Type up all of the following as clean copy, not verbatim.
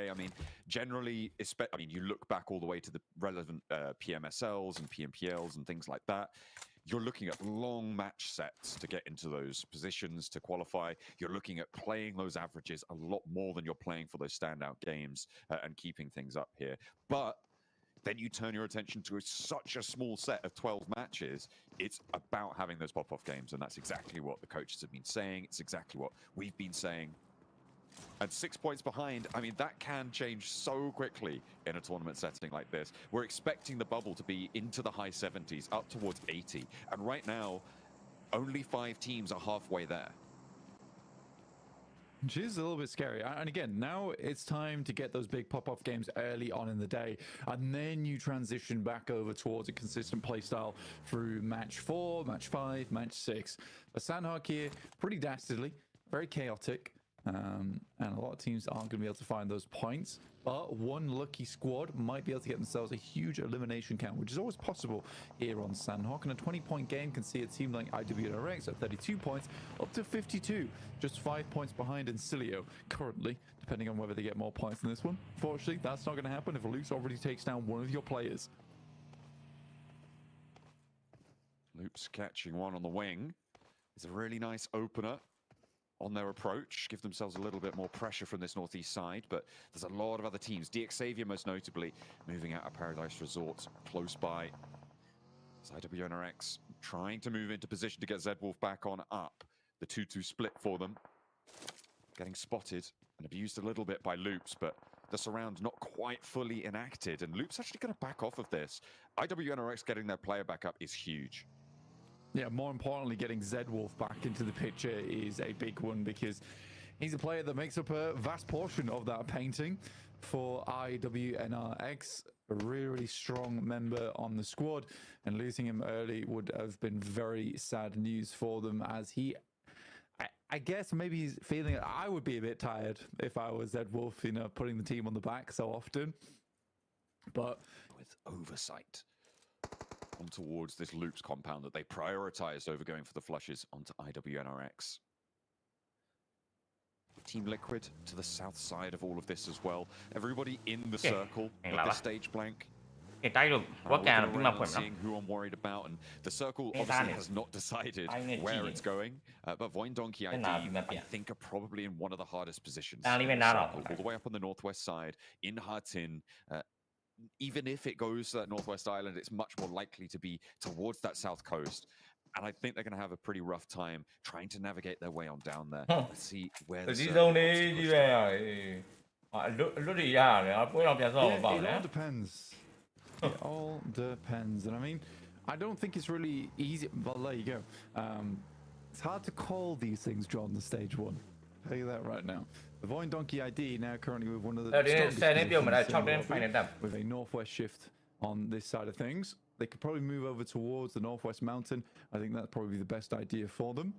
play. I mean, generally, I mean, you look back all the way to the relevant PMSLs and PMPLs and things like that. You're looking at long match sets to get into those positions to qualify. You're looking at playing those averages a lot more than you're playing for those standout games and keeping things up here. But then you turn your attention to such a small set of 12 matches. It's about having those pop-off games, and that's exactly what the coaches have been saying. It's exactly what we've been saying. And 6 points behind, I mean, that can change so quickly in a tournament setting like this. We're expecting the bubble to be into the high 70s, up towards 80. And right now, only 5 teams are halfway there. Which is a little bit scary. And again, now it's time to get those big pop-off games early on in the day. And then you transition back over towards a consistent playstyle through match 4, match 5, match 6. But Sandhawk here, pretty dastardly, very chaotic. And a lot of teams aren't going to be able to find those points, but one lucky squad might be able to get themselves a huge elimination count, which is always possible here on Sandhawk. And a 20-point game can see a team like IWNRX at 32 points up to 52, just 5 points behind Incilio currently, depending on whether they get more points than this one. Fortunately, that's not going to happen if Loops already takes down one of your players. Loops catching one on the wing. It's a really nice opener on their approach, give themselves a little bit more pressure from this northeast side, but there's a lot of other teams. DXavier most notably moving out of Paradise Resort close by. It's IWNRX trying to move into position to get Zedwolf back on up. The 2-2 split for them. Getting spotted and abused a little bit by Loops, but the surround not quite fully enacted, and Loops actually going to back off of this. IWNRX getting their player back up is huge. Yeah, more importantly, getting Zedwolf back into the picture is a big one, because he's a player that makes up a vast portion of that painting for IWNRX. A really, really strong member on the squad, and losing him early would have been very sad news for them, as he, I guess maybe he's feeling, I would be a bit tired if I was Zedwolf, you know, putting the team on the back so often. But with oversight on towards this Loops compound that they prioritized over going for the flushes onto IWNRX. Team Liquid to the south side of all of this as well. Everybody in the circle with the stage blank. Seeing who I'm worried about, and the circle obviously has not decided where it's going. But Voin Donkey ID, I think, are probably in one of the hardest positions. All the way up on the northwest side in Hatin. Even if it goes to that Northwest Island, it's much more likely to be towards that south coast. And I think they're going to have a pretty rough time trying to navigate their way on down there. Let's see where the it all depends. It all depends. And I mean, I don't think it's really easy. Well, there you go. It's hard to call these things, John, the stage 1. I'll tell you that right now. The Voin Donkey ID now currently with one of the with a northwest shift on this side of things. They could probably move over towards the northwest mountain. I think that's probably the best idea for them.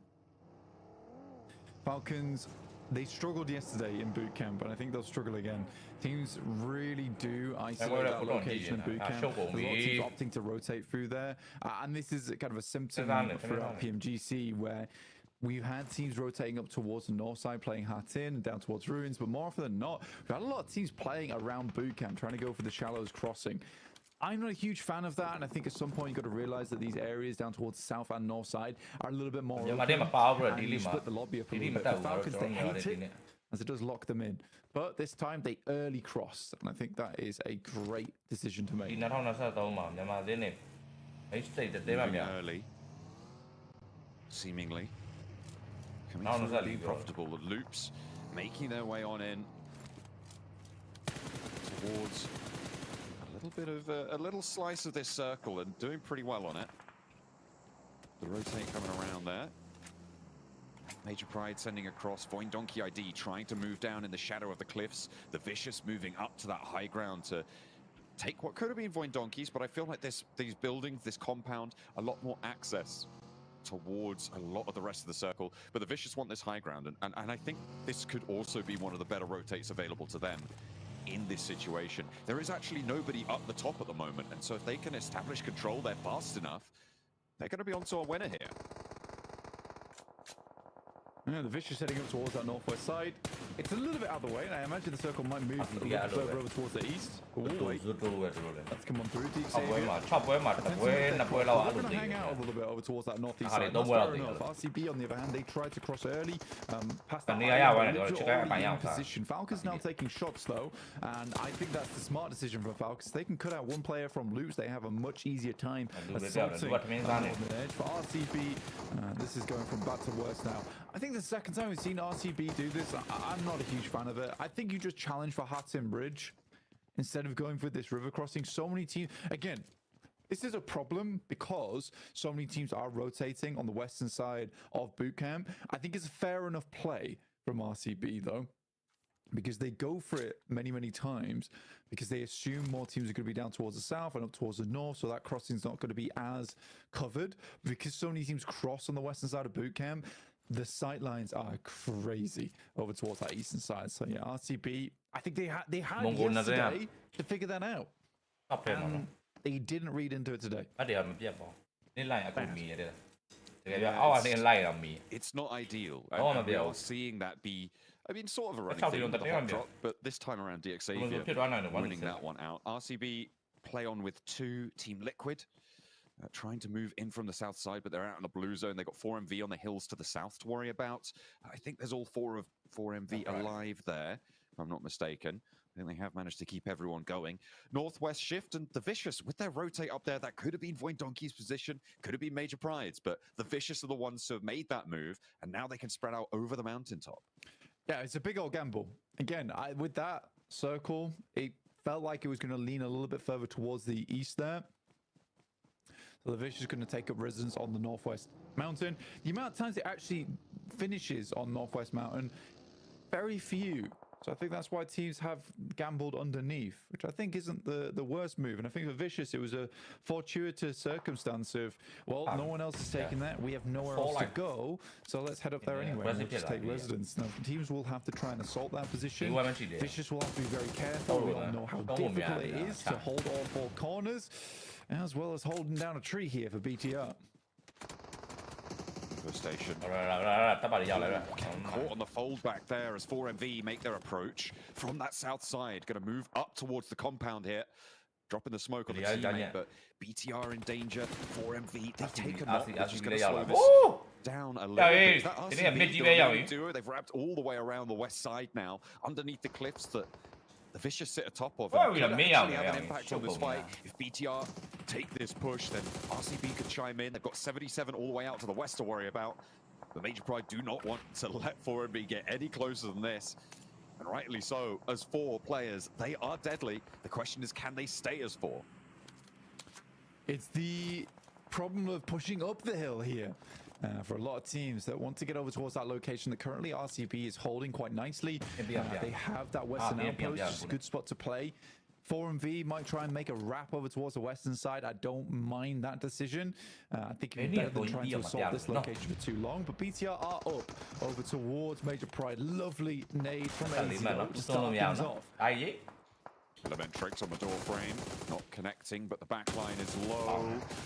Falcons, they struggled yesterday in boot camp, and I think they'll struggle again. Teams really do isolate that location in boot camp. A lot of teams opting to rotate through there, and this is kind of a symptom throughout PMGC where we've had teams rotating up towards the north side, playing Hatin and down towards Ruins, but more often than not, we've had a lot of teams playing around boot camp, trying to go for the shallows crossing. I'm not a huge fan of that, and I think at some point you've got to realize that these areas down towards the south and north side are a little bit more open, and you split the lobby up a little bit. The Falcons, they hate it, as it does lock them in. But this time, they early crossed, and I think that is a great decision to make. Moving early, seemingly. Coming through really profitable. The Loops making their way on in towards a little bit of a little slice of this circle, and doing pretty well on it. The rotate coming around there. Major Pride sending across. Voin Donkey ID trying to move down in the shadow of the cliffs. The Vicious moving up to that high ground to take what could have been Voin Donkeys, but I feel like these buildings, this compound, a lot more access towards a lot of the rest of the circle. But the Vicious want this high ground, and I think this could also be one of the better rotates available to them in this situation. There is actually nobody up the top at the moment, and so if they can establish control there fast enough, they're going to be onto a winner here. Yeah, the Vicious heading up towards that northwest side. It's a little bit out of the way, and I imagine the circle might move a little bit further over towards the east. Let's come on through. We're going to hang out a little bit over towards that northeast side. That's fair enough. RCB, on the other hand, they tried to cross early. Past that in position. Falcons now taking shots, though, and I think that's the smart decision for Falcons. They can cut out one player from loops. They have a much easier time assaulting on the edge. For RCB, this is going from bad to worse now. I think the second time we've seen RCB do this, I'm not a huge fan of it. I think you just challenge for Hatton Bridge instead of going for this river crossing. So many teams, again, this is a problem because so many teams are rotating on the western side of boot camp. I think it's a fair enough play from RCB, though, because they go for it many times because they assume more teams are going to be down towards the south and up towards the north, so that crossing is not going to be as covered. Because so many teams cross on the western side of boot camp, the sight lines are crazy over towards that eastern side. So yeah, RCB, I think they had yesterday to figure that out. And they didn't read into it today. It's not ideal. And we are seeing that be, I mean, sort of a running thing with the hot drop, but this time around DXavier winning that one out. RCB play on with 2 Team Liquid, trying to move in from the south side, but they're out in the blue zone. They've got 4MV on the hills to the south to worry about. I think there's all 4 of 4MV alive there, if I'm not mistaken. I think they have managed to keep everyone going. Northwest shift, and the Vicious with their rotate up there, that could have been Void Donkey's position, could have been Major Pride's, but the Vicious are the ones who have made that move, and now they can spread out over the mountaintop. Yeah, it's a big old gamble. Again, with that circle, it felt like it was going to lean a little bit further towards the east there. So the Vicious is going to take up residence on the northwest mountain. The amount of times it actually finishes on northwest mountain, very few. So I think that's why teams have gambled underneath, which I think isn't the worst move. And I think for Vicious, it was a fortuitous circumstance of, well, no one else is taking that. We have nowhere else to go, so let's head up there anyway and we'll just take residence. Now, teams will have to try and assault that position. Vicious will have to be very careful. We all know how difficult it is to hold all 4 corners, as well as holding down a tree here for BTR. Station. Caught on the fold back there as 4MV make their approach from that south side. Going to move up towards the compound here. Dropping the smoke on the teammate, but BTR in danger. 4MV, they take a knock, which is going to slow this down a little bit. They've wrapped all the way around the west side now, underneath the cliffs that the Vicious sit atop of. And could actually have an impact on this fight. If BTR take this push, then RCB could chime in. They've got 77 all the way out to the west to worry about. The Major Pride do not want to let 4MB get any closer than this. And rightly so, as 4 players, they are deadly. The question is, can they stay as 4? It's the problem of pushing up the hill here. For a lot of teams that want to get over towards that location that currently RCB is holding quite nicely. They have that western outpost, just a good spot to play. 4MV might try and make a wrap over towards the western side. I don't mind that decision. I think it'd be better than trying to assault this location for too long. But BTR are up over towards Major Pride. Lovely nade from AZO to start things off. Elementrix on the door frame, not connecting, but the back line is low.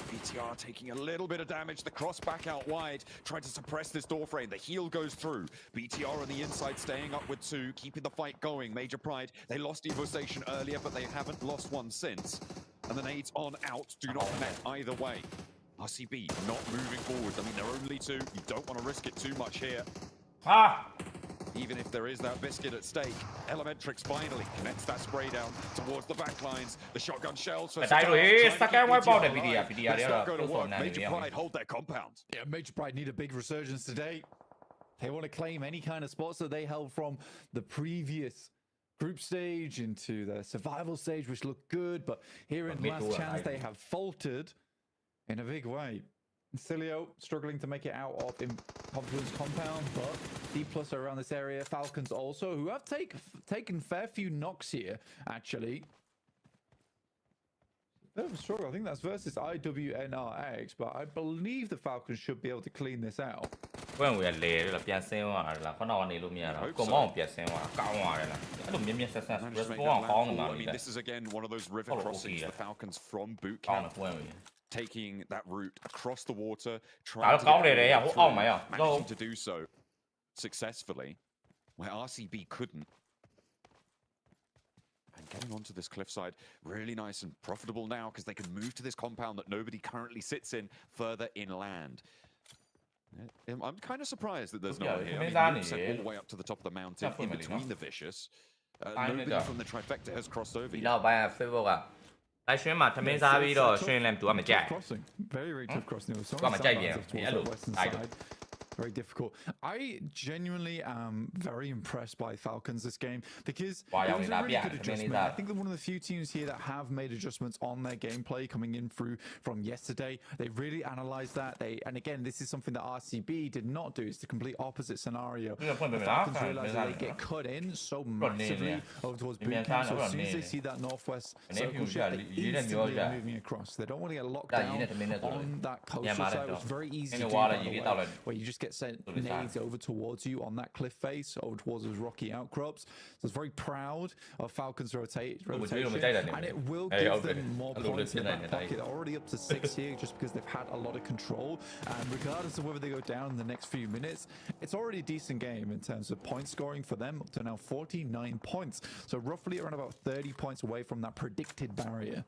BTR taking a little bit of damage. The cross back out wide, trying to suppress this door frame. The heal goes through. BTR on the inside, staying up with 2, keeping the fight going. Major Pride, they lost Evo Station earlier, but they haven't lost one since. And the nades on out do not connect either way. RCB not moving forward. I mean, they're only 2. You don't want to risk it too much here. Even if there is that biscuit at stake, Elementrix finally connects that spray down towards the back lines. The shotgun shells for Major Pride hold their compound. Yeah, Major Pride need a big resurgence today. They want to claim any kind of spots that they held from the previous group stage into the survival stage, which looked good. But here in last chance, they have faltered in a big way. Cilio struggling to make it out of Confluence compound, but D+ are around this area. Falcons also, who have taken fair few knocks here, actually. Bit of a struggle. I think that's versus IWNRX, but I believe the Falcons should be able to clean this out. I mean, this is again one of those river crossings. The Falcons from boot camp taking that route across the water, trying to managing to do so. successfully, where RCB couldn't. And getting onto this cliffside, really nice and profitable now because they can move to this compound that nobody currently sits in further inland. I'm kind of surprised that there's no one here. I mean, sent all the way up to the top of the mountain in between the Vicious. Nobody from the trifecta has crossed over yet. Very tough crossing. Very difficult. I genuinely am very impressed by Falcons this game because it was a really good adjustment. I think they're one of the few teams here that have made adjustments on their gameplay coming in through from yesterday. They really analyzed that. And again, this is something that RCB did not do. It's the complete opposite scenario. The Falcons realize that they get cut in so massively over towards boot camp. So as soon as they see that northwest circle shift, they instantly are moving across. They don't want to get locked down on that coastal side. It's very easy to do, by the way, where you just get sent nades over towards you on that cliff face, over towards those rocky outcrops. So it's very proud of Falcons rotation, and it will give them more points in the back pocket. They're already up to 6 here just because they've had a lot of control, and regardless of whether they go down in the next few minutes, it's already a decent game in terms of point scoring for them, up to now 49 points, so roughly around about 30 points away from that predicted barrier.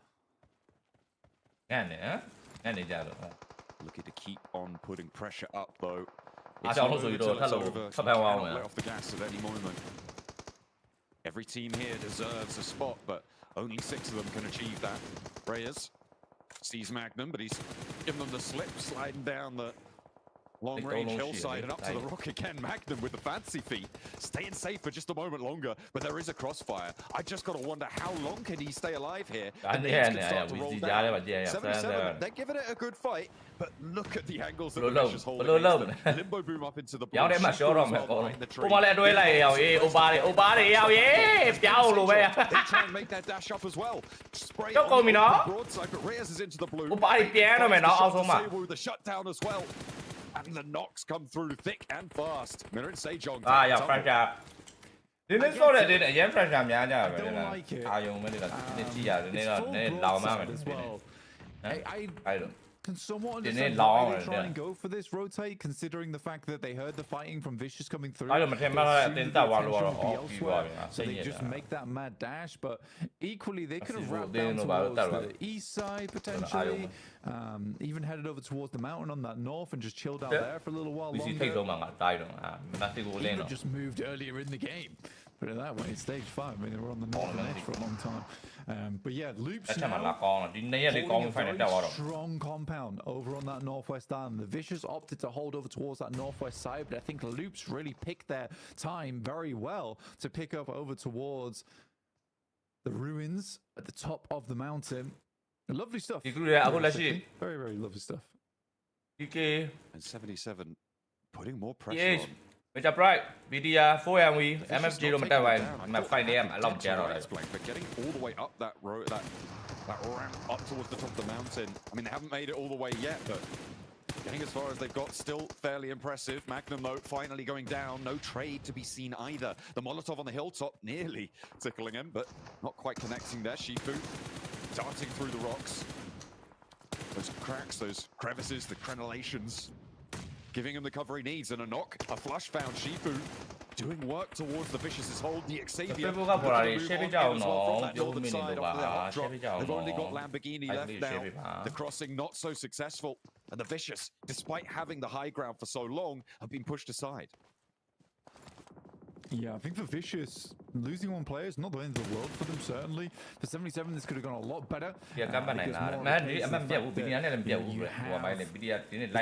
Looking to keep on putting pressure up though. It's over, let off the gas at any moment. Every team here deserves a spot, but only 6 of them can achieve that. Reyes sees Magnum, but he's giving them the slip, sliding down the long-range hillside and up to the rock again. Magnum with the fancy feet, staying safe for just a moment longer, but there is a crossfire. I just got to wonder how long can he stay alive here. And can start to roll down. 77, they're giving it a good fight, but look at the angles that the Vicious hold against them. Limbo boom up into the blue. They try and make that dash up as well. Spray on the broadside, but Reyes is into the blue. The shutdown as well. And the knocks come through thick and fast. Mirror and Sejong. I don't like it. I can somewhat understand why they try and go for this rotate, considering the fact that they heard the fighting from Vicious coming through. So they just make that mad dash, but equally they could have wrapped down towards the east side potentially, even headed over towards the mountain on that north and just chilled out there for a little while longer. Even just moved earlier in the game. Put it that way, stage 5. I mean, they were on the northern edge for a long time. But yeah, Loops now holding a very strong compound over on that northwest island. The Vicious opted to hold over towards that northwest side, but I think Loops really picked their time very well to pick up over towards the ruins at the top of the mountain. Lovely stuff. Very, very lovely stuff. And 77 putting more pressure on. But getting all the way up that road, that ramp up towards the top of the mountain. I mean, they haven't made it all the way yet, but getting as far as they've got, still fairly impressive. Magnum, though, finally going down. No trade to be seen either. The Molotov on the hilltop nearly tickling him, but not quite connecting there. Shifu darting through the rocks. Those cracks, those crevices, the crenellations, giving him the cover he needs, and a knock, a flush found. Shifu doing work towards the Vicious' hold. The Xavier they've only got Lamborghini left now. The crossing not so successful, and the Vicious, despite having the high ground for so long, have been pushed aside. Yeah, I think for Vicious, losing one player is not the end of the world for them, certainly. For 77, this could have gone a lot better. They have the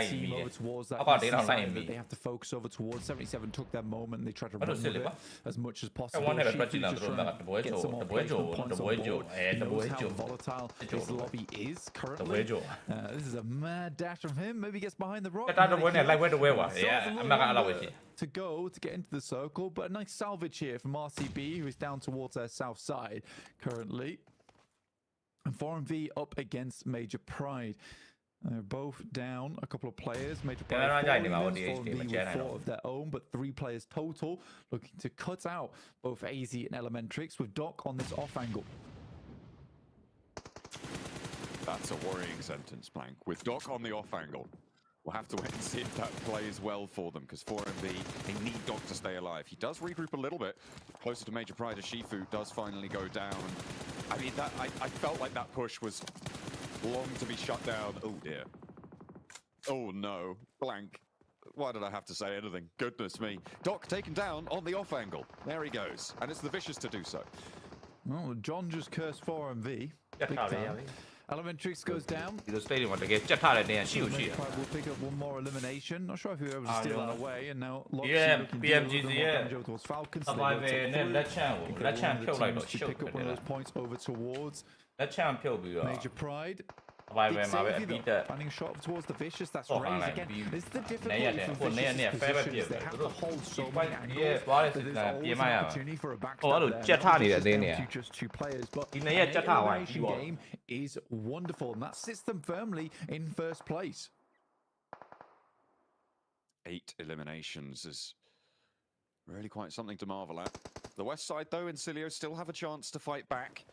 team over towards that side that they have to focus over towards. 77 took their moment and they tried to run with it as much as possible. Get some more placement points on board. He knows how volatile this lobby is currently. This is a mad dash from him. Maybe he gets behind the rock. To go to get into the circle, but a nice salvage here from RCB, who is down towards their south side currently. And 4MV up against Major Pride. They're both down a couple of players. Major Pride 4MV with 4 of their own, but 3 players total, looking to cut out both AZ and Elementrix with Doc on this off angle. That's a worrying sentence, Blank. With Doc on the off angle. We'll have to wait and see if that plays well for them, because 4MV, they need Doc to stay alive. He does regroup a little bit closer to Major Pride as Shifu does finally go down. I mean, I felt like that push was long to be shut down. Oh dear. Oh no, blank. Why did I have to say anything? Goodness me. Doc taken down on the off angle. There he goes. And it's the Vicious to do so. Well, John just cursed 4MV. Elementrix goes down. We'll pick up one more elimination. Not sure if he was able to steal that away. And now PMGC towards Falcons. Pick up one of those points over towards Major Pride. Finding a shot towards the Vicious. That's raised again. This is the difficulty for Vicious positions. They have to hold so many angles. There's always an opportunity for a backstab there. To just 2 players, but the elimination game is wonderful, and that sits them firmly in first place. 8 eliminations is really quite something to marvel at. The west side, though, Incilio still have a chance to fight back.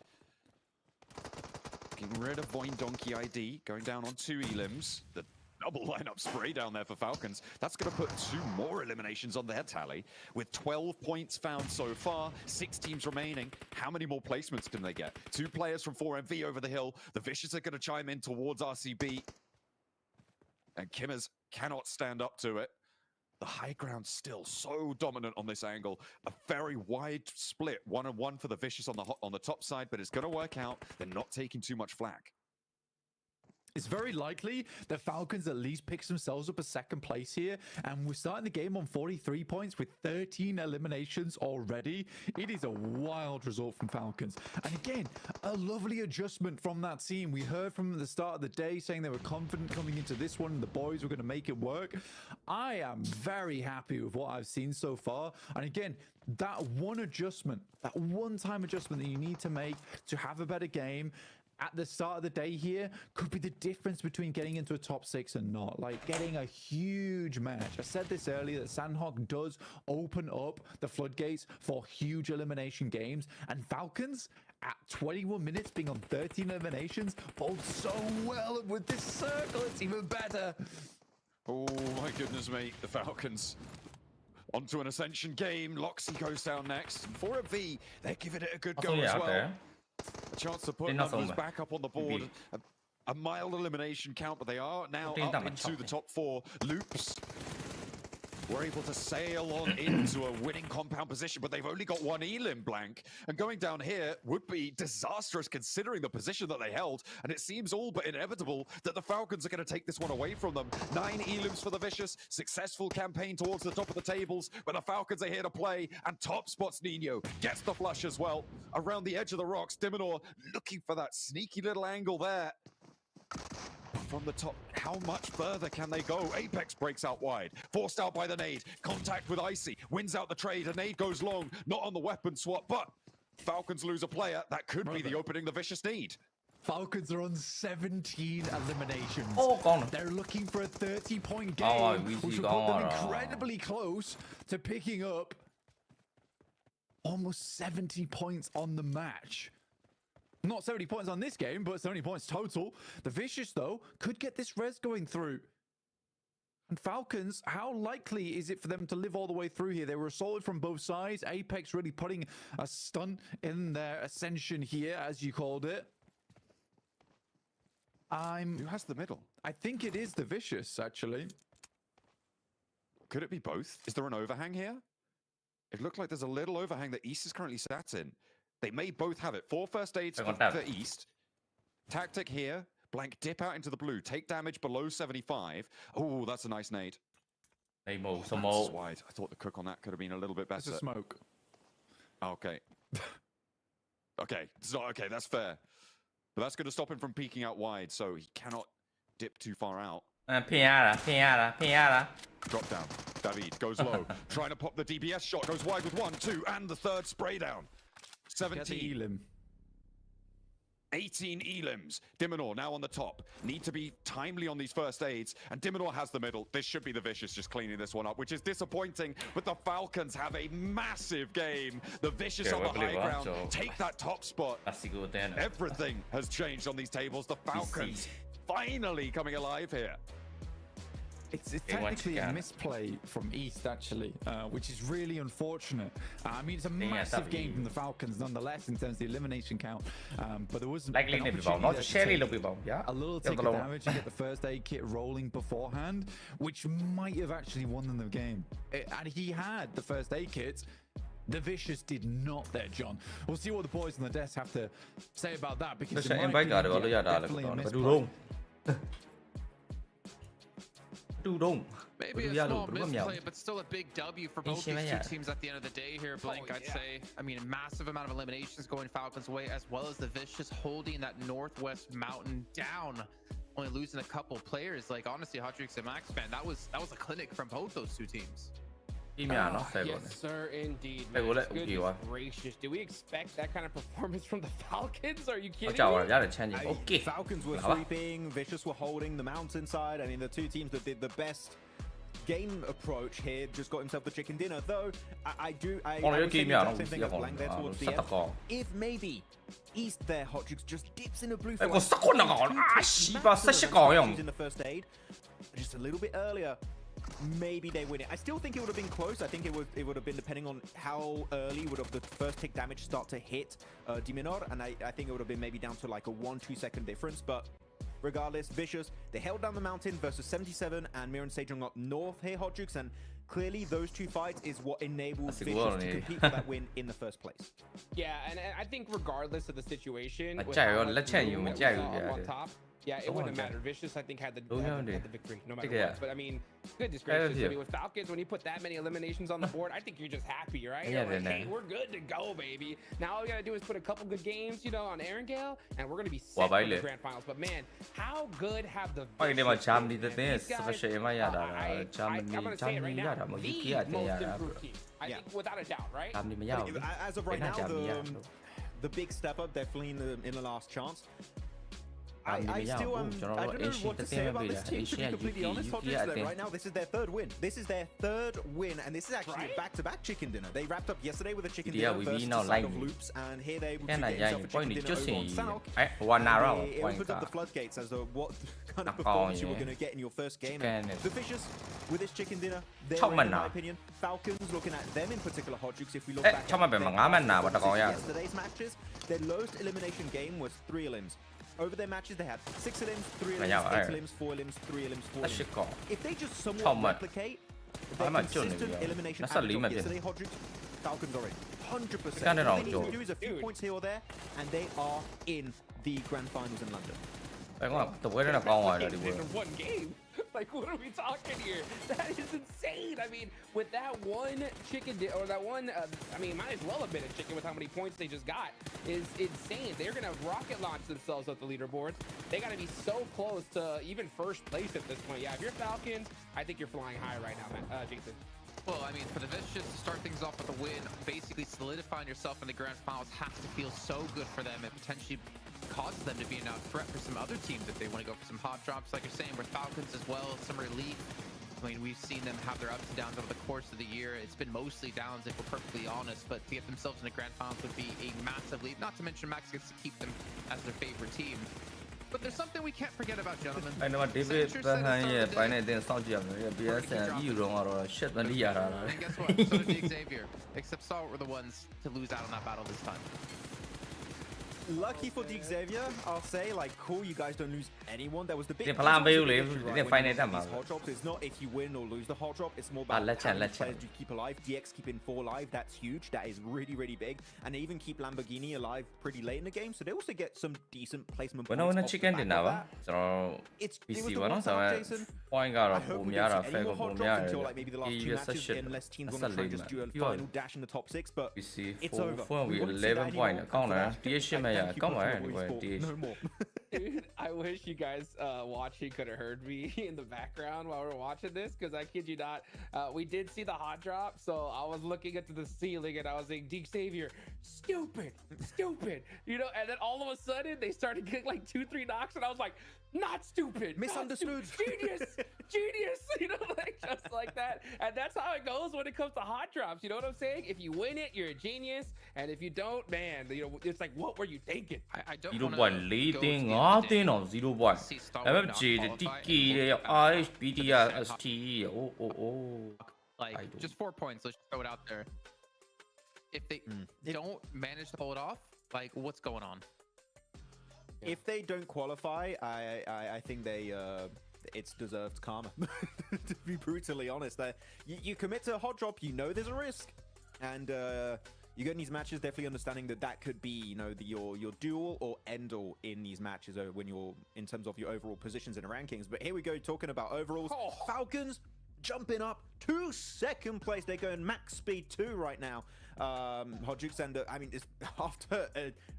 Getting rid of Voin Donkey ID, going down on 2 elims. The double lineup spray down there for Falcons. That's going to put 2 more eliminations on their tally. With 12 points found so far, 6 teams remaining. How many more placements can they get? 2 players from 4MV over the hill. The Vicious are going to chime in towards RCB. And Kimmers cannot stand up to it. The high ground still so dominant on this angle. A very wide split, 1-on-1 for the Vicious on the top side, but it's going to work out. They're not taking too much flack. It's very likely that Falcons at least picks themselves up a second place here, and we're starting the game on 43 points with 13 eliminations already. It is a wild result from Falcons. And again, a lovely adjustment from that team. We heard from the start of the day saying they were confident coming into this one and the boys were going to make it work. I am very happy with what I've seen so far. And again, that one adjustment, that one-time adjustment that you need to make to have a better game at the start of the day here could be the difference between getting into a top 6 and not. Like getting a huge match. I said this earlier that Sandhawk does open up the floodgates for huge elimination games, and Falcons at 21 minutes being on 13 eliminations bowled so well, and with this circle it's even better. Oh my goodness me, the Falcons onto an Ascension game. Loxy goes down next. 4MV, they're giving it a good go as well. A chance to put numbers back up on the board. A mild elimination count, but they are now up into the top 4. Loops were able to sail on into a winning compound position, but they've only got 1 elim blank. And going down here would be disastrous considering the position that they held. And it seems all but inevitable that the Falcons are going to take this one away from them. 9 elims for the Vicious. Successful campaign towards the top of the tables, but the Falcons are here to play. And top spots Nino. Gets the flush as well. Around the edge of the rocks, Diminor looking for that sneaky little angle there. From the top, how much further can they go? Apex breaks out wide, forced out by the nade. Contact with Icy, wins out the trade. A nade goes long, not on the weapon swap, but Falcons lose a player. That could be the opening the Vicious need. Falcons are on 17 eliminations. They're looking for a 30-point game, which will put them incredibly close to picking up almost 70 points on the match. Not 70 points on this game, but 70 points total. The Vicious, though, could get this res going through. And Falcons, how likely is it for them to live all the way through here? They were assaulted from both sides. Apex really putting a stun in their ascension here, as you called it. Who has the middle? I think it is the Vicious, actually. Could it be both? Is there an overhang here? It looked like there's a little overhang that East is currently sat in. They may both have it. 4 first aids for East. Tactic here. Blank dip out into the blue. Take damage below 75. Oh, that's a nice nade. They move some more. Wide. I thought the cook on that could have been a little bit better. It's a smoke. Okay. Okay. It's not okay. That's fair. But that's going to stop him from peeking out wide, so he cannot dip too far out. Piara. Drop down. David goes low. Trying to pop the DBS shot. Goes wide with 1, 2, and the third spray down. 17 elim. 18 elims. Diminor now on the top. Need to be timely on these first aids. And Diminor has the middle. This should be the Vicious just cleaning this one up, which is disappointing. But the Falcons have a massive game. The Vicious on the high ground. Take that top spot. Everything has changed on these tables. The Falcons finally coming alive here. It's technically a misplay from East, actually, which is really unfortunate. I mean, it's a massive game from the Falcons, nonetheless, in terms of the elimination count. But there was a little tick of damage and get the first aid kit rolling beforehand, which might have actually won them the game. And he had the first aid kit. The Vicious did not there, John. We'll see what the boys on the desk have to say about that, because it might be definitely a misplay. Maybe a small misplay, but still a big W for both these two teams at the end of the day here, Blink, I'd say. I mean, a massive amount of eliminations going Falcons' way, as well as the Vicious holding that Northwest Mountain down, only losing a couple players. Like, honestly, Hottrix and Max fan, that was a clinic from both those two teams. Yes, sir, indeed. Goodness gracious. Do we expect that kind of performance from the Falcons? Are you kidding me? Falcons were sweeping, Vicious were holding the mountainside. I mean, the two teams that did the best game approach here just got himself the chicken dinner. Though, I would say the same thing as Blank there towards the end. If maybe East there, Hottrix just dips in a blue flag. In the first aid, just a little bit earlier. Maybe they win it. I still think it would have been close. I think it would have been depending on how early would have the first tick damage start to hit Diminor, and I think it would have been maybe down to like a 1-2 second difference. But regardless, Vicious, they held down the mountain versus 77 and Mir and Sejong up north here, Hottrix, and clearly those two fights is what enabled Vicious to compete for that win in the first place. Yeah, and I think regardless of the situation, on top, yeah, it wouldn't have mattered. Vicious, I think, had the victory no matter what. But I mean, goodness gracious, I mean, with Falcons, when you put that many eliminations on the board, I think you're just happy, right? You're like, hey, we're good to go, baby. Now all we gotta do is put a couple good games, you know, on Erangel, and we're gonna be set for the grand finals. But man, how good have the Vicious been? These guys, I'm gonna say it right now, the most improved team. I think without a doubt, right? As of right now, the big step up definitely in the last chance. I still I don't know what to say about this team, to be completely honest. Right now, this is their third win. This is their third win, and this is actually a back-to-back chicken dinner. They wrapped up yesterday with a chicken dinner versus the side of Loops, and here they were able to get themselves a chicken dinner over on Salk. It opens up the floodgates as to what kind of performance you were going to get in your first game. And the Vicious, with this chicken dinner, they're in my opinion. Falcons, looking at them in particular, Hottrix, if we look back at yesterday's matches, their lowest elimination game was 3 elims. Over their matches, they had 6 elims, 3 elims, 8 elims, 4 elims, 3 elims, 4 elims. If they just somewhat replicate their consistent elimination average of yesterday, Hottrix, Falcons are in. 100%. All they need to do is a few points here or there, and they are in the grand finals in London. One game. Like, what are we talking here? That is insane. I mean, with that one chicken, or that one, I mean, might as well have been a chicken with how many points they just got, is insane. They're going to rocket launch themselves up the leaderboards. They got to be so close to even first place at this point. Yeah, if you're Falcons, I think you're flying high right now, man. Jason. Well, I mean, for the Vicious to start things off with a win, basically solidifying yourself in the grand finals has to feel so good for them. It potentially causes them to be a threat for some other teams if they want to go for some hot drops, like you're saying, with Falcons as well, some relief. I mean, we've seen them have their ups and downs over the course of the year. It's been mostly downs, if we're perfectly honest, but to get themselves in the grand finals would be a massive leap. Not to mention Max gets to keep them as their favorite team. But there's something we can't forget about, gentlemen. And guess what? So did Xavier. Except Salt were the ones to lose out on that battle this time. Lucky for Xavier, I'll say, like, cool, you guys don't lose anyone. That was the big issue, hot drop. It's not if you win or lose the hot drop, it's more about how many players you keep alive. DX keeping 4 alive, that's huge. That is really, really big. And they even keep Lamborghini alive pretty late in the game, so they also get some decent placement points off the back of that. It was the one time, Jason. I hope we don't see any more hot drops until, like, maybe the last 2 matches, unless teams want to try and just do a final dash in the top 6, but it's over. We won't see that anymore. No more. Dude, I wish you guys watching could have heard me in the background while we're watching this, because I kid you not, we did see the hot drop, so I was looking at the ceiling and I was saying, Xavier, stupid, you know, and then all of a sudden they started getting like 2-3 knocks and I was like, not stupid, misunderstood, genius, genius, you know, like just like that. And that's how it goes when it comes to hot drops. You know what I'm saying? If you win it, you're a genius, and if you don't, man, you know, it's like, what were you thinking? I don't 0-1 leading 0-1 MFG 的 DK IH BDR ST like just 4 points, let's just throw it out there. If they don't manage to pull it off, like what's going on? If they don't qualify, I think they it's deserved karma. To be brutally honest, you commit to a hot drop, you know there's a risk, and you get in these matches definitely understanding that could be, you know, your dual or end all in these matches when you're in terms of your overall positions in the rankings. But here we go, talking about overalls. Falcons jumping up to second place. They're going max speed 2 right now. Hot Jukes, and I mean, it's after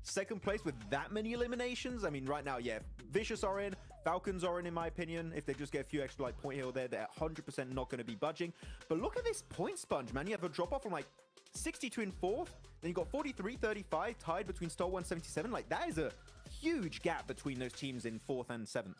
second place with that many eliminations. I mean, right now, yeah, Vicious are in, Falcons are in my opinion. If they just get a few extra like point here or there, they're 100% not going to be budging. But look at this point sponge, man. You have a drop off from like 62 in 4th, then you got 43-35 tied between Star 177. Like, that is a huge gap between those teams in 4th and 7th.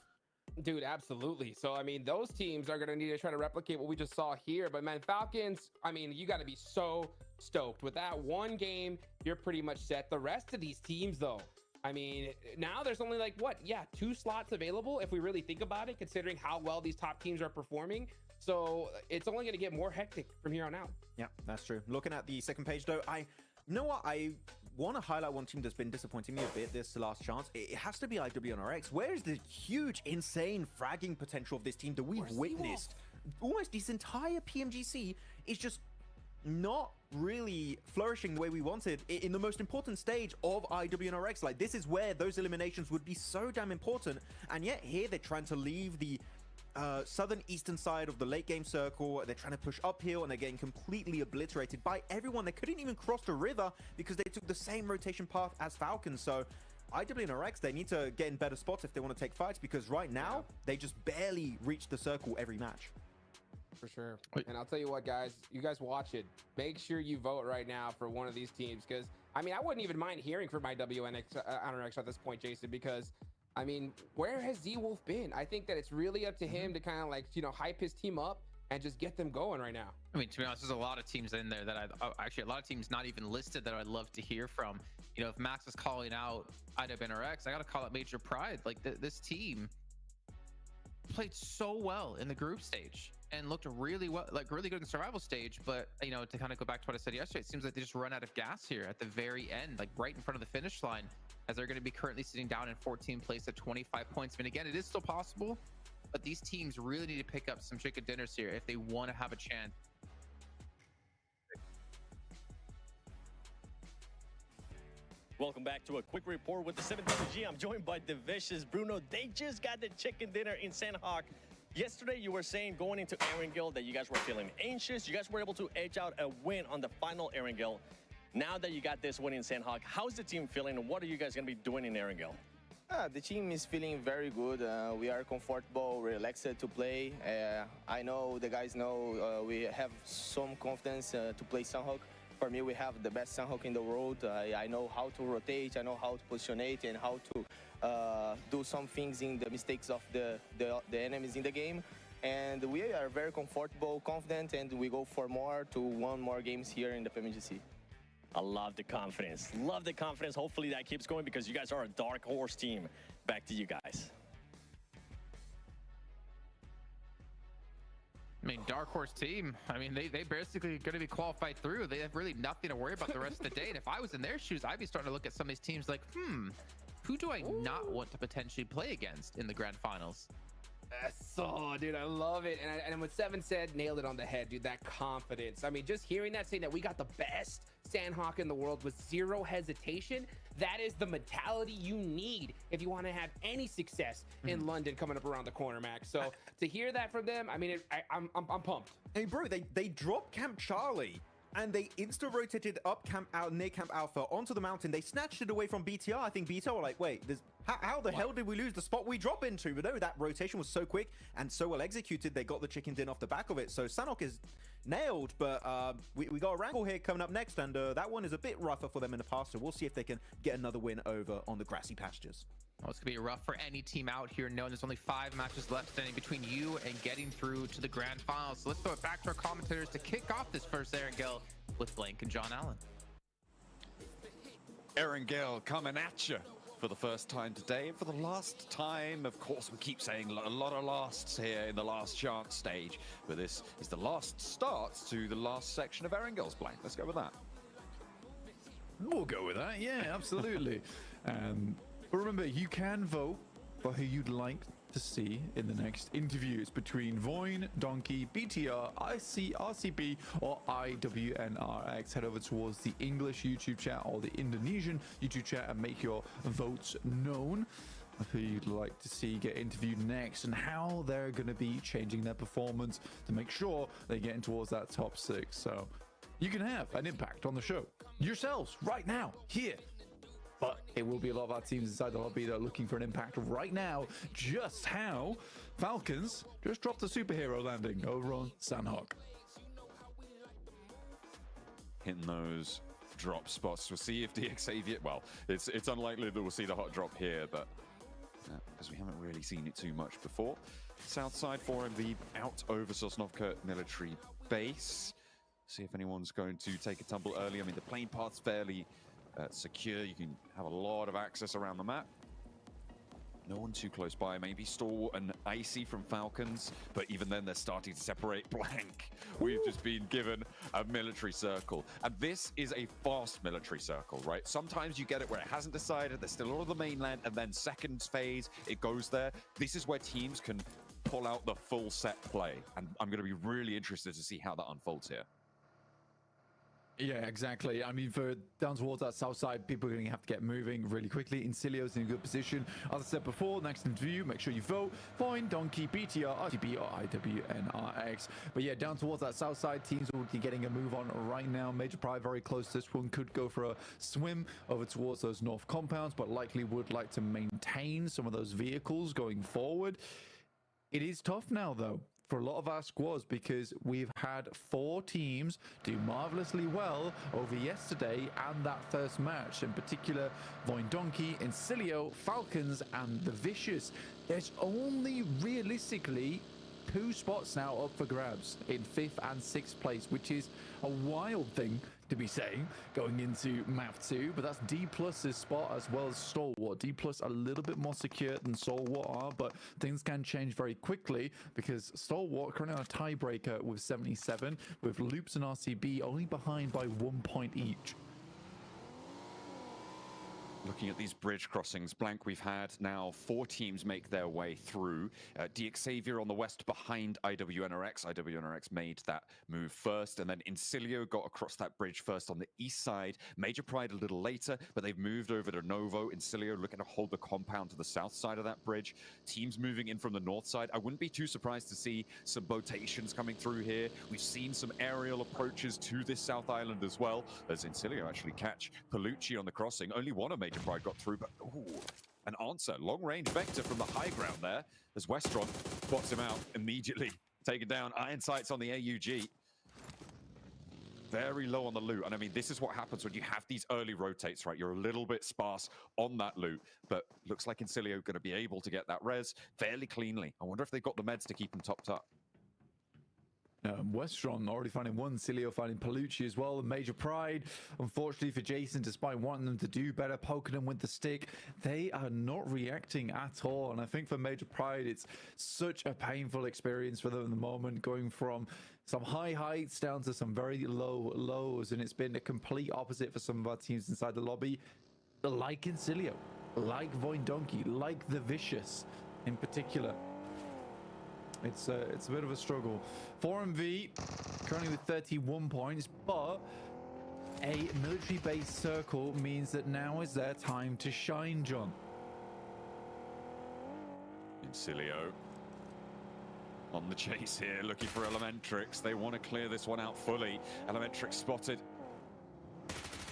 Dude, absolutely. So, I mean, those teams are going to need to try to replicate what we just saw here. But, man, Falcons, I mean, you got to be so stoked. With that one game, you're pretty much set. The rest of these teams, though, I mean, now there's only like, what? Yeah, 2 slots available if we really think about it, considering how well these top teams are performing. So it's only going to get more hectic from here on out. Yeah, that's true. Looking at the second page, though, you know what? I want to highlight one team that's been disappointing me a bit this last chance. It has to be IWNRX. Where is the huge, insane fragging potential of this team that we've witnessed? Almost this entire PMGC is just not really flourishing the way we wanted in the most important stage of IWNRX. Like, this is where those eliminations would be so damn important. And yet here they're trying to leave the southern eastern side of the late game circle. They're trying to push uphill and they're getting completely obliterated by everyone. They couldn't even cross the river because they took the same rotation path as Falcons. So IWNRX, they need to get in better spots if they want to take fights, because right now they just barely reach the circle every match. For sure. And I'll tell you what, guys, you guys watch it. Make sure you vote right now for one of these teams, because I mean, I wouldn't even mind hearing from my WNRX at this point, Jason, because I mean, where has Z-Wolf been? I think that it's really up to him to kind of like, you know, hype his team up and just get them going right now. I mean, to be honest, there's a lot of teams in there that actually a lot of teams not even listed that I'd love to hear from. You know, if Max is calling out IWNRX, I got to call it Major Pride. Like this team played so well in the group stage and looked really well, like really good in the survival stage. But, you know, to kind of go back to what I said yesterday, it seems like they just run out of gas here at the very end, like right in front of the finish line, as they're going to be currently sitting down in 14th place at 25 points. I mean, again, it is still possible, but these teams really need to pick up some chicken dinners here if they want to have a chance. Welcome back to a quick report with the 7WG. I'm joined by the Vicious. Bruno, they just got the chicken dinner in Sandhawk. Yesterday, you were saying going into Erangel that you guys were feeling anxious. You guys were able to edge out a win on the final Erangel. Now that you got this win in Sandhawk, how's the team feeling, and what are you guys going to be doing in Erangel? The team is feeling very good. We are comfortable, relaxed to play. I know the guys know we have some confidence to play Sandhawk. For me, we have the best Sandhawk in the world. I know how to rotate, I know how to positionate, and how to do some things in the mistakes of the enemies in the game. And we are very comfortable, confident, and we go for one more games here in the PMGC. I love the confidence. Love the confidence. Hopefully that keeps going, because you guys are a dark horse team. Back to you guys. I mean, dark horse team. I mean, they basically going to be qualified through. They have really nothing to worry about the rest of the day. And if I was in their shoes, I'd be starting to look at some of these teams like, who do I not want to potentially play against in the grand finals? So, dude, I love it. And what Seven said, nailed it on the head, dude. That confidence. I mean, just hearing that, saying that we got the best Sandhawk in the world with zero hesitation, that is the mentality you need if you want to have any success in London coming up around the corner, Max. So to hear that from them, I mean, I'm pumped. Hey, bro, they dropped Camp Charlie and they insta-rotated up near Camp Alpha onto the mountain. They snatched it away from BTR. I think BTR were like, wait, how the hell did we lose the spot we drop into? But no, that rotation was so quick and so well executed, they got the chicken din off the back of it. So Sandhawk is nailed, but we got a wrangle here coming up next, and that one is a bit rougher for them in the past, so we'll see if they can get another win over on the grassy pastures. Well, it's going to be rough for any team out here, knowing there's only 5 matches left standing between you and getting through to the grand finals. So let's throw it back to our commentators to kick off this first Erangel with Blank and John Allen. Erangel coming at you for the first time today, and for the last time. Of course, we keep saying a lot of lasts here in the last chance stage, but this is the last start to the last section of Erangel's Blank. Let's go with that. We'll go with that, yeah, absolutely. But remember, you can vote for who you'd like to see in the next interviews between Voin, Donkey, BTR, RCB, or IWNRX. Head over towards the English YouTube chat or the Indonesian YouTube chat and make your votes known of who you'd like to see get interviewed next and how they're going to be changing their performance to make sure they get in towards that top 6. So you can have an impact on the show yourselves right now, here. But it will be a lot of our teams inside the lobby that are looking for an impact right now. Just how Falcons just dropped a superhero landing over on Sandhawk. Hitting those drop spots. We'll see if DXavier... Well, it's unlikely that we'll see the hot drop here, but because we haven't really seen it too much before. Southside 4MV out over Sosnovka military base. See if anyone's going to take a tumble early. I mean, the plane path's fairly... secure. You can have a lot of access around the map. No one too close by. Maybe Stalwart and Icy from Falcons, but even then they're starting to separate. Blank. We've just been given a military circle, and this is a fast military circle, right? Sometimes you get it where it hasn't decided. There's still a lot of the mainland, and then second phase it goes there. This is where teams can pull out the full set play, and I'm going to be really interested to see how that unfolds here. Yeah, exactly. I mean, for down towards that south side, people are going to have to get moving really quickly. Incilio's in a good position. As I said before, next interview, make sure you vote. Voin, Donkey, BTR, RTB, or IWNRX. But yeah, down towards that south side, teams will be getting a move on right now. Major Pride very close to this one. Could go for a swim over towards those north compounds, but likely would like to maintain some of those vehicles going forward. It is tough now, though, for a lot of our squads, because we've had 4 teams do marvelously well over yesterday and that first match, in particular Voin Donkey, Incilio, Falcons, and the Vicious. There's only realistically 2 spots now up for grabs in 5th and 6th place, which is a wild thing to be saying going into map 2, but that's D+'s spot as well as Stalwart. D+ a little bit more secure than Stalwart are, but things can change very quickly because Stalwart currently on a tiebreaker with 77, with Loops and RCB only behind by 1 point each. Looking at these bridge crossings, Blank, we've had now 4 teams make their way through. DXavier on the west behind IWNRX. IWNRX made that move first, and then Incilio got across that bridge first on the east side. Major Pride a little later, but they've moved over to Novo. Incilio looking to hold the compound to the south side of that bridge. Teams moving in from the north side. I wouldn't be too surprised to see some botations coming through here. We've seen some aerial approaches to this south island as well, as Incilio actually catch Palucci on the crossing. Only one of Major Pride got through, but an answer. Long-range vector from the high ground there, as Westron spots him out immediately. Taken down. Iron sights on the AUG. Very low on the loot. And I mean, this is what happens when you have these early rotates, right? You're a little bit sparse on that loot, but looks like Incilio going to be able to get that res fairly cleanly. I wonder if they've got the meds to keep them topped up. Westron already finding one, Cilio finding Palucci as well, and Major Pride. Unfortunately for Jason, despite wanting them to do better, poking them with the stick, they are not reacting at all. And I think for Major Pride, it's such a painful experience for them at the moment, going from some high heights down to some very low lows. And it's been a complete opposite for some of our teams inside the lobby, like Incilio, like Voin Donkey, like the Vicious in particular. It's a bit of a struggle. 4MV currently with 31 points, but a military-based circle means that now is their time to shine, John. Incilio on the chase here, looking for Elementrix. They want to clear this one out fully. Elementrix spotted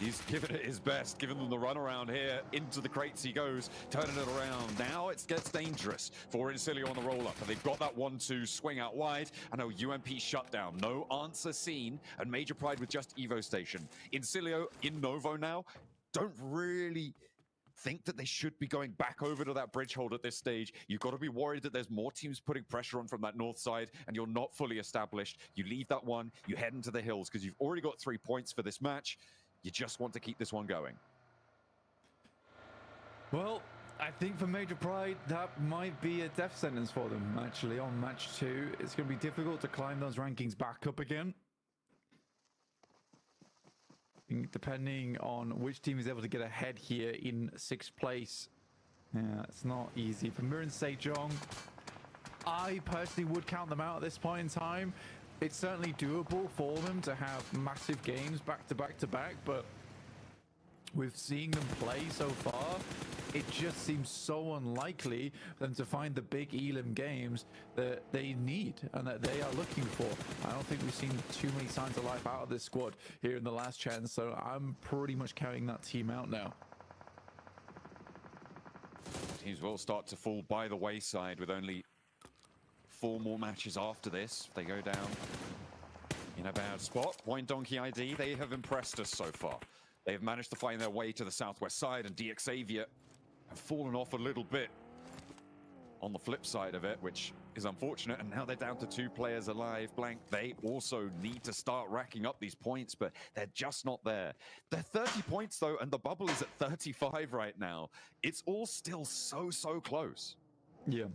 He's giving it his best, giving them the run around here. Into the crates he goes, turning it around. Now it gets dangerous for Incilio on the roll-up. And they've got that 1-2 swing out wide. I know UMP shut down. No answer seen. And Major Pride with just Evo Station. Incilio in Novo now. Don't really think that they should be going back over to that bridge hold at this stage. You've got to be worried that there's more teams putting pressure on from that north side and you're not fully established. You leave that one, you head into the hills because you've already got 3 points for this match. You just want to keep this one going. Well, I think for Major Pride, that might be a death sentence for them, actually, on match 2. It's going to be difficult to climb those rankings back up again. Depending on which team is able to get ahead here in 6th place. Yeah, it's not easy. For Mir and Sejong, I personally would count them out at this point in time. It's certainly doable for them to have massive games back to back to back, but with seeing them play so far, it just seems so unlikely for them to find the big Elim games that they need and that they are looking for. I don't think we've seen too many signs of life out of this squad here in the last chance, so I'm pretty much counting that team out now. Teams will start to fall by the wayside with only 4 more matches after this. They go down in a bad spot. Point Donkey ID, they have impressed us so far. They have managed to find their way to the southwest side, and DX Xavier have fallen off a little bit on the flip side of it, which is unfortunate. And now they're down to 2 players alive. Blank, they also need to start racking up these points, but they're just not there. They're 30 points though, and the bubble is at 35 right now. It's all still so close. Yeah,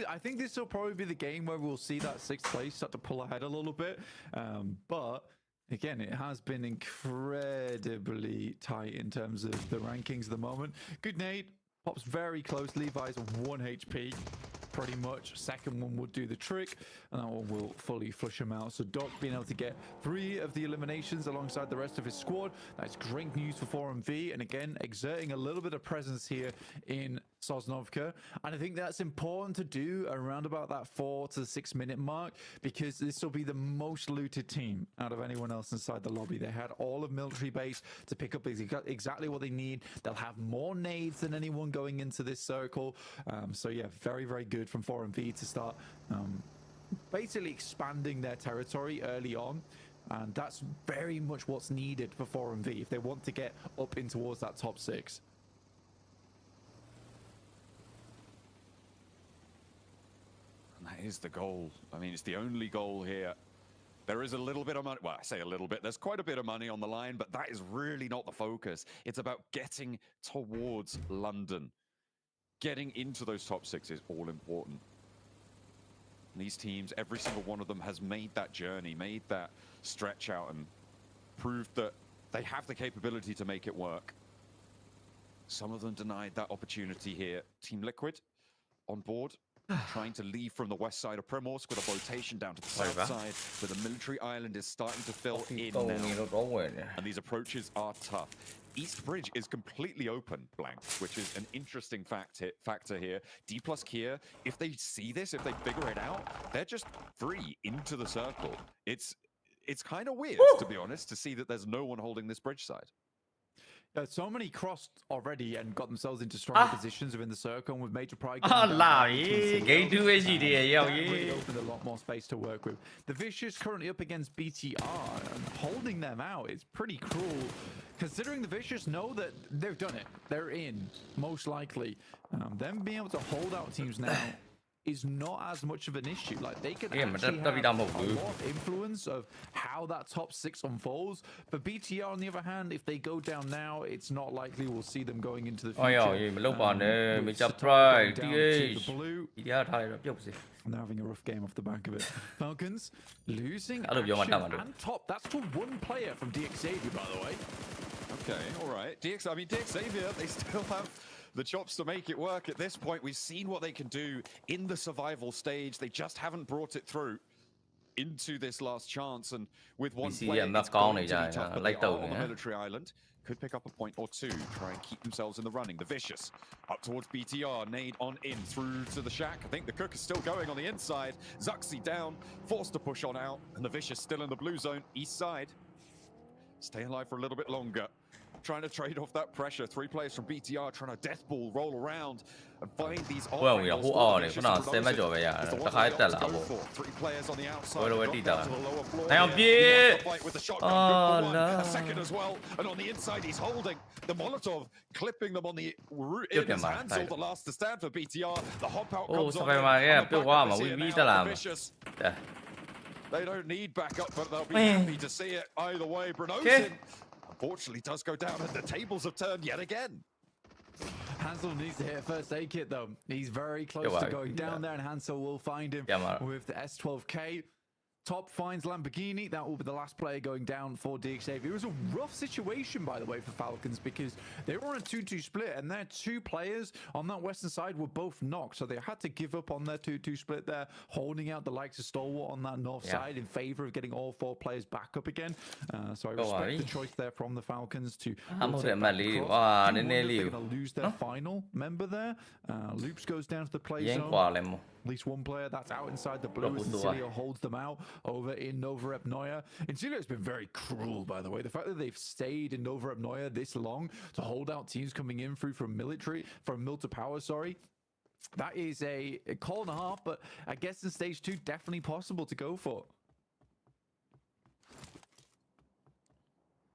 I think this will probably be the game where we'll see that 6th place start to pull ahead a little bit. But again, it has been incredibly tight in terms of the rankings at the moment. Good nade, pops very close. Levi's 1 HP, pretty much. Second one would do the trick, and that one will fully flush him out. So Doc being able to get 3 of the eliminations alongside the rest of his squad. That's great news for 4MV, and again, exerting a little bit of presence here in Sosnovka. And I think that's important to do around about that 4 to 6 minute mark, because this will be the most looted team out of anyone else inside the lobby. They had all of military base to pick up exactly what they need. They'll have more nades than anyone going into this circle. So yeah, very good from 4MV to start basically expanding their territory early on. And that's very much what's needed for 4MV if they want to get up in towards that top 6. That is the goal. I mean, it's the only goal here. There is a little bit of money. Well, I say a little bit. There's quite a bit of money on the line, but that is really not the focus. It's about getting towards London. Getting into those top 6 is all important. And these teams, every single one of them has made that journey, made that stretch out, and proved that they have the capability to make it work. Some of them denied that opportunity here. Team Liquid on board. Trying to leave from the west side of Primorsk with a rotation down to the south side, where the military island is starting to fill in now. And these approaches are tough. East Bridge is completely open, Blank, which is an interesting factor here. D plus Kia, if they see this, if they figure it out, they're just free into the circle. It's kind of weird, to be honest, to see that there's no one holding this bridge side. So many crossed already and got themselves into stronger positions within the circle, and with Major Pride game 2 is really opened a lot more space to work with. The Vicious currently up against BTR, and holding them out is pretty cruel, considering the Vicious know that they've done it. They're in, most likely. Them being able to hold out teams now is not as much of an issue. Like, they could actually have a lot of influence of how that top 6 unfolds. For BTR, on the other hand, if they go down now, it's not likely we'll see them going into the future. Major Pride, and they're having a rough game off the back of it. Falcons losing action and top. That's to 1 player from DX Xavier, by the way. Okay, all right. DX Xavier, they still have the chops to make it work at this point. We've seen what they can do in the survival stage. They just haven't brought it through into this last chance. And with 1 player, it's going to be tough, but they are on the military island. Could pick up a point or 2, try and keep themselves in the running. The Vicious up towards BTR, nade on in through to the shack. I think the Cook is still going on the inside. Zuxi down, forced to push on out, and the Vicious still in the blue zone, east side. stay alive for a little bit longer. Trying to trade off that pressure. 3 players from BTR trying to death ball roll around and find these angles. 10秒ပဲရတယ်တခါတက်လာပေါ့ 3 players on the outside. ဝဲတိတာ နိုင် အောင်ပြေး a second as well, and on the inside he's holding the Molotov, clipping them on the in his hands. All the last to stand for BTR. The hop out comes on. စပယ်မာရဲ့ပြုတ်သွားမှာဝီပြီးတက်လာမှာ They don't need backup, but they'll be happy to see it either way. Brunosin, unfortunately, does go down, and the tables have turned yet again. Hansel needs to hit a first aid kit, though. He's very close to going down there, and Hansel will find him with the S12K. Top finds Lamborghini. That will be the last player going down for DXAV. It was a rough situation, by the way, for Falcons because they were on a 2-2 split, and their 2 players on that western side were both knocked. So they had to give up on their 2-2 split there, holding out the likes of Stalwart on that north side in favor of getting all 4 players back up again. So I respect the choice there from the Falcons to they're going to lose their final member there. Loops goes down to the play zone. At least 1 player that's out inside the blue. Incilio holds them out over in Nova Epnoia. Incilio has been very cruel, by the way. The fact that they've stayed in Nova Epnoia this long to hold out teams coming in through from Mil to Power, that is a call and a half, but I guess in stage 2, definitely possible to go for.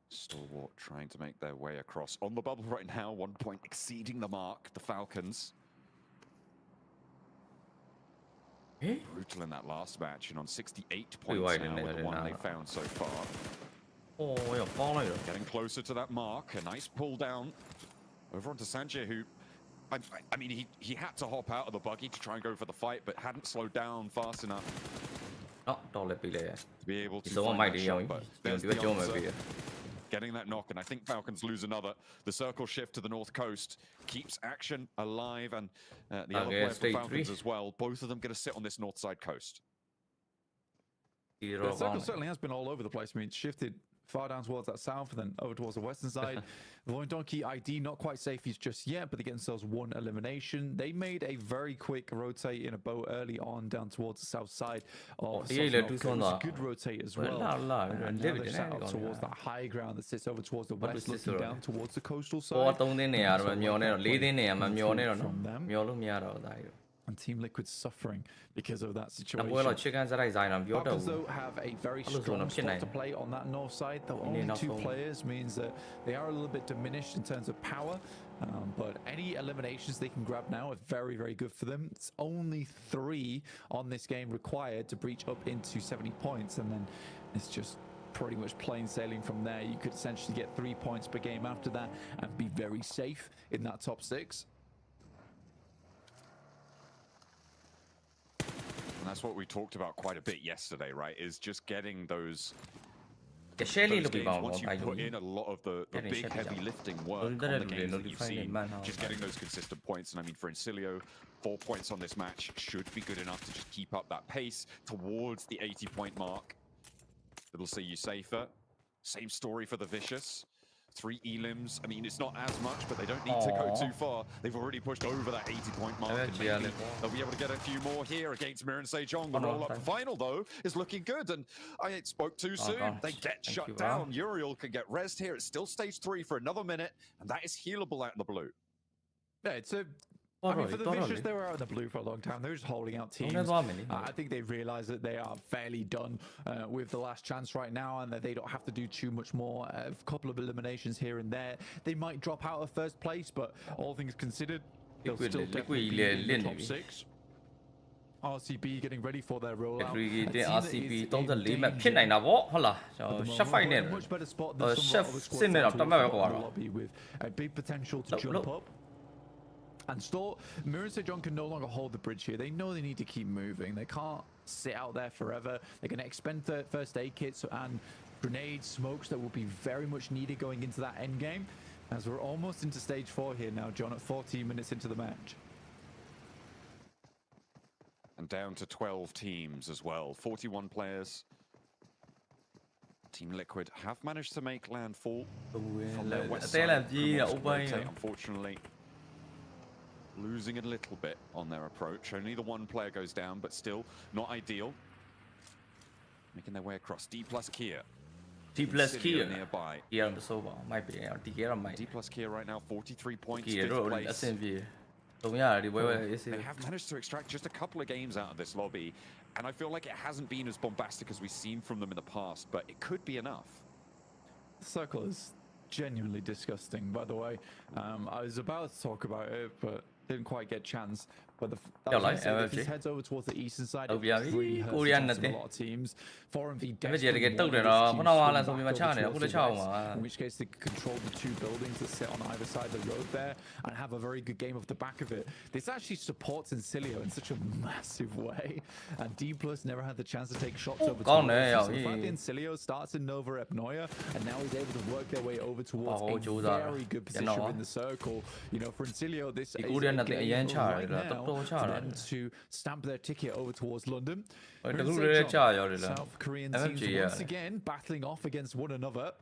Stalwart trying to make their way across on the bubble right now. 1 point exceeding the mark. The Falcons. Brutal in that last match, and on 68 points now with the 1 they found so far. Getting closer to that mark. A nice pull down over onto Sanjay, who I mean he had to hop out of the buggy to try and go for the fight, but hadn't slowed down fast enough to be able to find that shot, but there's the answer. Getting that knock, and I think Falcons lose another. The circle shift to the north coast keeps action alive, and the other player for Falcons as well. Both of them going to sit on this north side coast. The circle certainly has been all over the place. I mean, it's shifted far down towards that south and then over towards the western side. Void Donkey ID not quite safe just yet, but they get themselves 1 elimination. They made a very quick rotate in a boat early on down towards the south side of good rotate as well. And now they're set up towards that high ground that sits over towards the west, looking down towards the coastal side. And Team Liquid suffering because of that situation. Falcons, though, have a very strong spot to play on that north side. Though only 2 players means that they are a little bit diminished in terms of power. But any eliminations they can grab now are very, very good for them. It's only 3 on this game required to breach up into 70 points. And then it's just pretty much plain sailing from there. You could essentially get 3 points per game after that and be very safe in that top 6. And that's what we talked about quite a bit yesterday, right? Is just getting those games, once you put in a lot of the big heavy lifting work on the games that you've seen, just getting those consistent points. And I mean, for Incilio, 4 points on this match should be good enough to just keep up that pace towards the 80-point mark. It'll see you safer. Same story for the Vicious. 3 elims. I mean, it's not as much, but they don't need to go too far. They've already pushed over that 80-point mark, and maybe they'll be able to get a few more here against Mir and Sejong. The roll-up final, though, is looking good, and I spoke too soon. They get shut down. Uriel can get rezzed here. It's still stage 3 for another minute, and that is healable out in the blue. Yeah, it's a... I mean, for the Vicious, they were out in the blue for a long time. They were just holding out teams. I think they've realized that they are fairly done with the last chance right now, and that they don't have to do too much more. A couple of eliminations here and there. They might drop out of first place, but all things considered, they'll still definitely be in the top 6. RCB getting ready for their rollout. RCB 34 မှဖြစ်နိုင်တာဗောဟုတ်လားကျွန်တော် chef fight နဲ့ chef စစ်နေတော့တမက်ပဲကွာ with a big potential to jump up. And Mir and Sejong can no longer hold the bridge here. They know they need to keep moving. They can't sit out there forever. They're going to expend their first aid kits and grenades, smokes that will be very much needed going into that end game. As we're almost into stage 4 here now, John, at 14 minutes into the match. And down to 12 teams as well. 41 players. Team Liquid have managed to make landfall from their west side. Unfortunately, losing a little bit on their approach. Only the 1 player goes down, but still not ideal. Making their way across. D plus Kia. D plus Kia nearby. Yeah, so might be D plus Kia right now 43 points. Kia Fifth place. They have managed to extract just a couple of games out of this lobby, and I feel like it hasn't been as bombastic as we've seen from them in the past, but it could be enough. The circle is genuinely disgusting, by the way. I was about to talk about it, but didn't quite get a chance. But if he heads over towards the eastern side, it really hurts a lot of teams. 4MV desperately in which case they control the two buildings that sit on either side of the road there and have a very good game off the back of it. This actually supports Incilio in such a massive way, and D Plus never had the chance to take shots over towards so the fact that Incilio starts in Nova Epnoia and now he's able to work their way over towards a very good position in the circle. You know, for Incilio, this is a game right now for them to stamp their ticket over towards London. South Korean teams once again battling off against one another.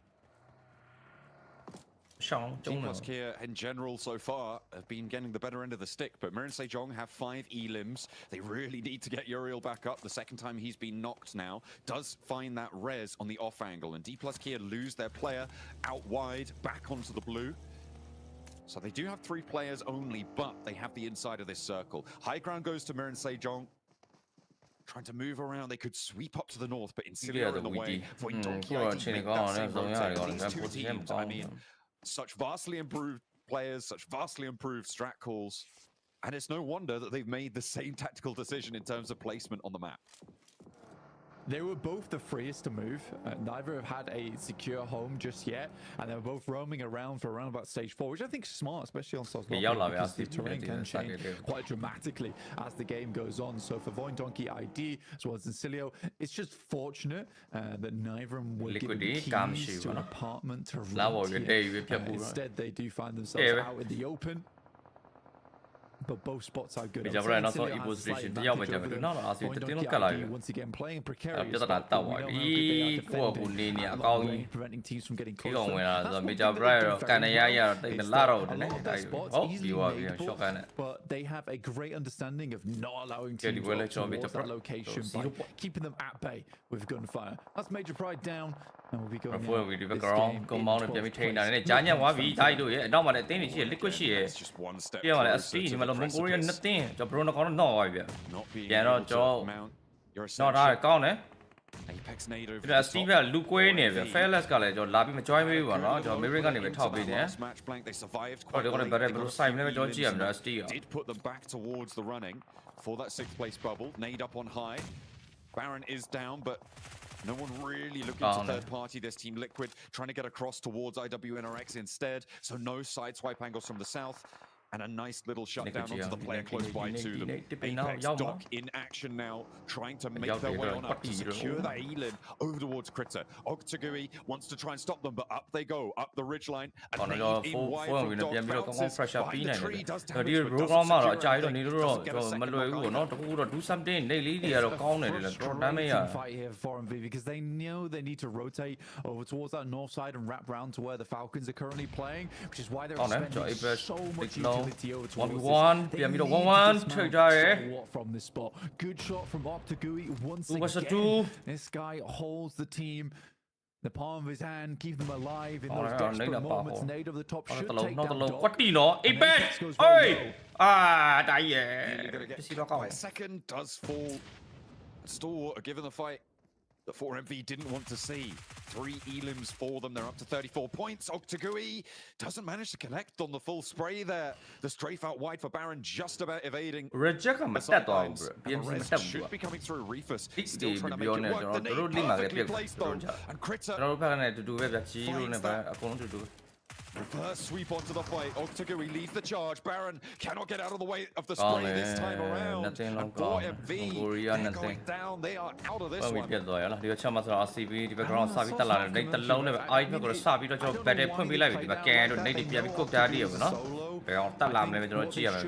Team Plus Kia in general so far have been getting the better end of the stick, but Mirin Sejong have 5 elims. They really need to get Uriel back up. The second time he's been knocked now does find that res on the off angle, and D Plus Kia lose their player out wide back onto the blue. So they do have 3 players only, but they have the inside of this circle. High ground goes to Mirin Sejong. Trying to move around, they could sweep up to the north, but Incilio in the way. These two teams, I mean, such vastly improved players, such vastly improved strat calls, and it's no wonder that they've made the same tactical decision in terms of placement on the map. They were both the freest to move. Neither have had a secure home just yet, and they're both roaming around for around about stage 4, which I think is smart, especially on South because the terrain can change quite dramatically as the game goes on. So for Voin Donkey ID as well as Incilio, it's just fortunate that neither of them were given keys to an apartment to rent here. Instead, they do find themselves out in the open. But both spots are good. Once again playing precarious, preventing teams from getting close. But they have a great understanding of not allowing teams towards that location by keeping them at bay with gunfire. That's Major Pride down, and we'll be going It's just one step closer. Mongolian nothing ကျွန်တော် Bruno ကောင်းတော့သွားပြီဗျပြန်တော့ကျွန်တော်ထားကောင်းတယ် Apex nade over ဒါ Steve ကလူကွေးနေဗျ Fearless ကလည်းကျွန်တော်လာပြီးမ join ပေးဘူးပါနော်ကျွန်တော် Mirror ကနေပဲထောက်ပေးတယ်ဟုတ်တယ်ဘယ်လိုဆိုင်လဲပဲကျွန်တော်ကြည့်ရမှာ Steve did put them back towards the running for that 6th place bubble. Nade up on high. Baron is down, but no one really looking to third party this team. Liquid trying to get across towards IWNRX instead, so no side swipe angles from the south. And a nice little shutdown onto the player close by to them. Apex Doc in action now, trying to make their way on up to secure that Elin over towards Critter. Oktagui wants to try and stop them, but up they go, up the ridgeline. And in wide from Doc bounces behind the tree, does damage, but doesn't do something. They lead the fight here for MV because they know they need to rotate over towards that north side and wrap round to where the Falcons are currently playing, which is why they're spending so much over 1v1 ပြန်ပြီးတော့ 1-1 ထိကြရဲ from this spot. Good shot from Oktagui once again. This guy holds the team, the palm of his hand, keep them alive in those desperate moments. Nade over the top should take down Doc. ကွက်တီနော် Apex ဟေးဒါရဲ second does fall. Store given the fight that 4MV didn't want to see. 3 elims for them. They're up to 34 points. Oktagui doesn't manage to connect on the full spray there. The strafe out wide for Baron, just about evading. Reject him. Should be coming through. Reefus still trying to make it work. The nade perfectly placed though. And Critter. Reverse sweep onto the fight. Oktagui leads the charge. Baron cannot get out of the way of the spray this time around. And 4MV, they're going down. They are out of this one. ပြတ်သွားရလားဒီကချက်မှာဆိုတော့ RCB ဒီဘက် ground စပြီးတက်လာတယ်နေတလုံးနဲ့ပဲ I ဘက်ကိုစပြီးတော့ကျွန်တော် battle ဖွင့်ပေးလိုက်ပြီဒီမှာကန်တို့နေတွေပြန်ပြီးကုတ်တာတည်းရပါတော့ဘယ်အောင်တက်လာမလဲကျွန်တော်ကြည့်ရမယ်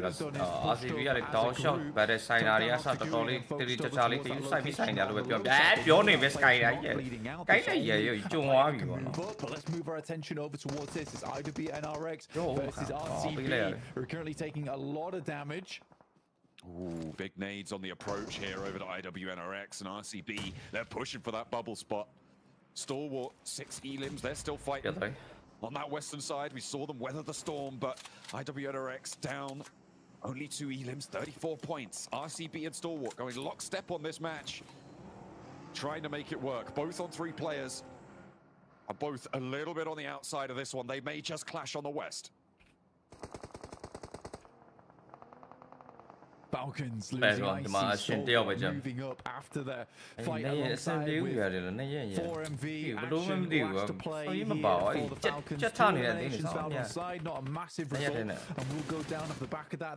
RCB ကလည်း down shot battle ဆိုင်တာတွေကစတော်တော်လေးတိတိကျကျလေးစိုက်ပြီးဆိုင်တယ်လို့ပဲပြောနေပဲ Sky တိုင်းရဲ့ကိုင်းလိုက်ရဲ့ကျုံသွားပြီပေါ့နော် But let's move our attention over towards this. It's IWNRX versus RCB. We're currently taking a lot of damage. Ooh, big nades on the approach here over to IWNRX and RCB. They're pushing for that bubble spot. Stalwart, 6 elims, they're still fighting. On that western side, we saw them weather the storm, but IWNRX down only 2 elims, 34 points. RCB and Stalwart going lockstep on this match, trying to make it work. Both on 3 players are both a little bit on the outside of this one. They may just clash on the west. Falcons losing moving up after their fight alongside with 4MV actually last to play here for the Falcons. 2 eliminations found on side, not a massive result, and we'll go down off the back of that.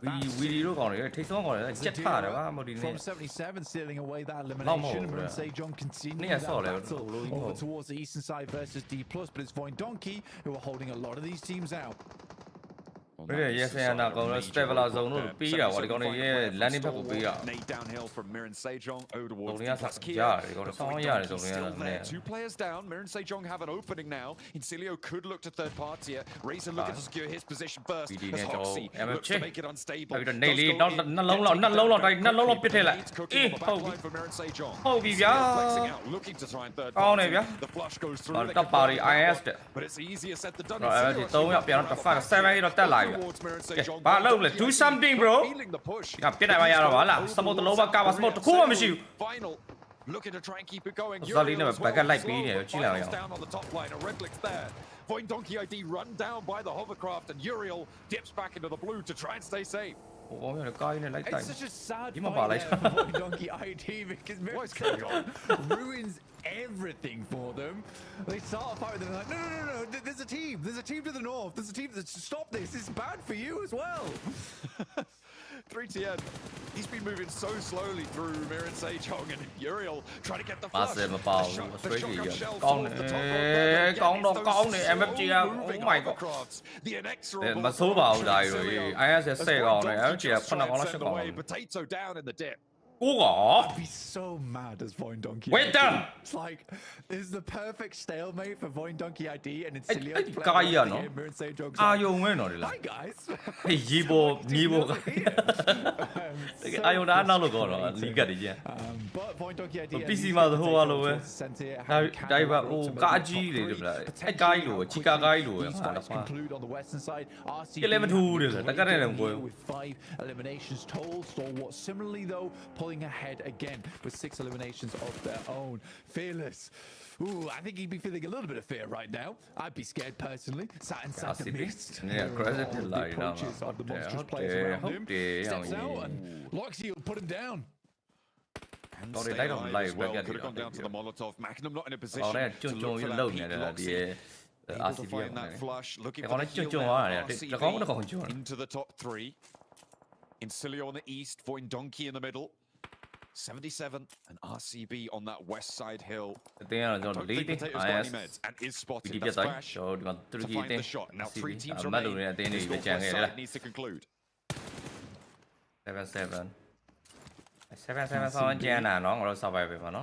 From 77 stealing away that elimination, and Sejong continuing that battle over towards the eastern side versus D+, but it's Voindonkey who are holding a lot of these teams out. Yes, and I go stabilize zone. Be out. What are going to landing back? Be out. Nate downhill from Miran Sejong over towards still there. 2 players down. Miran Sejong have an opening now. Incilio could look to third party. Razor looking to secure his position first. As Hoxie looks to make it unstable. Not long, pit here. Flexing out, looking to try and third party. The flush goes through. I asked it. But it's easier said than done. Do something, bro. Final. Looking to try and keep it going. Down on the top line. A red clicks there. Voindonkey ID run down by the hovercraft, and Uriel dips back into the blue to try and stay safe. It's such a sad fight for Voindonkey ID because Miran ruins everything for them. They start a fight with them like, no, there's a team to the north, there's a team that stop this, it's bad for you as well. 3TN, he's been moving so slowly through Miran Sejong, and Uriel trying to get the flush. The shotgun shell falls the top rope. Oh my god. The inexorable. Potato down in the dip. I'd be so mad as Voindonkey. Wait down! It's like, this is the perfect stalemate for Voindonkey ID, and it's Cilio Hi guys! But Voindonkey ID conclude on the western side. RCB with 5 eliminations total. Stalwart similarly though, pulling ahead again with 6 eliminations of their own. Fearless. Ooh, I think he'd be feeling a little bit of fear right now. I'd be scared personally. Sat inside the mist. Yeah, crazy like approaches of the monstrous players around him. Steps out and Loxy will put him down. They don't play well. Could have gone down to the Molotov. Magnum not in a position to look for that peak. Loxy able to find that flush. Looking for the heal there. RCB into the top 3. Incilio on the east. Voindonkey in the middle. 77 and RCB on that west side hill. Don't think Potato's got any meds and is spotted. That's Flash to find the shot. Now 3 teams remain. This Northwest side needs to conclude. 7-7.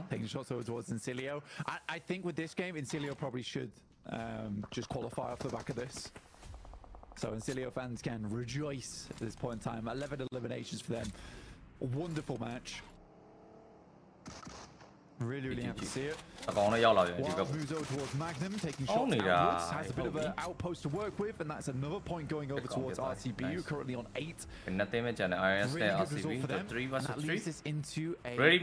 Taking shots over towards Incilio. I think with this game, Incilio probably should just qualify off the back of this. So Incilio fans can rejoice at this point in time. 11 eliminations for them. A wonderful match. Really happy to see it. Wild moves over towards Magnum, taking shots outwards. Has a bit of an outpost to work with, and that's another point going over towards RCB, who currently on 8. Really good result for them, and that leads us into a This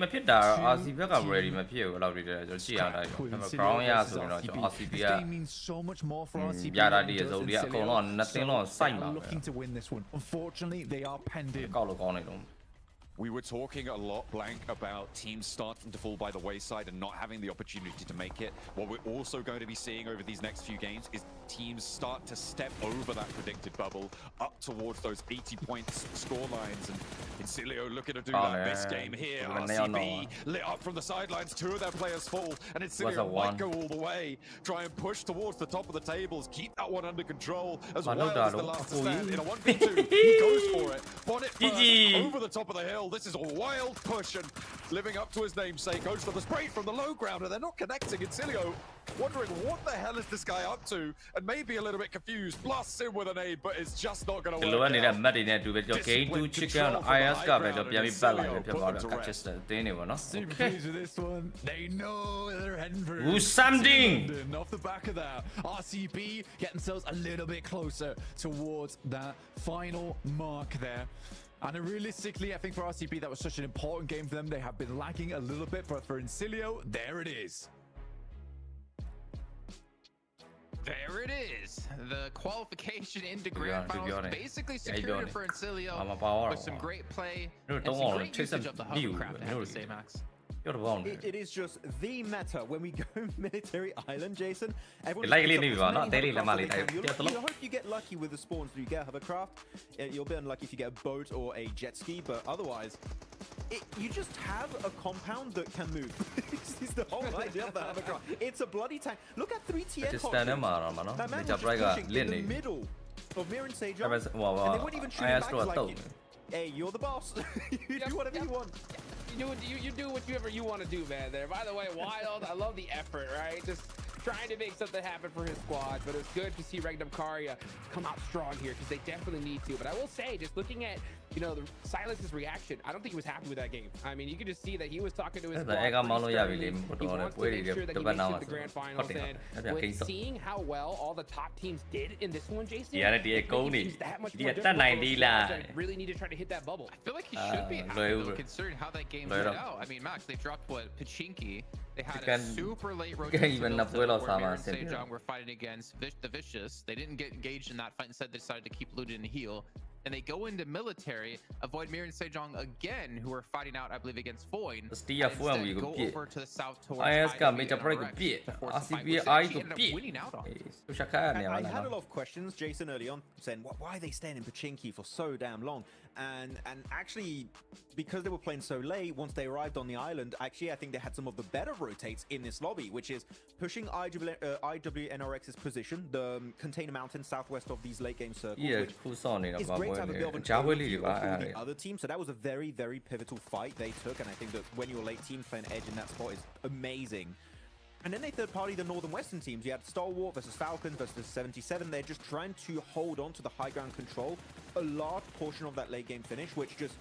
game means so much more for RCB than it does Incilio, so they are looking to win this one. Unfortunately, they are penned in. We were talking a lot, Blank, about teams starting to fall by the wayside and not having the opportunity to make it. What we're also going to be seeing over these next few games is teams start to step over that predicted bubble up towards those 80 points score lines. And Incilio looking to do that this game here. RCB lit up from the sidelines. 2 of their players fall, and Incilio might go all the way. Try and push towards the top of the tables. Keep that one under control as well as the last to stand. In a 1v2, he goes for it. Bonnet first, over the top of the hill. well. This is a wild push and living up to his namesake. Goes for the spray from the low ground and they're not connecting. Incilio wondering what the hell is this guy up to and maybe a little bit confused. Blasts in with a nade, but it's just not going to work out. Game 2 chicken IS ကပဲတော့ပြန်ပြီးပတ်လာတယ်ဖြစ်သွားတော့ catches အတင်းနေပေါ့နော် Super pleased with this one. They know they're heading for something off the back of that. RCB get themselves a little bit closer towards that final mark there. And realistically, I think for RCB that was such an important game for them. They have been lagging a little bit, but for Incilio, there it is. There it is. The qualification into grand finals basically secured for Incilio with some great play and some great usage of the hovercraft, I have to say, Max. It is just the meta when we go military island, Jason. You hope you get lucky with the spawns. You get hovercraft. You'll be unlucky if you get a boat or a jet ski, but otherwise, you just have a compound that can move. This is the whole idea of the hovercraft. It's a bloody tank. Look at 3TN. That man was just pushing in the middle of Mir and Sage, and they weren't even shooting back like, hey, you're the boss. You do whatever you want. You do whatever you want to do, man. There. By the way, Wild. I love the effort, right? Just trying to make something happen for his squad. But it's good to see Regnum Karya come out strong here because they definitely need to. But I will say, just looking at the Silence's reaction, I don't think he was happy with that game. I mean, you could just see that he was talking to his squad. He wants to make sure that he makes it to the grand finals. And with seeing how well all the top teams did in this one, Jason, that much more difficult. Really need to try to hit that bubble. I feel like he should be happy, though, considering how that game played out. I mean, Max, they dropped Pachinki. They had a super late rotation where Mir and Sejong were fighting against the Vicious. They didn't get engaged in that fight. Instead, they decided to keep looted and heal. And they go into military, avoid Mir and Sejong again, who are fighting out, I believe, against Foyne. Instead, go over to the south towards IS got made a break a bit. RCB winning out on. I had a lot of questions, Jason, early on, saying why are they staying in Pachinki for so damn long? And actually, because they were playing so late, once they arrived on the island, actually, I think they had some of the better rotates in this lobby, which is pushing IWNRX's position, the container mountain southwest of these late game circles. Yeah, it's great to have a bit of an overview of all the other teams. So that was a very, very pivotal fight they took. And I think that when your late team playing Edge in that spot is amazing. And then they third party the Northern Western teams. You had Stalwart versus Falcon versus 77. They're just trying to hold on to the high ground control. A large portion of that late game finish, which just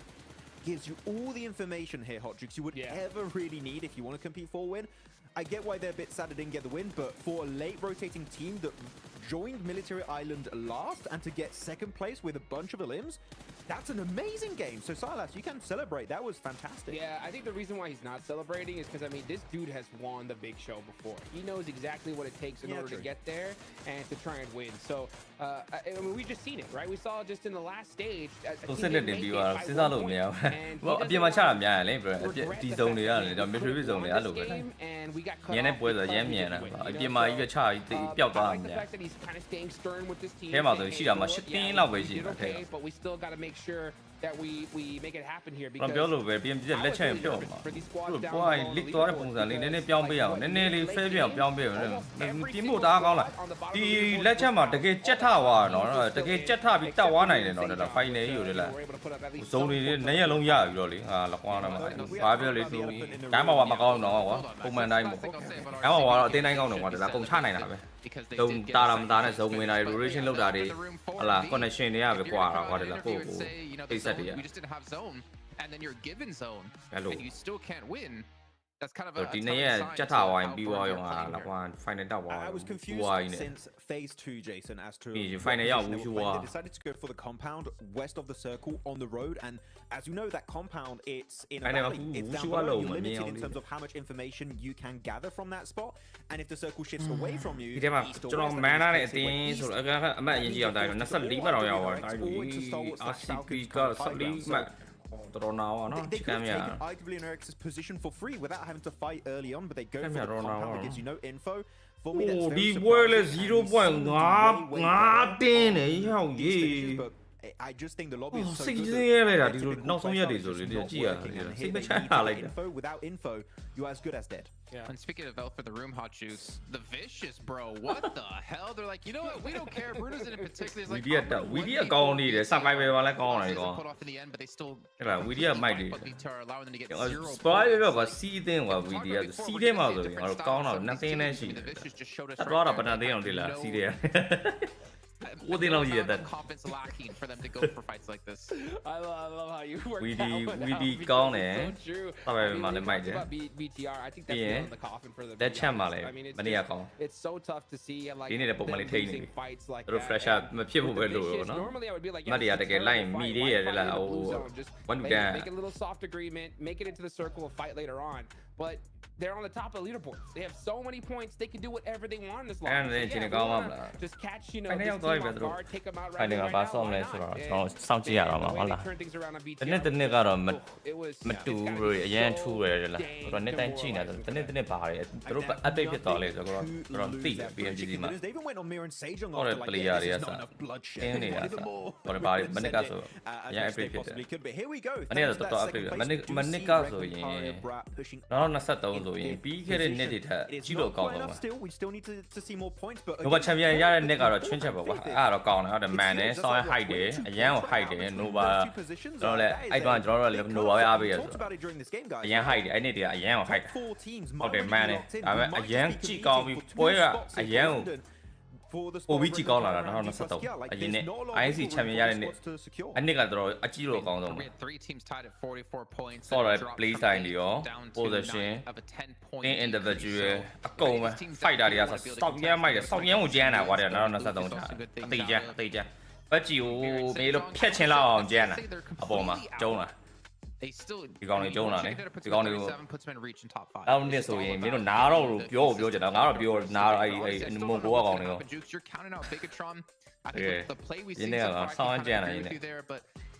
gives you all the information here, Hot Jukes, you would ever really need if you want to compete for a win. I get why they're a bit sad they didn't get the win, but for a late rotating team that joined Military Island last and to get second place with a bunch of elims, that's an amazing game. So Silas, you can celebrate. That was fantastic. Yeah, I think the reason why he's not celebrating is because, I mean, this dude has won the big show before. He knows exactly what it takes in order to get there and to try and win. So, I mean, we've just seen it, right? We saw just in the last stage. And we got cut off because of the fact that he's kind of staying stern with this team. Okay, but we still got to make sure that we make it happen here because for these squads down we just didn't have zone, and then you're given zone, and you still can't win. That's kind of a I was confused since phase 2, Jason, as to they decided to go for the compound west of the circle on the road, and as you know, that compound, it's in a valley. It's down below. You're limited in terms of how much information you can gather from that spot, and if the circle shifts away from you, east or west, that's always to Stalwart's Falcons kind of high ground. They could have taken IWNRX's position for free without having to fight early on, but they go for the compound that gives you no info. For me, that's very surprising. I just think the lobby is so good. Without info, you're as good as dead. Yeah. And speaking of Elf for the room, hot juice, the vicious bro, what the hell? They're like, you know what? We don't care. Bruno's in particular is like, we did go on it. Some guy will like on it. Put off in the end, but they still. We did might do. Allowing them to get 0 points. Spy was see them what we did. See them out of or gone out. Nothing else. I brought up another on the see there. What they know here that confidence lacking for them to go for fights like this. I love how you work. We gone eh. So true. I mean, BTR. I think that's on the coffin for them. That channel. I mean, it's so tough to see like you need to put money losing fights like that. Refresh out. People will do it. Normally I would be like, yeah, to get line media like just one make a little soft agreement, make it into the circle of fight later on. But they're on the top of the leaderboards. They have so many points. They can do whatever they want in this line. Just catch, you know, this team off guard, take them out right now. Why not? They turn things around on BTR. It was PMGC. They even went on Mirror and Sejong after like, there's not enough bloodshed anymore. But here we go. We still need to see more points, but no champion ya ne ka ro chun chat ba kwa a ro kaung na man ne saw height de ayan ko height de no ba no le ai twan jor ro no ba ya ba ya ayan height de ai ne de ayan ko heightဟုတ်တယ် man နဲ့ဒါပေမဲ့အရန်ကြည့်ကောင်းပြီးပွဲကအရန်ကိုပိုပြီးကြည့်ကောင်းလာတာ2023အရင်နဲ့ IC champion ရတဲ့နေ့အနစ်ကတော့အကြီးလို့အကောင်းဆုံးပဲ for the play style တွေရော position in individual အကုန်ပဲ fighter တွေကဆိုစောက်ရမ်းမိုက်တယ်စောက်ရမ်းကိုကျန်းတာကွာတဲ့2023ကြာအသေးချမ်းပတ်ကြည့်ကိုမေးလို့ဖြတ်ချင်လောက်အောင်ကျန်းတာအပေါ်မှာကျုံးလာဒီကောင်လေးကျုံးလာတယ်ဒီကောင်လေးကိုအောက်နှစ်ဆိုရင်မင်းတို့နားတော့လို့ပြောချင်တာငါတော့ပြောနားတော့အဲ့မွန်ကိုကကောင်လေးရောဒီနေ့ကဆောင်းကျန်းနေတယ်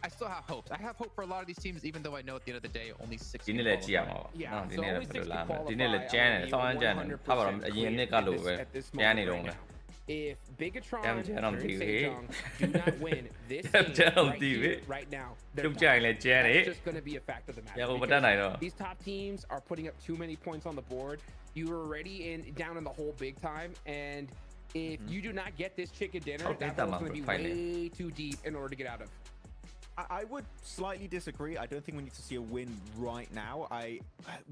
I still have hopes. I have hope for a lot of these teams, even though I know at the end of the day, only 6 ဒီနေ့လည်းကြည့်ရမှာပါဒီနေ့လည်းဘယ်လိုလာမလဲဒီနေ့လည်းကျန်းတယ်ဆောင်းကျန်းတယ်ထားပါတော့အရင်နှစ်ကလို့ပဲကျန်းနေတော့လေ If Bigatron and Sejong do not win this game right now, that's just going to be a fact of the matter. These top teams are putting up too many points on the board. You are already down in the hole big time, and if you do not get this chicken dinner, that's going to be way too deep in order to get out of. I would slightly disagree. I don't think we need to see a win right now.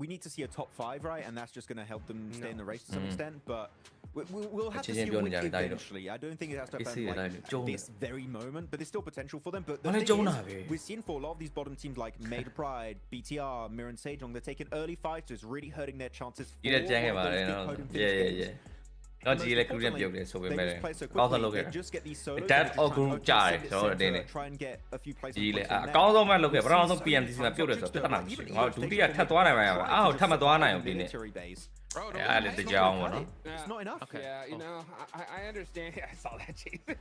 We need to see a top 5, right? And that's just going to help them stay in the race to some extent. But we'll have to see a win eventually. I don't think it has to happen like this very moment, but there's still potential for them. But the thing is, we're seeing for a lot of these bottom teams like Major Pride, BTR, Mirror and Sejong, they're taking early fights, so it's really hurting their chances. Nó chỉ là cứ đem biểu để số về mày có thật luôn kìa Tap ở group chạy rồi đây này chỉ là có đâu mà lúc kìa bao nhiêu PMGC mà biểu được rồi tất làm gì mà chúng đi thắt toán này mà thắt mà toán này không đi này ai lên từ giàu mà nó it's not enough. Yeah, you know, I understand. I saw that, Jason.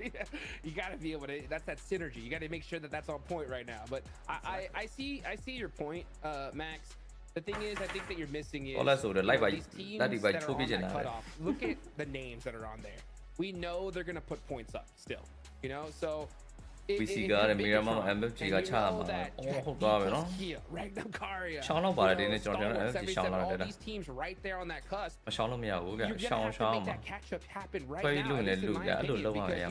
You got to be able to. That's that synergy. You got to make sure that that's on point right now. But I see your point, Max. The thing is, I think that you're missing is these teams that are on that cutoff. Look at the names that are on there. We know they're gonna put points up still, you know. So we see God and Miramon and MFG got challenge. Oh God, no. Challenge about it in the all these teams right there on that cusp. Challenge me out. You're gonna have to make that catch up happen right now. Because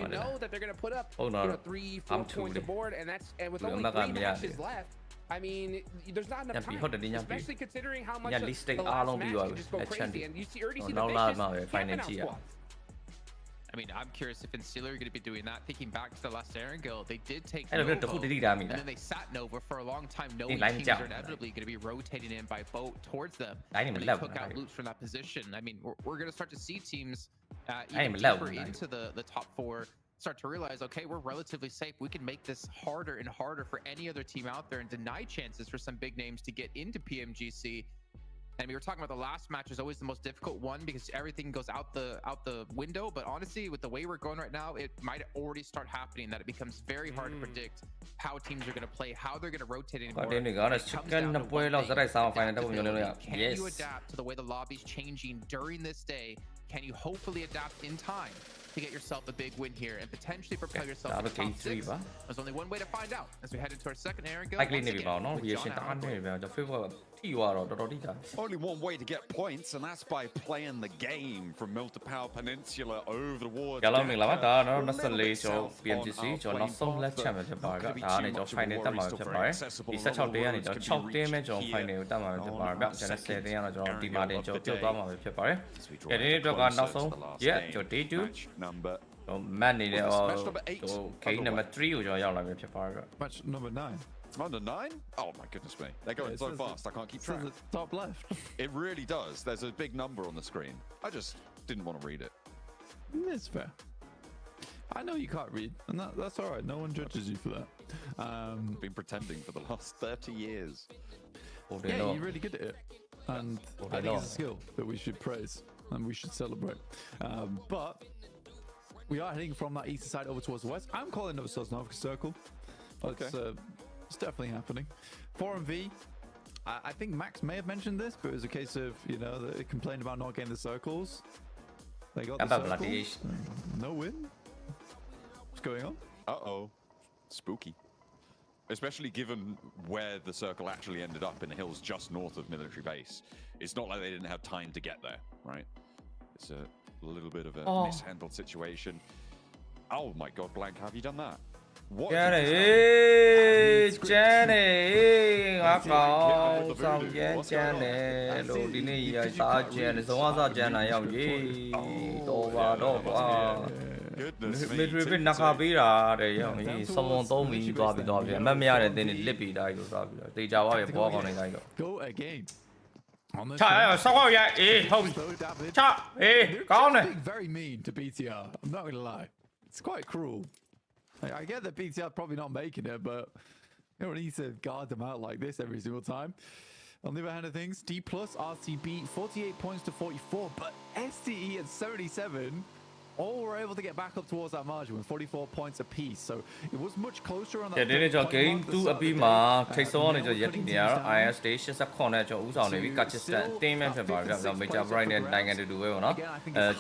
you know that they're gonna put up 3-4 points aboard, and with only 3 matches left. I mean, there's not enough time, especially considering how much the last match can just go crazy. And you already see the Vicious camping out squads. I mean, I'm curious if Instealer are going to be doing that. Thinking back to the last Aaron Guild, they did take Nova, and then they sat Nova for a long time, knowing teams are inevitably going to be rotating in by boat towards them. And they took out loops from that position. I mean, we're going to start to see teams even deeper into the top 4 start to realize, okay, we're relatively safe. We can make this harder and harder for any other team out there and deny chances for some big names to get into PMGC. And we were talking about the last match is always the most difficult one because everything goes out the window. But honestly, with the way we're going right now, it might already start happening that it becomes very hard to predict how teams are going to play, how they're going to rotate anymore. Can you adapt to the way the lobby's changing during this day? Can you hopefully adapt in time to get yourself a big win here and potentially propel yourself to the top 6. There's only one way to find out as we head into our second area guild. Only one way to get points, and that's by playing the game from Milta Peninsula over towards. PMGC ကျွန်တော်နောက်ဆုံးလက်ချက်မှာဖြစ်ပါတယ်ဗျဒါကနေကျွန်တော် final တက်မှာဖြစ်ပါတယ်ဒီ16တင်းကနေကျွန်တော်6တင်းပဲကျွန်တော် final ကိုတက်မှာဖြစ်ပါတယ်ဗျကျွန်တော်10တင်းကတော့ကျွန်တော်ဒီမာတင်ကျွန်တော်ပြုတ်သွားမှာဖြစ်ပါတယ်ကဲဒီနေ့အတွက်ကနောက်ဆုံး yeah ကျွန်တော် day 2 number ကျွန်တော် match နေနဲ့ဟို game number 3ကိုကျွန်တော်ရောက်လာပြီဖြစ်ပါတယ်ဗျ match number 9 Under 9? Oh my goodness me. They're going so fast, I can't keep track. The top left. It really does. There's a big number on the screen. I just didn't want to read it. It's fair. I know you can't read, and that's all right. No one judges you for that. Been pretending for the last 30 years. Yeah, you're really good at it. And I think it's a skill that we should praise and we should celebrate. But we are heading from that eastern side over towards the west. I'm calling it a Sosnovka circle. Okay. It's definitely happening. 4MV, I think Max may have mentioned this, but it was a case of, you know, they complained about not getting the circles. They got the circles. No win. What's going on? Uh-oh. Spooky. Especially given where the circle actually ended up in the hills just north of military base. It's not like they didn't have time to get there, right? It's a little bit of a mishandled situation. Oh my god, Blank, have you done that? What? Jenny, I call some Jenny. Lodi ni ya sa Jenny, so what's that Jenny? Goodness me. Midriff nakabira de young. Someone told me you got it off. Mamma and then it lippy died. They jaw walk on it. Go again. So yeah, chop, gone. Very mean to BTR. I'm not gonna lie. It's quite cruel. I get that BTR probably not making it, but you don't need to guard them out like this every single time. On the other hand of things, D plus RCB 48 points to 44, but STE at 77. All were able to get back up towards that margin with 44 points apiece, so it was much closer on that. Yeah, this is game 2 အပြီးမှာထိတ်ဆုံးနေကြရတဲ့နေရာ IS Stage 89နဲ့ကျွန်တော်ဦးဆောင်နေပြီ Kyrgyzstan တင်းမဲ့ဖြစ်ပါတယ်ဗျာ Major Bright နဲ့နိုင်ငံတူတူပဲပေါ့နော်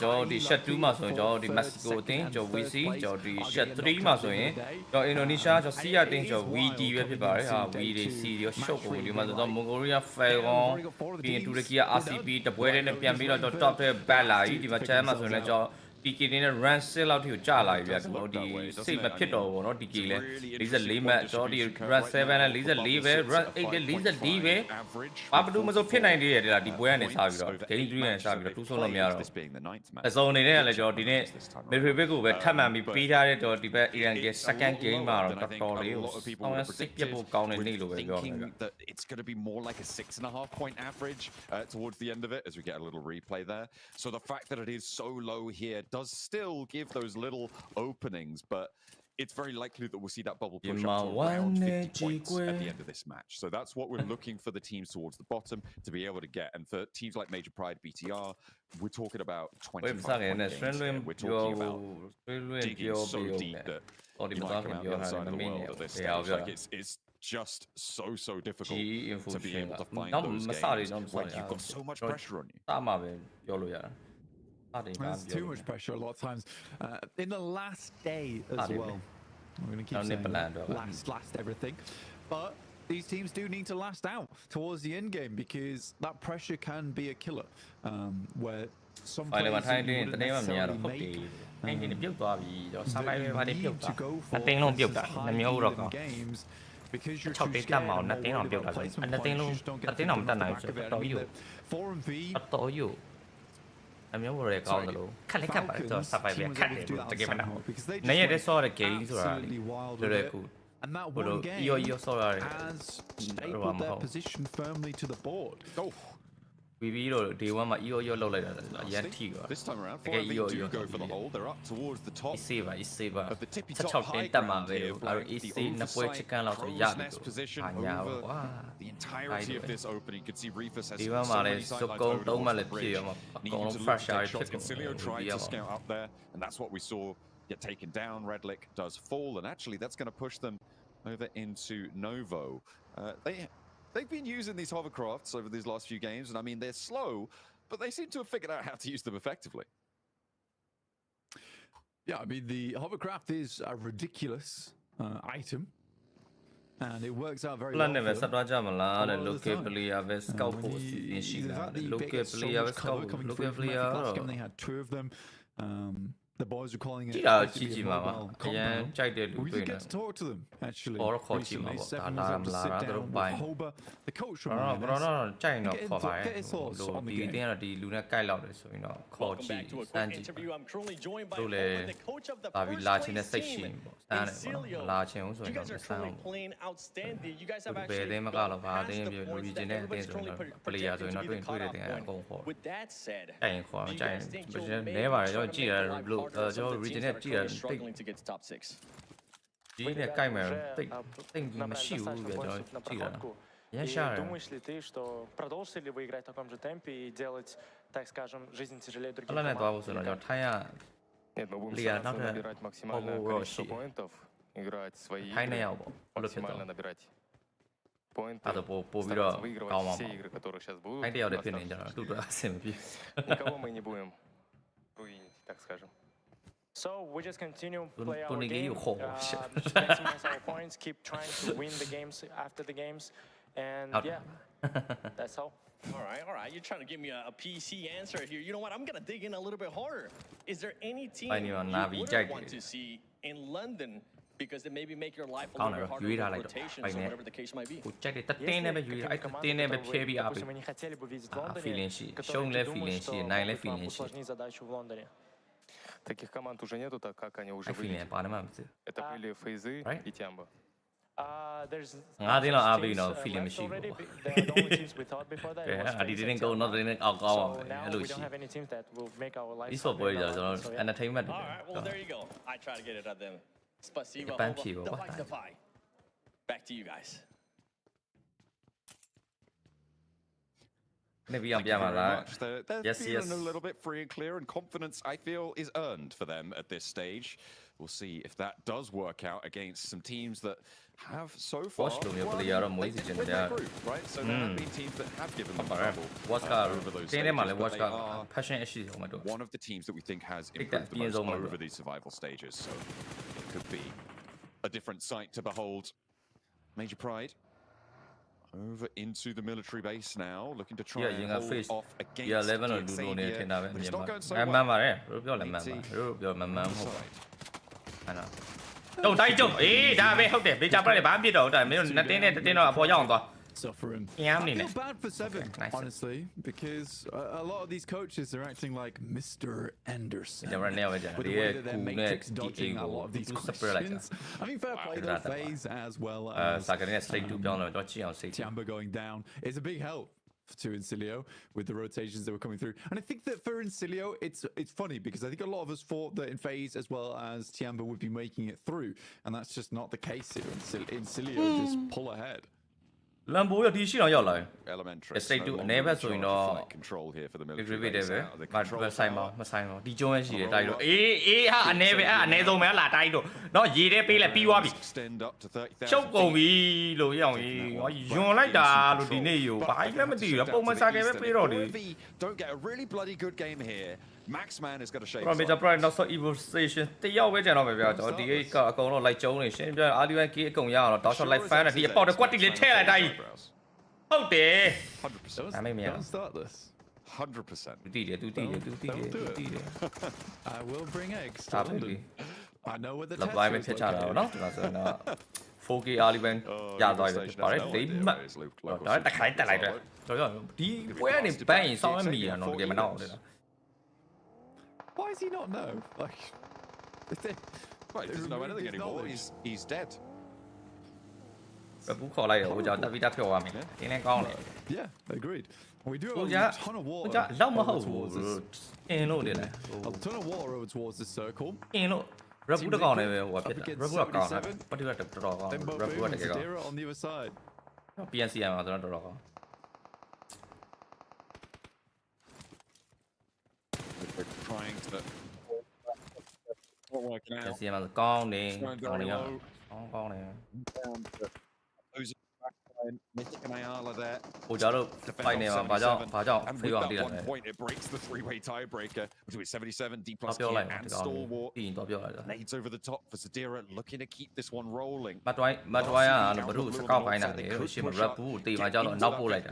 ကျွန်တော်ဒီ Shed 2မှာဆိုရင်ကျွန်တော်ဒီ Mexico အတင်းကျွန်တော် WC ကျွန်တော်ဒီ Shed 3မှာဆိုရင်ကျွန်တော် Indonesia ကျွန်တော် Sia အတင်းကျွန်တော် VD ပဲဖြစ်ပါတယ်ဟာ VD C ရော shot ကိုဒီမှာဆိုတော့ Mongolia Falcon ပြီးရင်တူရကီက RCB တပွဲတည်းနဲ့ပြန်ပြီးတော့ကျွန်တော် top တဲ့ back လာပြီဒီမှာ channel မှာဆိုရင်လည်းကျွန်တော်DK နဲ့ run 6လောက်ထိကိုကြာလာပြီဗျာကျွန်တော်ဒီစိတ်မဖြစ်တော့ဘူးเนาะ DK လဲ44 match ကျွန်တော်ဒီ run 7နဲ့44ပဲ run 8နဲ့44ပဲဘာဘလို့မဆိုဖြစ်နိုင်သေးတယ်ဒီပွဲကနေစပြီးတော့ game 3နဲ့စပြီးတော့2ဆုံးလို့မရတော့အစုံအနေနဲ့လည်းကျွန်တော်ဒီနေ့ midfield ကိုပဲထပ်မှန်ပြီးပေးထားတဲ့တော့ဒီဘက် Iran ရဲ့ second game မှာတော့တော်တော်လေးကိုစိတ်ပြတ်ဖို့ကောင်းတဲ့နေ့လိုပဲပြောရမှာ It's going to be more like a 6.5 point average towards the end of it as we get a little replay there. So the fact that it is so low here does still give those little openings, but it's very likely that we'll see that bubble push up to around 50 points at the end of this match. So that's what we're looking for the teams towards the bottom to be able to get. And for teams like Major Pride, BTR, we're talking about 25 point games here. We're talking about digging so deep that you might come out the other side of the world at this stage. Like it's just so difficult to be able to find those games when you've got so much pressure on you. There's too much pressure a lot of times. In the last day as well. We're going to keep saying last everything. But these teams do need to last out towards the end game because that pressure can be a killer. Where some players wouldn't necessarily make need to go for games because you're too scared of what replacement points you just don't get the back. 4MV အမျိုးတွေကောင်းတယ်လို့ခက်လိုက်ခက်ပါတယ်တော့စပိုင်ပဲခက်တယ်တကယ်မနာဘူးနေရတဲ့ဆော့တဲ့ game ဆိုတာလေကူ and that one game has stapled their position firmly to the board. BB တို့ day 1 မှာ EO လောက်လိုက်တာအရန်ထိပါ This time around 4MV do go for the hold. They're up towards the top. EC ပါ EC ပါ16တင်တက်မှာပဲလို့အဲ့ EC နှစ်ပွဲချကန်လောက်ဆိုရပြီလို့အညာပါ The entirety of this opening you could see Reefus has ဒီမှာလည်းစုကုန်း3မှလည်းဖြစ်ရမှာအကုန်လုံး pressure ဖြစ်ကုန် Concilio tried to scout up there and that's what we saw get taken down. Redlick does fall and actually that's going to push them over into Novo. They've been using these hovercrafts over these last few games, and I mean, they're slow, but they seem to have figured out how to use them effectively. Yeah, I mean, the hovercraft is a ridiculous item. And it works out very well. Local player with scout local player with scout local player. They had 2 of them. The boys were calling it. We did get to talk to them actually. Recently, 7 was up to sit down with Hoba, the coach from Analyst, get his thoughts on the game. Welcome back to a quick interview. I'm currently joined by the coach of the first place team, Incilio. You guys are currently playing outstanding. You guys have actually gone past the points that everybody's currently projected to be the cutoff point. With that said, do you guys think you'll maybe struggling to get to top 6? Думаешь ли ты, что продолжите ли вы играть в таком же темпе и делать, так скажем, жизнь тяжелее другим командам? Нет, мы будем стараться набирать максимальное количество поинтов, играть свои игры, максимально набирать поинты, стараться выигрывать все игры, которые сейчас будут. Никого мы не будем руинить, так скажем. So we just continue play our game, maximize our points, keep trying to win the games after the games, and yeah, that's all. All right. You're trying to give me a PC answer here. You know what? I'm going to dig in a little bit harder. Is there any team you wouldn't want to see in London because it maybe make your life a little bit harder with rotations or whatever the case might be? Если допустим, вы не хотели бы видеть в Лондоне, которые думают, что могут вам усложнить задачу в Лондоне. Таких команд уже нету, так как они уже были. Это были Фейзы и Тямба. There's feeling left already. They are the only teams we thought before that. I didn't go, not didn't So now we don't have any teams that will make our lives harder. entertainment. All right, well, there you go. I try to get it at them. Spasiba, Defy. Back to you guys. Thank you very much. They're feeling a little bit free and clear, and confidence, I feel, is earned for them at this stage. We'll see if that does work out against some teams that have so far won with their group, right? So there have been teams that have given them trouble over those stages, but they are one of the teams that we think has improved the most over these survival stages. So it could be a different sight to behold. Major Pride over into the military base now, looking to try and hold off against the Xavier. But it's not going so well. Suffering. I feel bad for Seven, honestly, because a lot of these coaches are acting like Mr. Anderson. With the way that they're matrix dodging a lot of these questions. I mean, fair play though, FaZe as well as Tiamba going down is a big help to Incilio with the rotations that were coming through. And I think that for Incilio, it's funny because I think a lot of us thought that in FaZe as well as Tiamba would be making it through. And that's just not the case here. Incilio just pull ahead. Lambo ဒီရှိတော့ရောက်လာတယ် Elementary. Estate 2အနေပဲဆိုရင်တော့ control here for the military. Aggravated ပဲမဆိုင်ပါမဆိုင်ပါဒီကျုံးပဲရှိတယ်တိုက်တော့အေးဟာအနေပဲအနေဆုံးပဲလာတိုက်တော့เนาะရေထဲပေးလိုက်ပြီးသွားပြီ Extend up to 30,000. ချုပ်ကုန်ပြီလို့ရအောင်ကြီးယွန်လိုက်တာလို့ဒီနေ့ယူဘာကြီးလည်းမသိဘူးပုံမှန်စားခဲ့ပဲပေးတော့လေ Don't get a really bloody good game here. Maxman is going to shake. Major Pride နောက်ဆုံး Evo Station တယောက်ပဲကျန်တော့မယ်ဗျာကျွန်တော်ဒီကအကုန်လုံးလိုက်ကျုံးနေရှင်းပြ R1 key အကုန်ရအောင်တော့တောက်ရှော့လိုက်ဖမ်းတယ်ဒီအပေါက်တစ်ကွက်တီလေးထည့်လိုက်တိုင်းဟုတ်တယ် 100%. အမေမရ Don't start this. 100%. တူတည်တယ် I will bring eggs to Stop London. it. I know where the လောက်လိုက်ပဲဖြစ်ချတာတော့เนาะကျွန်တော်ဆိုတော့ 4K R1 ရသွားပြီပါတယ်လိမ့်မှတ်တော့တခိုင်းတက်လိုက်တယ်ကျွန်တော်ဒီပွဲကနေပန်းရင်စောင်းမီရတော့တကယ်မနောက်တယ်လား Why does he not know? Like, Right, he doesn't know anything anymore. He's dead. ဘူးခေါ်လိုက်တယ်ဟိုကြောင့်တက်ပြီးတက်ထွက်သွားမယ်တင်းနေကောင်းတယ် Yeah, agreed. We do ဟို have ကြ a ton of ဟို water. ကြလောက်မဟုတ် over ဘူး towards this. အင်းလို့တယ်လေ A ton of water over towards this circle. အင်းလို့ရပူတကောင်လည်းပဲဟိုဖြစ်တာရပူကကောင်းတယ်ပတိကတော်တော်ကောင်း Then ရ both ပူကတကယ်ကောင်း Zadira on the other side. PNC မှာတော့တော်တော်ကောင်း They're trying to. Not working out. PNC မှာကောင်းနေကောင်းနေကောင်းနေ Those Mythic and Ayala there. ဟိုကြတော့ fight နေမှာဘာကြောင့် And ဖေး with အောင်တည် that လာ one လဲ point, it breaks the three-way tiebreaker between 77, D plus ပြော Kian လိုက် and ဒီကောင် Stalwart. ပြီးရင်တော့ပြောလိုက်တာ Nades over the top for Zadira, looking to keep this one rolling. မတ်ဝိုင်းကဘဒုစကောက်ပိုင်းတာလေရှေ့မှာ rap ဘူးတေးမှာကြောက်တော့နောက်ပို့လိုက်တာ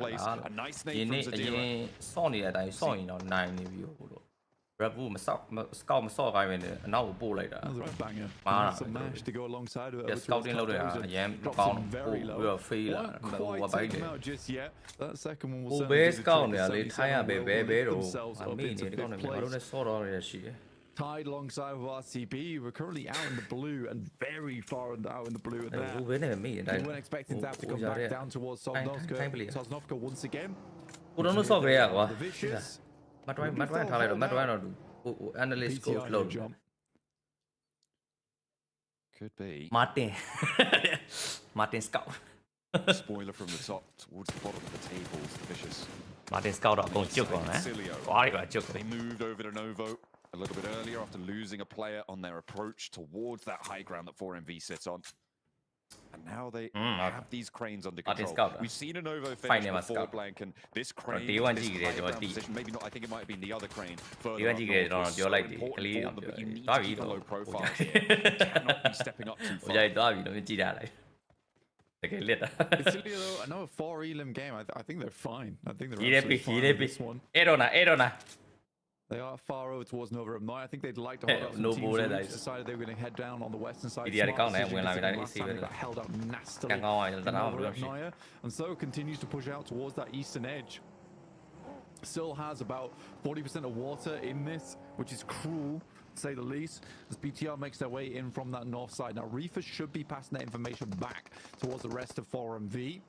ရင်းနေအရင်စော့နေတဲ့အတိုင်းစော့ရင်တော့နိုင်နေပြီဟိုလို rap ဘူးမစော့စကောက်မစော့ခိုင်းပဲနဲ့အနောက်ကိုပို့လိုက်တာ banger. မာ Some mash to go alongside of it. scouting လုပ်တဲ့အရင်ကောင်းပြီးတော့ fail လာဟိုဘာပိုင်းလဲ just yet. That second one ဟို will ဘဲ scout နေရလေထိုင်းရဘဲတော့အမေနေဒီကောင်နေဘာလို့လဲစော့တော့ရရှိတယ် Tied alongside with RCB. We're currently out in the blue and very far out in the blue at that. ဟိုဘဲနေမေးတယ် We weren't expecting to have to come back down towards Sosnovka once again. ကိုတော့စော့ကြရကွာမတ်ဝိုင်းထားလိုက်တော့မတ်ဝိုင်းတော့ဟို analyst ကိုလို့ Could be. Martin scout Spoiler from the top towards the bottom of the tables, the Vicious. Martin scout တော့အကုန်ကျွတ်ကုန်နော်ကွာရီပါကျွတ်ကုန် They moved over to Novo a little bit earlier after losing a player on their approach towards that high ground that 4MV sits on. And now they have these cranes under control. We've seen a Novo finish before Blank, and this crane, this high ground position, maybe not, I think it might have been the other crane. Further up north, so important for them, but you need to keep a low profile here. You cannot be stepping up too far. ကြည့်ရလိုက်တကယ်လက်တာ I know a 4 elim game. I think they're fine. I think they're absolutely fine in this one. အဲ့တော့နာ They are far over towards Nova at night. I think they'd like to hold up some teams who decided they were going to head down on the western side. They got held up nastily. And so continues to push out towards that eastern edge. Still has about 40% of water in this, which is cruel, to say the least, as BTR makes their way in from that north side. Now, Reefer should be passing that information back towards the rest of 4MV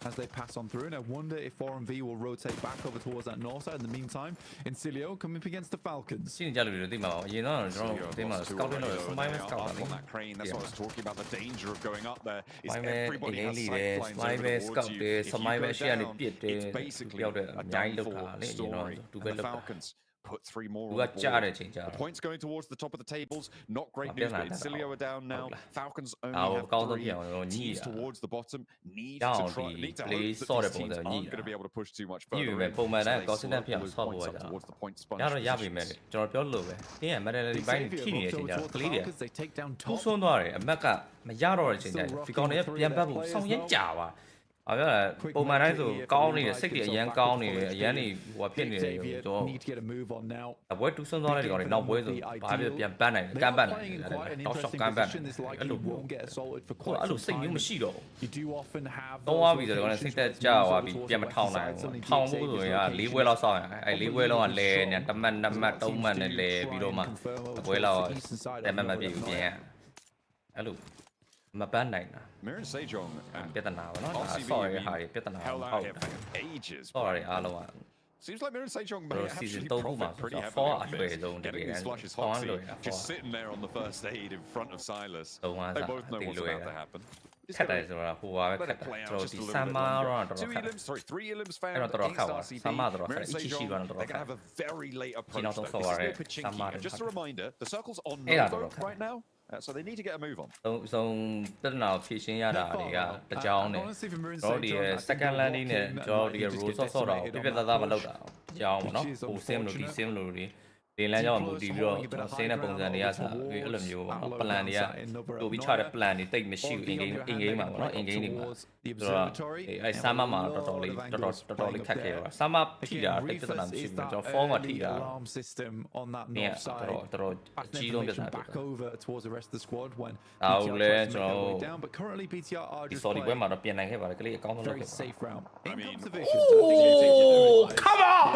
as they pass on through. And I wonder if 4MV will rotate back over towards that north side. In the meantime, Incilio coming up against the Falcons. ရှင်းကြလို့ဒီမှာရေနော်ကျွန်တော်ဒီမှာ scouting လုပ်စမိုင်း scout တာလေ on that crane. That's what I was talking about. The danger of going up there is မိုင်း everybody has လေး sight တယ် lines မိုင်း over ပဲ towards scout you. တယ် If စ you မိုင်းပဲ go ရှေ့ကနေ down, ပြစ်တယ် it's basically ပြောတယ် a အများကြီးလောက်တာ downfall လေရေနော် story. သူ And ပဲ the လောက်တာ Falcons put 3 more သူ on က the ကြား board. တဲ့ချိန်ကြား The points going towards the top of the tables. Not great news, but Incilio are down now. Falcons only have 3 teams towards the bottom. Need to hope that these teams aren't going to be able to push too much ည further ပဲ in. ပုံမှန်တိုင်း So ကော they စင်တန်ပြအောင် slow ဆော့ those ဖို့ points ရ up တာ towards the point ရ sponge တော့ရပြီမဲ့ positions. ကျွန်တော်ပြောလို့ပဲတင်းရမတယ်ဒီဘိုင်းထိနေတဲ့အချိန်ကျတော့ကလေးတွေ They take down ထူး top. ဆွန်းသွားတယ်အမက်ကမရတော့တဲ့အချိန်ကျဒီကောင်တွေပြန်ပတ်ဖို့စောင့်ရမ်းကြာပါအဲ့ဒါပုံမှန်တိုင်းဆိုကောင်းနေတယ်စိတ်တွေအရန်ကောင်းနေတယ်အရန်နေဟိုဖြစ်နေတယ်တော့ Need to get a move on now. အပွဲတူးဆွန်းသွားတဲ့ဒီကောင်တွေနောက်ပွဲဆိုဘာဖြစ်ပြန်ပန်းနိုင်တယ်ကမ်းပန်းနိုင်တယ်တောက်ရှောက်ကမ်းပန်းနိုင်တယ်အဲ့လို won't get assaulted for ဟို quite အဲ့လို some စိတ်မျိုး time. မရှိတော့ You do often have တော့သွားပြီဆိုတော့စိတ်သက်ကြသွားပြီပြန်မထောင်နိုင်ဘူးထောင်ဖို့ဆိုရင်၄ပွဲလောက်စောင့်ရအဲ့၄ပွဲလုံးကလဲနေတမတ်2မှတ်3မှတ်နဲ့လဲပြီးတော့မှအပွဲလောက်တမတ်မပြည့်ဘူးပြန်အဲ့လိုမပန်းနိုင်တာ Mirren Sejong and ပြဿနာပါနော်ဒါဆော့ရဟာပြဿနာ held ဟုတ် out here for ages. ဆော့ရအားလုံးက Seems like Mirren Sejong may season actually 3 မှာ profit pretty 4 heavily အ on ရွယ် this. လုံးတကယ် Getting တ these မ်း flushes ဆော hot င်း seat, လို့ရ just sitting there on the first aid in front of Silas. 3မှာ They both know what's about to happen. ခက်တယ်ဆိုတာဟိုပါပဲခ Let က် it တာ play ကျွန် out တော် just ဒီ a ဆ little မ် bit မာတော့ longer. တော် Two တော်ခက် elims, sorry, 3 elims အဲ့ found တော့တော်တော် against ခက်ပါ RCB. ဆမ်မာတော်ခက် Mirren အချီရှိ Sejong, ကတော့တော် they're တော်ခ going to က် have a very late approach. Chino though. don't This is worry. no Pachinki. Samar Just a reminder, the circle's on Yeah, Novo okay. right now, so they need to get a move on. ဆုံးပြဿနာဖြေရှင်းရတာတွေကတကြောင်နဲ့တော့ဒီ second landing နဲ့ကျွန်တော်ဒီ roll ဆော့တော့ပြပြသားသားမလုပ်တာတကြောင်ပေါ့နော်ဟို sim လို့ဒီ sim လို့ဒီဒီလမ်းကြောင်းမူတည်ပြီးတော့ကျွန်တော်ဆင်းတဲ့ပုံစံတွေကစားပြီးအဲ့လိုမျိုးပေါ့နော် plan တွေကတိုးပြီးချတဲ့ plan တွေတိတ်မရှိဘူး in game မှာပေါ့နော် in game တွေမှာဆိုတော့အဲ့ဆာမမှာတော်တော်လေးခက်ခဲပါဆာမထိတာတိတ်ပြဿနာမရှိဘူးကျွန်တော် form မှာထိတာ alarm system on that เนี่ย north side. တော်အကြီးဆုံးပြဿနာ back over towards the rest of the squad when အော် BTR လဲ tries to ကျွန် make တော် their way down, but currently BTR are ဒီ just စော်ဒီပွဲမှာ playing တော့ပြင်နိုင်ခဲ့ပါတယ်ကလေးအကောင်းဆုံးလုပ် very ခဲ့ပါ safe round. In I mean, comes the Vicious. I think they take it away. come on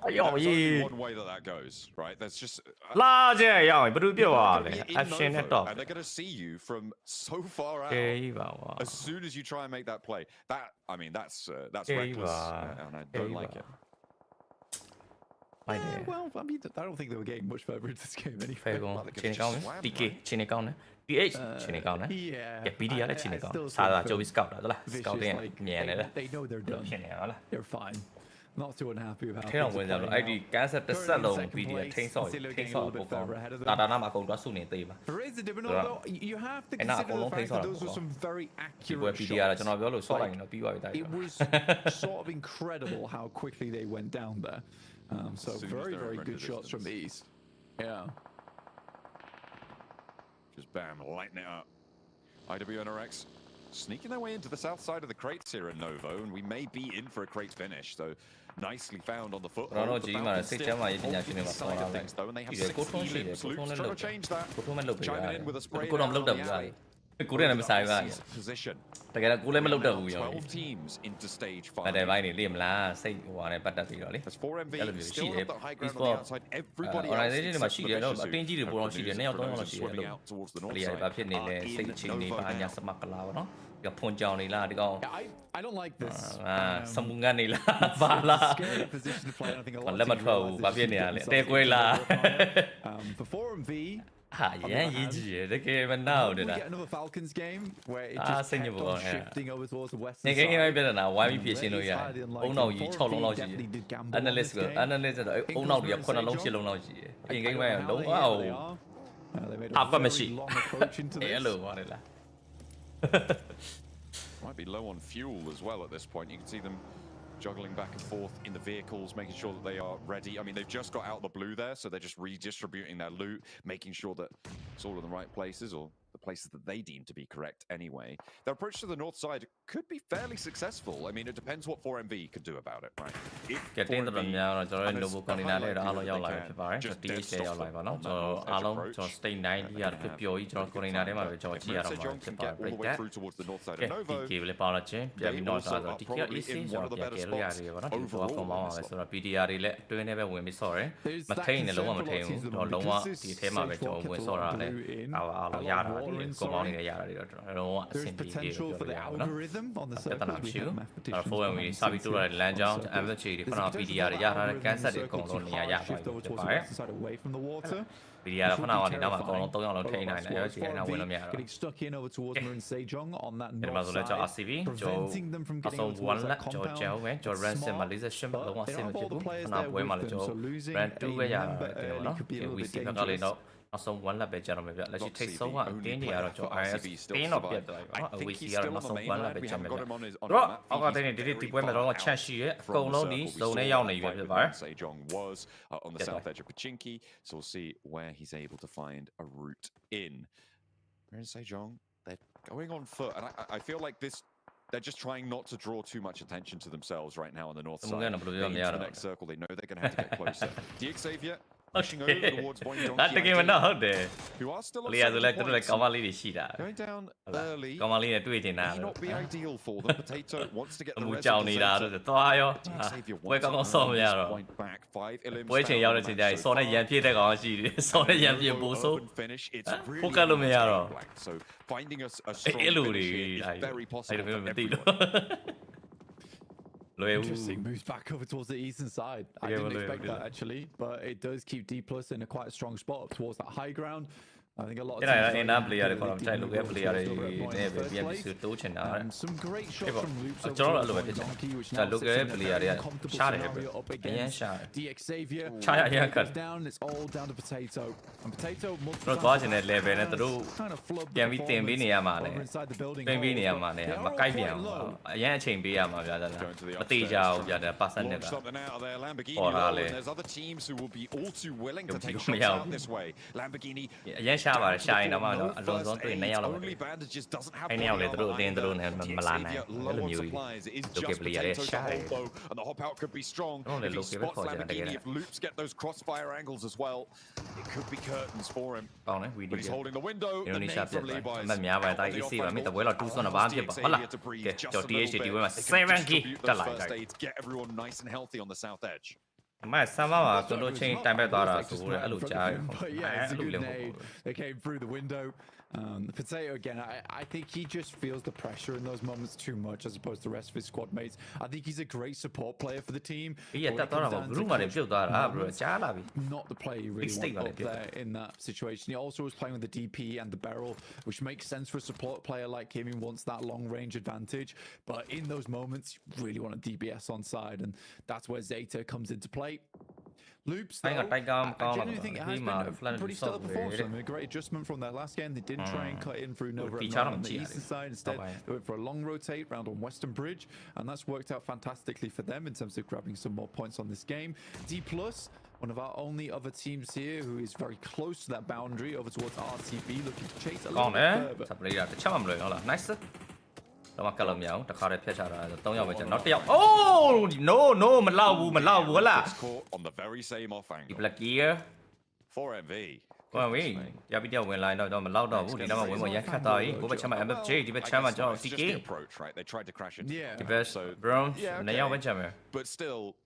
There's only one way that goes, right? That's just လာကြရအောင်ဘယ်သူပြောရလဲ You're in action နဲ့ Novo, top and they're going to see you from so far out. ကဲကြီးပါကွာ As soon as you try and make that play, I mean, that's Yeah, you reckless, are. and I Yeah, don't you like are. it. Well, I mean, I don't think they were getting much further into this game ဖေ anyway. ကုန် Well, they could've ချင်းကောင်းတယ် just swam, DK right? ချင်းကောင်းတယ် PH ချင်းကောင်းတယ် Yeah. ကဲ BD ရလည်းချင်းကောင်း still စားတာ think ဂျိုးဘီစကောက်တာဟုတ်လား Vicious, စကောက်တင် like, မြန်နေတယ် they know they're done. ဖြစ်နေဟုတ်လား They're fine. not too unhappy with how things are playing out. I do cancer the salon video. Things are There is a different, although you have to consider the fact that those were some very accurate shots. It was sort of incredible how quickly they went down there. So very, very good shots from East. Yeah. Just bam, lighten it up. IWNRX sneaking their way into the south side of the crates here in Novo, and we may be in for a crate finish. So nicely found on the foot. Side of things though, and they have 6 elims. Loops trying to change that. Chiming in with a spray down on the alley. Position. 12 teams into stage 5. As 4MV still have the high ground on the outside. Everybody else except for swimming out towards the north side. I don't like this. Scary position to play. I think a lot for 4MV. We get another Falcons game where it just kept on shifting over towards the western side. Analyst Might be low on fuel as well at this point. You can see them juggling back and forth in the vehicles, making sure that they are ready. I mean, they've just got out of the blue there, so they're just redistributing their loot, making sure that it's all in the right places, or the places that they deem to be correct anyway. Their approach to the north side could be fairly successful. I mean, it depends what 4MV could do about it, right? If there's potential for the algorithm on the surface. Away from the water. Getting stuck in over towards Marin Sejong on that north side, preventing them from getting over towards that compound. Smart, but they don't have all the players there with them, so losing a member early could be a little bit dangerous. Some one lap better maybe let you take so one then the other job I spin up yet we see are not some one lap better maybe right I think did it when the chance here go no need so they only you the bar Sejong was on the south edge of Pachinki, so we'll see where he's able to find a route in. Marin Sejong, they're going on foot, and I feel like this, they're just trying not to draw too much attention to themselves right now on the north side. Into the next circle, they know they're going to have to get closer. DXavier pushing over towards Boing That's the game now, who are still going down early. May not be ideal for them. Potato wants to get the residents point back. 5 elims finish. It's really so finding a strong finish is very possible for everyone. Interesting, moves back over towards the eastern side. I didn't expect that actually, but it does keep D+ in a quite strong spot up towards that high ground. I think a lot of teams some great shots from Loops over Donkey, which now sits in a very uncomfortable scenario up against DXavier. Goes down, it's all down to Potato. And Potato kind of flubbed the performance over inside the building. They are all quite low. Launched something out of there, Lamborghini low, and there's other teams who will be all too willing to take shots out this way. Lamborghini only bandages doesn't have low on supplies. It is just Potato to hold though, and the hop out could be strong. If he spots Lamborghini, if Loops get those crossfire angles as well, it could be curtains for him. But he's holding the window. The name from Levi's. Get everyone nice and healthy on the south edge. But yeah, it's a good nade. They came through the window. Potato again, I think he just feels the pressure in those moments too much as opposed to the rest of his squad mates. I think he's a great support player for the team. Not the player you really want up there in that situation. He also was playing with the DP and the barrel, which makes sense for a support player like him who wants that long range advantage. But in those moments, you really want a DBS on side, and that's where Zeta comes into play. Loops, though, I genuinely think it has been a pretty stellar performance. I mean, a great adjustment from their last game. They didn't try and cut in through Nova on the eastern side. Instead, they went for a long rotate round on Western Bridge, and that's worked out fantastically for them in terms of grabbing some more points on this game. D+, one of our only other teams here who is very close to that boundary over towards RCB, looking to chase a little bit further. Nice. On the very same off angle. 4MV. 有邊啲人來到咪撈到，你諗下會唔會一卡到？嗰邊槍咪 MFG， 呢邊槍咪就司機。The best, bro. 你有邊槍咪 ？But still,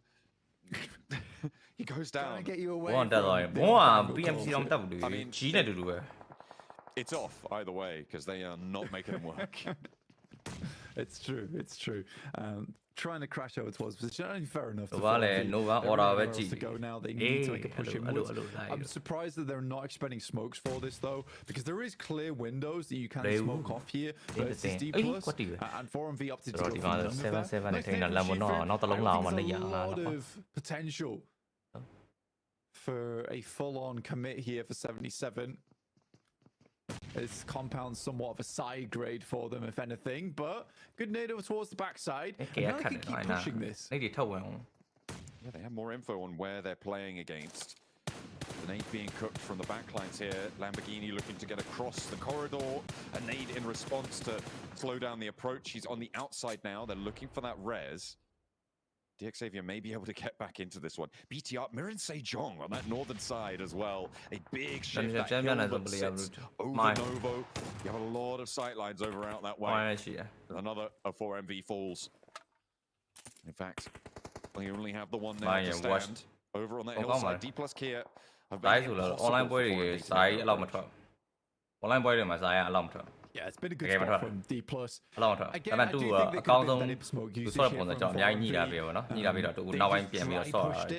he goes down. 我得來，我話 PMGC 咁得唔得？只係度嘅。It's off either way because they are not making them work. It's true. Trying to crash over towards position. Only fair enough. To go now. They need to make a push inwards. I'm surprised that they're not expending smokes for this though, because there is clear windows that you can smoke off here. Versus D+ and 4MV up to a lot of potential for a full-on commit here for 77. This compound's somewhat of a side grade for them, if anything, but good nade over towards the backside. Now they can keep pushing this. Yeah, they have more info on where they're playing against. The nade being cooked from the backlines here. Lamborghini looking to get across the corridor. A nade in response to slow down the approach. He's on the outside now. They're looking for that res. DXavier may be able to get back into this one. BTR, Mirin Sejong on that northern side as well. A big shift that Hilbert sits over Novo. You have a lot of sightlines over out that way. Another 4MV falls. In fact, we only have the one now to stand over on that hillside. D+ Kia. Online boy side allow me to. Online boy my side allow me to. Yeah, it's been a good spot from D+. Again, I do a account on the sort of the job. I need a bit, no? Need a bit of now I'm PM to count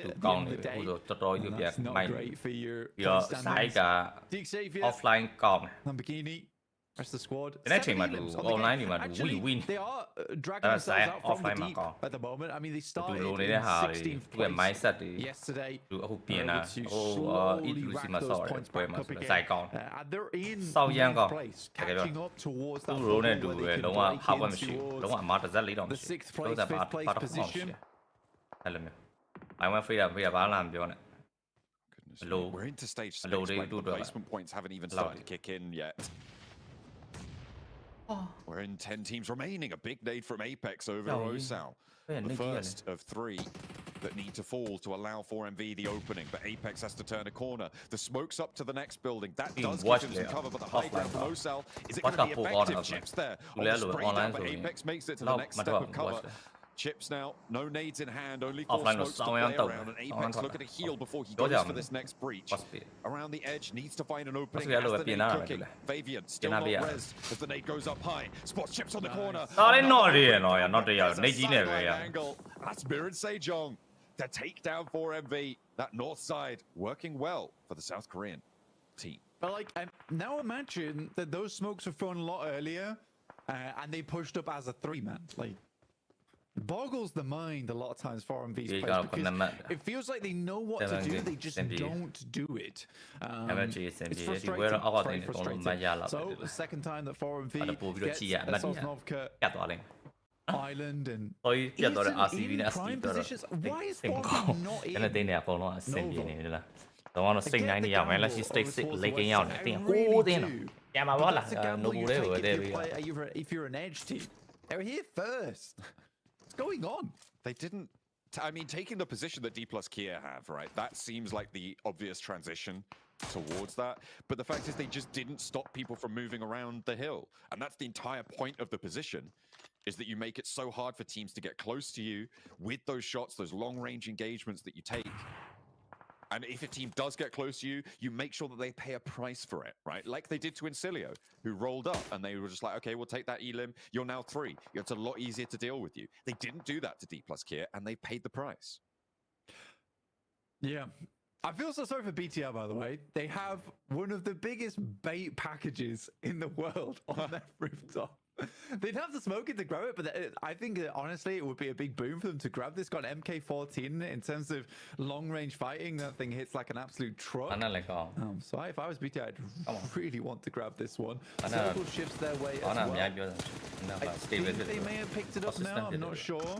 it. Not great for your offline com. Lamborghini. Rest of the squad. Online win. They are dragging themselves out from the deep at the moment. I mean, they started in 16th place yesterday. To slowly rack those points back up again. And they're in 4th place, catching up towards that where they can break in towards the 6th place, 5th place position. I went for Goodness, we're into stage 6, like the placement points haven't even started to kick in yet. We're in 10 teams remaining. A big nade from Apex over to Osal. The first of 3 that need to fall to allow 4MV the opening, but Apex has to turn a corner. The smoke's up to the next building. That does give him some cover, but the high ground from Osal, is it going to be effective? Chips there. Spray down, but Apex makes it to the next step of cover. Chips now, no nades in hand, only 4 smokes to play around, and Apex looking to heal before he goes for this next breach. Around the edge, needs to find an opening, has the nade cooking. Favian, still not res, as the nade goes up high. Spots Chips on the corner. Angle. That's Mirin Sejong to take down 4MV. That north side working well for the South Korean team. But like, now imagine that those smokes were thrown a lot earlier, and they pushed up as a 3-man. Like, it boggles the mind a lot of times for MV's players because it feels like they know what to do, they just don't do it. It's frustrating. So the second time that 4MV gets Sosnovka Island and even in prime positions, why is 4MV not in? Don't want to sing 90 years, man. Let's just stay sick, leaking out. Yeah, my wallet. If you're an edge team, they're here first. Going on? They didn't. I mean, taking the position that D+ Kia have, right? That seems like the obvious transition towards that. But the fact is, they just didn't stop people from moving around the hill, and that's the entire point of the position. Is that you make it so hard for teams to get close to you with those shots, those long-range engagements that you take. And if a team does get close to you, you make sure that they pay a price for it, right? Like they did to Incilio, who rolled up and they were just like, okay, we'll take that elim. You're now 3. It's a lot easier to deal with you. They didn't do that to D+Kia, and they paid the price. Yeah. I feel so sorry for BTR, by the way. They have one of the biggest bait packages in the world on their rooftop. They'd have to smoke it to grab it, but I think honestly it would be a big boom for them to grab this. Got an MK14 in terms of long range fighting. That thing hits like an absolute truck. So if I was BTR, I'd really want to grab this one. Circle shifts their way as well. I think they may have picked it up now. I'm not sure.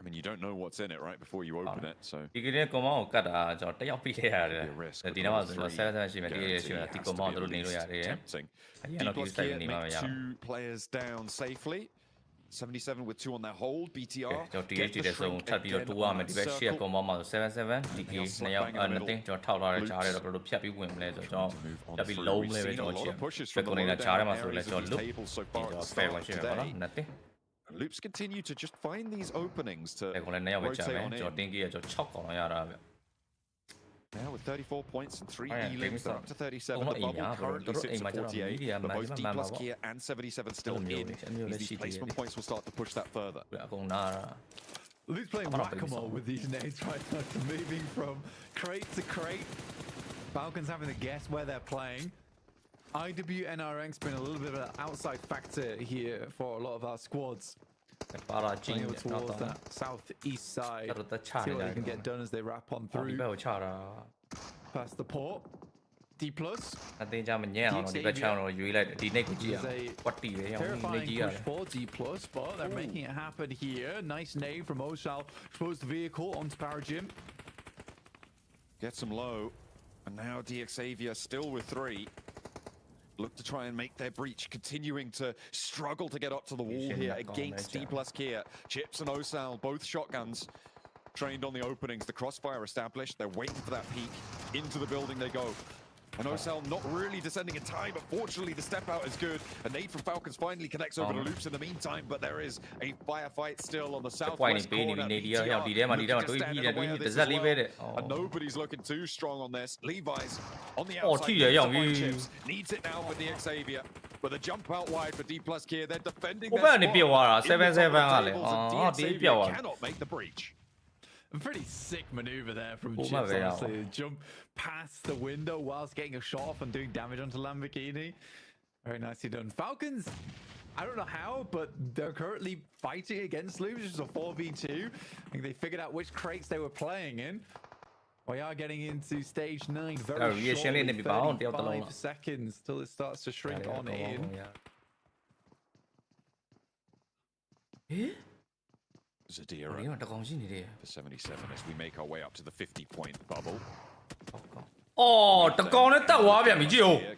I mean, you don't know what's in it right before you open it, so. You can go on, cut a piece here. The number 7 she made it. Go on, tempting. D+Kia make 2 players down safely. 77 with 2 on their hold. BTR. Get the shrink again on that circle. Go on 7-7. nothing. Just talk about charge. But look, happy win. Let's go. Happy low level. A lot of pushes from the areas of the table so far at the start today. Loops continue to just find these openings to rotate on in. Now with 34 points and 3 elims, they're up to 37. The bubble currently sits at 48, but both D+Kia and 77 still in. These placement points will start to push that further. Luke's playing whack-a-mole with these nades right now, moving from crate to crate. Falcons having to guess where they're playing. IWNRX's been a little bit of an outside factor here for a lot of our squads. Playing towards that southeast side. See what they can get done as they wrap on through. Past the port. D+. Terrifying push for D+, but they're making it happen here. Nice nade from Osal. Exposed the vehicle onto Paragym. Gets them low. And now DXavier still with 3. Look to try and make their breach, continuing to struggle to get up to the wall here against D+Kia. Chips and Osal, both shotguns, trained on the openings. The crossfire established. They're waiting for that peek. Into the building they go. And Osal not really descending in time, but fortunately the step out is good. A nade from Falcons finally connects over to Loops in the meantime, but there is a firefight still on the southwest corner. And nobody's looking too strong on this. Levi's on the outside. Chips needs it now for DXavier. But the jump out wide for D+Kia. They're defending their spot. DXavier cannot make the breach. A pretty sick maneuver there from Chips, honestly. Jump past the window whilst getting a shot off and doing damage onto Lamborghini. Very nicely done. Falcons, I don't know how, but they're currently fighting against Loops, which is a 4v2. I think they figured out which crates they were playing in. We are getting into stage 9 very shortly, 35 seconds till it starts to shrink on in. Zadira for 77 as we make our way up to the 50-point bubble.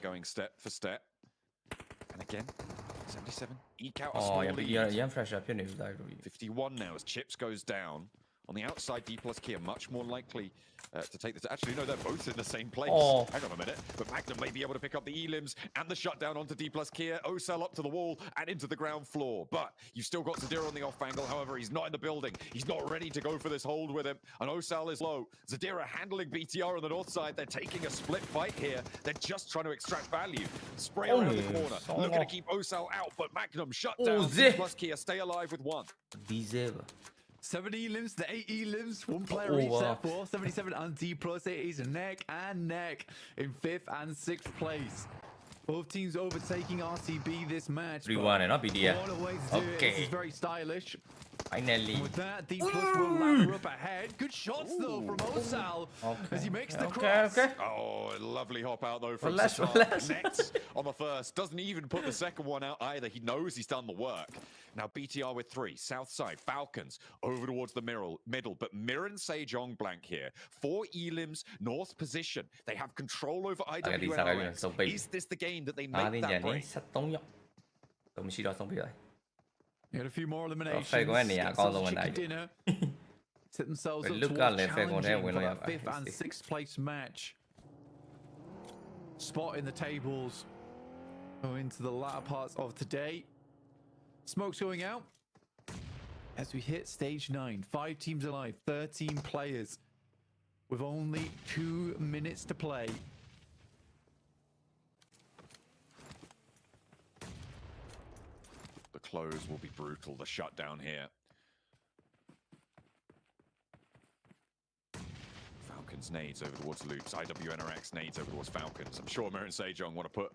Going step for step. And again, 77. Eke out a small lead. 51 now as Chips goes down. On the outside, D+Kia much more likely to take this. Actually, no, they're both in the same place. Hang on a minute. But Magnum may be able to pick up the elims and the shutdown onto D+Kia. Osal up to the wall and into the ground floor. But you've still got Zadira on the off angle. However, he's not in the building. He's not ready to go for this hold with him. And Osal is low. Zadira handling BTR on the north side. They're taking a split fight here. They're just trying to extract value. Spray around the corner. Looking to keep Osal out. But Magnum shut down. D+Kia stay alive with 1. 7 elims, the 8 elims, 1 player each there for 77 and D+. It is neck and neck in 5th and 6th place. Both teams overtaking RCB this match. 3-1 and BDF. This is very stylish. Finally. With that, D+ will ladder up ahead. Good shots though from Osal as he makes the cross. Oh, lovely hop out though from Osal. Connects on the first. Doesn't even put the second one out either. He knows he's done the work. Now BTR with 3. South side, Falcons over towards the middle. But Mirren Sejong blank here. 4 elims, north position. They have control over IWNRX. Is this the game that they make that break? You had a few more eliminations. Dinner. Set themselves up towards challenging for that 5th and 6th place match. Spot in the tables. Go into the latter parts of today. Smoke's going out as we hit stage 9. 5 teams alive, 13 players. with only 2 minutes to play. The close will be brutal, the shutdown here. Falcons nades over towards Loops. IWNRX nades over towards Falcons. I'm sure Mir and Sejong want to put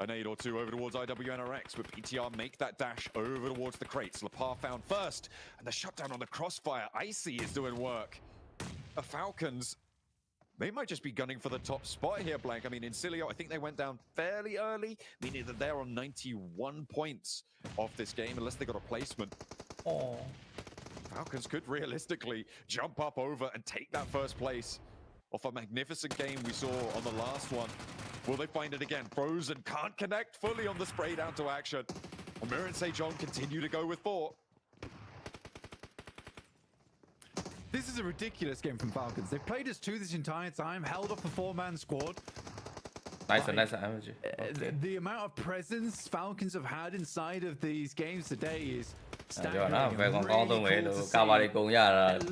a nade or two over towards IWNRX, but PTR make that dash over towards the crates. Lapar found first, and the shutdown on the crossfire. Icy is doing work. The Falcons, they might just be gunning for the top spot here, Blank. I mean, Incilio, I think they went down fairly early, meaning that they're on 91 points off this game, unless they got a placement. Oh. Falcons could realistically jump up over and take that first place off a magnificent game we saw on the last one. Will they find it again? Frozen can't connect fully on the spray down to action. Mir and Sejong continue to go with 4. This is a ridiculous game from Falcons. They've played as 2 this entire time, held off a 4-man squad. Nice energy. The amount of presence Falcons have had inside of these games today is staggering.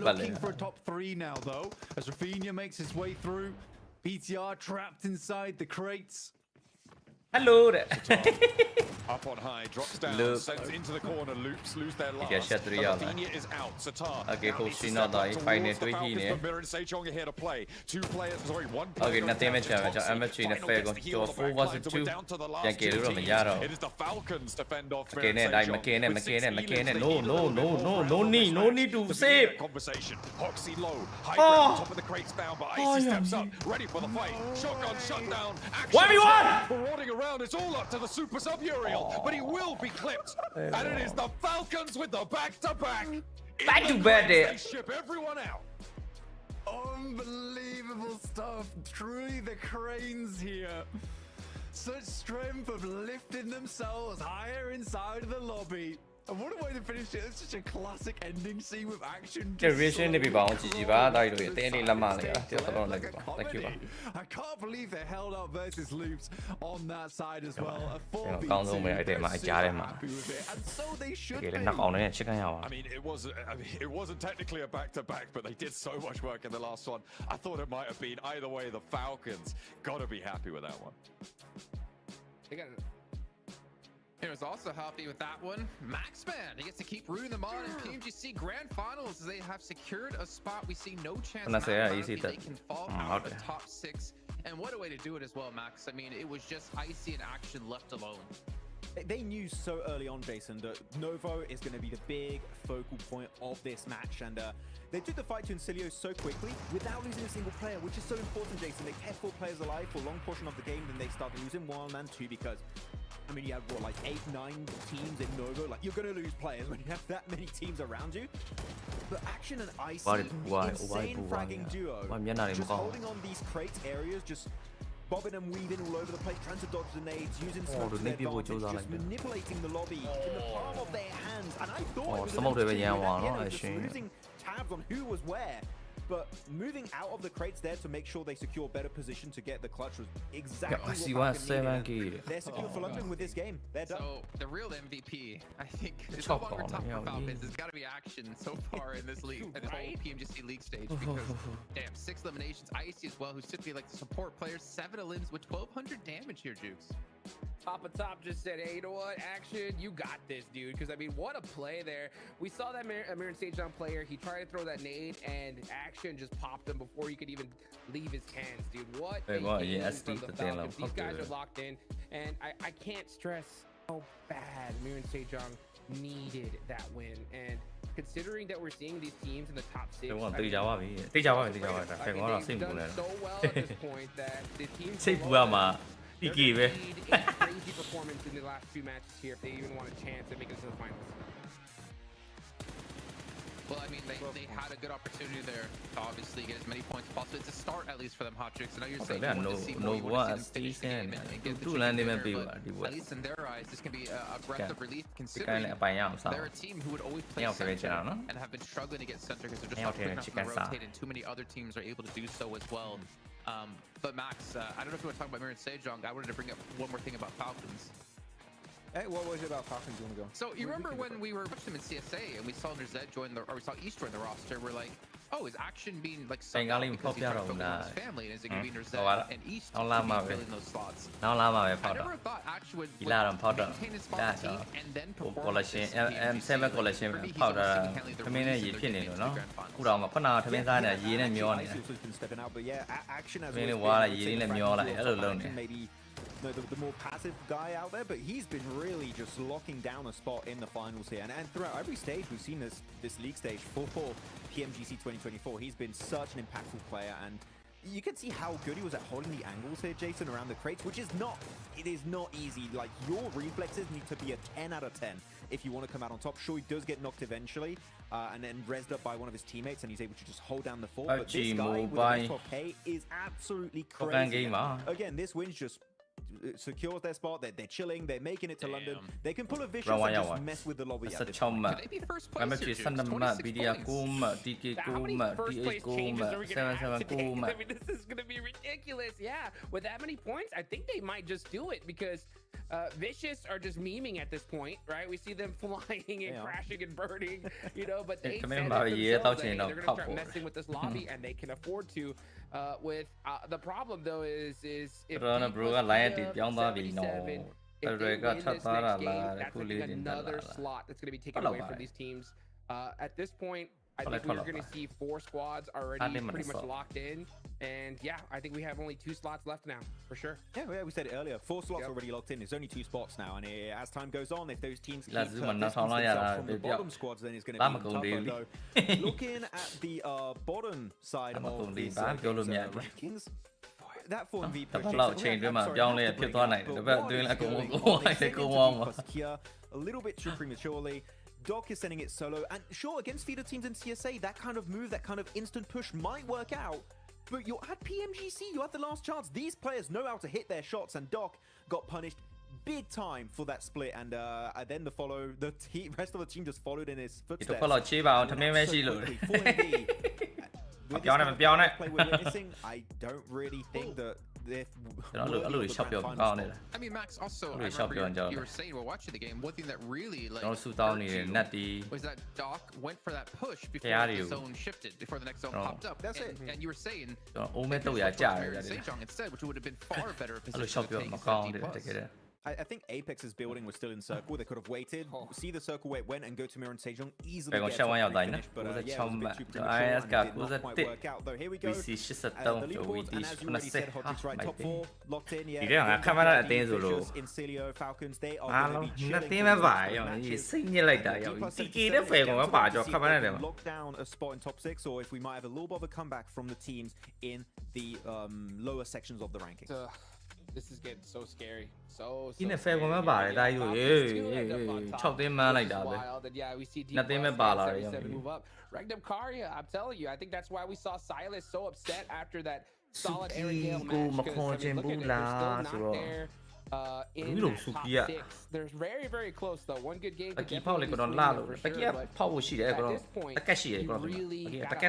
Looking for a top 3 now, though, as Rafinha makes his way through. PTR trapped inside the crates. Hello there. Up on high, drops down, sends into the corner, Loops lose their last. Rafinha is out. Satar. Okay, cool. She not die. Find it. Mir and Sejong are here to play. 2 players, sorry, 1 player. Okay, nothing much. I'm actually in a fair go. Full was it 2? It is the Falcons defend off. Okay, McKinnon. No need to save. Conversation. Hoxie low. High ground, top of the crates found, but Icy steps up, ready for the fight. Shotgun shut down. Action. Marauding around, it's all up to the Super Sub-Uriel, but he will be clipped. And it is the Falcons with the back-to-back. They ship everyone out. Unbelievable stuff. Truly the cranes here. Such strength of lifting themselves higher inside of the lobby. And what a way to finish it. It's such a classic ending scene with action. Thank you. I can't believe they held up versus Loops on that side as well. A 4v2. And so they should be. I mean, it wasn't technically a back-to-back, but they did so much work in the last one. I thought it might have been. Either way, the Falcons got to be happy with that one. They got it. He was also happy with that one. Maxman, he gets to keep rooting them on in PMGC Grand Finals. They have secured a spot. We see no chance they can fall out of the top 6. And what a way to do it as well, Max. I mean, it was just Icy in action left alone. They knew so early on, Jason, that Novo is going to be the big focal point of this match. And they took the fight to Incilio so quickly without losing a single player, which is so important, Jason. They kept 4 players alive for a long portion of the game, then they started losing 1 and 2 because, I mean, you have, what, like 8, 9 teams in Novo? Like, you're going to lose players when you have that many teams around you. But Action and Icy, insane fragging duo, just holding on these crates areas, just bobbing and weaving all over the place, trying to dodge the nades, using smoke to their advantage, just manipulating the lobby in the palm of their hands. And I thought it was just losing tabs on who was where. But moving out of the crates there to make sure they secure better position to get the clutch was exactly what needed. They're secure for London with this game. They're done. So the real MVP, I think, is no longer top for Falcons. It's got to be Action so far in this league, at this whole PMGC league stage. Because damn, 6 eliminations. Icy as well, who's typically like the support players. 7 elims with 1,200 damage here, Jukes. Papa Top just said, hey, you know what, Action, you got this, dude. Because, I mean, what a play there. We saw that Mir and Sejong player. He tried to throw that nade, and Action just popped him before he could even leave his hands, dude. What a game from the Falcons. These guys are locked in, and I can't stress how bad Mir and Sejong needed that win. And considering that we're seeing these teams in the top 6, they've done so well at this point that the teams they're going to need a crazy performance in the last 2 matches here if they even want a chance at making it to the finals. Well, I mean, they had a good opportunity there to obviously get as many points as possible. It's a start, at least, for them Hot Chicks. I know you're saying you want to see more, you want to see them finish the game and get the chicken dinner, but at least in their eyes, this can be a breath of relief, considering they're a team who would always play center and have been struggling to get center because they're just not quick enough to rotate, and too many other teams are able to do so as well. But Max, I don't know if you want to talk about Mir and Sejong. I wanted to bring up one more thing about Falcons. Hey, what was it about Falcons you want to go? So you remember when we were watching them in CSA and we saw Nerzet join the, or we saw East join the roster? We're like, oh, is Action being like sucked out because he's trying to focus on his family, and is it going to be Nerzet and East to be filling those slots? I never thought Action would maintain his spot team and then perform like this game. M7 collection ဖောက်တာထမင်းနဲ့ရေဖြစ်နေလို့နော်ခုတော့မှခုနကထမင်းစားနေတာရေနဲ့မျောနေတာမင်းလည်းဝါလာရေနဲ့မျောလိုက်အဲ့လိုလုပ်နေ the more passive guy out there, but he's been really just locking down a spot in the finals here. And throughout every stage, we've seen this league stage for PMGC 2024. He's been such an impactful player, and you can see how good he was at holding the angles here, Jason, around the crates, which is not easy. Like, your reflexes need to be a 10 out of 10 if you want to come out on top. Sure, he does get knocked eventually, and then rezzed up by one of his teammates, and he's able to just hold down the fort. But this guy with the 12K is absolutely crazy. Again, this win's just secures their spot. They're chilling. They're making it to London. They can pull a vicious and just mess with the lobby at this point. Could they be first place here, Juice? 26 points. How many first place changes are we going to have today? I mean, this is going to be ridiculous. Yeah, with that many points, I think they might just do it because Vicious are just memeing at this point, right? We see them flying and crashing and burning, you know, but they said themselves they're going to start messing with this lobby, and they can afford to. With the problem though is if they win this next game, that's going to be another slot that's going to be taken away from these teams. At this point, I think we're going to see 4 squads already pretty much locked in, and yeah, I think we have only 2 slots left now for sure. Yeah, we said it earlier. 4 slots already locked in. There's only 2 spots now, and as time goes on, if those teams keep themselves from the bottom squads, then it's going to be tougher. Though, looking at the bottom side of these rankings. That 4V push a little bit too prematurely. Doc is sending it solo, and sure, against feeder teams in CSA, that kind of move, that kind of instant push might work out, but you're at PMGC, you had the last chance. These players know how to hit their shots, and Doc got punished big time for that split, and then the rest of the team just followed in his footsteps. With this kind of play we're witnessing, I don't really think that I mean, Max, also, I remember you were saying while watching the game, one thing that really like hurt you was that Doc went for that push before the zone shifted, before the next zone popped up. That's it. And you were saying Sejong instead, which would have been far better position to take 70+. I think Apex's building was still in circle. They could have waited, see the circle where it went, and go to Mirror and Sejong easily get to the finish. But yeah, it was a bit too premature, and did not quite work out. Though here we go. The leaderboards, and as you already said, Hodges right, top 4 locked in. Yeah, Vicious, Incilio, Falcons, they are going to be chilling. Lock down a spot in top 6, or if we might have a little bit of a comeback from the teams in the lower sections of the rankings. This is getting so scary. So scary. Yeah, we see move up. Magnum Karya, I'm telling you, I think that's why we saw Silas so upset after that solid Aaron Gale match. Because I mean, look at it, they're still not there. In that top 6. They're very, very close though. One good game could definitely swing them for sure, but at this point, you really gotta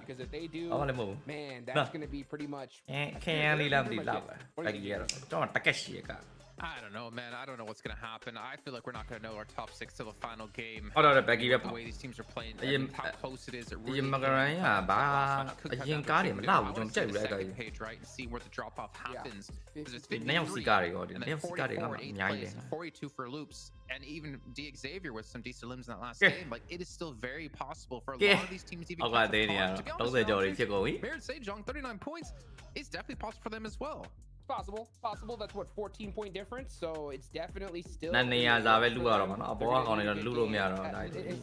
because if they do, man, that's gonna be pretty much I don't know, man. I don't know what's going to happen. I feel like we're not going to know our top 6 till the final game. The way these teams are playing, how close it is, it really page, right, and see where the drop-off happens. Because it's 53, and then 44 in 8th place, and 42 for Loops, and even Xavier with some decent limbs in that last game. Like, it is still very possible for a lot of these teams even to be honest, Mirror Sejong, 39 points. It's definitely possible for them as well. Possible. That's what 14-point difference. So it's definitely still. It's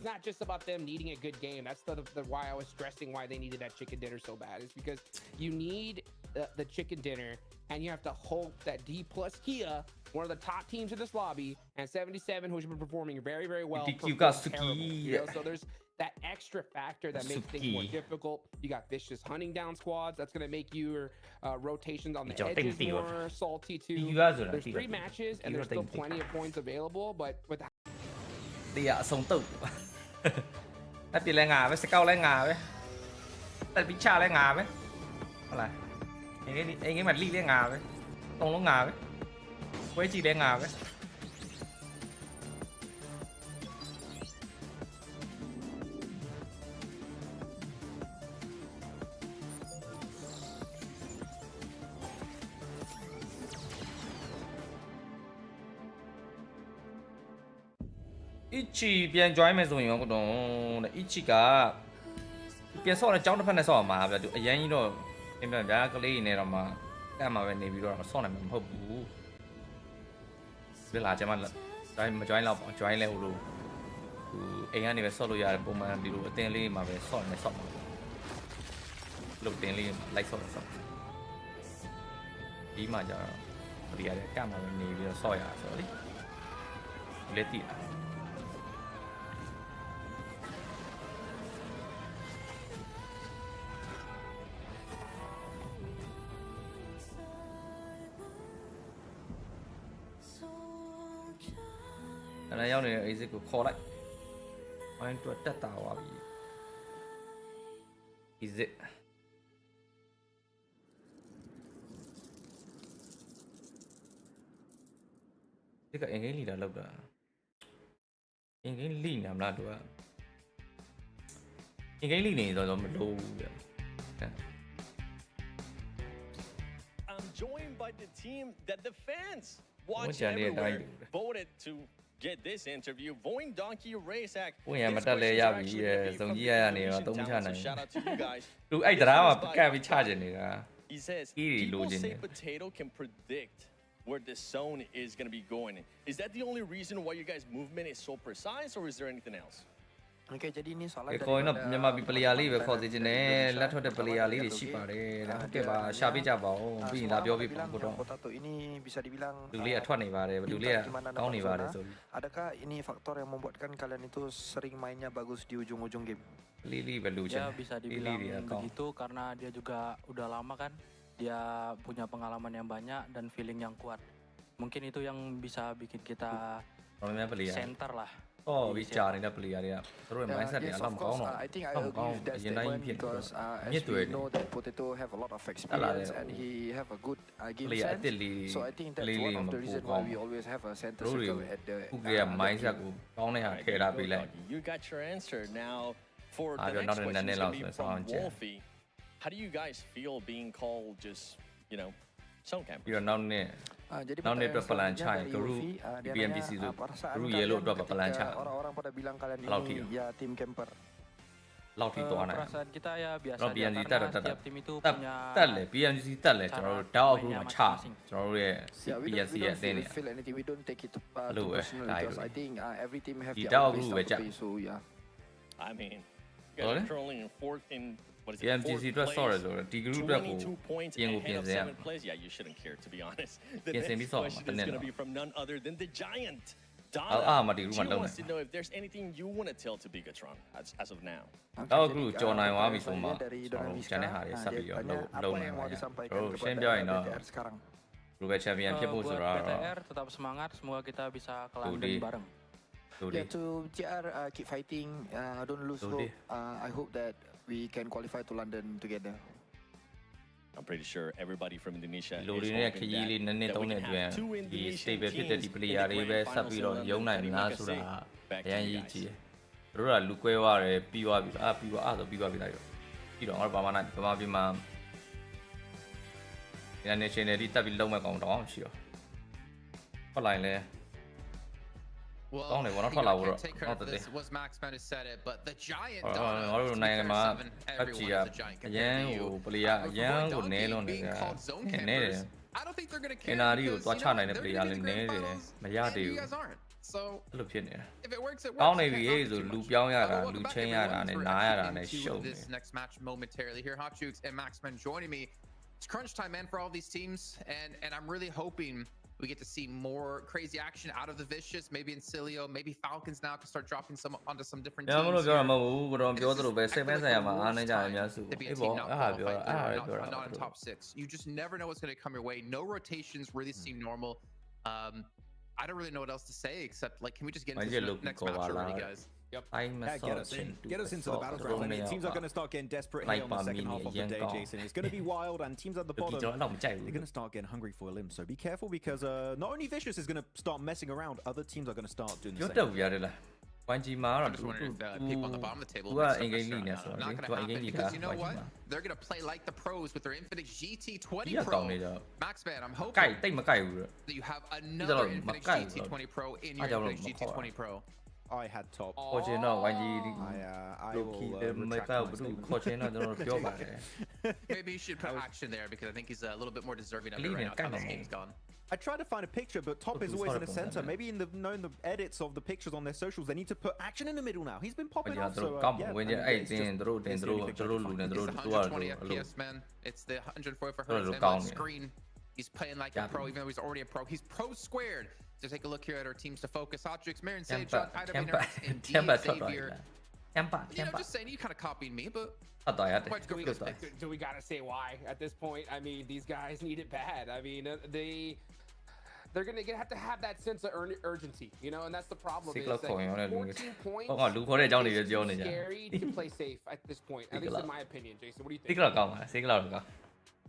not just about them needing a good game. That's the why I was stressing why they needed that chicken dinner so bad. Is because you need the chicken dinner, and you have to hope that D+ Kia, one of the top teams in this lobby, and 77, who's been performing very, very well. Terrible, you know? So there's that extra factor that makes things more difficult. You got Vicious hunting down squads. That's going to make your rotations on the edges more salty too. There's 3 matches, and there's still plenty of points available, but with Ichi ပြန် join မယ်ဆိုရင်ရောတော့တဲ့ Ichi ကပြန်ဆော့တဲ့အကြောင်းတစ်ဖက်နဲ့ဆော့ရမှာဗျသူအရင်ကြီးတော့အင်းပြန်ဗျာကလေးနေတော့မှကတ်မှာပဲနေပြီးတော့ဆော့နိုင်မှာမဟုတ်ဘူးဒီလာကျမ join မ join တော့ join လဲဟိုလိုသူအိမ်ကနေပဲဆော့လို့ရတယ်ပုံမှန်ဒီလိုအတင်းလေးမှာပဲဆော့နေဆော့မှာလုတ်တင်းလေးလိုက်ဆော့ဆော့ဒီမှာကျတော့ဒီရတဲ့ကတ်မှာပဲနေပြီးတော့ဆော့ရတာဆိုတော့လေလက်တိအဲ့ဒါရောက်နေတဲ့ exit ကိုခေါ်လိုက် point တော့တက်တာသွားပြီ exit ဒီကအင်္ဂိမ်းလီတာလောက်တာအင်္ဂိမ်းလီနေမလားသူကအင်္ဂိမ်းလီနေတော့မလို့ဘူးဗျ I'm joined by the team that the fans watch everywhere voted to get this interview. Voin Donkey Raceac. ဝင်ရမတက်လဲရပြီစုံကြီးရရနေတော့သုံးချနိုင်သူအဲ့တရားမှာကပ်ပြီးချကျင်နေတာ He says people say Potato can predict where the zone is going to be going. Is that the only reason why you guys' movement is so precise, or is there anything else? Okay, jadi ni soalan dariမြန်မာပြည် player လေးပဲခေါ်စီခြင်းနဲ့လက်ထွက်တဲ့ player လေးတွေရှိပါတယ်တဲ့ဟုတ်ကဲ့ပါရှာပြကြပါဦးပြီးရင်လာပြောပြပါကိုတော့ Potato ini bisa dibilang လူလေးအထွက်နေပါတယ်လူလေးကကောင်းနေပါတယ်ဆိုပြီး Adakah ini faktor yang membuatkan kalian itu sering mainnya bagus di ujung-ujung game? Lili belum ya bisa dibilang begitu karena dia juga udah lama kan dia punya pengalaman yang banyak dan feeling yang kuat mungkin itu yang bisa bikin kita center lah Oh, bicara ni dah player dia. Terus mindset dia alam kau no. I think I agree with that statement because as we know that Potato have a lot of experience and he have a good game sense. So I think that's one of the reason why we always have a center circle at the mindset ကိုကောင်းနေဟာခေတာပေးလိုက် You got your answer now for the next question is going to be from Wolfie. How do you guys feel being called just, you know, zone camp? ပြီးတော့နောက်နေ့နောက်နေ့အတွက် plan ချရင် group PMGC ဆို group yellow အတွက် plan ချ orang-orang pada bilang kalian ini ya tim camper လောက်ထိသွားနိုင် perasaan kita ya biasa PMGC တက် tiap tim itu punya တက်လေ PMGC တက်လေကျွန်တော်တို့ down group မှာချကျွန်တော်တို့ရဲ့ PMGC ရဲ့အသင်းတွေ feel anything we don't take it too personal because I think every team have their own way to play so yeah I mean you guys are currently in fourth in PMGC အတွက်ဆော့ရဆိုတော့ဒီ group အတွက်ကိုပြင်ကိုပြင်စရာ Yeah, you shouldn't care to be honest. The next question is going to be from none other than the giant. Donna, she wants to know if there's anything you want to tell to Bigatron as of now. တော့ group ကြော်နိုင်သွားပြီဆိုမှကျန်တဲ့ဟာတွေဆက်ပြီးတော့လုံးနိုင်ပါမယ်။ရှင်းပြောရင်တော့ group champion ဖြစ်ဖို့ဆိုတော့ PTR tetap semangat semoga kita bisa ke London bareng. Yeah, to JR keep fighting, don't lose hope. I hope that we can qualify to London together. I'm pretty sure everybody from Indonesia is hoping that we can have two Indonesian teams in the quarterfinals in London heading up to back to you guys. တို့ကလူကွဲသွားတယ်ပြီးသွားပြီပြီးသွားဆိုပြီးသွားပြီလိုက်တော့ပြီးတော့ငါတို့ဘာမှနိုင်ဘာမှပြီးမှဒီ national တီတက်ပြီးလုံးမဲ့ကောင်တော့ရှိရောဖတ်လိုက်လဲ Well, I take credit for this. Was Maxman who said it, but the giant Donna, everyone is a giant compared to you. Being called zone campers, I don't think they're going to care because, you know, they're going to the grand finals, and you guys aren't. So, if it works, it works. This next match momentarily here. Hot Jukes and Maxman joining me. It's crunch time, man, for all these teams, and I'm really hoping we get to see more crazy action out of the Vicious, maybe in Cilio, maybe Falcons now can start dropping some onto some different teams. Not in top 6. You just never know what's going to come your way. No rotations really seem normal. I don't really know what else to say except, like, can we just get into the next match already, guys? Yep. Get us into the battleground. Teams are going to start getting desperate here on the second half of the day, Jason. It's going to be wild, and teams at the bottom, they're going to start getting hungry for a limb. So be careful because not only Vicious is going to start messing around, other teams are going to start doing the same. I'm just wondering if people on the bottom of the table not going to happen because you know what? They're going to play like the pros with their Infinix GT20 Pro. Maxman, I'm hoping that you have another Infinix GT20 Pro in your Infinix GT20 Pro. I had top. Coachino, I will retract myself. Maybe you should put action there because I think he's a little bit more deserving of it right now. This game's gone. I tried to find a picture, but top is always in the center. Maybe in the edits of the pictures on their socials, they need to put action in the middle now. He's been popping off. So, it's 120 FPS, man. It's the 144 hertz and screen. He's playing like a pro, even though he's already a pro. He's pro squared. So take a look here at our teams to focus. Hottrix, Marin Sage, John, IW, and Xavier. You know, just saying, you kind of copied me, but do we gotta say why at this point? I mean, these guys need it bad. I mean, they're gonna have to have that sense of urgency, you know, and that's the problem. Is that 14 points is scary to play safe at this point, at least in my opinion. Jason, what do you think?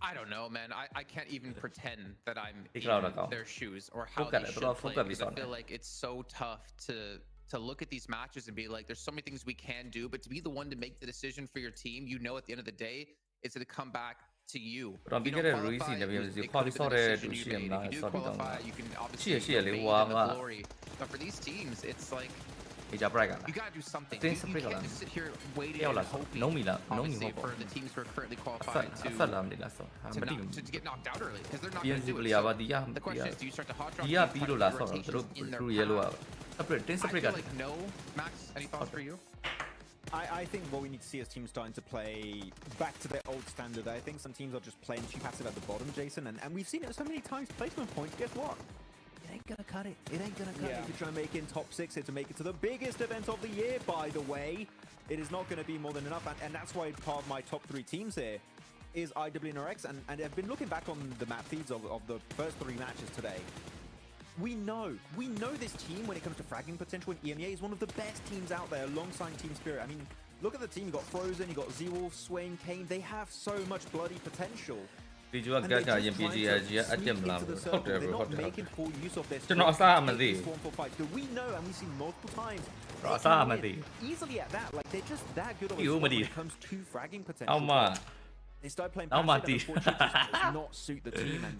I don't know, man. I can't even pretend that I'm in their shoes or how they should play, because I feel like it's so tough to look at these matches and be like, there's so many things we can do, but to be the one to make the decision for your team, you know, at the end of the day, it's going to come back to you. If you don't qualify, it could be the decision you made. If you do qualify, you can obviously remain in the glory. But for these teams, it's like, you gotta do something. You can't just sit here waiting and hoping, obviously, for the teams who are currently qualified to get knocked out early, because they're not going to do it. So the question is, do you start to hot drop rotations in their path? I feel like no. Max, any thoughts for you? I think what we need to see is teams starting to play back to their old standard. I think some teams are just playing too passive at the bottom, Jason, and we've seen it so many times. Placement points, guess what? It ain't gonna cut it. It ain't gonna cut it. If you try and make it in top 6, to make it to the biggest event of the year, by the way, it is not going to be more than enough. And that's why part of my top 3 teams here is IWNRX. And I've been looking back on the map feeds of the first 3 matches today. We know this team, when it comes to fragging potential in EMEA, is one of the best teams out there alongside Team Spirit. I mean, look at the team. You got Frozen, you got Z-Wolf, Swain, Kane. They have so much bloody potential. And they just trying to sneak into the circle. They're not making full use of their fights. We know, and we've seen multiple times. Easily at that, like they're just that good when it comes to fragging potential. They started playing passive, and unfortunately just does not suit the team. And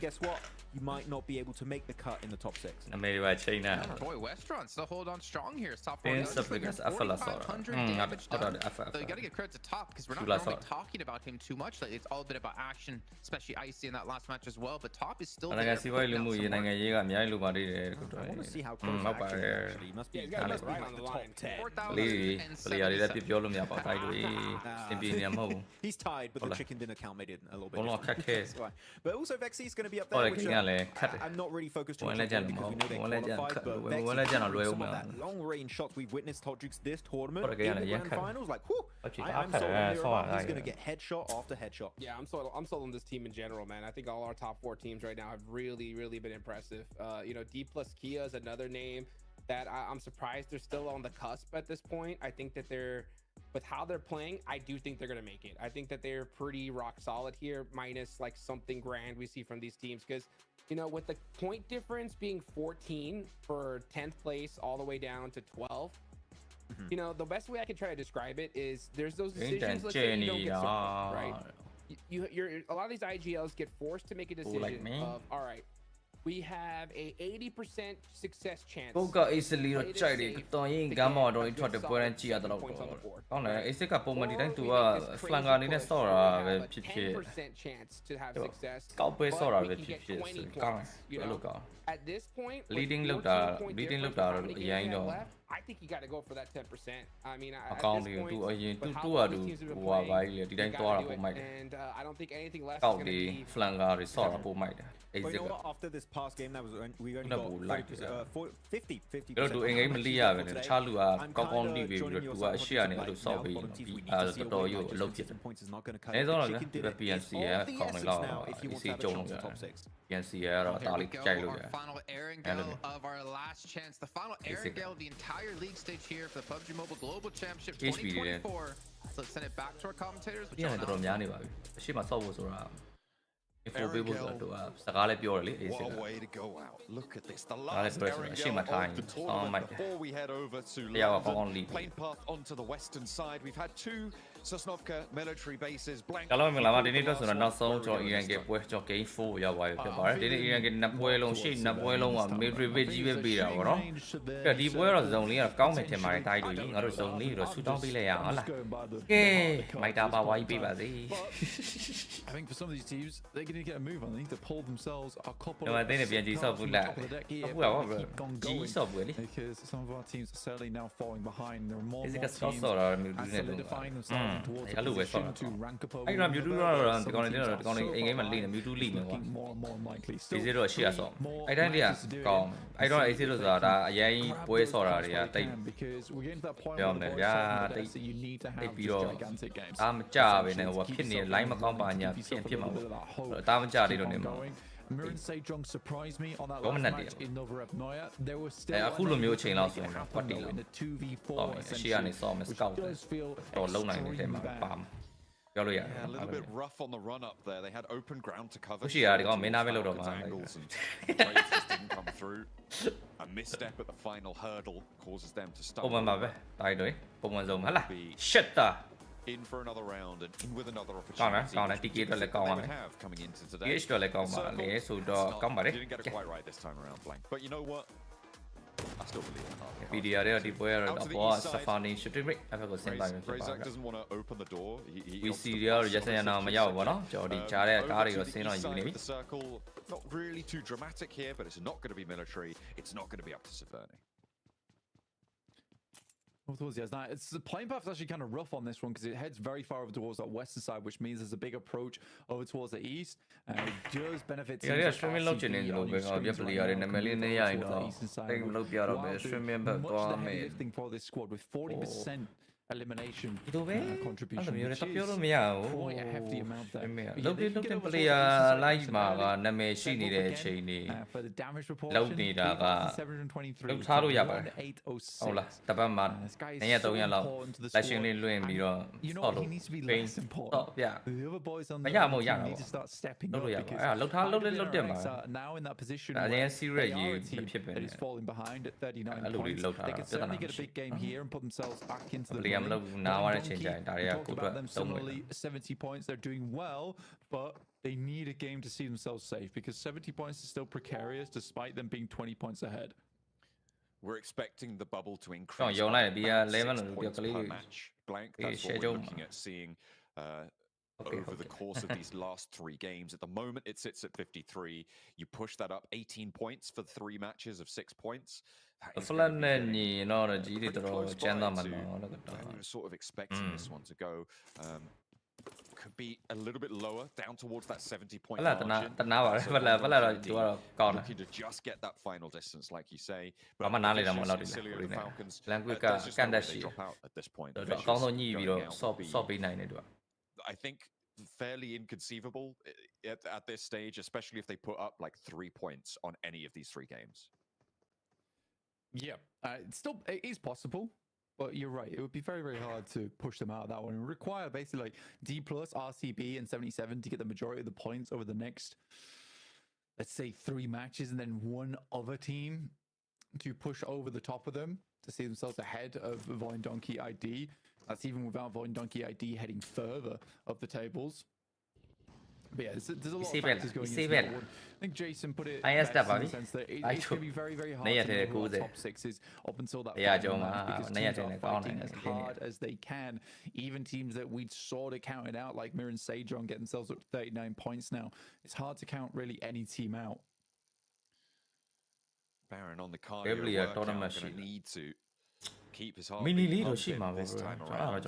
guess what? You might not be able to make the cut in the top 6. Boy, Westron still hold on strong here. It's top 4,500 damage done. So you got to give credit to Top, because we're not normally talking about him too much. Like, it's all a bit about action, especially Icy in that last match as well. But Top is still there. I want to see how close actually. He must be right on the top 10. He's tied, but the chicken dinner count made it a little bit. But also Vexy's going to be up there, which I'm not really focused too much on because we know they're qualified, but Vexy, some of that long-range shots we've witnessed Hottrix this tournament in the grand finals, like, whew, I'm sold on he's going to get headshot after headshot. Yeah, I'm sold on this team in general, man. I think all our top 4 teams right now have really, really been impressive. You know, D plus Kia is another name that I'm surprised they're still on the cusp at this point. I think that with how they're playing, I do think they're going to make it. I think that they're pretty rock solid here, minus like something grand we see from these teams. Because, you know, with the point difference being 14 for 10th place all the way down to 12, you know, the best way I can try to describe it is there's those decisions, let's say you don't get support, right? You're a lot of these IGLs get forced to make a decision of, all right, we have a 80% success chance. Book easily rotated. Don't come out or try to put in Chia the local. On a sick moment, then to a flang on in a store. 10% chance to have success. Cowboy Sora with at this point, leading look at yeah, I know. I think you got to go for that 10%. I mean, I can't do and I don't think anything less is going to be flangar resort. But you know what? After this past game, that was we only got 50. You're doing a million and Chalu are compounding to a share and to solve as the door you look at. It's all the PNC calling out. You see John PNC our final Erangel of our last chance. The final Erangel of the entire league stage here for the PUBG Mobile Global Championship 2024. So let's send it back to our commentators. What a way to go out. Look at this. The last Erangel of the tournament before we head over to plane path onto the western side. We've had 2 Sosnovka military bases blank. ကျွန်တော်မင်္ဂလာပါဒီနေ့တော့ဆိုတော့နောက်ဆုံးကျွန်တော် Iran ကပွဲကျွန်တော် game 4ရောက်သွားပြီဖြစ်ပါတယ်ဒီနေ့ Iran ကနှစ်ပွဲလုံးရှေ့နှစ်ပွဲလုံးက military base ကြီးပဲပေးတာပေါ့နော်အဲ့ဒီပွဲတော့ zone လေးကတော့ကောင်းမယ်ထင်ပါတယ်တိုင်းတို့ကြီးငါတို့ zone လေးတော့ဆူတောင်းပေးလိုက်ရအောင်ဟုတ်လားကဲမိုက်တာပါဝါကြီးပေးပါစေ I think for some of these teams they're going to get a move on they need to pull themselves a couple ကျွန်တော်သိနေပြန်ကြီးဆော့ဘူးလားဟုတ်ပါဘူးကြီးဆော့ဘူးလေ because some of our teams are certainly now falling behind there are more teams solidifying themselves towards a position to rank up over အဲ့တော့ Mewtwo တော့ဒီကောင်လေးတော့ဒီကောင်လေးအိမ်ကိန်းမှာလိနေ Mewtwo လိမယ်ကွာ AC တော့ရှေ့ရဆော့အဲ့တိုင်းလေးကကောင်းအဲ့တော့ AC လို့ဆိုတာဒါအရင်ပွဲဆော့တာတွေကတိတ်ပြောမယ်ဗျာတိတ်ပြီးတော့ဒါမကြပဲနဲ့ဟိုဖြစ်နေ line မကောင်းပါညာဖြစ်မှာပေါ့ဒါမကြသေးတော့နေမှာ Mirin Sejong surprised me on that last match in Novorevnoye. There was still အခုလိုမျိုးချိန်လောက်ဆိုရင်ကွက်တီလောက် in the 2v4 အရှိကနေဆော့မယ် scout တော့လုံးနိုင်တဲ့မှာပါပြောလို့ရတယ် a little bit rough on the run up there they had open ground to cover ရှိရတယ်ဒီကောင်မင်းသားပဲလောက်တော့မှာ angles and trades just didn't come through a misstep at the final hurdle causes them to stop ပုံမှန်ပါပဲတိုင်းတွေပုံမှန်ဆုံးဟုတ်လား shit တာ in for another round and in with another ကောင်းတယ် opportunity ကောင်းတယ် TK တော့လည်းကောင်းပါမယ် coming into today PH တော့လည်းကောင်းပါလေဆိုတော့ကောင်းပါတယ် didn't get it quite right this time around blank but you know what I still believe in that. PDR ရဲ့ဒီပွဲရတော့ဘောSafani shooting rate အဲ့ဘက်ကိုဆင်းသွားပြီဖြစ်ပါ Razak doesn't want to open the door. We see ရရစရနာမရောက်ဘူးဗောနော်ကျွန်တော်ဒီကြားတဲ့ကားတွေတော့ဆင်းတော့ယူနေပြီ The circle not really too dramatic here but it's not going to be military. It's not going to be up to Severny. It's the playing path is actually kind of rough on this one because it heads very far over towards that western side, which means there's a big approach over towards the east. It does benefit teams like streaming load နေလို့ပဲပြပလီရတယ်နာမည်လေးနေရရင်တော့တိတ်မလုပ်ပြတော့ပဲ streaming ဘက်သွားမယ် lifting for this squad with 40% elimination contribution. အဲ့လိုမျိုးလည်းပြောလို့မရဘူး quite a hefty amount there. လုပ်တဲ့ player လိုက်မှာကနာမည်ရှိနေတဲ့အချိန်နေ for the damage report လုပ်နေတာကလုပ်ထားလို့ရပါတယ်ဟုတ်လားတပတ်မှာ2ရက်3ရက်လောက်လက်ရှင်လေးလွှင့်ပြီးတော့ဆော့လို့ တော့ပြ the other boys on မရမို့ရတာ need to start stepping လုပ် up လို့ရပါ because အဲ့ဒါလုပ်ထားလုပ်တက်မှာ now in that position အရင် serious ရေးမဖြစ်ပဲ that is falling behind at 39 အဲ့လို points လုပ်ထား they တာ can certainly get a big game here and put themselves back into the မလုပ်ဘူးနားဝါတဲ့ချိန်ကြရင်ဒါတွေက talked ကိုယ်အတွက် about them သုံးဝင် similarly 70 points they're doing well but they need a game to see themselves safe because 70 points is still precarious despite them being 20 points ahead. We're expecting the bubble to increase. Yo, like the 11 per match. Blank. That's what we're looking at seeing over the course of these last 3 games. At the moment, it sits at 53. You push that up 18 points for 3 matches of 6 points. Sort of expecting this one to go. Could be a little bit lower, down towards that 70-point margin. Looking to just get that final distance, like you say. But Cilia and Falcons, just they drop out at this point. I think fairly inconceivable at this stage, especially if they put up like 3 points on any of these 3 games. Yeah, it is possible. But you're right. It would be very, very hard to push them out of that one. It would require basically like D+, RCB, and 77 to get the majority of the points over the next, let's say, 3 matches, and then one other team to push over the top of them to see themselves ahead of Voin Donkey ID. That's even without Voin Donkey ID heading further up the tables. But yeah, there's a lot of factors going into that one. I think Jason put it best in the sense that it's going to be very, very hard to know who our top 6 is up until that final match because teams are fighting as hard as they can. Even teams that we'd sort of counted out, like Mirin Sejong, get themselves up to 39 points now. It's hard to count really any team out. Baron on the cardio workout, going to need to keep his heart this time around.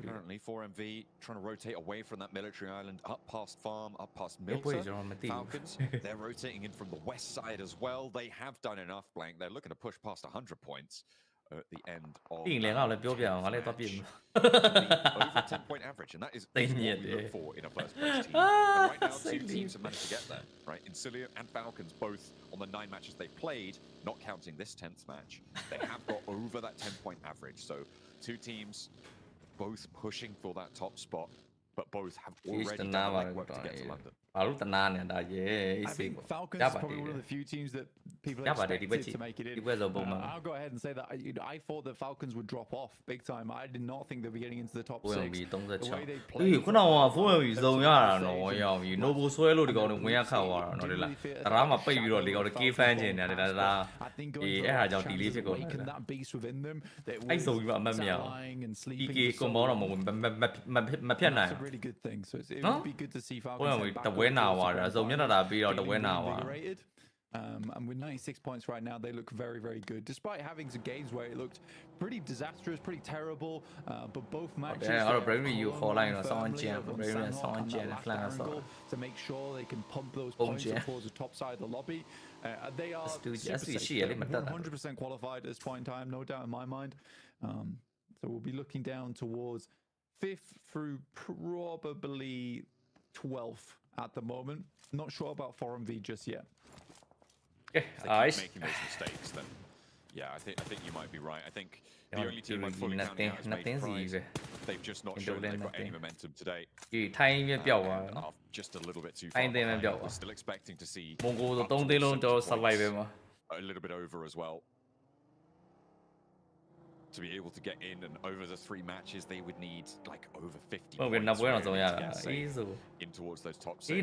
Currently, 4MV trying to rotate away from that military island, up past farm, up past Milter. Falcons, they're rotating in from the west side as well. They have done enough, Blank. They're looking to push past 100 points at the end of the over 10-point average, and that is what we look for in a first-place team. And right now, 2 teams have managed to get there, right? Incilia and Falcons, both on the 9 matches they played, not counting this 10th match, they have got over that 10-point average. So 2 teams both pushing for that top spot, but both have already done the legwork to get to London. ဘာလို့တနာနေတာရဲအေးစိတ် Falcons is probably one of the few teams that people expected to make it in. I'll go ahead and say that I thought that Falcons would drop off big time. I did not think they'd be getting into the top 6. ခုနကဖိုးဝီစုံရတာနော်ရောက်ပြီ Novo ဆွဲလို့ဒီကောင်တွေဝင်ရခတ်သွားတာနော်ဒီလားတရာမှာပိတ်ပြီးတော့ဒီကောင်တွေ K fan ကျင်နေတယ်ဒါအေးအဲ့ဟာကြောင့် delay ဖြစ်ကုန်တယ်အဲ့ဆိုပြီးမှအမှတ်မရဘူး PK ကွန်ဘောတော့မဝင်မဖြတ်နိုင်ဘူး really good thing. So it would be good to see Falcons. တဝဲနာသွားတာစုံမျက်နှာတာပြီးတော့တဝဲနာသွား and with 96 points right now, they look very, very good. Despite having some games where it looked pretty disastrous, pretty terrible, but both matches to make sure they can pump those points towards the top side of the lobby. They are 100% qualified at this point in time, no doubt in my mind. So we'll be looking down towards 5th through probably 12th at the moment. Not sure about Forum V just yet. If they keep making those mistakes, then yeah, I think you might be right. I think the only team I'm fully counting out is Major Prize. They've just not shown they've got any momentum today. Just a little bit too far behind. We're still expecting to see a little bit over as well. To be able to get in and over the 3 matches, they would need like over 50 points in towards those top 6.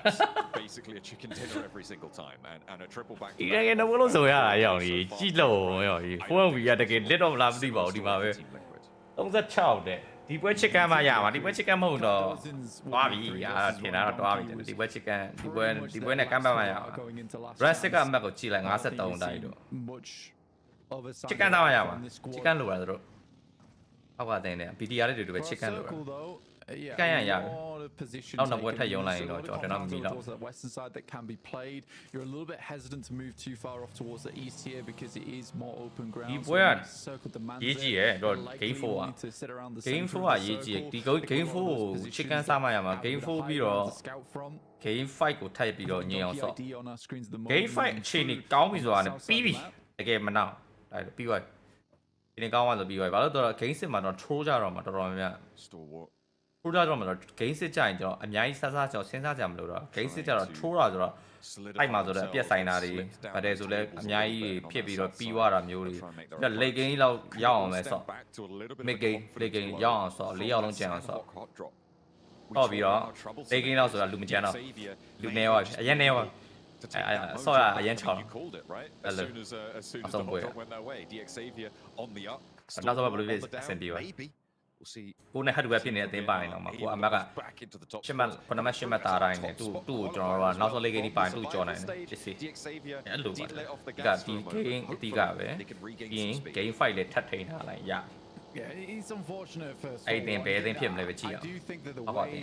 That's basically a chicken dinner every single time, and a triple back. Chicken တော့ရပါ chicken လိုရတယ်တို့အောက်ကတင်းတယ် BDR တွေပဲ chicken လိုရတယ် chicken ရရတယ်နောက်တော့ဘွဲထက်ယုံလိုက်ရင်တော့ကျွန်တော်တော့မမီတော့ western side that can be played. You're a little bit hesitant to move too far off towards the east here because it is more open ground. ဒီဘွဲကရေးကြည့်ရဲ့တော့ game 4 อ่ะ game 4 อ่ะရေးကြည့်ဒီ game 4 ကို chicken စားမှရမှာ game 4 ပြီးတော့ game 5 ကိုထပ်ပြီးတော့ညင်အောင်ဆော့ game 5 အခြေအနေကောင်းပြီဆိုတာနဲ့ပြီးပြီတကယ်မနောက်ပြီးသွားဒီနေ့ကောင်းသွားဆိုပြီးသွားဘာလို့တော့ game စစ်မှာတော့ troll ကြတော့မှာတော်တော်များများ troll ကြတော့မှာတော့ game စစ်ကြရင်ကျွန်တော်အများကြီးစားစားကျွန်တော်စဉ်းစားကြမလို့တော့ game စစ်ကြတော့ troll တာဆိုတော့အဲ့မှာဆိုတော့အပြက်ဆိုင်တာတွေဗတဲ့ဆိုလဲအများကြီးဖြစ်ပြီးတော့ပြီးသွားတာမျိုးတွေပြီးတော့ late game လောက်ရောက်အောင်လဲဆော့ mid game late game ရောက်အောင်ဆော့4ယောက်လုံးကျန်အောင်ဆော့တော့ပြီးတော့ late game လောက်ဆိုတာလူမကျန်တော့လူနေရောအရင်နေရောဆော့ရအရင်ချောင်းအဲ့လိုအဆုံးပွဲနောက်တော့ဘယ်လိုလဲအဆင်ပြေပါကိုနဲ့ဟတ်တူပဲဖြစ်နေတဲ့အသင်းပိုင်းတော့မှာကိုအမကရှစ်မှတ်ခုနမှရှစ်မှတ်တာတိုင်းနဲ့သူ့ကိုကျွန်တော်တို့ကနောက်ဆုံးလေးကိန်းဒီပိုင်းသူ့ကြော်နိုင်တယ်ဖြစ်စီအဲ့လိုပါဒီကဒီ game အတိကပဲပြီးရင် game 5 လေးထပ်ထိန်ထားလိုက်ရ Yeah, it's unfortunate at first. အဲ့တင်ပဲအသင်းဖြစ်မလဲပဲကြည့်အောင် I do think that the way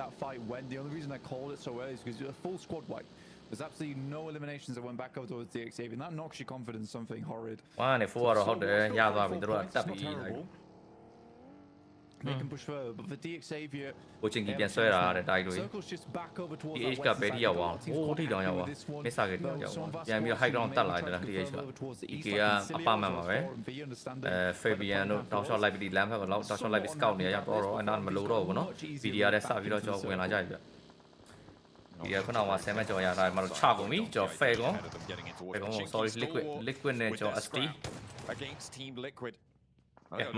that fight went, the only reason I called it so early is because it was a full squad wipe. There's absolutely no eliminations that went back over towards DX Xavier, and that knocks your confidence something horrid. 1-4 ကတော့ဟုတ်တယ်ရသွားပြီတို့ကတက်ပြီး They can push further, but for DX Xavier, ကိုချင်းကြီးပြန်ဆွဲတာတဲ့တိုက်လို့ circles just back over towards DH ကပဲထိရောက်အောင်ဟိုထိတောင်ရောက်အောင်မစ်စာကတောင်ရောက်အောင်ပြန်ပြီး high ground တက်လာတယ် DH က EK ကအပမှန်ပါပဲFabian တို့တောက်ရှော့လိုက်ပြီးလမ်းဘက်ကတော့တောက်ရှော့လိုက်ပြီး scout နေရတော့အဲ့နာမလို့တော့ဘူးเนาะ VDR နဲ့စပြီးတော့ကျွန်တော်ဝင်လာကြပြီဗျဒီကခုနကဆယ်မကျော်ရတာမှတော့ချကုန်ပြီကျော် fair ကော sorry liquid နဲ့ကျော် ST against team liquid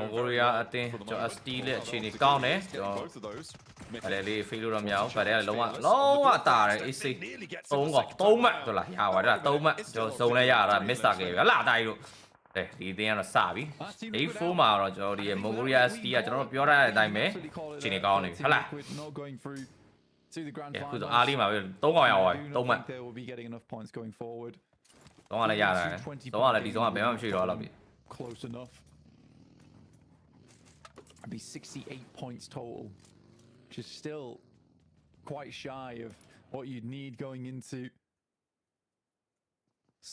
Mongolia အတင်းကျော် ST လက်အခြေအနေကောင်းတယ်ကျော်အဲ့လေ fail လို့တော့မရဘူးဗါတယ်လုံးဝတာတယ် AC 3မှတ်ဆိုလားရပါတယ်3မှတ်ကျော်စုံလဲရတာ miss တာခဲ့ပြီဟလာတိုင်းတို့ဒီအတင်းကတော့စပြီ A4 မှာတော့ကျွန်တော်ဒီ Mongolia ST ကကျွန်တော်တို့ပြောထားတဲ့အတိုင်းပဲအခြေအနေကောင်းနေပြီဟလာခုတော့အားလေးမှာပဲ3កောင်ရောက်သွားပြီ3မှတ်3ကလည်းရတယ်3ကလည်းဒီ3ကဘယ်မှမရှိတော့လောက်ပြီ close enough. It'd be 68 points total, which is still quite shy of what you'd need going into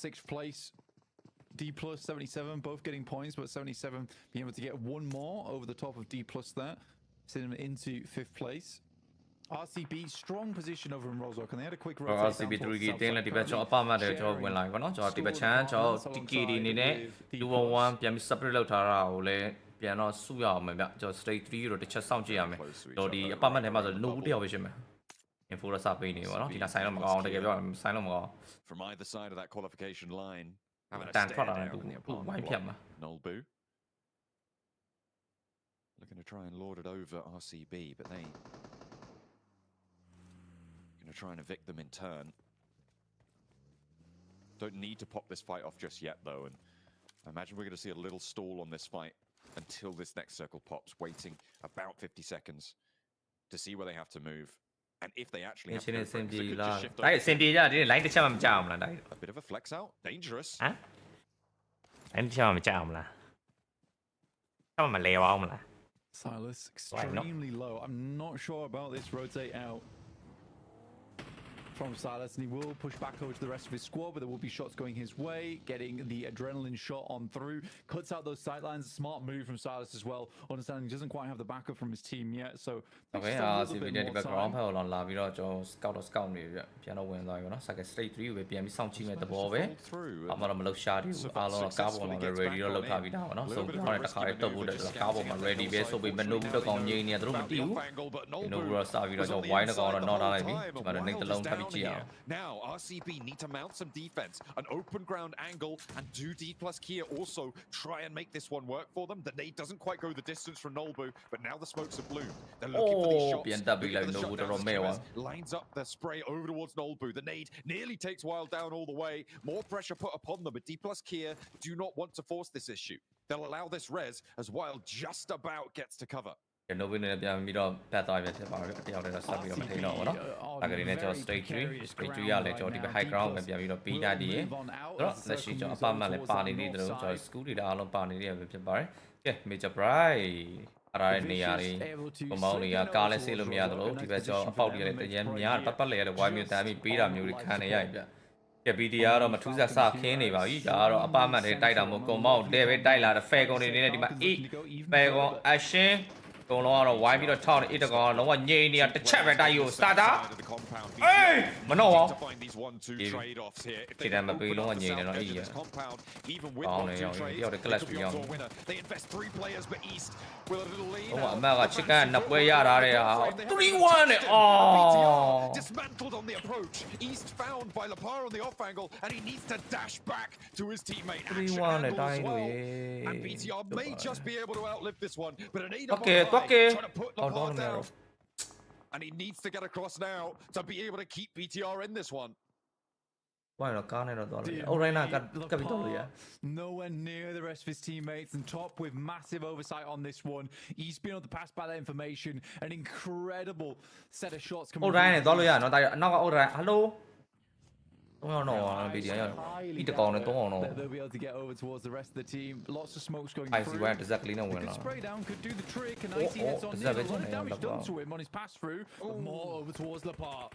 6th place. D plus 77, both getting points, but 77 being able to get one more over the top of D plus there, sending them into 5th place. RCB strong position over in Roserock, and they had a quick rotate. RCB 3 တင်းလက်ဒီဘက်ကျွန်တော်အပမှတ်တယ်ကျွန်တော်ဝင်လာပြီပေါ့နော်ကျွန်တော်ဒီဘက်ချမ်းကျွန်တော် TK ဒီနေနဲ့ 2-1 ပြန်ပြီး separate လောက်ထားတာကိုလည်းပြန်တော့စုရအောင်မယ်ဗျကျွန်တော် straight 3ကိုတစ်ချက်စောင့်ကြည့်ရမယ်ကျွန်တော်ဒီအပမှတ်ထဲမှာဆို no တယောက်ပဲရှိမယ် info တော့စပေးနေပါတော့ဒီလားဆိုင်တော့မကောင်းတကယ်ပြောဆိုင်တော့မကောင်း From either side of that qualification line တန်ထွက်လာတယ်သူဝိုင်းဖြတ်မှာ Nolbu looking to try and lord it over RCB but they going to try and evict them in turn. Don't need to pop this fight off just yet though, and I imagine we're going to see a little stall on this fight until this next circle pops, waiting about 50 seconds to see where they have to move. And if they actually have to go for it, they could just shift over. A bit of a flex out, dangerous. Silas extremely low. I'm not sure about this rotate out from Silas, and he will push back over to the rest of his squad, but there will be shots going his way, getting the adrenaline shot on through, cuts out those sight lines. Smart move from Silas as well, understanding he doesn't quite have the backup from his team yet, so okay, CB နဲ့ဒီဘက် ground ဖက်ကိုလာပြီးတော့ကျွန်တော် scout နေပြီပြန်တော့ဝင်သွားပြီနော် second straight 3ကိုပဲပြန်ပြီးစောင့်ကြည့်မဲ့သဘောပဲအမှတော့မလုပ်ရှာသေးဘူးအားလုံးကားပေါ်မှာ ready တော့လုပ်ထားပြီးသားပါနော်ဆိုတော့တခါလေးတုတ်ဖို့တက်ကားပေါ်မှာ ready ပဲဆိုပြီးမနှုတ်ဘူးတော့ကောင်းငြိမ်းနေတယ်သူတို့မသိဘူးဒီလိုတော့စပြီးတော့ကျွန်တော် wide တော့တော့ not ထားလိုက်ပြီဒီမှာတော့ next တစ်လုံးထပ်ပြီးကြည့်အောင် Now RCB need to mount some defense, an open ground angle, and do D plus Kia also try and make this one work for them. The nade doesn't quite go the distance from Nolbu, but now the smokes have bloomed. They're looking for these shots. Lines up the spray over towards Nolbu. The nade nearly takes Wild down all the way. More pressure put upon them, but D plus Kia do not want to force this issue. They'll allow this res as Wild just about gets to cover. ကျွန်တော်ပြန်ပြီးတော့ဖတ်သွားပြဖြစ်ပါတော့တယောက်တည်းတော့ဆက်ပြီးတော့မထိတော့ဘူးเนาะဒါကလေးနဲ့ကျွန်တော် straight 3ရလဲကျွန်တော်ဒီ high ground ပဲပြန်ပြီးတော့ပြီးကြတည်ရဆိုတော့လက်ရှိကျွန်တော်အပမှတ်လည်းပါနေသေးတယ်လို့ကျွန်တော် school တွေအားလုံးပါနေသေးတယ်ပဲဖြစ်ပါတယ်ကဲ major bright အားရတဲ့နေရာတွေပုံပေါင်းတွေကကားလဲဆေးလို့မရသလိုဒီဘက်ကျွန်တော်အပေါက်တွေလည်းတရမ်းများပတ်ပတ်လဲလဲဝိုင်းမျိုးတမ်းပြီးပေးတာမျိုးတွေခံနေရပြီဗျကဲ BDR ကတော့မထူးစားစခင်းနေပါပြီဒါကတော့အပမှတ်တွေတိုက်တာမဟုတ်ကွန်မောက်တဲပဲတိုက်လာတဲ့ fair ကုန်တွေနေဒီမှာ fair ကုန် action ကုန်လုံးကတော့ဝိုင်းပြီးတော့ထောက်နေ1ကောင်လုံးဝငြိမ်နေတာတစ်ချက်ပဲတိုက်ယူ starter အေးမနှော့ပါဒီတမ်းမပေးလုံးဝငြိမ်နေတော့အေးရအောင်နေရောတယောက်တည်း clash ပြီးအောင်ဟိုအမက chicken နှစ်ပွဲရတာတဲ့ဟာ3-1နဲ့အော် dismantled on the approach East found by Lapar on the off angle and he needs to dash back to his teammate 3-1နဲ့တိုင်းလို့ရေ and BTR may just be able to outlive this one but an 8 okay trying to put Lapar down and he needs to get across now to be able to keep BTR in this one. Nowhere near the rest of his teammates and top with massive oversight on this one. He's been able to pass by that information. An incredible set of shots coming. Hello. They'll be able to get over towards the rest of the team. Lots of smokes going through. Exactly no could spray down, could do the trick, and Icy hits on Neil. A lot of damage done to him on his pass through, but more over towards Lapar.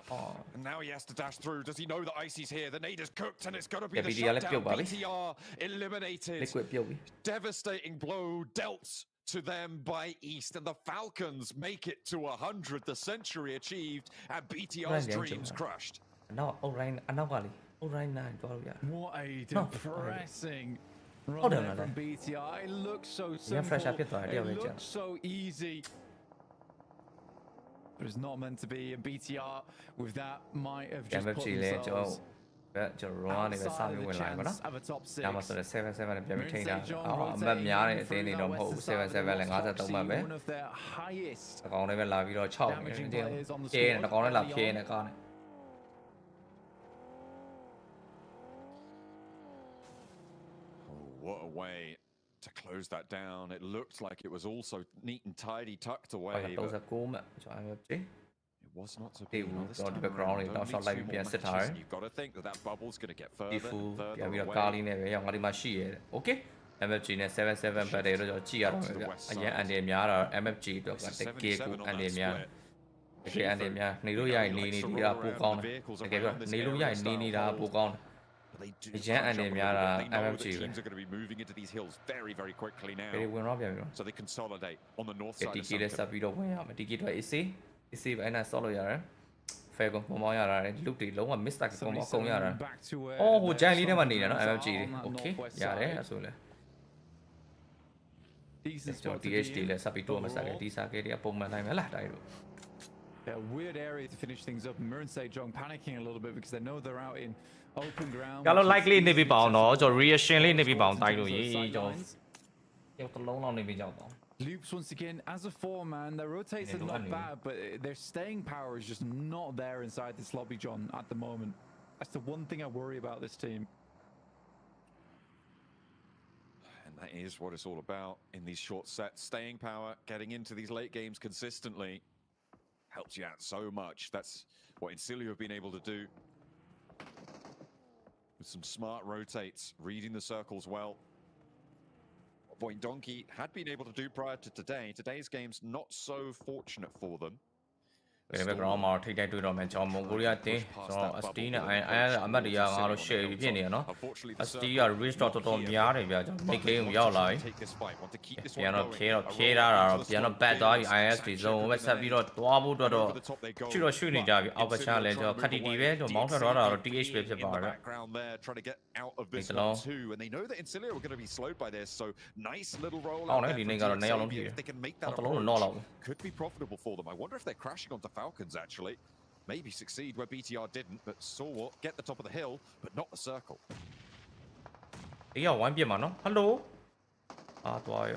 And now he has to dash through. Does he know that Icy's here? The nade is cooked, and it's going to be the shutdown. BTR eliminated. Devastating blow dealt to them by East, and the Falcons make it to 100. The century achieved, and BTR's dreams crushed. What a depressing run there from BTR. It looks so simple. It looks so easy. But it's not meant to be. And BTR with that might have just put themselves outside of the chance of a top 6. ပြန်ပြီးထိန်းတာအမတ်များတဲ့အသင်းတွေတော့မဟုတ်ဘူး7-7လည်း53မှတ်ပဲ One of their highest အကောင်တွေပဲလာပြီးတော့6နေတယ်ဖြဲနေအကောင်တွေလာဖြဲနေကားနေ What a way to close that down. It looked like it was also neat and tidy, tucked away. It was not so big. You've got to think that bubble's going to get further and further away. Okay. MFG နဲ့7-7ပတ်တယ်တော့ကျွန်တော်ကြည့်ရတော့မယ်ဗျအရင်အန်ဒီများတော့ MFG တော့တကယ်ကိုအန်ဒီများတကယ်အန်ဒီများနေလို့ရရင်နေနေတာပိုကောင်းတယ်တကယ်ပြောနေလို့ရရင်နေနေတာပိုကောင်းတယ် MFG teams are going to be moving into these hills very, very quickly now. So they consolidate on the north side. Fair ကိုပုံမောင်းရတာလေလူတွေလုံးဝ miss တာပုံမောင်းကုန်ရတာအော်ဟိုဂျိုင်းလေးထဲမှာနေတယ်နော် MFG တွေ okay ရတယ်အဲ့ဆိုလဲ DHD လဲစပ်ပြီးတော့မစားခဲ့ဒီစားခဲ့တွေကပုံမှန်တိုင်းပဲလားတိုင်းလို့ Yeah, weird area to finish things up. Mirren Sejong panicking a little bit because they know they're out in open ground. ကတော့ likely နေပြီပေါ့နော်ကျွန်တော် reaction လေးနေပြီပေါ့တိုင်းလို့ရေးကျွန်တော်ရုပ်တလုံးလောက်နေပြီကြောက်တော့ Loops once again as a 4-man. Their rotates are not bad, but their staying power is just not there inside this lobby, John, at the moment. That's the one thing I worry about this team. And that is what it's all about in these short sets. Staying power, getting into these late games consistently helps you out so much. That's what Incilio have been able to do. With some smart rotates, reading the circles well. What Donkey had been able to do prior to today. Today's game's not so fortunate for them. ဒီဘက် ground မှာထိတိုက်တွေ့တော့မယ်ကျွန်တော်မွန်ဂိုလီးယားတင်းကျွန်တော် ST နဲ့အမတ်တွေကငါတို့ share ပြီးဖြစ်နေရနော် ST က restore တော်တော်များတယ်ဗျာကျွန်တော် mid game ကိုရောက်လာပြီပြန်တော့ဖြဲတာတော့ပြန်တော့ back သွားပြီ IS တွေ zone ကိုပဲဆက်ပြီးတော့တွားဖို့တော့ရွှေ့နေကြပြီအောက်ကချမ်းလဲကျွန်တော်ခက်တီတီပဲကျွန်တော်မောင်းထွက်သွားတာတော့ TH ပဲဖြစ်ပါတော့ and they know that Incilio are going to be slowed by this, so nice little roll အောင်းနေဒီနေ့ကတော့2ယောက်လုံးထိတယ် they can make that တလုံးတော့လောက် could be profitable for them. I wonder if they're crashing onto Falcons actually. Maybe succeed where BTR didn't, but saw what get the top of the hill, but not the circle. Yeah, one piece, man. Hello.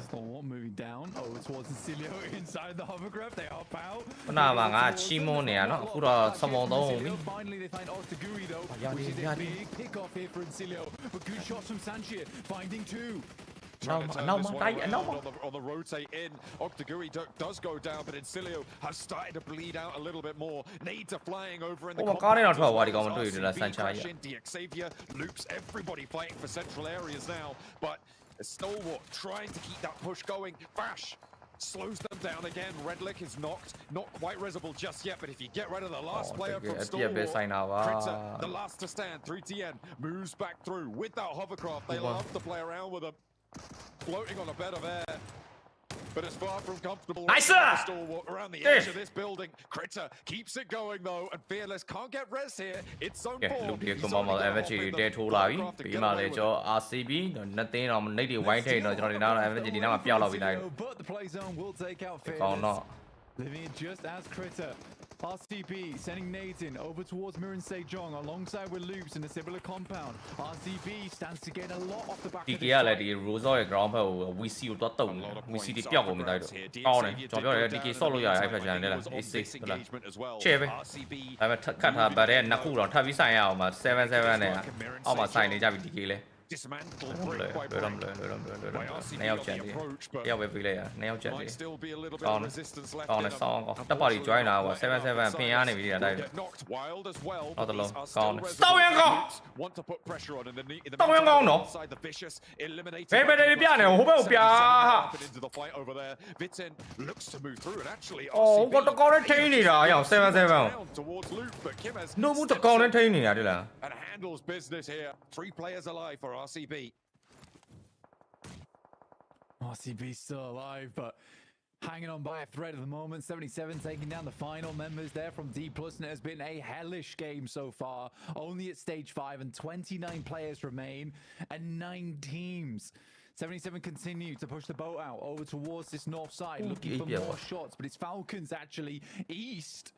Storm moving down. Oh, towards Incilio inside the hovercraft. They hop out. Nah, man, Chimo ne, no. Pura someone though. Finally, they find Octaguri though, which is a big pick off here for Incilio. But good shots from Sanchia, finding two. No, on the rotate in, Octaguri does go down, but Incilio has started to bleed out a little bit more. Nades are flying over in the Xavier loops everybody fighting for central areas now, but Stalwart trying to keep that push going. Bash slows them down again. Redlick is knocked, not quite resible just yet, but if you get rid of the last player from Stalwart, Critter, the last to stand, 3TN, moves back through with that hovercraft. They love to play around with them. Floating on a bed of air, but it's far from comfortable. Nice! Around the edge of this building. Critter keeps it going though, and Fearless can't get res here. It's zone 4. Look here, come on, MG တဲထိုးလာပြီပြီးမှလေကျွန်တော် RCB နှစ်သိန်းတော့နေတွေဝိုင်းထိန်တော့ကျွန်တော်ဒီနား MG ဒီနားမှာပျောက်လောက်ပြီးတိုင်း But the play zone will take out ကောင်းတော့ Living it just as Critter. RCB sending nades in over towards Mirren Sejong alongside with Loops in a similar compound. RCB stands to gain a lot off the back of the like the Rosa ground ဘက်ကို VC ကိုတော့တုံ VC တွေပျောက်ကုန်ပြီတိုက်တော့ကောင်းတယ်ကျွန်တော်ပြောတယ် DK ဆော့လို့ရတယ်အဲ့ဖက်ချန်တယ်လား A6 ဟုတ်လား share ပဲဒါပေမဲ့ခတ်ထားပါတဲ့နှစ်ခုတော့ထပ်ပြီးဆိုင်ရအောင်မှာ77နဲ့အောက်မှာဆိုင်နေကြပြီ DK လဲ dismantled by RCB နှစ်ယောက်ကျန်တယ်တယောက်ပဲပြေးလိုက်ရနှစ်ယောက်ကျန်တယ် still be a little bit of resistance left ကောင်းတယ်ဆောင်းတပ်ပါတီ join လာကွာ77ပင်ရနေပြီတိုက် knocked wild as well တော့တလုံးကောင်းတယ်စောင်းရကောင်း want to put pressure on in the စောင်းရကောင်းနော် inside the vicious eliminated ဘယ်တွေပြနေဟိုဘက်ကိုပြ into the fight over there Vitin looks to move through and actually အော်ကတော့ကောင်းနဲ့ထိန်းနေတာအရောင်77 towards Luke but Kim has နို့ဘူးတကောင်းနဲ့ထိန်းနေတာတဲ့လား and handles business here 3 players alive for RCB RCB still alive, but hanging on by a thread at the moment. 77 taking down the final members there from D+, and it has been a hellish game so far. Only at stage 5, and 29 players remain, and 9 teams. 77 continue to push the boat out over towards this north side, looking for more shots, but it's Falcons actually east.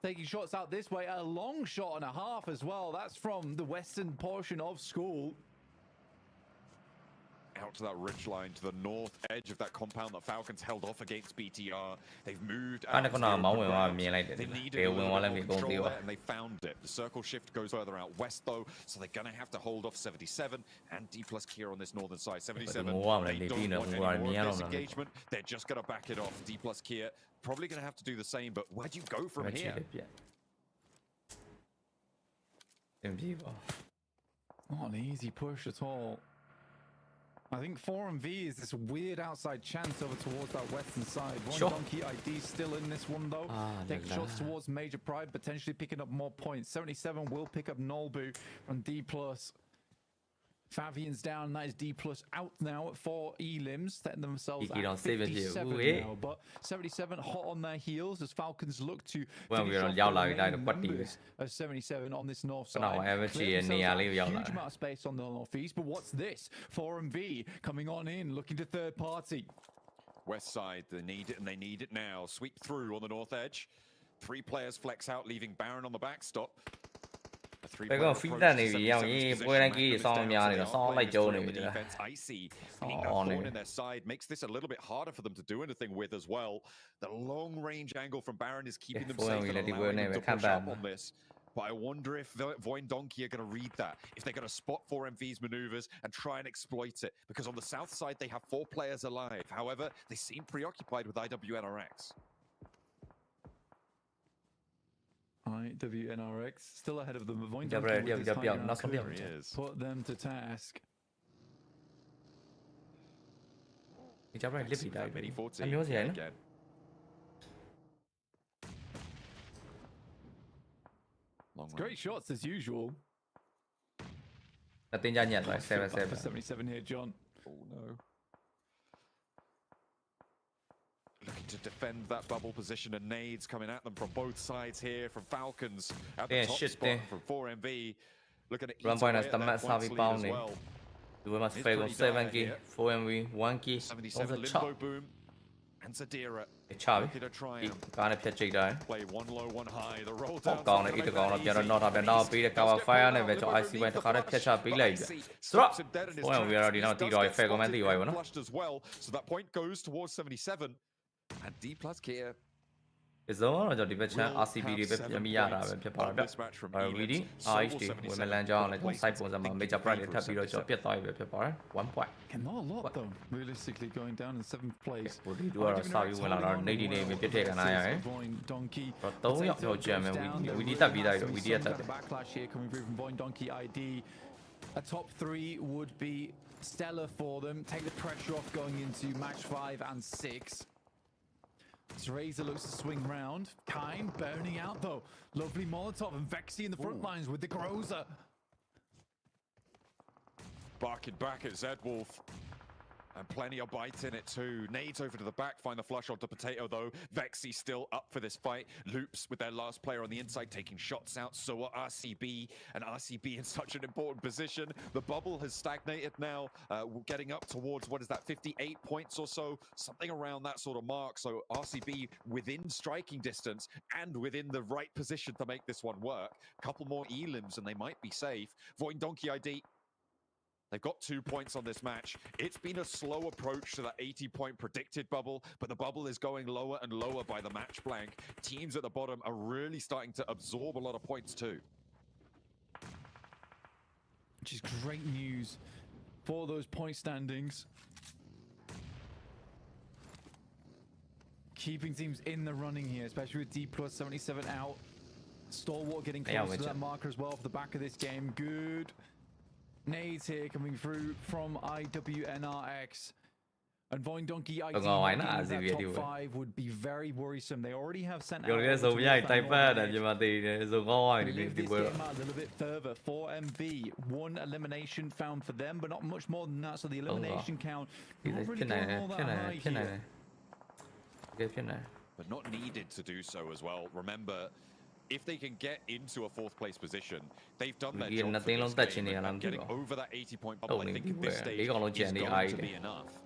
Taking shots out this way, a long shot and a half as well. That's from the western portion of school. Out to that ridge line to the north edge of that compound that Falcons held off against BTR. They've moved out. They needed a little bit of control there, and they found it. The circle shift goes further out west though, so they're going to have to hold off 77 and D+ Kia on this northern side. 77, they don't want any more of this engagement. They're just going to back it off. D+ Kia probably going to have to do the same, but where do you go from here? Not an easy push at all. I think 4 and V is this weird outside chance over towards that western side. One Donkey ID still in this one though. Taking shots towards Major Pride, potentially picking up more points. 77 will pick up Nolbu from D+. Favian's down, that is D+ out now at 4 elims, setting themselves at 57 now. But 77 hot on their heels as Falcons look to finish off of 77 on this north side. Huge amount of space on the northeast, but what's this? 4 and V coming on in, looking to third party. West side, they need it, and they need it now. Sweep through on the north edge. 3 players flex out, leaving Baron on the backstop. Bây giờ phi ra này vì bữa nay kia xong nhà này xong lại chỗ này rồi. Icy being that thorn in their side makes this a little bit harder for them to do anything with as well. The long range angle from Baron is keeping them safe and allowing them to push up on this. But I wonder if Voindonkey are going to read that, if they're going to spot 4MV's maneuvers and try and exploit it. Because on the south side, they have 4 players alive. However, they seem preoccupied with IWNRX. IWNRX still ahead of them. Voindonkey put them to task. Again. Great shots as usual. Là tin ra nhận rồi, 77 here, John. Oh no. Looking to defend that bubble position, and nades coming at them from both sides here, from Falcons at the top spot, from 4MV. Looking at each away at that points lead as well. Due must fail on 7 key, 4MV, 1 key. 77 Limbo Boom. And Zadira. Cái này phải chạy đấy. Còn này ít còn là giờ nó làm nó bị cái fire này về cho IC bên cái này phải chạy bị lấy. Stop. Ôi we already know tí rồi phải có mấy tí rồi nó. So that point goes towards 77. And D plus Kia. Zo rồi đi về chơi RCB đi về mi ra về phía bảo đó. Ready HD với mình lên cho này trong side point mà mấy chapter để thấp đi rồi cho biết tới về phía bảo 1 point. Not a lot though. Realistically going down in 7th place. Đi đua rồi sao yêu là nó này mình biết thế cái này ấy. Rồi tối nhậu rồi chơi mà we đi tập đi đây rồi we đi tập. Backlash here coming through from Voindonkey ID. A top 3 would be stellar for them. Take the pressure off going into match 5 and 6. As Razor looks to swing round. Kine burning out though. Lovely Molotov and Vexy in the front lines with the Groza. Barking back at Zedwolf. And plenty of bites in it too. Nades over to the back, find the flush onto Potato though. Vexy still up for this fight. Loops with their last player on the inside taking shots out. So are RCB, and RCB in such an important position. The bubble has stagnated now, getting up towards, what is that, 58 points or so? Something around that sort of mark. So RCB within striking distance and within the right position to make this one work. Couple more elims and they might be safe. Voindonkey ID. They've got 2 points on this match. It's been a slow approach to that 80-point predicted bubble, but the bubble is going lower and lower by the match blank. Teams at the bottom are really starting to absorb a lot of points too. Which is great news for those point standings. Keeping teams in the running here, especially with D plus 77 out. Stalwart getting close to that marker as well off the back of this game. Good nades here coming through from IWNRX. And Voindonkey ID that top 5 would be very worrisome. They already have sent out live this game out a little bit further. 4MV, 1 elimination found for them, but not much more than that. So the elimination count not really going all that high here. But not needed to do so as well. Remember, if they can get into a 4th place position, they've done their job for this game, and getting over that 80-point bubble, I think at this stage is going to be enough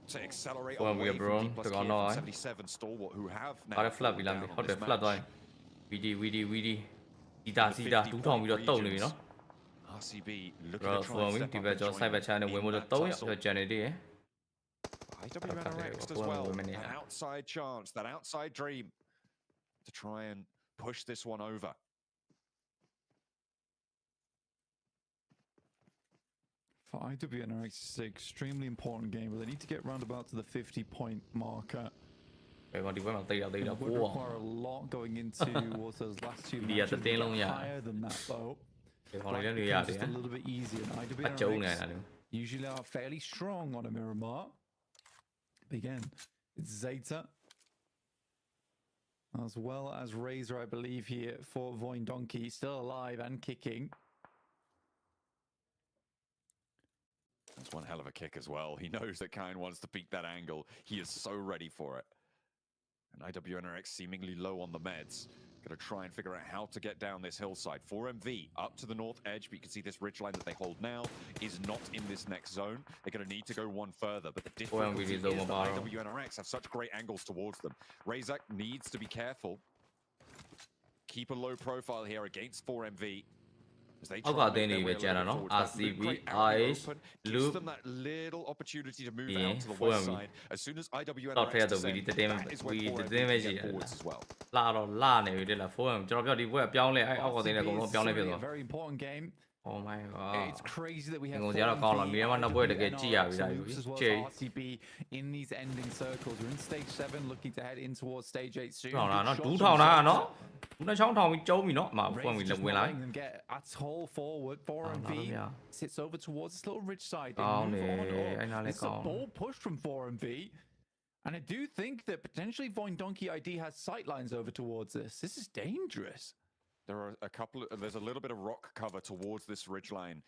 to accelerate away from D plus K from 77 Stalwart, who have now flip down on this flip match. We đúng thòng bị tàu này nó. RCB looking to try and step up and join the tussle. IWNRX as well, an outside chance, that outside dream to try and push this one over. For IWNRX, it's an extremely important game, but they need to get roundabout to the 50-point marker. It would require a lot going into those last 2 matches. Higher than that, though. Just a little bit easier. And IWNRX usually are fairly strong on a Miramar. But again, it's Zeta, as well as Razor, I believe, here for Voindonkey, still alive and kicking. That's one hell of a kick as well. He knows that Kine wants to beat that angle. He is so ready for it. And IWNRX seemingly low on the meds. Gonna try and figure out how to get down this hillside. 4MV up to the north edge, but you can see this ridgeline that they hold now is not in this next zone. They're gonna need to go one further, but the difficulty is that IWNRX have such great angles towards them. Razak needs to be careful. Keep a low profile here against 4MV. I've got the need channel, RCB, IH, Loop, them that little opportunity to move out to the west side. As soon as IWNRX descend, that is where 4MV get forwards as well. Very important game. Oh my god. It's crazy that we have RCB in these ending circles. We're in stage 7, looking to head in towards stage 8 soon. Them get a tall forward. 4MV sits over towards this little ridge side. They move on up. It's a bold push from 4MV. And I do think that potentially Voindonkey ID has sightlines over towards this. This is dangerous. There are there's a little bit of rock cover towards this ridgeline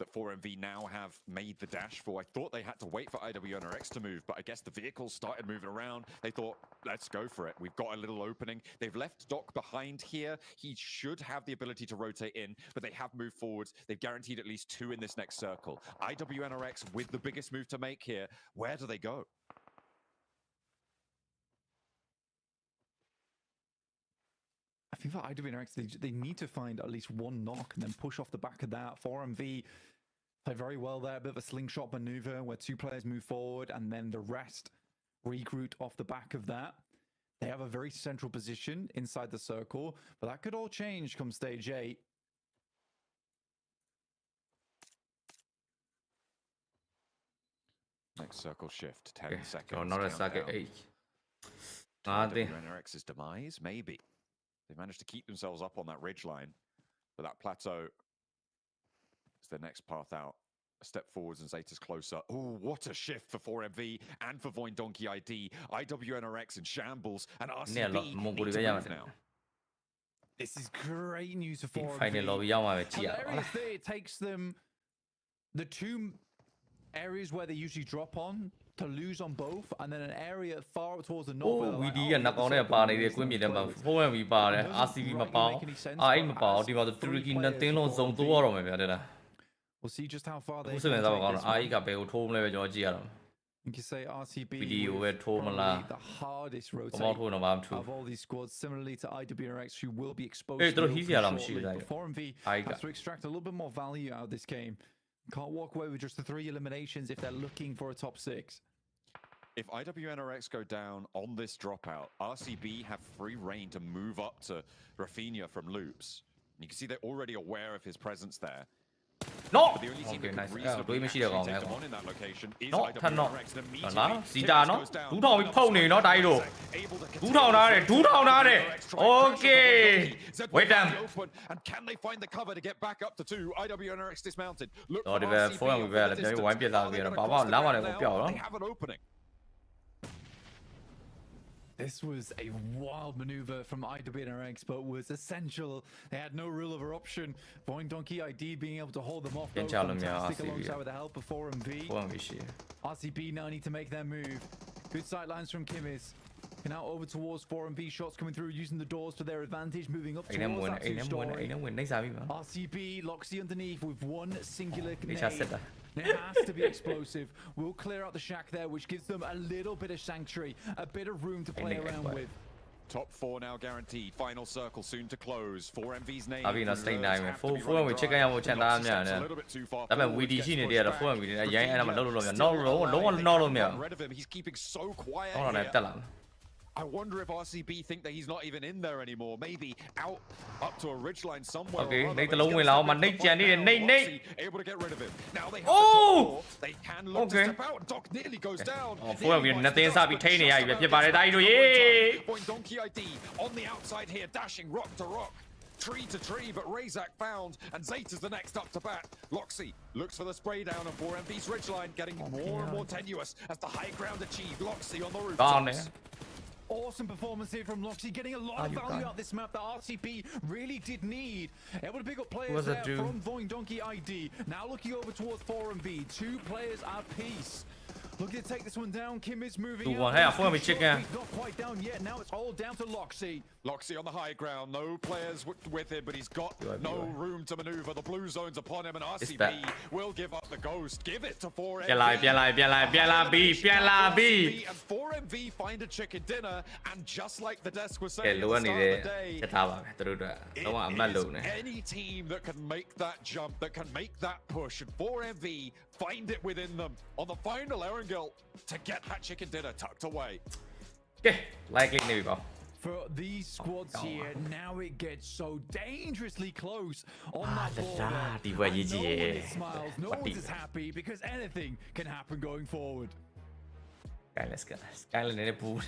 that 4MV now have made the dash for. I thought they had to wait for IWNRX to move, but I guess the vehicles started moving around. They thought, let's go for it. We've got a little opening. They've left Doc behind here. He should have the ability to rotate in, but they have moved forwards. They've guaranteed at least 2 in this next circle. IWNRX with the biggest move to make here. Where do they go? I think for IWNRX, they need to find at least one knock and then push off the back of that. 4MV play very well there. A bit of a slingshot maneuver where 2 players move forward and then the rest regroup off the back of that. They have a very central position inside the circle, but that could all change come stage 8. Next circle shift, 10 seconds. So not a second 8. IWNRX's demise, maybe. They've managed to keep themselves up on that ridgeline, but that plateau is their next path out. A step forwards and Zeta's closer. Oh, what a shift for 4MV and for Voindonkey ID. IWNRX in shambles and RCB need to move now. This is great news for 4MV. It takes them the 2 areas where they usually drop on to lose on both, and then an area far up towards the north. Oh, we did not on a party. They couldn't be them. 4MV bar, RCB Mapao, I Mapao, they were the Turkey nothing on zone 2 or maybe. We'll see just how far they can take this. I got to home level Georgia. You can say RCB the hardest rotation of all these squads, similarly to IWNRX, who will be exposed to shortly. 4MV has to extract a little bit more value out of this game. Can't walk away with just the 3 eliminations if they're looking for a top 6. If IWNRX go down on this dropout, RCB have free reign to move up to Rafinha from Loops. You can see they're already aware of his presence there. No! But the only team that could reasonably take them on in that location is IWNRX. Okay! Wait down! And can they find the cover to get back up to 2? IWNRX dismounted. Look for RCB. They have an opening. This was a wild maneuver from IWNRX, but was essential. They had no real other option. Voindonkey ID being able to hold them off. Fantastic alongside with the help of 4MV. RCB now need to make their move. Good sight lines from Kimmis. Now over towards 4MV. Shots coming through, using the doors to their advantage, moving up towards that 2-story. RCB, Loxy underneath with one singular grenade. It has to be explosive. We'll clear out the shack there, which gives them a little bit of sanctuary, a bit of room to play around with. Top 4 now guaranteed. Final circle soon to close. 4MV's name. 4MV check ရအောင်ချန်တာများတယ်။ဒါပေမဲ့ VD ရှိနေတယ် 4MV နဲ့အရင်အဲ့ဒါမှလုံးလုံးတော့လုံးလုံးမရဘူး။ He's keeping so quiet. I wonder if RCB think that he's not even in there anymore. Maybe out up to a ridgeline somewhere. Okay, Nate the long way out. Nate Jan Nate able to get rid of him. Now they have the they can look to step out. Doc nearly goes down. Oh, 4MV နဲ့တင်းစားပြီးထိနေရပြီဖြစ်ပါတယ်တိုင်းတို့ရေ Voindonkey ID on the outside here, dashing rock to rock. Tree to tree, but Razak found, and Zeta's the next up to bat. Loxy looks for the spray down on 4MV's ridgeline, getting more and more tenuous as the high ground achieved. Loxy on the rooftops. Awesome performance here from Loxy, getting a lot of value out of this map that RCB really did need. Able to pick up players there from Voindonkey ID. Now looking over towards 4MV. 2 players at peace. looking to take this one down. Kim is moving. Two one. Hey, I thought we chicken. Not quite down yet. Now it's all down to Loxy. Loxy on the high ground. No players with him, but he's got no room to maneuver. The blue zone's upon him, and RCB will give up the ghost. Give it to 4MV. And 4MV find a chicken dinner, and just like the desk was saying at the start of the day, it is any team that can make that jump, that can make that push, and 4MV find it within them on the final Erangel to get that chicken dinner tucked away. Okay, likely maybe bro. For these squads here, now it gets so dangerously close on that border. No one is smiles, no one is happy because anything can happen going forward. Okay, let's go. Skyline in the pool.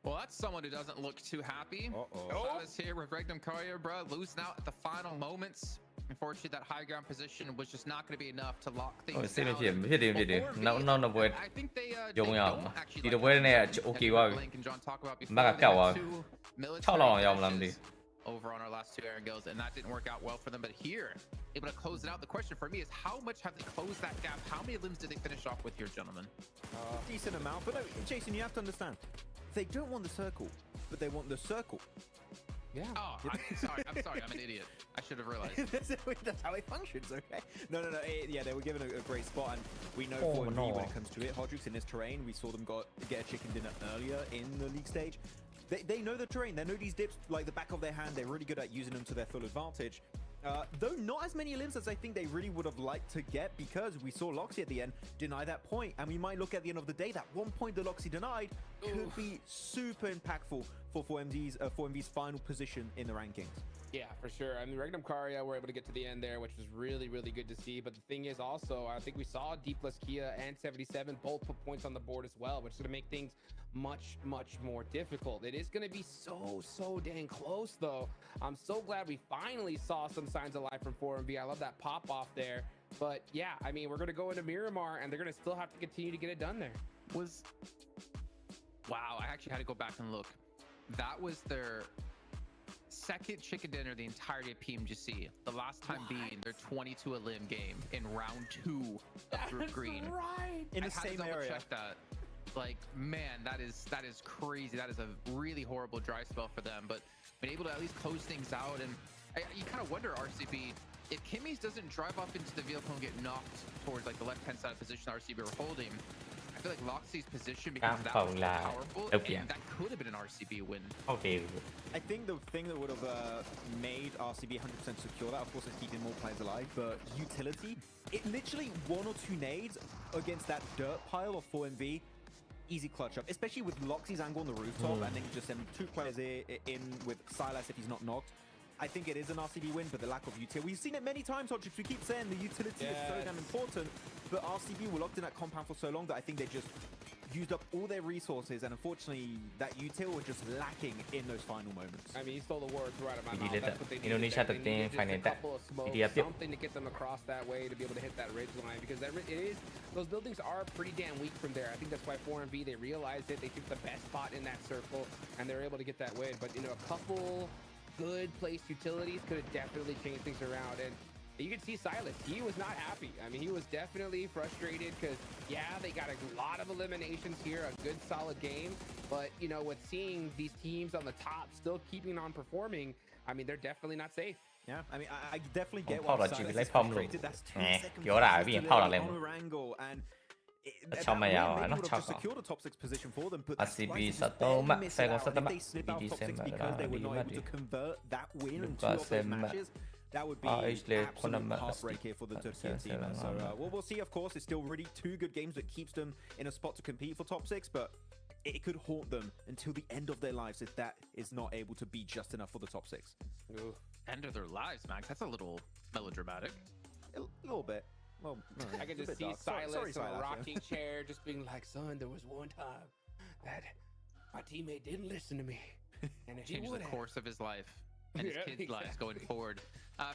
Well, that's someone who doesn't look too happy. Silas here with Regnum Courier, bro, losing out at the final moments. Unfortunately, that high ground position was just not going to be enough to lock things down. I think they don't actually Blink and John talk about before. Over on our last two Erangels, and that didn't work out well for them. But here, able to close it out. The question for me is, how much have they closed that gap? How many limbs did they finish off with here, gentlemen? Decent amount, but no, Jason, you have to understand. They don't want the circle, but they want the circle. Yeah. Oh, I'm sorry. I'm an idiot. I should have realized. That's how it functions, okay? No. Yeah, they were given a great spot, and we know 4MV when it comes to it. Hodrix in this terrain, we saw them get a chicken dinner earlier in the league stage. They know the terrain. They know these dips like the back of their hand. They're really good at using them to their full advantage. Though not as many limbs as I think they really would have liked to get, because we saw Loxy at the end deny that point, and we might look at the end of the day that one point that Loxy denied could be super impactful for 4MV's final position in the rankings. Yeah, for sure. I mean, Regnum Courier were able to get to the end there, which was really, really good to see. But the thing is also, I think we saw D+ Kia and 77 both put points on the board as well, which is going to make things much, much more difficult. It is going to be so dang close, though. I'm so glad we finally saw some signs of life from 4MV. I love that pop off there. But yeah, I mean, we're going to go into Miramar, and they're going to still have to continue to get it done there. Wow, I actually had to go back and look. That was their second chicken dinner the entirety of PMGC. The last time being their 22 a limb game in round 2 of Group Green. Right. In the same area. Check that. Like, man, that is crazy. That is a really horrible dry spell for them. But been able to at least close things out, and you kind of wonder, RCB, if Kimmy's doesn't drive up into the vehicle and get knocked towards like the left-hand side position RCB were holding, I feel like Loxy's position becomes that much more powerful, and that could have been an RCB win. Okay. I think the thing that would have made RCB 100% secure that, of course, is keeping more players alive, but utility, it literally 1 or 2 nades against that dirt pile of 4MV, easy clutch up, especially with Loxy's angle on the rooftop, and then you just send 2 players in with Silas if he's not knocked. I think it is an RCB win, but the lack of utility. We've seen it many times, Hodrix. We keep saying the utility is so damn important, but RCB were locked in that compound for so long that I think they just used up all their resources, and unfortunately, that util was just lacking in those final moments. I mean, he stole the words right out of my mouth. That's what they needed. They needed just a couple of smokes, something to get them across that way to be able to hit that ridge line, because those buildings are pretty damn weak from there. I think that's why 4MV, they realized it. They took the best spot in that circle, and they're able to get that win. But, you know, a couple good placed utilities could have definitely changed things around, and you can see Silas, he was not happy. I mean, he was definitely frustrated because, yeah, they got a lot of eliminations here, a good solid game, but, you know, with seeing these teams on the top still keeping on performing, I mean, they're definitely not safe. Yeah, I mean, I definitely get why Silas is frustrated. That's 2 seconds on a angle, and maybe would have just secured a top 6 position for them, but they slip out top 6 because they were not able to convert that win in 2 of those matches. That would be absolute heartbreak here for the Turkey team. So we'll see, of course. It's still really 2 good games that keeps them in a spot to compete for top 6, but it could haunt them until the end of their lives if that is not able to be just enough for the top 6. Ooh. End of their lives, Max. That's a little melodramatic. A little bit. Well, I can just see Silas in a rocking chair just being like, son, there was one time that my teammate didn't listen to me. And it changed the course of his life and his kids' lives going forward.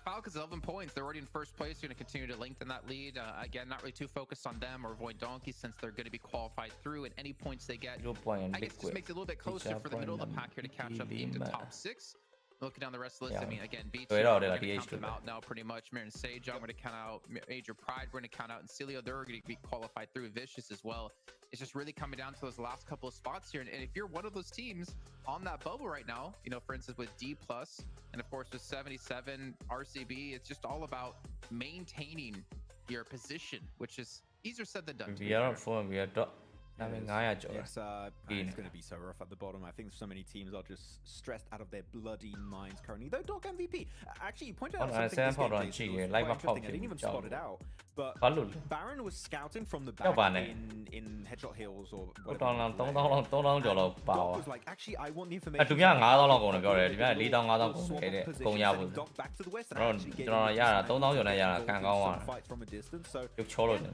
Falcons 11 points. They're already in first place. They're going to continue to lengthen that lead. Again, not really too focused on them or avoid Donkey since they're going to be qualified through, and any points they get, I guess, just makes it a little bit closer for the middle of the pack here to catch up into top 6. Looking down the rest of the list, I mean, again, BT, we're going to count them out now pretty much. Mirror and Sage, I'm going to count out Major Pride, we're going to count out, and Celio, they're going to be qualified through Vicious as well. It's just really coming down to those last couple of spots here. And if you're one of those teams on that bubble right now, you know, for instance, with D+, and of course with 77, RCB, it's just all about maintaining your position, which is easier said than done. It's going to be so rough at the bottom. I think so many teams are just stressed out of their bloody minds currently. Though Doc MVP, actually, you pointed out something this game, Jason, was quite interesting. I didn't even spot it out. But Baron was scouting from the back in Headshot Hills or whatever. Doc was like, actually, I want the information. Doc back to the west and actually getting some fights from a distance. So,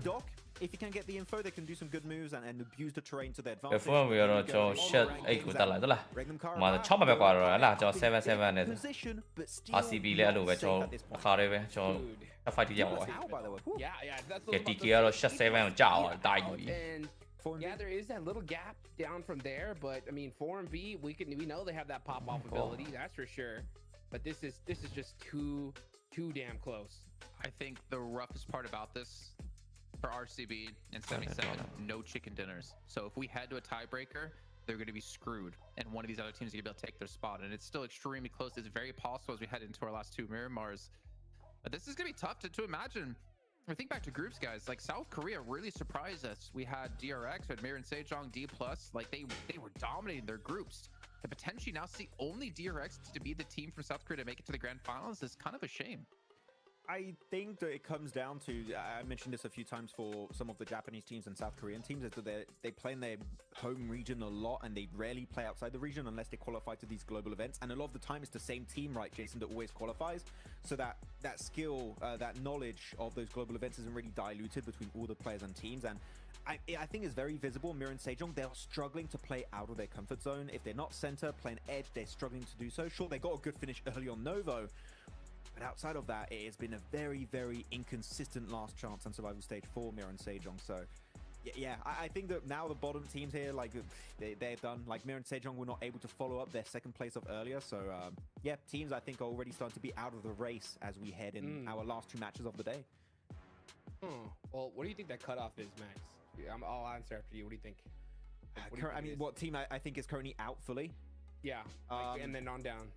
Doc, if you can get the info, they can do some good moves and abuse the terrain to their advantage. Yeah, there is that little gap down from there, but I mean, 4MV, we know they have that pop-off ability, that's for sure. But this is just too damn close. I think the roughest part about this for RCB and 77, no chicken dinners. So if we head to a tiebreaker, they're going to be screwed, and one of these other teams is going to be able to take their spot. And it's still extremely close. It's very possible as we head into our last two Miramars. But this is going to be tough to imagine. I think back to groups, guys. Like South Korea really surprised us. We had DRX, we had Mirror and Sejong, D+. Like they were dominating their groups. To potentially now see only DRX to be the team from South Korea to make it to the grand finals is kind of a shame. I think that it comes down to, I mentioned this a few times for some of the Japanese teams and South Korean teams, is that they play in their home region a lot and they rarely play outside the region unless they qualify to these global events. And a lot of the time it's the same team, right, Jason, that always qualifies. So that skill, that knowledge of those global events isn't really diluted between all the players and teams. And I think it's very visible. Mirror and Sejong, they're struggling to play out of their comfort zone. If they're not center, playing edge, they're struggling to do so. Sure, they got a good finish early on Novo, but outside of that, it has been a very, very inconsistent last chance on survival stage for Mirror and Sejong. So, yeah, I think that now the bottom teams here, like, they're done. Like, Mirror and Sejong were not able to follow up their second place of earlier. So, yeah, teams, I think, are already starting to be out of the race as we head in our last two matches of the day. Well, what do you think that cutoff is, Max? I'll answer after you. What do you think? I mean, what team I think is currently out fully? Yeah, and then on down.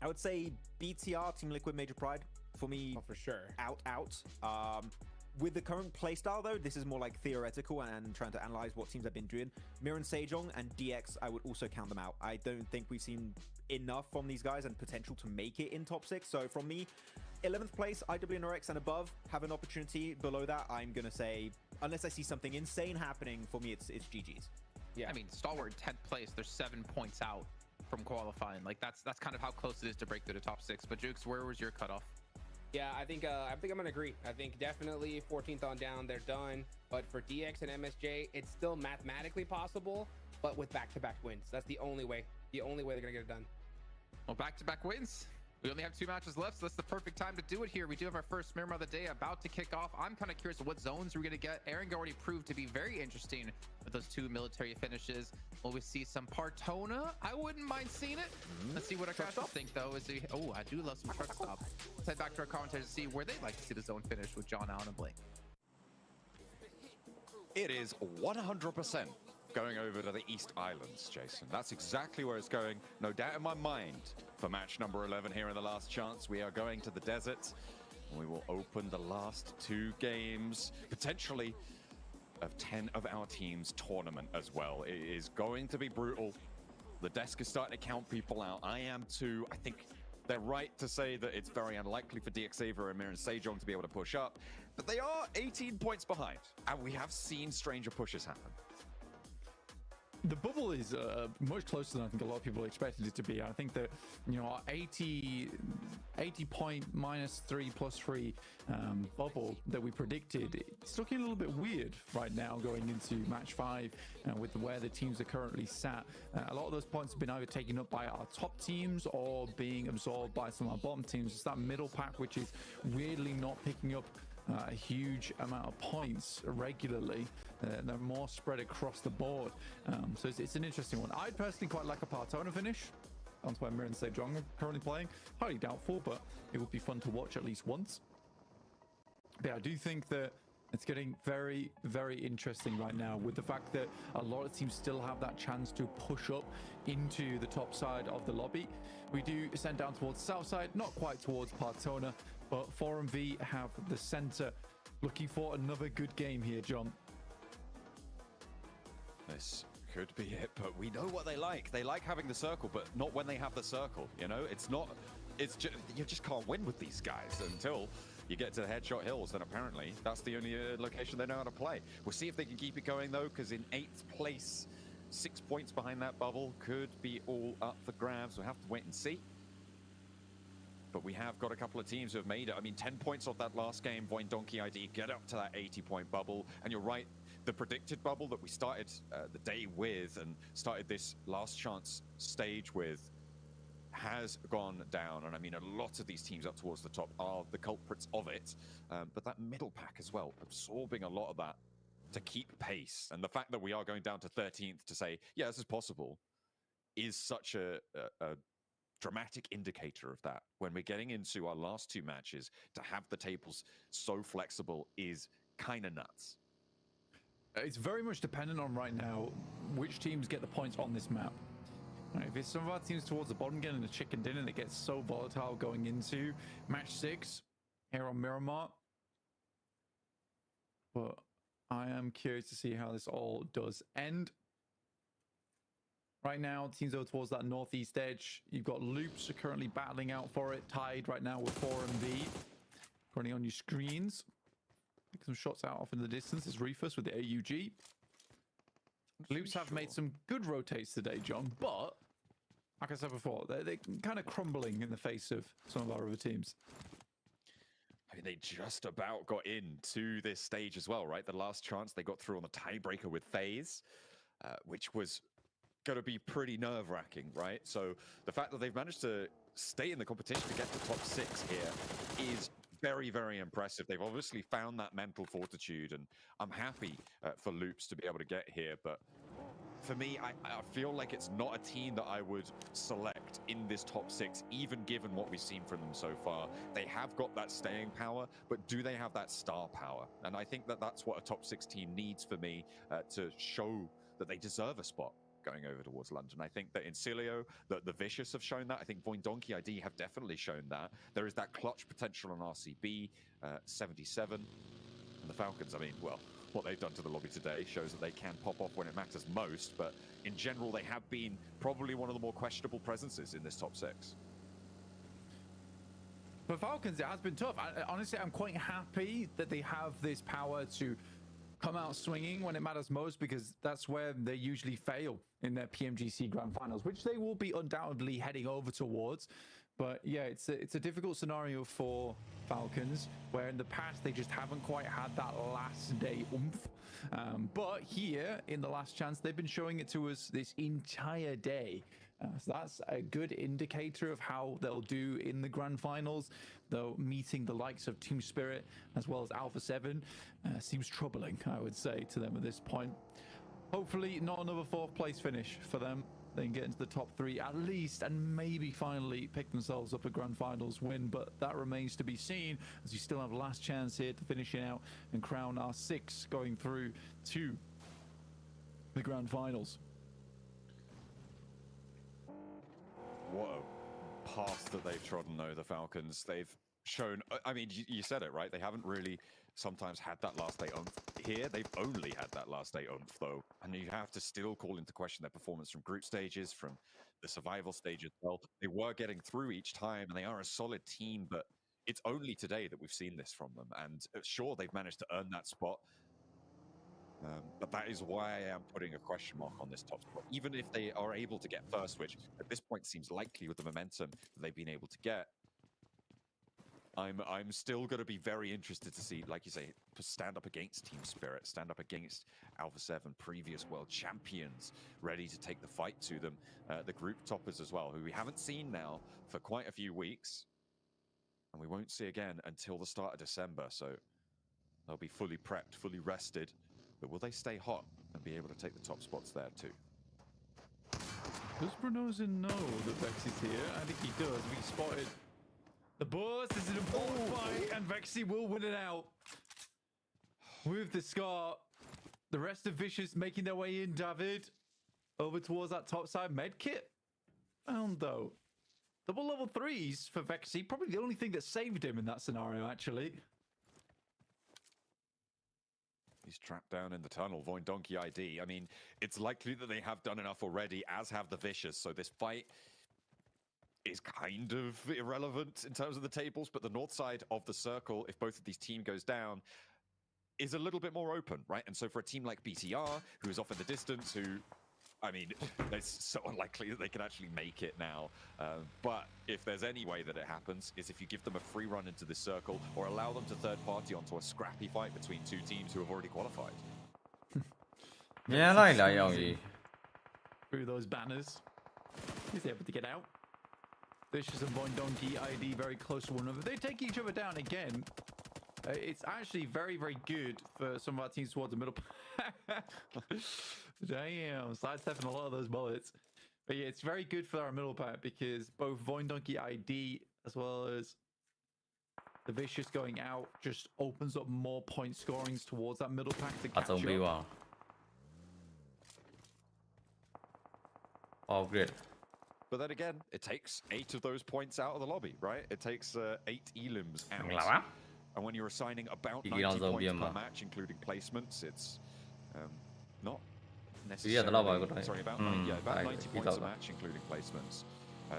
I would say BTR, Team Liquid, Major Pride. For me, for sure. Out. With the current playstyle, though, this is more like theoretical and trying to analyze what teams have been doing. Mirror and Sejong and DX, I would also count them out. I don't think we've seen enough from these guys and potential to make it in top 6. So from me, 11th place, IWNRX and above have an opportunity. Below that, I'm going to say, unless I see something insane happening, for me, it's GG's. Yeah, I mean, Stalwart 10th place, they're 7 points out from qualifying. Like that's kind of how close it is to break through the top 6. But Jukes, where was your cutoff? Yeah, I think I'm gonna agree. I think definitely 14th on down, they're done. But for DX and MSJ, it's still mathematically possible, but with back-to-back wins. That's the only way. The only way they're gonna get it done. Well, back-to-back wins. We only have 2 matches left, so that's the perfect time to do it here. We do have our first Miramar of the day about to kick off. I'm kind of curious what zones we're going to get. Aaron already proved to be very interesting with those 2 military finishes. Will we see some Partona? I wouldn't mind seeing it. Let's see what our cast think, though. Oh, I do love some truck stop. Let's head back to our commentators to see where they'd like to see the zone finish with John Allen and Blake. It is 100% going over to the East Islands, Jason. That's exactly where it's going. No doubt in my mind for match number 11 here in the last chance. We are going to the desert. And we will open the last 2 games, potentially of 10 of our team's tournament as well. It is going to be brutal. The desk is starting to count people out. I am too. I think they're right to say that it's very unlikely for DXaver and Mirror and Sejong to be able to push up, but they are 18 points behind, and we have seen stranger pushes happen. The bubble is much closer than I think a lot of people expected it to be. I think that, you know, our 80 point -3+3 bubble that we predicted, it's looking a little bit weird right now going into match 5 with where the teams are currently sat. A lot of those points have been either taken up by our top teams or being absorbed by some of our bottom teams. It's that middle pack which is weirdly not picking up a huge amount of points regularly. They're more spread across the board. So it's an interesting one. I'd personally quite like a Partona finish. That's where Mir and Sejong are currently playing. Highly doubtful, but it would be fun to watch at least once. But yeah, I do think that it's getting very, very interesting right now with the fact that a lot of teams still have that chance to push up into the top side of the lobby. We do send down towards south side, not quite towards Partona, but 4MV have the center. Looking for another good game here, John. This could be it, but we know what they like. They like having the circle, but not when they have the circle. You know, it's just, you just can't win with these guys until you get to the Headshot Hills, and apparently that's the only location they know how to play. We'll see if they can keep it going though, because in 8th place, 6 points behind that bubble, could be all up for grabs. We'll have to wait and see. But we have got a couple of teams who have made it. I mean, 10 points off that last game. Voin Donkey ID get up to that 80-point bubble. And you're right, the predicted bubble that we started the day with and started this last chance stage with has gone down. And I mean, a lot of these teams up towards the top are the culprits of it. But that middle pack as well, absorbing a lot of that to keep pace. And the fact that we are going down to 13th to say, yeah, this is possible, is such a dramatic indicator of that. When we're getting into our last 2 matches, to have the tables so flexible is kind of nuts. It's very much dependent on right now which teams get the points on this map. If it's some of our teams towards the bottom getting the chicken dinner, and it gets so volatile going into match 6 here on Miramar. But I am curious to see how this all does end. Right now, teams over towards that northeast edge. You've got Loops currently battling out for it, tied right now with 4MV. Currently on your screens. Take some shots out off in the distance. It's Reefus with the AUG. Loops have made some good rotates today, John, but like I said before, they're kind of crumbling in the face of some of our other teams. I mean, they just about got into this stage as well, right? The last chance they got through on the tiebreaker with FaZe, which was going to be pretty nerve-wracking, right? So the fact that they've managed to stay in the competition to get to top 6 here is very, very impressive. They've obviously found that mental fortitude, and I'm happy for Loops to be able to get here. But for me, I feel like it's not a team that I would select in this top 6, even given what we've seen from them so far. They have got that staying power, but do they have that star power? And I think that that's what a top 6 team needs for me to show that they deserve a spot going over towards London. I think that in Cilio, the Vicious have shown that. I think Voin Donkey ID have definitely shown that. There is that clutch potential on RCB, 77. And the Falcons, I mean, well, what they've done to the lobby today shows that they can pop off when it matters most, but in general, they have been probably one of the more questionable presences in this top 6. For Falcons, it has been tough. Honestly, I'm quite happy that they have this power to come out swinging when it matters most, because that's where they usually fail in their PMGC Grand Finals, which they will be undoubtedly heading over towards. But yeah, it's a difficult scenario for Falcons, where in the past they just haven't quite had that last day oomph. But here, in the last chance, they've been showing it to us this entire day. So that's a good indicator of how they'll do in the Grand Finals, though meeting the likes of Team Spirit as well as Alpha 7 seems troubling, I would say, to them at this point. Hopefully not another 4th place finish for them. They can get into the top 3 at least, and maybe finally pick themselves up a Grand Finals win, but that remains to be seen, as we still have a last chance here to finish it out and crown our 6 going through to the Grand Finals. What a path that they've trodden, though, the Falcons. They've shown, I mean, you said it, right? They haven't really sometimes had that last day oomph. Here, they've only had that last day oomph, though. And you have to still call into question their performance from group stages, from the survival stage as well. They were getting through each time, and they are a solid team, but it's only today that we've seen this from them. And sure, they've managed to earn that spot. But that is why I am putting a question mark on this top spot. Even if they are able to get first, which at this point seems likely with the momentum that they've been able to get, I'm still going to be very interested to see, like you say, stand up against Team Spirit, stand up against Alpha 7, previous world champions, ready to take the fight to them. The group toppers as well, who we haven't seen now for quite a few weeks. And we won't see again until the start of December. So they'll be fully prepped, fully rested. But will they stay hot and be able to take the top spots there too? Does Brunozen know that Vexy's here? I think he does. We spotted the boss. This is an important fight, and Vexy will win it out with the Scar. The rest of Vicious making their way in. David over towards that top side. Medkit found though. Double level 3s for Vexy. Probably the only thing that saved him in that scenario, actually. He's trapped down in the tunnel. Void Donkey ID. I mean, it's likely that they have done enough already, as have the Vicious. So this fight is kind of irrelevant in terms of the tables. But the north side of the circle, if both of these teams goes down, is a little bit more open, right? And so for a team like BTR, who is off in the distance, who, I mean, it's so unlikely that they can actually make it now. But if there's any way that it happens, is if you give them a free run into this circle or allow them to third party onto a scrappy fight between two teams who have already qualified. Through those banners. He's able to get out. Vicious and Void Donkey ID very close to one another. They take each other down again. It's actually very, very good for some of our teams towards the middle. Damn, sidestepping a lot of those bullets. But yeah, it's very good for our middle pack because both Void Donkey ID as well as the Vicious going out just opens up more point scorings towards that middle pack to catch up. Oh, great. But then again, it takes 8 of those points out of the lobby, right? It takes 8 elims out. And when you're assigning about 90 points per match, including placements, it's not necessarily... Sorry, about 90 points a match, including placements.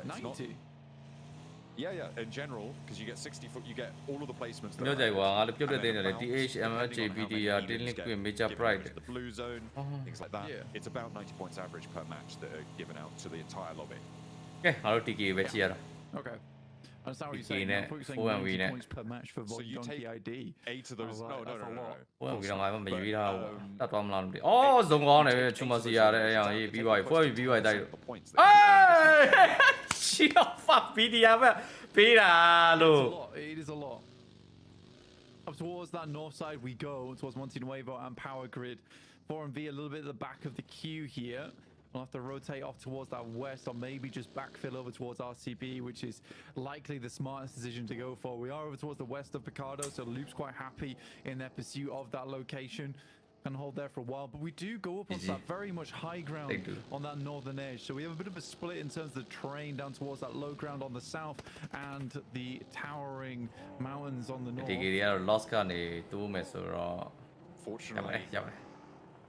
90? Yeah, in general, because you get 60 foot, you get all of the placements. The blue zone, things like that. Yeah. It's about 90 points average per match that are given out to the entire lobby. Okay, okay. I understand what you're saying. I thought you were saying 90 points per match for Void Donkey ID. 8 of those. No. Oh, it's a lot. Up towards that north side we go, towards Montenuevo and Power Grid. 4MV a little bit at the back of the queue here. We'll have to rotate off towards that west or maybe just backfill over towards RCB, which is likely the smartest decision to go for. We are over towards the west of Picardo, so Loop's quite happy in their pursuit of that location. Can hold there for a while, but we do go up on that very much high ground on that northern edge. So we have a bit of a split in terms of the terrain down towards that low ground on the south and the towering mountains on the north. Fortunately,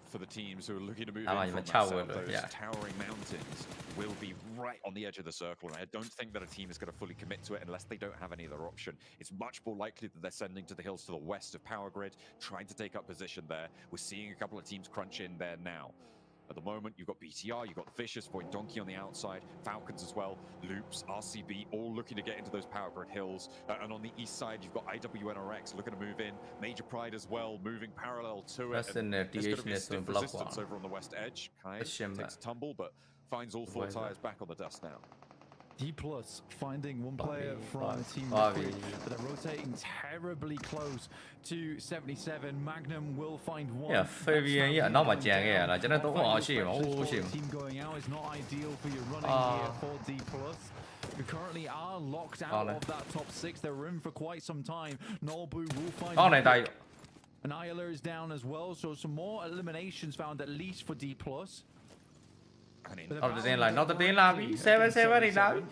for the teams who are looking to move in from that south, those towering mountains will be right on the edge of the circle, and I don't think that a team is going to fully commit to it unless they don't have any other option. It's much more likely that they're sending to the hills to the west of Power Grid, trying to take up position there. We're seeing a couple of teams crunch in there now. At the moment, you've got BTR, you've got Vicious, Void Donkey on the outside, Falcons as well, Loops, RCB, all looking to get into those Power Grid hills. And on the east side, you've got IWNRX looking to move in, Major Pride as well, moving parallel to it. There's going to be stiff resistance over on the west edge. Kai takes a tumble, but finds all 4 tires back on the dust now. D+ finding one player from Team Liquid, but they're rotating terribly close to 77. Magnum will find one. Yeah, team going out is not ideal for your running here for D+. We currently are locked out of that top 6. They're in for quite some time. Nolbu will find Annihilator is down as well, so some more eliminations found at least for D+. Not the thing like 7-7 đi đấy.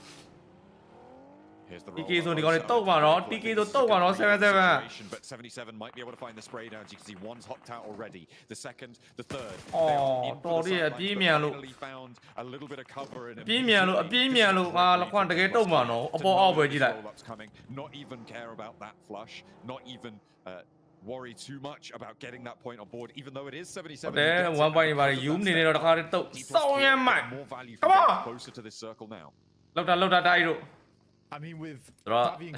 TK rồi thì còn tốc vào nó, TK rồi tốc vào nó 7-7. But 77 might be able to find the spray down. You can see one's hopped out already. The second, the third. To điပြေမြန်လို့.ပြေမြန်လို့ငါလခွန်တကယ်တုံးမှာနော်အပေါ်အောက်ပဲကြည့်လိုက် Not even care about that flush, not even worry too much about getting that point on board, even though it is 77. There, 1 point about you need to more value closer to this circle now. Look that die. I mean with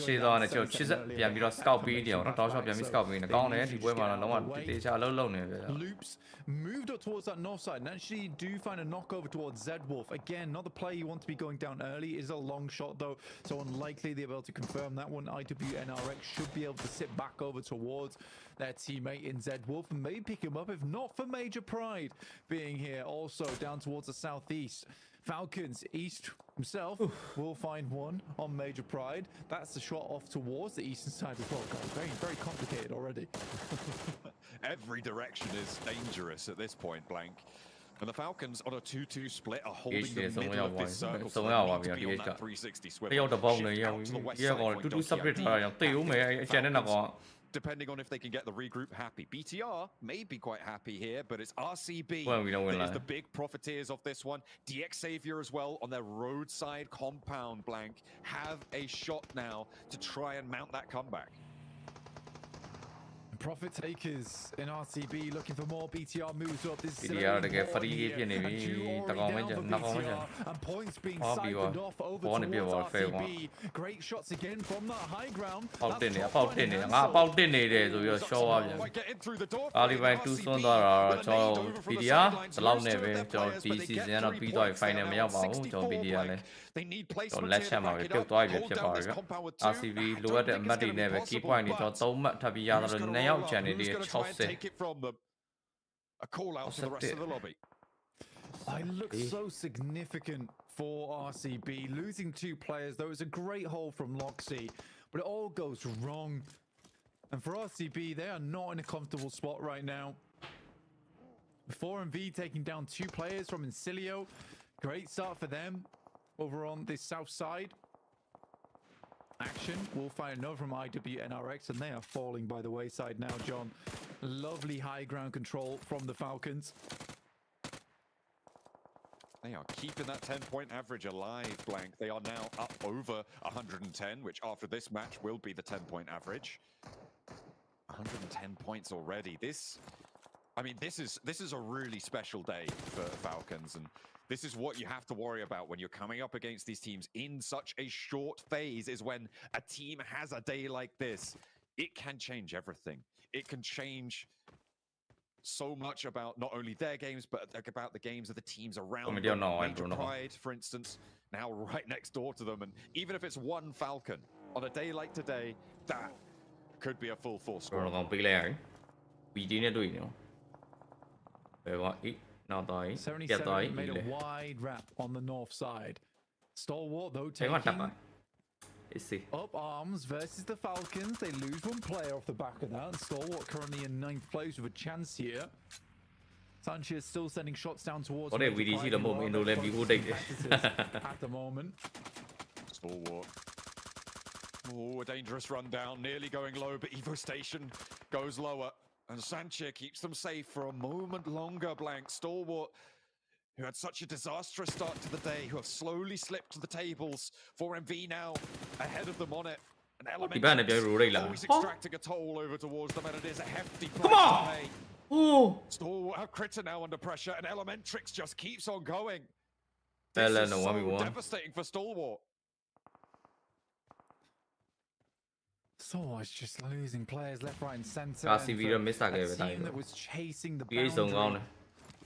ရှေ့သွားနေချိုချစ်ပြန်ပြီးတော့ scout ပေးနေအောင်နော်တောက်လျှောက်ပြန်ပြီး scout ပေးနေကောင်းတယ်ဒီပွဲမှာတော့လုံးဝတေချာလုံးလုံးနေပဲ Loops moved up towards that north side and actually do find a knockover towards Zedwolf. Again, not the player you want to be going down early. It is a long shot though, so unlikely they're able to confirm that one. IWNRX should be able to sit back over towards their teammate in Zedwolf and maybe pick him up if not for Major Pride being here also down towards the southeast. Falcons, East himself will find one on Major Pride. That's the shot off towards the eastern side as well, guys. Very, very complicated already. Every direction is dangerous at this point, Blank. And the Falcons on a 2-2 split are holding the middle of this circle, so they need to be on that 360 swivel. Shift out to the west side for Falcons, depending on if they can get the regroup happy. BTR may be quite happy here, but it's RCB that is the big profiteers of this one. DX Savior as well on their roadside compound, Blank, have a shot now to try and mount that comeback. Profit takers in RCB looking for more. BTR moves up. This is BTR cái free cái này ta còn mấy trận, nó còn mấy trận. And points being siphoned off over towards RCB. Great shots again from that high ground. Bao tiền này để rồi show up. Alibay tu son đó cho BTR, lâu này về cho DC nó bị đòi final mới vào cho BTR này. Cho lát xem mà cái đòi về sẽ vào cái. RCB lúc đó mà đi này về key point thì cho tấu mà thay vì giờ rồi này Try and take it from them. A call out to the rest of the lobby. I look so significant for RCB. Losing 2 players, though, is a great hold from Loxy, but it all goes wrong. And for RCB, they are not in a comfortable spot right now. 4MV taking down 2 players from Incilio. Great start for them over on the south side. Action, we'll find another from IWNRX, and they are falling by the wayside now, John. Lovely high ground control from the Falcons. They are keeping that 10-point average alive, Blank. They are now up over 110, which after this match will be the 10-point average. 110 points already. This is a really special day for Falcons, and this is what you have to worry about when you're coming up against these teams in such a short phase, is when a team has a day like this. It can change everything. It can change so much about not only their games, but about the games of the teams around them. Major Pride, for instance, now right next door to them. And even if it's one Falcon, on a day like today, that could be a full force score. 77 made a wide wrap on the north side. Stalwart, though, taking up arms versus the Falcons. They lose 1 player off the back of that. And Stalwart currently in 9th place with a chance here. Sanchez still sending shots down towards at the moment. Stalwart. Oh, a dangerous rundown. Nearly going low, but Evo Station goes lower. And Sanchez keeps them safe for a moment longer, Blank. Stalwart, who had such a disastrous start to the day, who have slowly slipped to the tables. 4MV now ahead of them on it. An element always extracting a toll over towards them, and it is a hefty price to pay. Stalwart have Critter now under pressure, and Elementrix just keeps on going. This is so devastating for Stalwart. So it's just losing players left, right, and center. RCB missed that game that was chasing the boundary.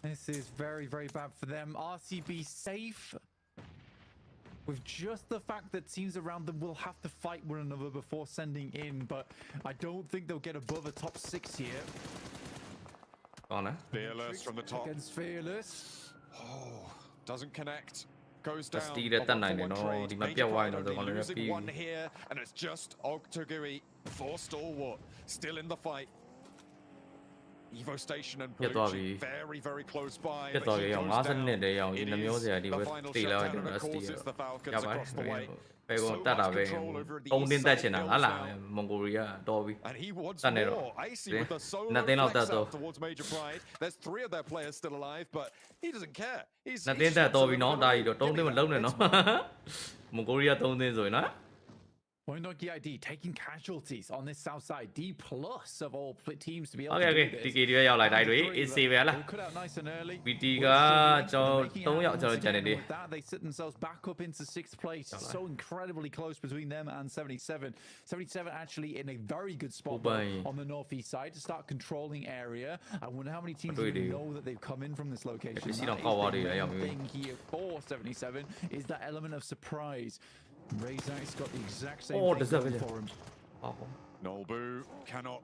This is very, very bad for them. RCB safe with just the fact that teams around them will have to fight one another before sending in, but I don't think they'll get above a top 6 here. Fearless from the top. Against Fearless. Oh, doesn't connect. Goes down. Losing one here, and it's just Ogtogui for Stalwart still in the fight. Evo Station and Pelucci very, very close by. The final shutdown, and of course it's the Falcons across the way. So much control over the east side now. And he wants more. Icy with the solo flex out towards Major Pride. There's 3 of their players still alive, but he doesn't care. He's Poindoki ID taking casualties on this south side. D plus of all teams to be able to do this. Cut out nice and early. They sit themselves back up into 6th place. So incredibly close between them and 77. 77 actually in a very good spot on the northeast side to start controlling area. I wonder how many teams even know that they've come in from this location. The thing here for 77 is that element of surprise. Razak's got the exact same thing for him. Nolbu cannot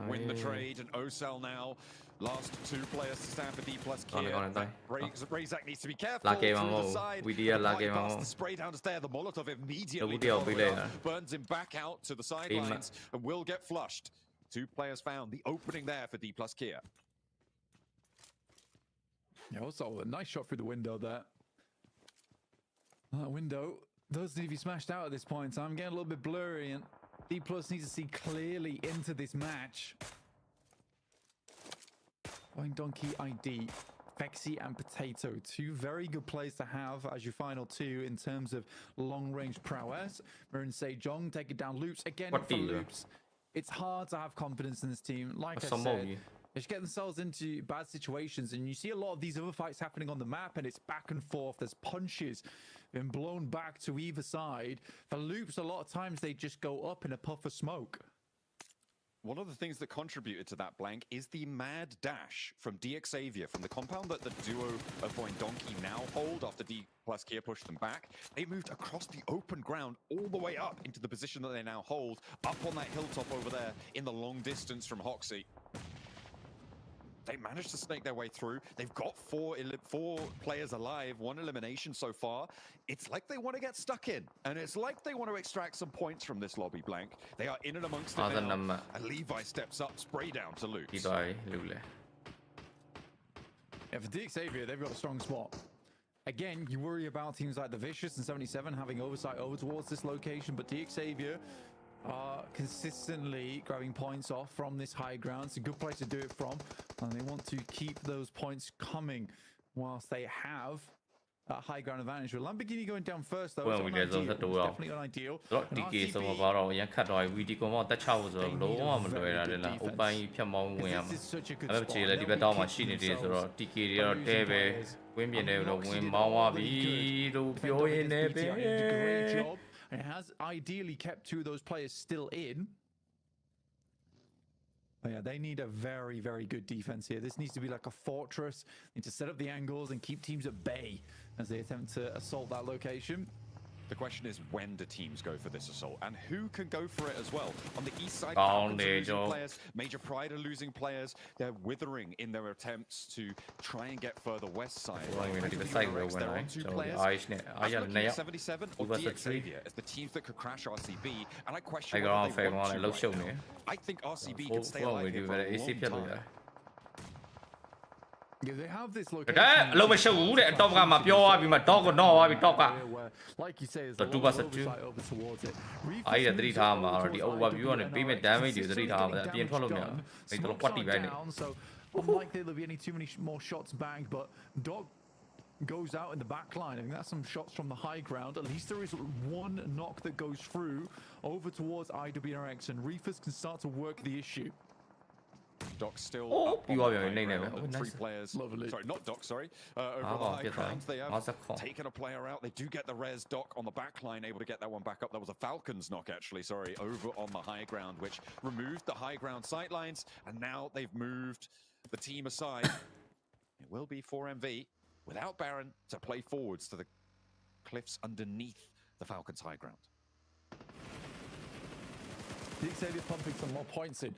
win the trade, and Osel now Last 2 players to stand for D plus Kia. Razak needs to be careful. La game through the side. We did la game. The spray down there. The Molotov immediately burns him back out to the sidelines and will get flushed. 2 players found. The opening there for D plus Kia. Yeah, also a nice shot through the window there. That window does need to be smashed out at this point. So I'm getting a little bit blurry, and D plus needs to see clearly into this match. Going Donkey ID, Fexy and Potato, 2 very good players to have as your final 2 in terms of long-range prowess. Marin Sejong take it down loops again for loops. It's hard to have confidence in this team. Like I said, they just get themselves into bad situations, and you see a lot of these other fights happening on the map, and it's back and forth. There's punches being blown back to either side. For loops, a lot of times they just go up in a puff of smoke. One of the things that contributed to that blank is the mad dash from DXavier, from the compound that the duo of Void Donkey now hold after D plus Kia pushed them back. They moved across the open ground all the way up into the position that they now hold, up on that hilltop over there in the long distance from Hoxie. They managed to snake their way through. They've got 4 players alive, 1 elimination so far. It's like they want to get stuck in, and it's like they want to extract some points from this lobby blank. They are in and amongst it now, and Levi steps up, spray down to Luke. Yeah, for DXavier, they've got a strong spot. Again, you worry about teams like the Vicious and 77 having oversight over towards this location, but DXavier are consistently grabbing points off from this high ground. It's a good place to do it from, and they want to keep those points coming whilst they have that high ground advantage. With Lamborghini going down first, though, it's definitely not ideal. And it has ideally kept 2 of those players still in. But yeah, they need a very, very good defense here. This needs to be like a fortress. They need to set up the angles and keep teams at bay as they attempt to assault that location. The question is, when do teams go for this assault, and who can go for it as well? On the east side, losing players, Major Pride are losing players. They're withering in their attempts to try and get further west side. They're on 2 players. 77 or DXavier as the teams that could crash RCB, and I question whether they want to right now. I think RCB could stay alive here for a long time. Yeah, they have this location. Like you say, there's a lot of oversight over towards it. So unlikely there'll be any too many more shots back, but Dog goes out in the back line. I think that's some shots from the high ground. At least there is 1 knock that goes through over towards IWRX, and Reefers can start to work the issue. Doc still up on the ground. 3 players. Lovely. Sorry, not Doc, sorry. Over on the high ground, they have taken a player out. They do get the res. Doc on the back line, able to get that one back up. That was a Falcons knock, actually, sorry, over on the high ground, which removed the high ground sightlines, and now they've moved the team aside. It will be 4MV without Baron to play forwards to the cliffs underneath the Falcons high ground. DXavier pumping some more points in.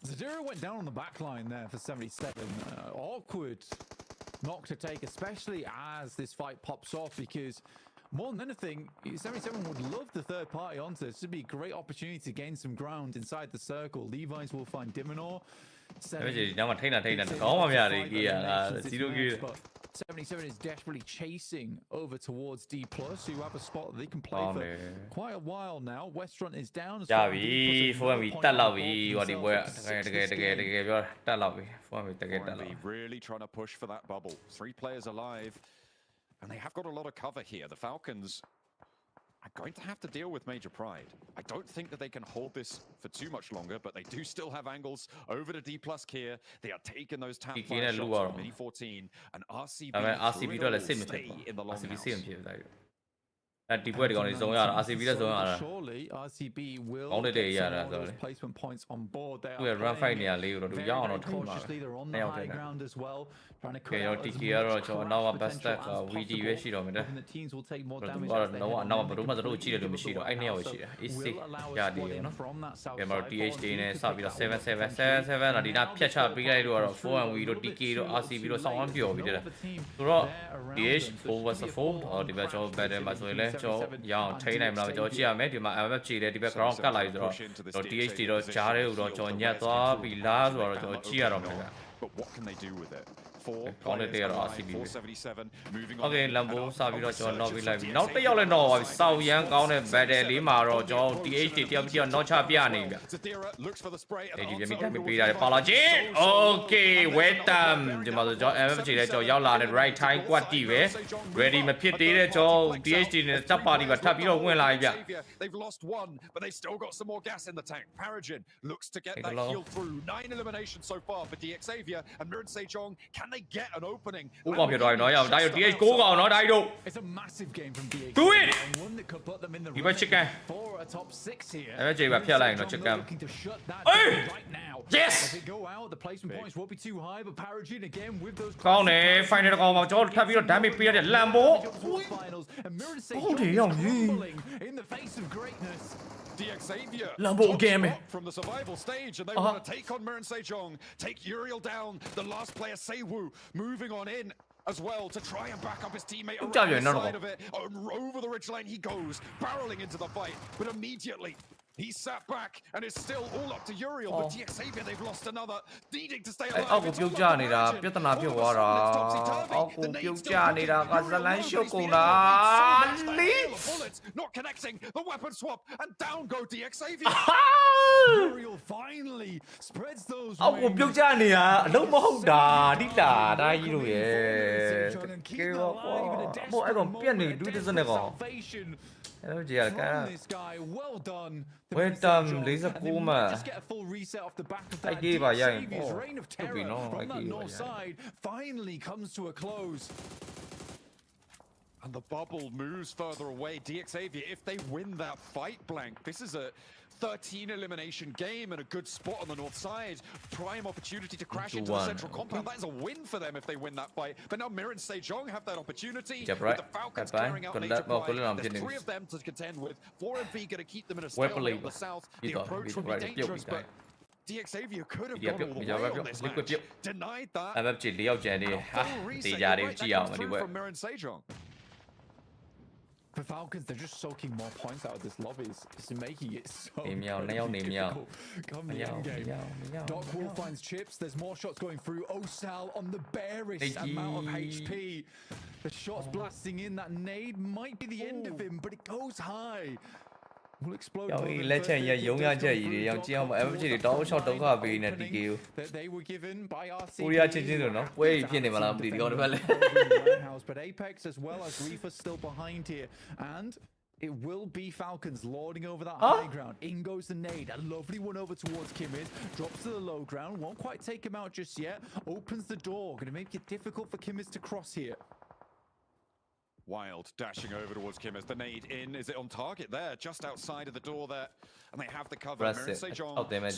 Zadira went down on the back line there for 77. Awkward knock to take, especially as this fight pops off, because more than anything, 77 would love the third party onto this. This would be a great opportunity to gain some ground inside the circle. Levi's will find Diminor. 77 is desperately chasing over towards D+, who have a spot that they can play for quite a while now. Westront is down. Really trying to push for that bubble. 3 players alive, and they have got a lot of cover here. The Falcons are going to have to deal with Major Pride. I don't think that they can hold this for too much longer, but they do still have angles over to D+ Kia. They are taking those tap fire shots from Mini 14, and RCB will stay in the long house. ဒီပွဲဒီကောင်လေးစုံရတာ RCB လည်းစုံရတာ surely RCB will ကောင်းတဲ့တွေရတာဆို placement points on board there သူ့ရဲ့ run fight နေရာလေးကိုတော့သူရအောင်တော့ထိမှာပဲနှစ်ယောက်တည်းနဲ့ ကဲတော့ TK ကတော့ကျွန်တော်နောက်က best stack VD ပဲရှိတော့မယ်တဲ့သူကတော့နောက်ကဘယ်လိုမှတို့ကြည့်တယ်လို့မရှိတော့အဲ့နှစ်ယောက်ပဲရှိတယ် AC ရတည်ရနော်ကဲမတော့ THD နဲ့စပြီးတော့77တော့ဒီနာဖြတ်ချပေးလိုက်လို့ကတော့ 4&V တို့ TK တို့ RCB တို့စောင်းအောင်ပြောပြီးတဲ့ဆိုတော့ DH 4 vs 4ဒီဘက်ကျွန်တော် battle မှာဆိုရင်လည်းကျွန်တော်ရအောင်ထိန်းနိုင်မလားကျွန်တော်ကြည့်ရမယ်ဒီမှာ MF ကြည့်တယ်ဒီဘက် ground ကတ်လာပြီဆိုတော့ THD တော့ကြားတဲ့ဟိုတော့ကျွန်တော်ညက်သွားပြီလားဆိုတော့ကျွန်တော်ကြည့်ရတော့မယ် But what can they do with it? Quality RCB. Okay, Lambo စပြီးတော့ကျွန်တော် knock ပေးလိုက်ပြီနောက်တစ်ယောက်လည်း knock ပါပြီစောက်ရမ်းကောင်းတဲ့ battle လေးမှာတော့ကျွန်တော် THD တယောက် knock ချပြနေပြီဒီပြမိတက်ပေးရတယ်ပါလာချင်း Okay welcome ဒီမှာဆိုကျွန်တော် MF ချေတဲ့ကျွန်တော်ရောက်လာတဲ့ right time ကွက်တီပဲ ready မဖြစ်သေးတဲ့ကျွန်တော် THD နဲ့စပ်ပါတီပါထပ်ပြီးတော့ဝင်လာပြီဗျ They've lost one but they still got some more gas in the tank. Paragin looks to get that heal through 9 eliminations so far for DXavier and Mirren Sejong. Can they get an opening? ကိုကောင်ဖြစ်သွားပြီနော်ရအောင်ဒါရ DH ကိုကောင်နော်ဒါရတို့ It's a massive game from DH. Do it. One that could put them in the You bet chicken. for a top 6 here. အဲ့ကြိုပါဖြတ်လိုက်ရင်တော့ chicken. Looking to shut that Hey! down right now. Yes. If they go out, the placement points won't be too high, but Paragin again with those ကောင်းတယ် final ကောင်မှာကျွန်တော်ထပ်ပြီးတော့ damage ပေးရတဲ့ Lambo finals and Mirren Oh, they are crumbling in the face of greatness. DXavier Lambo again from the survival stage and they want to take on Mirren Sejong, take Uriel down, the last player Seiwoo moving on in as well to try and back up his teammate around the side of it. Over the ridge line he goes, barreling into the fight, but immediately he sat back and is still all up to Uriel, but DXavier they've lost another, needing to stay alive. အောက်ကိုပြုတ်ကျနေတာပြဿနာဖြစ်သွားတာအောက်ကိုပြုတ်ကျနေတာကဇလန်းရှုပ်ကုန်တာ not connecting the weapon swap and down go DXavier. Uriel finally spreads those အောက်ကိုပြုတ်ကျနေတာအလုံးမဟုတ်တာတိတာဒါကြီးတို့ရဲ့ကဲတော့ဘောအဲ့ကောင်ပြက်နေဒူးတစ်စနဲ့ကောင်အဲ့ကြည့်ရကဲ well done ဝယ်တမ်49မှာအဲ့ဒီပါရရင်ပေါ့ဟုတ်ပြီနော်အဲ့ဒီပါ finally comes to a close. And the bubble moves further away. DXavier, if they win that fight blank, this is a 13 elimination game and a good spot on the north side. Prime opportunity to crash into the central compound. That is a win for them if they win that fight. But now Mirren Sejong have that opportunity. With the Falcons clearing out Major Pride. There's 3 of them to contend with. 4MV going to keep them in a stalemate on the south. The approach will be dangerous, but DXavier could have gone all the way on this match. Denied that. MF ကြည့်4ယောက်ကျန်နေဟာတေးကြတယ်ကြည့်အောင်ဒီဘက် from Mirren Sejong. The Falcons, they're just soaking more points out of this lobby. It's making it so difficult. Come the end game. Dockwall finds chips. There's more shots going through. Osal on the barest amount of HP. The shots blasting in. That nade might be the end of him, but it goes high. Will explode. လက်ချက်ရရုံရချက်ကြီးတွေရောင်ကြည့်အောင် MFG တွေတောင်းရှော့ဒုက္ခပေးနေ TK ကို They were given by RC. ကိုရီးယားချင်းချင်းဆိုနော်ပွဲကြီးဖြစ်နေမှာလားမသိဒီကောင်တစ်ဖက်လဲ But Apex as well as Reefer still behind here and it will be Falcons lording over that high ground. In goes the nade. A lovely one over towards Kimid. Drops to the low ground. Won't quite take him out just yet. Opens the door. Going to make it difficult for Kimid to cross here. Wild dashing over towards Kimmis. The nade in. Is it on target there? Just outside of the door there. And they have the cover. Mirren Sejong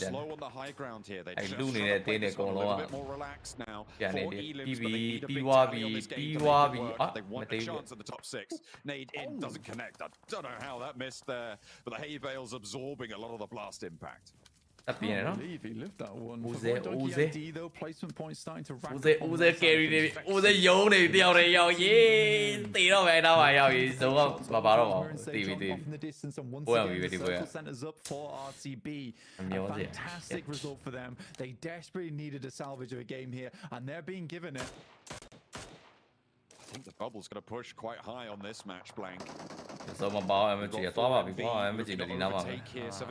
slow on the high ground here. They just try to play this one a little bit more relaxed now. 4 elims, but they need a big time on this game to make it work. They want a chance at the top 6. Nade in doesn't connect. I don't know how that missed there. But the hay bale's absorbing a lot of the blast impact. တပ်ပြင်းနော် He lived that one. ဦးစေ though placement points starting to rack ဦးစေ carry နေဦးစေယုံနေတယောက်တည်းရောက်ရေးတေတော့ပဲတော့ရောက်ရေးဆိုတော့မပါတော့ပါဘူးတီးပြီး centers up for RCB. Fantastic result for them. They desperately needed a salvage of a game here and they're being given it. I think the bubble's going to push quite high on this match blank. So my ball MG သွားပါပြီကွာ MG လည်းဒီနားမှာပဲ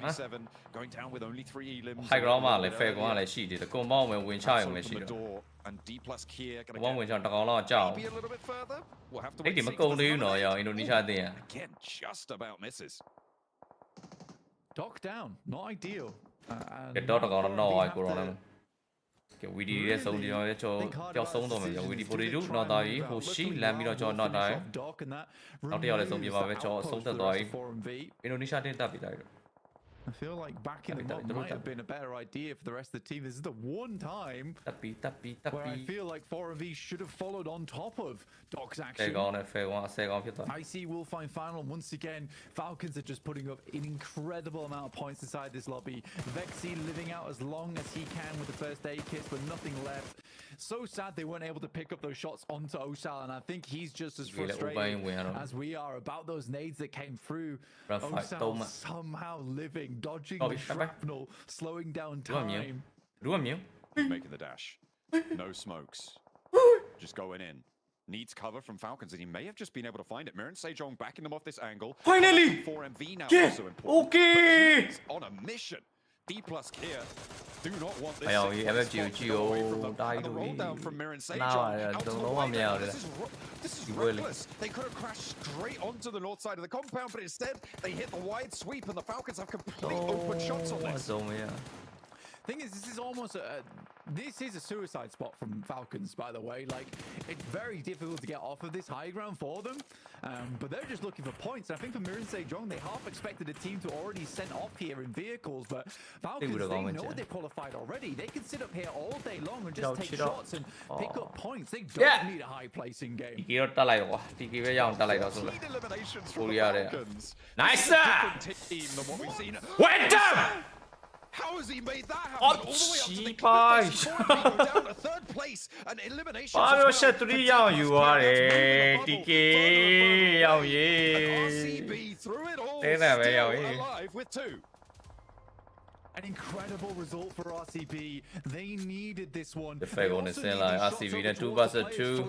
77 going down with only 3 elims. high ground မှာလည်း fair ကွာလည်းရှိတယ်ကွန်ပေါင်းဝင်ချရုံပဲရှိတော့ and D+ Kia going to ဝင်ချတကောင်လောက်ကြောက် maybe a little bit further. We'll have to အဲ့ဒီမကုန်သေးဘူးနော်ရောအင်ဒိုနီးရှားအသင်း again just about misses. Dock down, not ideal. Get dot တကောင်တော့ no ကိုတော့ ဝီဒီရဲ့ဆုံးကျွန်တော်လည်းပျောက်ဆုံးတော့မယ်ဝီဒီပိုဒီလူနောက်သားကြီးဟိုရှိလမ်းပြီးတော့ကျွန်တော်နောက်တိုင်းနောက်တစ်ယောက်လည်းဆုံးပြပါပဲကျွန်တော်ဆုံးသက်သွားပြီအင်ဒိုနီးရှားတင်တက်ပြီးလိုက်တော့ I feel like backing them up might have been a better idea for the rest of the team. This is the one time where I feel like 4MV should have followed on top of Doc's action. IC will find final once again. Falcons are just putting up an incredible amount of points inside this lobby. Vexy living out as long as he can with the first aid kits, but nothing left. So sad they weren't able to pick up those shots onto Osal, and I think he's just as frustrated as we are about those nades that came through. Osal somehow living, dodging the shrapnel, slowing down time. Making the dash. No smokes. Just going in. Needs cover from Falcons, and he may have just been able to find it. Mirren Sejong backing them off this angle. Finally! 4MV now yeah. also important. Okay! He's on a mission. D plus Kia do not want this. And the roll down from Mirren Sejong. This is reckless. They could have crashed straight onto the north side of the compound, but instead they hit the wide sweep, and the Falcons have complete open shots on this. Thing is, this is a suicide spot from Falcons, by the way. Like, it's very difficult to get off of this high ground for them, but they're just looking for points. I think for Mirren Sejong, they half expected a team to already send off here in vehicles, but Falcons, they know they're qualified already. They can sit up here all day long and just take shots and pick up points. They don't need a high placing game. Nice! Went down! How has he made that happen? All the way up to the down to third place and elimination. RCB through it all, still alive with 2. An incredible result for RCB. They needed this one. The fact on the same line, RCB then 2 vs 2.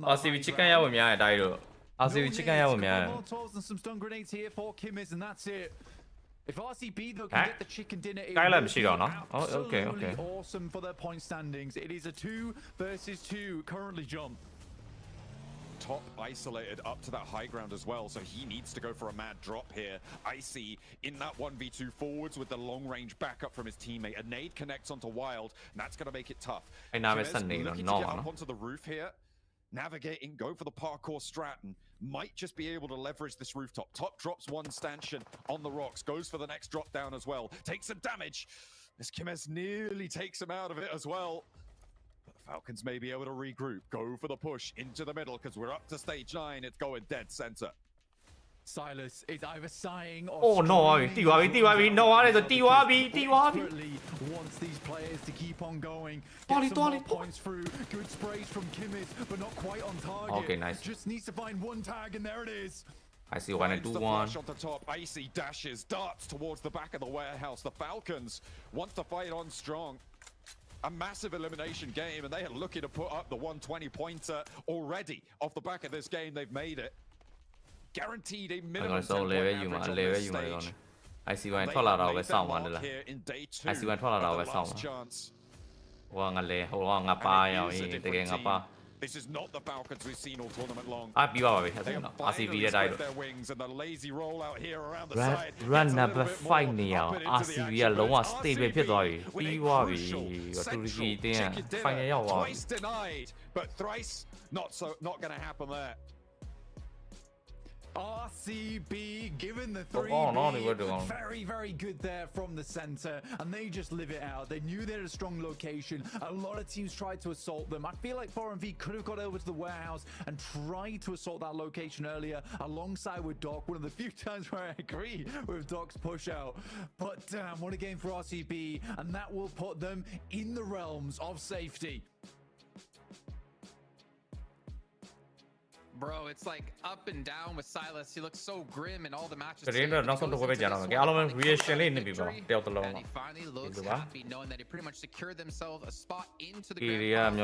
RCB chicken ya wumya dai do. RCB chicken ya wumya. And some stun grenades here for Kimmis, and that's it. If RCB though can get the chicken dinner, it absolutely awesome for their point standings. It is a 2 versus 2 currently jump. Top isolated up to that high ground as well, so he needs to go for a mad drop here. Icy in that 1v2 forwards with the long range backup from his teammate. A nade connects onto Wild, and that's going to make it tough. Looking to get up onto the roof here. Navigating, go for the parkour strat, and might just be able to leverage this rooftop. Top drops one stanchion on the rocks, goes for the next drop down as well. Takes some damage. This Kimes nearly takes him out of it as well. But the Falcons may be able to regroup, go for the push into the middle, because we're up to stage 9. It's going dead center. Silas is either sighing or DYB, no one is a DYB. Wants these players to keep on going. Get some more points through. Good sprays from Kimmis, but not quite on target. Okay, nice. Just needs to find one tag, and there it is. I see when I do one. On the top, Icy dashes, darts towards the back of the warehouse. The Falcons want to fight on strong. A massive elimination game, and they are looking to put up the 120-pointer already. Off the back of this game, they've made it. Guaranteed a minimum 10-point average on this stage. I see when ထွက်လာတော့ပဲစောင့်ပါလား I see when ထွက်လာတော့ပဲစောင့်ပါဟိုကငါလေဟိုကငါပါရအောင်တကယ်ငါပါ This is not the Falcons we've seen all tournament long. ပြီးပါပြီအဲ့ဒါ RCB ရဲ့တိုက်တော့ run number 5 နေအောင် RCB ကလုံးဝ stable ဖြစ်သွားပြီပြီးသွားပြီတူရကီတင်းက final ရောက်သွားပြီ But thrice not going to happen there. RCB given the 3 very, very good there from the center, and they just live it out. They knew they had a strong location. A lot of teams tried to assault them. I feel like 4MV could have got over to the warehouse and tried to assault that location earlier alongside with Doc. One of the few times where I agree with Doc's push out. But damn, what a game for RCB, and that will put them in the realms of safety. Bro, it's like up and down with Silas. He looks so grim in all the matches. And he finally looks happy knowing that he pretty much secured themselves a spot into the grand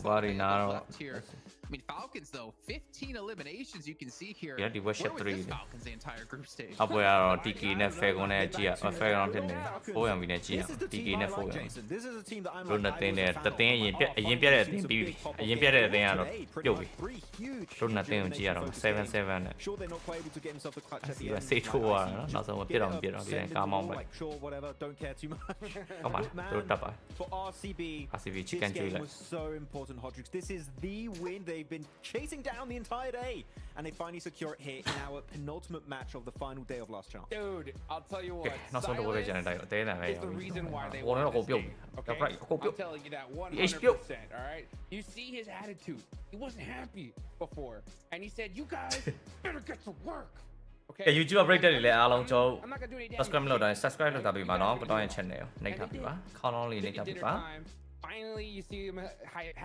final. Left here. I mean, Falcons though, 15 eliminations you can see here. Yeah, the worst Where was 3. this Falcons the entire group stage? Up where are Tiki net Fagon and Gia, or Fagon in there. 4 and Gia, Tiki net 4. Run the thing there, the thing in Pierre, in Pierre, they are Yogi. Run nothing on Gia, 7-7. You are 6-2, not so bit on the come on. Don't care too much. Come on, for RCB, chicken this game was so important, Hodrix. This is the win they've been chasing down the entire day, and they finally secure it here in our penultimate match of the final day of Last Chance. Dude, I'll tell you what. Silence is the reason why they won this game. Okay? I'm telling you that 100%. All right. You see his attitude. He wasn't happy before, and he said, "You guys better get to work." Okay. YouTube break တယ်လေအားလုံးကျွန်တော် subscribe လုပ်တိုင်း subscribe လုပ်တာပြီးပါနော်ကတော့ channel ကိုနှိပ်ထားပြီပါခေါင်းလုံးလေးနှိပ်ထားပြီပါ Finally, you see him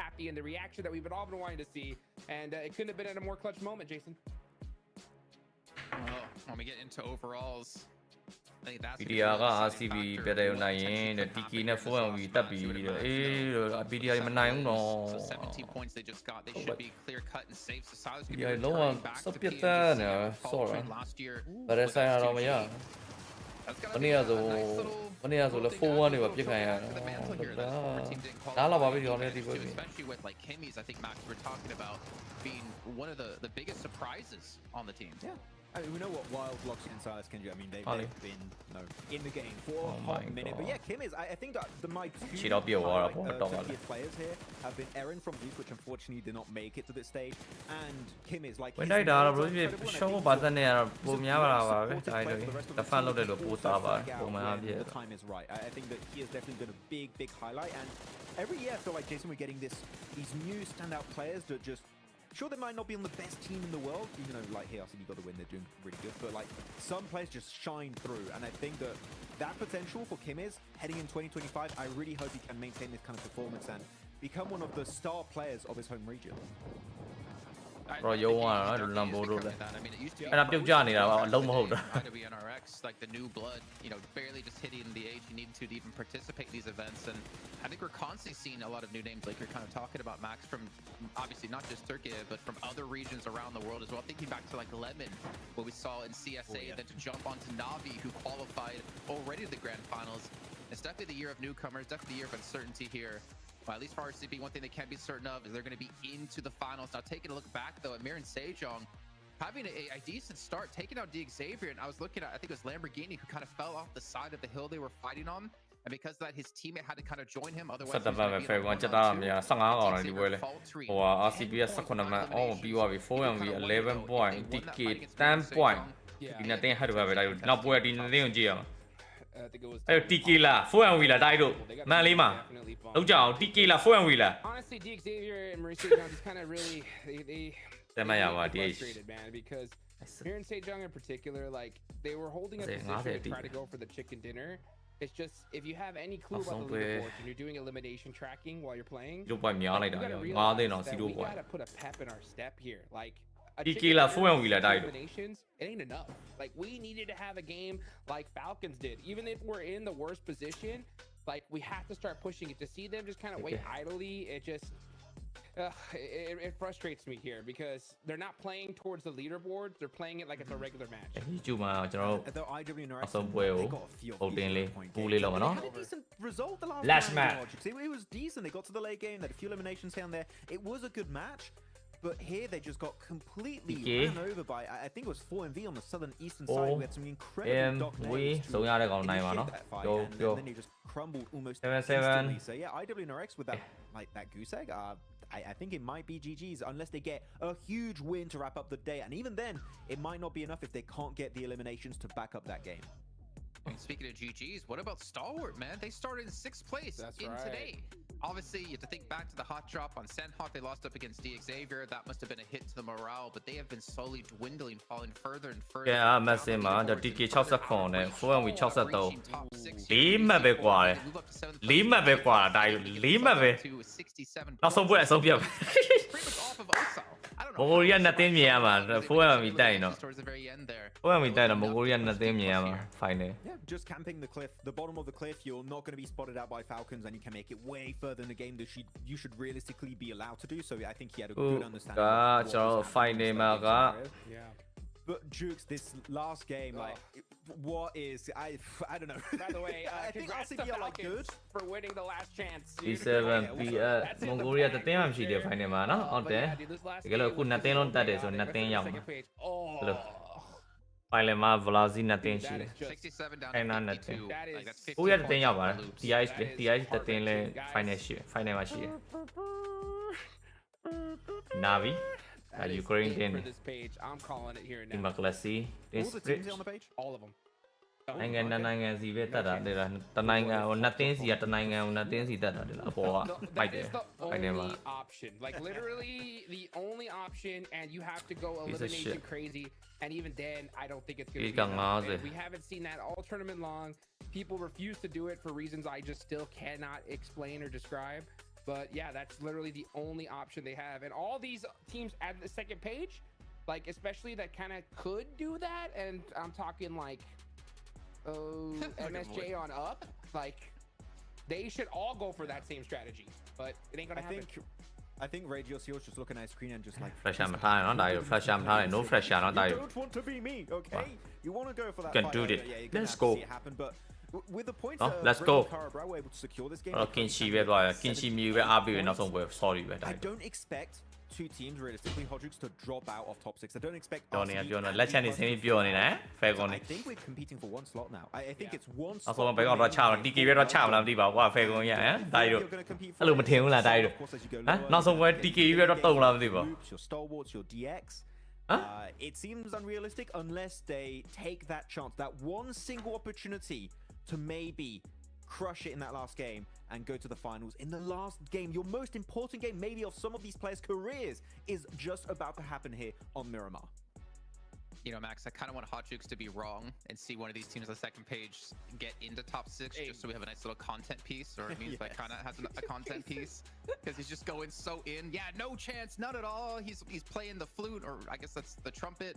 happy and the reaction that we've all been wanting to see, and it couldn't have been at a more clutch moment, Jason. Well, when we get into overalls, I think that's PDR က RCB ပြတဲ့ရုံနိုင်ရင် TK နဲ့ 4MV တက်ပြီးအေး PDR မနိုင်ဘူးနော် 17 points they just got. They should be clear cut and safe. So Silas could be returning back to PMGC last year. ဗရက်ဆိုင်တော့မရမနေ့ကဆိုလဲ 4-1 တွေပဲပြစ်ခံရတယ်ဒါလာပါပြီကျွန်တော်လည်းဒီပွဲ especially with like Kimmy's, I think Max we're talking about being one of the biggest surprises on the team. Yeah. I mean, we know what Wild, Loxy, and Silas can do. I mean, they've been in the game for a hot minute. But yeah, Kim is, I think that my two 30th players here have been Aaron from Leaf, which unfortunately did not make it to this stage. And Kim is like... When I died, I show up as an air, boom, the fan loaded a post over. The time is right. I think that he has definitely been a big highlight. And every year, I feel like, Jason, we're getting these new standout players that just... Sure, they might not be on the best team in the world, even though, like, here, RCB got the win, they're doing really good, but, like, some players just shine through, and I think that potential for Kim is, heading in 2025, I really hope he can maintain this kind of performance and become one of the star players of his home region. Bro, you want to number and I'm still Johnny now. Low mode. NRX, like the new blood, you know, barely just hitting the age you need to even participate in these events. And I think we're constantly seeing a lot of new names, like you're kind of talking about, Max, from obviously not just Turkey, but from other regions around the world as well. Thinking back to like Lemon, what we saw in CSA, then to jump onto Navi, who qualified already to the grand finals. It's definitely the year of newcomers, definitely the year of uncertainty here. Well, at least for RCB, one thing they can be certain of is they're going to be into the finals. Now, taking a look back, though, at Mir and Sejong, having a decent start, taking out Xavier, and I was looking at, I think it was Lamborghini, who kind of fell off the side of the hill they were fighting on. And because of that, his teammate had to kind of join him. Otherwise, RCB ပြီးသွားပြီ 4MV 11 point TK 10 point ဒီနေ့တင်ဟတ်ပဲလိုက်နောက်ပွဲဒီနေ့တင်ကိုကြည့်အောင်အဲ့ TK လား 4MV လားတိုက်တို့မှန်လေးမှာလောက်ကြအောင် TK လား 4MV လား Honestly, Xavier and Mauricio just kind of really they တမရပါ DH man, because Mir and Sejong in particular, like they were holding a position to try to go for the chicken dinner. It's just if you have any clue about the leaderboards and you're doing elimination tracking while you're playing, you gotta put a pep in our step here. Like eliminations, it ain't enough. Like we needed to have a game like Falcons did. Even if we're in the worst position, like we have to start pushing it. To see them just kind of wait idly, it just it frustrates me here because they're not playing towards the leaderboards. They're playing it like it's a regular match. YouTube မှာကျွန်တော်တို့အဆုံးပွဲကိုဟုတ်တင်လေးပူလေးလောက်ပါနော် Last match. It was decent. They got to the late game. They had a few eliminations down there. It was a good match. But here they just got completely ran over by, I think it was 4MV on the southern eastern side. We had some incredible dominations to initiate that fight, and then he just crumbled almost instantly. So yeah, IWNRX with that like that goose egg, I think it might be GG's unless they get a huge win to wrap up the day. And even then, it might not be enough if they can't get the eliminations to back up that game. And speaking of GG's, what about Stalwart, man? They started in 6th place today. Obviously, you have to think back to the hot drop on Sandhawk. They lost up against Xavier. That must have been a hit to the morale, but they have been slowly dwindling, falling further and further. Yeah, I'm messing man. The TK 60 နဲ့ 4MV 62 4မှတ်ပဲกว่าတယ်4မှတ်ပဲกว่าတာ4မှတ်ပဲနောက်ဆုံးပွဲအဆုံးပြတ် Mongolia နှစ်သိန်းမြင်ရမှာ400မီတိုက်နော်400မီတိုက်တော့ Mongolia နှစ်သိန်းမြင်ရမှာ final Yeah, just camping the cliff, the bottom of the cliff, you're not going to be spotted out by Falcons and you can make it way further in the game that you should realistically be allowed to do. So I think he had a good understanding of what final မှာက But Jukes, this last game, like, what is I don't know. By the way, I think RCB are like good for winning the last chance. P7 PS Mongolia တသိန်းမှမရှိသေး final မှာနော်ဟုတ်တယ်တကယ်လို့အခုနှစ်သိန်းလုံးတတ်တယ်ဆိုနှစ်သိန်းရောက်မှာလို့ final မှာ Velocity နှစ်သိန်းရှိတယ်အဲ့နာနှစ်သိန်းကိုရတသိန်းရောက်ပါတယ် TIH တသိန်းလဲ final ရှိတယ် final မှာရှိတယ် Navi Ukraine team. I'm calling it here now. Democracy. All the teams on the page? All of them. နိုင်ငံစီပဲတက်တာတဲ့တနိုင်ငံဟိုနှစ်သိန်းစီကတနိုင်ငံဟိုနှစ်သိန်းစီတက်တာတဲ့လားအပေါ်ကပိုက်တယ်ပိုက်နေမှာ option like literally the only option and you have to go elimination crazy and even then I don't think it's going to be we haven't seen that all tournament long. People refuse to do it for reasons I just still cannot explain or describe. But yeah, that's literally the only option they have. And all these teams at the second page, like especially that kind of could do that. And I'm talking like MSJ on up, like they should all go for that same strategy. But it ain't gonna happen. I think Radio Seal's just looking at his screen and just like flash am ထားနော်ဒါရ flash am ထားတယ် no flash နော်ဒါရ You don't want to be me, okay? You want to go for that can do it. Let's go. With the points let's go. We're able to secure this game. ကင်ရှီပဲသွားရကင်ရှီမြူပဲအားပေးရနောက်ဆုံးပွဲ sorry ပဲဒါ I don't expect two teams realistically Hodrix to drop out of top 6. I don't expect ပြောနေလက်ချက်နေစင်းပြီးပြောနေတယ် fair ကောင်းနေ I think we're competing for one slot now. I think it's one slot. နောက်ဆုံးပဲကတော့ချတော့ DK ပဲတော့ချမလားမသိပါဘူးကွာ fair ကောင်းရဟမ်ဒါရအဲ့လိုမထင်ဘူးလားဒါရဟမ်နောက်ဆုံးပဲ DK ပဲတော့တုံလားမသိပါဘူး Your stalwarts, your DX. It seems unrealistic unless they take that chance, that one single opportunity to maybe crush it in that last game and go to the finals. In the last game, your most important game maybe of some of these players' careers is just about to happen here on Miramar. You know, Max, I kind of want Hot Jukes to be wrong and see one of these teams on the second page get into top 6 just so we have a nice little content piece, or it means that kind of has a content piece because he's just going so in. Yeah, no chance, none at all. He's playing the flute, or I guess that's the trumpet,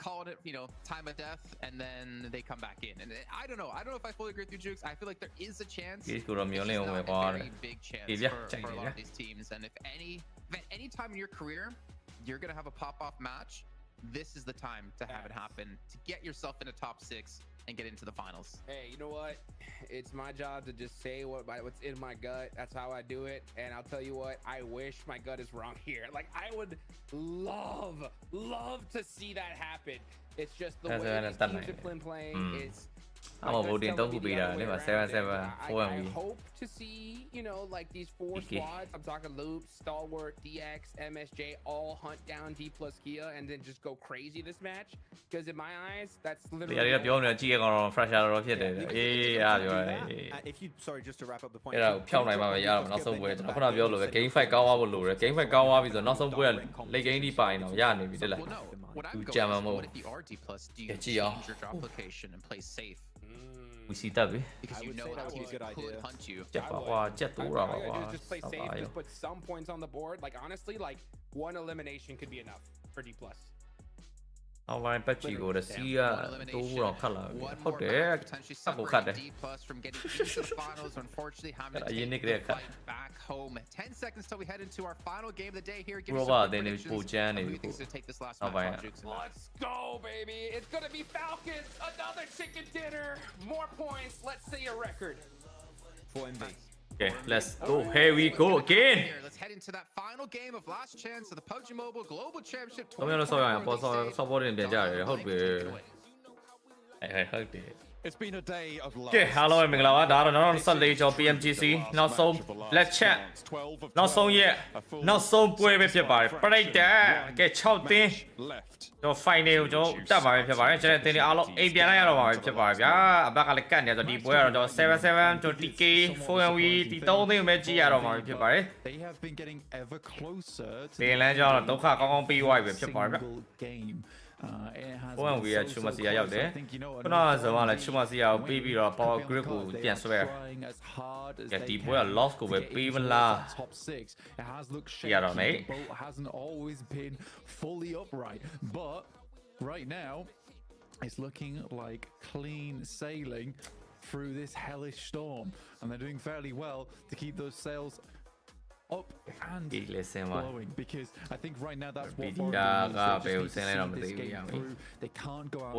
calling it, you know, time of death, and then they come back in. And I don't know if I fully agree with you, Jukes. I feel like there is a chance. It's not a very big chance for a lot of these teams. And if any time in your career you're gonna have a pop-off match, this is the time to have it happen, to get yourself into top 6 and get into the finals. Hey, you know what? It's my job to just say what's in my gut. That's how I do it. And I'll tell you what, I wish my gut is wrong here. Like, I would love to see that happen. It's just the way these teams have been playing. It's I'm a voting don't be that. Never 7-7 I hope to see, you know, like these 4 squads. I'm talking Loop, Stalwart, DX, MSJ, all hunt down D plus Kia and then just go crazy this match. Because in my eyes, that's literally. fresh out of it. If you sorry, just to wrap up the point. ဖြောင်းနိုင်မှာပဲရအောင်နောက်ဆုံးပွဲကျွန်တော်ခုနပြောလို့ပဲ game fight ကောင်းသွားဖို့လိုတယ် game fight ကောင်းသွားပြီဆိုတော့နောက်ဆုံးပွဲက late game ဒီပိုင်တော့ရနေပြီတဲ့လား What I'm going with, if you are D plus, do you change your drop location and play safe? We see that because you know that he could hunt you. Just play safe, just put some points on the board. Like honestly, like one elimination could be enough for D plus. အော်ဝိုင်းပတ်ချီကိုလည်းစီးရတိုးတော့ခတ်လာပြီဟုတ်တယ်အပေါ်ခတ်တယ် Unfortunately, having to fight back home. 10 seconds till we head into our final game of the day here. Give us some predictions. Who thinks to take this last match? Let's go, baby! It's gonna be Falcons. Another chicken dinner. More points. Let's see a record. 4MV. Okay, let's go. Here we go again. Let's head into that final game of last chance of the PUBG Mobile Global Championship. ကျွန်တော်တို့ဆောက်ရအောင်ပေါ်ဆောက်ပေါ်တင်ပြန်ကြရတယ်ဟုတ်ပြီဟုတ်တယ် It's been a day of love. ကဲအားလုံးမင်္ဂလာပါဒါတော့2024ကျော် PMGC နောက်ဆုံးလက်ချက်နောက်ဆုံးရက်နောက်ဆုံးပွဲပဲဖြစ်ပါတယ်ပြိတ္တာကဲ6သင်းကျွန်တော် final ကိုကျွန်တော်တက်ပါပဲဖြစ်ပါတယ်ကျွန်တော်တင်နေအားလုံးအိမ်ပြန်လိုက်ရတော့ပါပဲဖြစ်ပါတယ်ဗျာအဘက်ကလည်းကတ်နေဆိုဒီပွဲကတော့ကျွန်တော်77 20k 4MV ဒီ3သင်းပဲကြည့်ရတော့မှာဖြစ်ပါတယ် They have been getting ever closer to ဒီလမ်းကြောင်းတော့ဒုက္ခကောင်းကောင်းပြီးသွားပြီဖြစ်ပါတယ်ဗျ ဘုံဝီကချူမစီယာရောက်တယ်ခုနကဆိုမှလည်းချူမစီယာကိုပေးပြီးတော့ power grip ကိုပြန်ဆွဲကဒီပွဲက loss ကိုပဲပေးမလားရတော့မယ် hasn't always been fully upright, but right now it's looking like clean sailing through this hellish storm, and they're doing fairly well to keep those sails up and blowing, because I think right now that's what they can't go out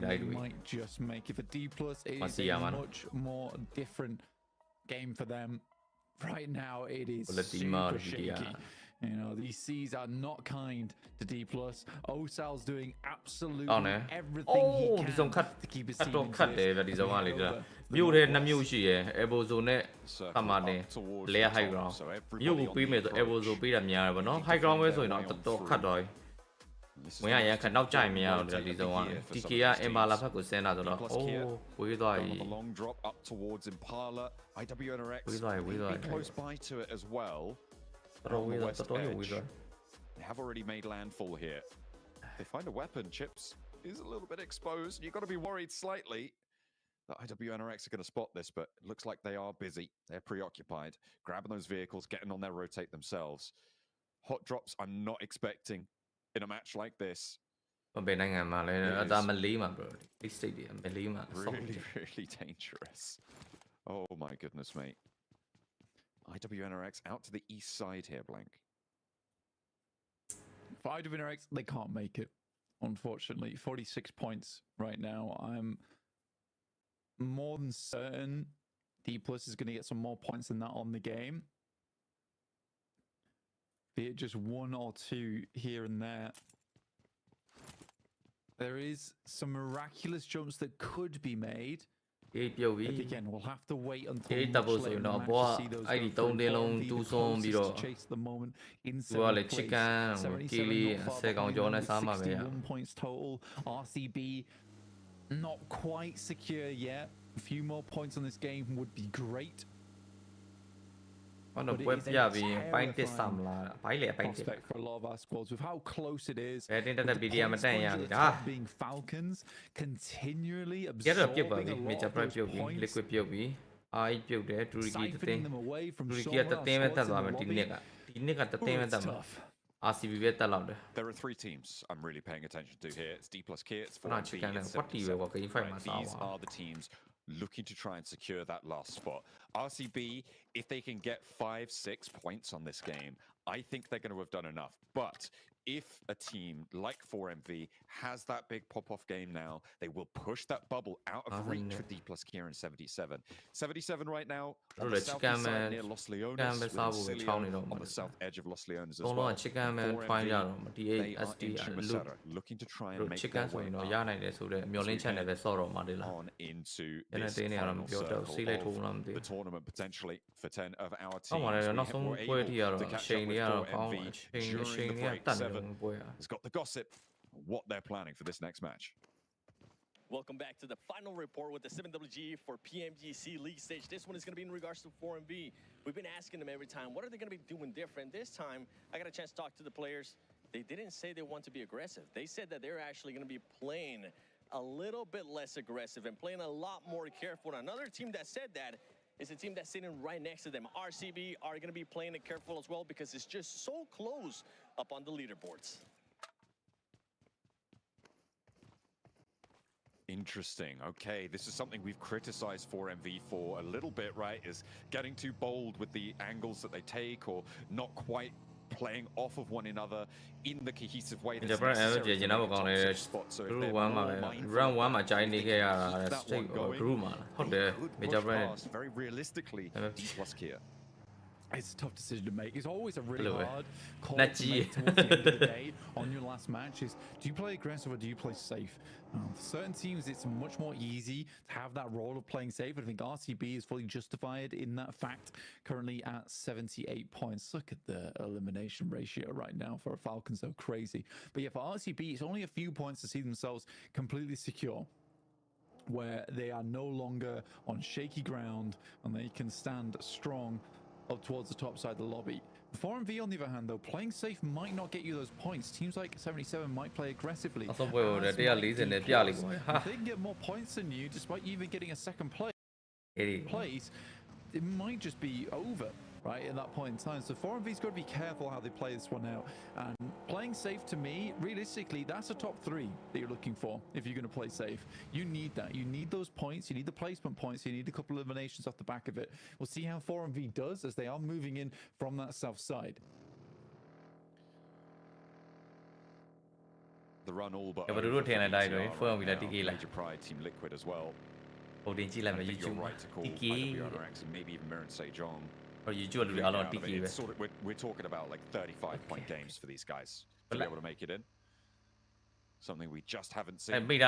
they might just make it. For D plus is a much more different game for them right now. It is super shaky. You know, these seas are not kind to D plus. Osal's doing absolutely everything he can to keep his team in this. မြို့ထဲ2မြို့ရှိရယ် Evozo နဲ့တမန်နဲ့ layer high ground မြို့ကိုပေးမယ်ဆို Evozo ပေးတာများတယ်ဗောနော် high ground ပဲဆိုရင်တော့တော်တော်ခတ်တော့ဝင်ရရခက်နောက်ကြိုင်မရတော့တယ်ဒီဆုံးက TK က Impala ဘက်ကိုဆင်းတာဆိုတော့အိုးဝေးသွားပြီ long drop up towards Impala. IWNRX close by to it as well. They have already made landfall here. They find a weapon. Chips is a little bit exposed. You've got to be worried slightly that IWNRX are going to spot this, but it looks like they are busy. They're preoccupied, grabbing those vehicles, getting on their rotate themselves. Hot drops I'm not expecting in a match like this. Really, really dangerous. Oh my goodness, mate. IWNRX out to the east side here, Blank. For IWNRX, they can't make it, unfortunately. 46 points right now. I'm more than certain D plus is going to get some more points than that on the game. Be it just 1 or 2 here and there. There is some miraculous jumps that could be made. But again, we'll have to wait until much later in the match to see those go through. The closest to chase at the moment in 7th place. 61 points total. RCB not quite secure yet. A few more points on this game would be great. But it is a terrifying prospect for a lot of our squads with how close it is. With the points scoring to the top being Falcons, continually absorbing a lot of those points, siphoning them away from so many squads in the lobby. It's tough. There are 3 teams I'm really paying attention to here. It's D plus K, it's 4B, it's 77. These are the teams looking to try and secure that last spot. RCB, if they can get 5-6 points on this game, I think they're going to have done enough. But if a team like 4MV has that big pop-off game now, they will push that bubble out of reach for D plus Kia and 77. 77 right now on the southeast side near Los Leones, on the south edge of Los Leones as well. 4MV, they are inching Masada, looking to try and make their way on into this final circle of the tournament, potentially for 10 of our teams. We were able to catch up with 4MV during the break. 7 has got the gossip on what they're planning for this next match. Welcome back to the final report with the 7WG for PMGC League Stage. This one is going to be in regards to 4MV. We've been asking them every time, what are they going to be doing different? This time, I got a chance to talk to the players. They didn't say they want to be aggressive. They said that they're actually going to be playing a little bit less aggressive and playing a lot more careful. Another team that said that is a team that's sitting right next to them. RCB are going to be playing it careful as well because it's just so close up on the leaderboards. Interesting. Okay, this is something we've criticized 4MV for a little bit, right? Is getting too bold with the angles that they take or not quite playing off of one another in the cohesive way that's necessary to make a top 6 spot. So if they're more mindful, very realistically, D plus Kia. It's a tough decision to make. It's always a really hard call to make towards the end of the day on your last match is, do you play aggressive or do you play safe? For certain teams, it's much more easy to have that role of playing safe. I think RCB is fully justified in that fact, currently at 78 points. Look at the elimination ratio right now for Falcons, so crazy. But yeah, for RCB, it's only a few points to see themselves completely secure, where they are no longer on shaky ground and they can stand strong up towards the top side of the lobby. 4MV, on the other hand, though, playing safe might not get you those points. Teams like 77 might play aggressively. If they can get more points than you, despite you even getting a second place, it might just be over, right, at that point in time. So 4MV's got to be careful how they play this one out. And playing safe, to me, realistically, that's a top 3 that you're looking for if you're going to play safe. You need that. You need those points. You need the placement points. You need a couple of eliminations off the back of it. We'll see how 4MV does as they are moving in from that south side. The run all but over for Major Pride, Team Liquid as well. I think you're right to call IWNRX and maybe even Mirror and Sejong. We're talking about like 35-point games for these guys to be able to make it in. Something we just haven't seen. The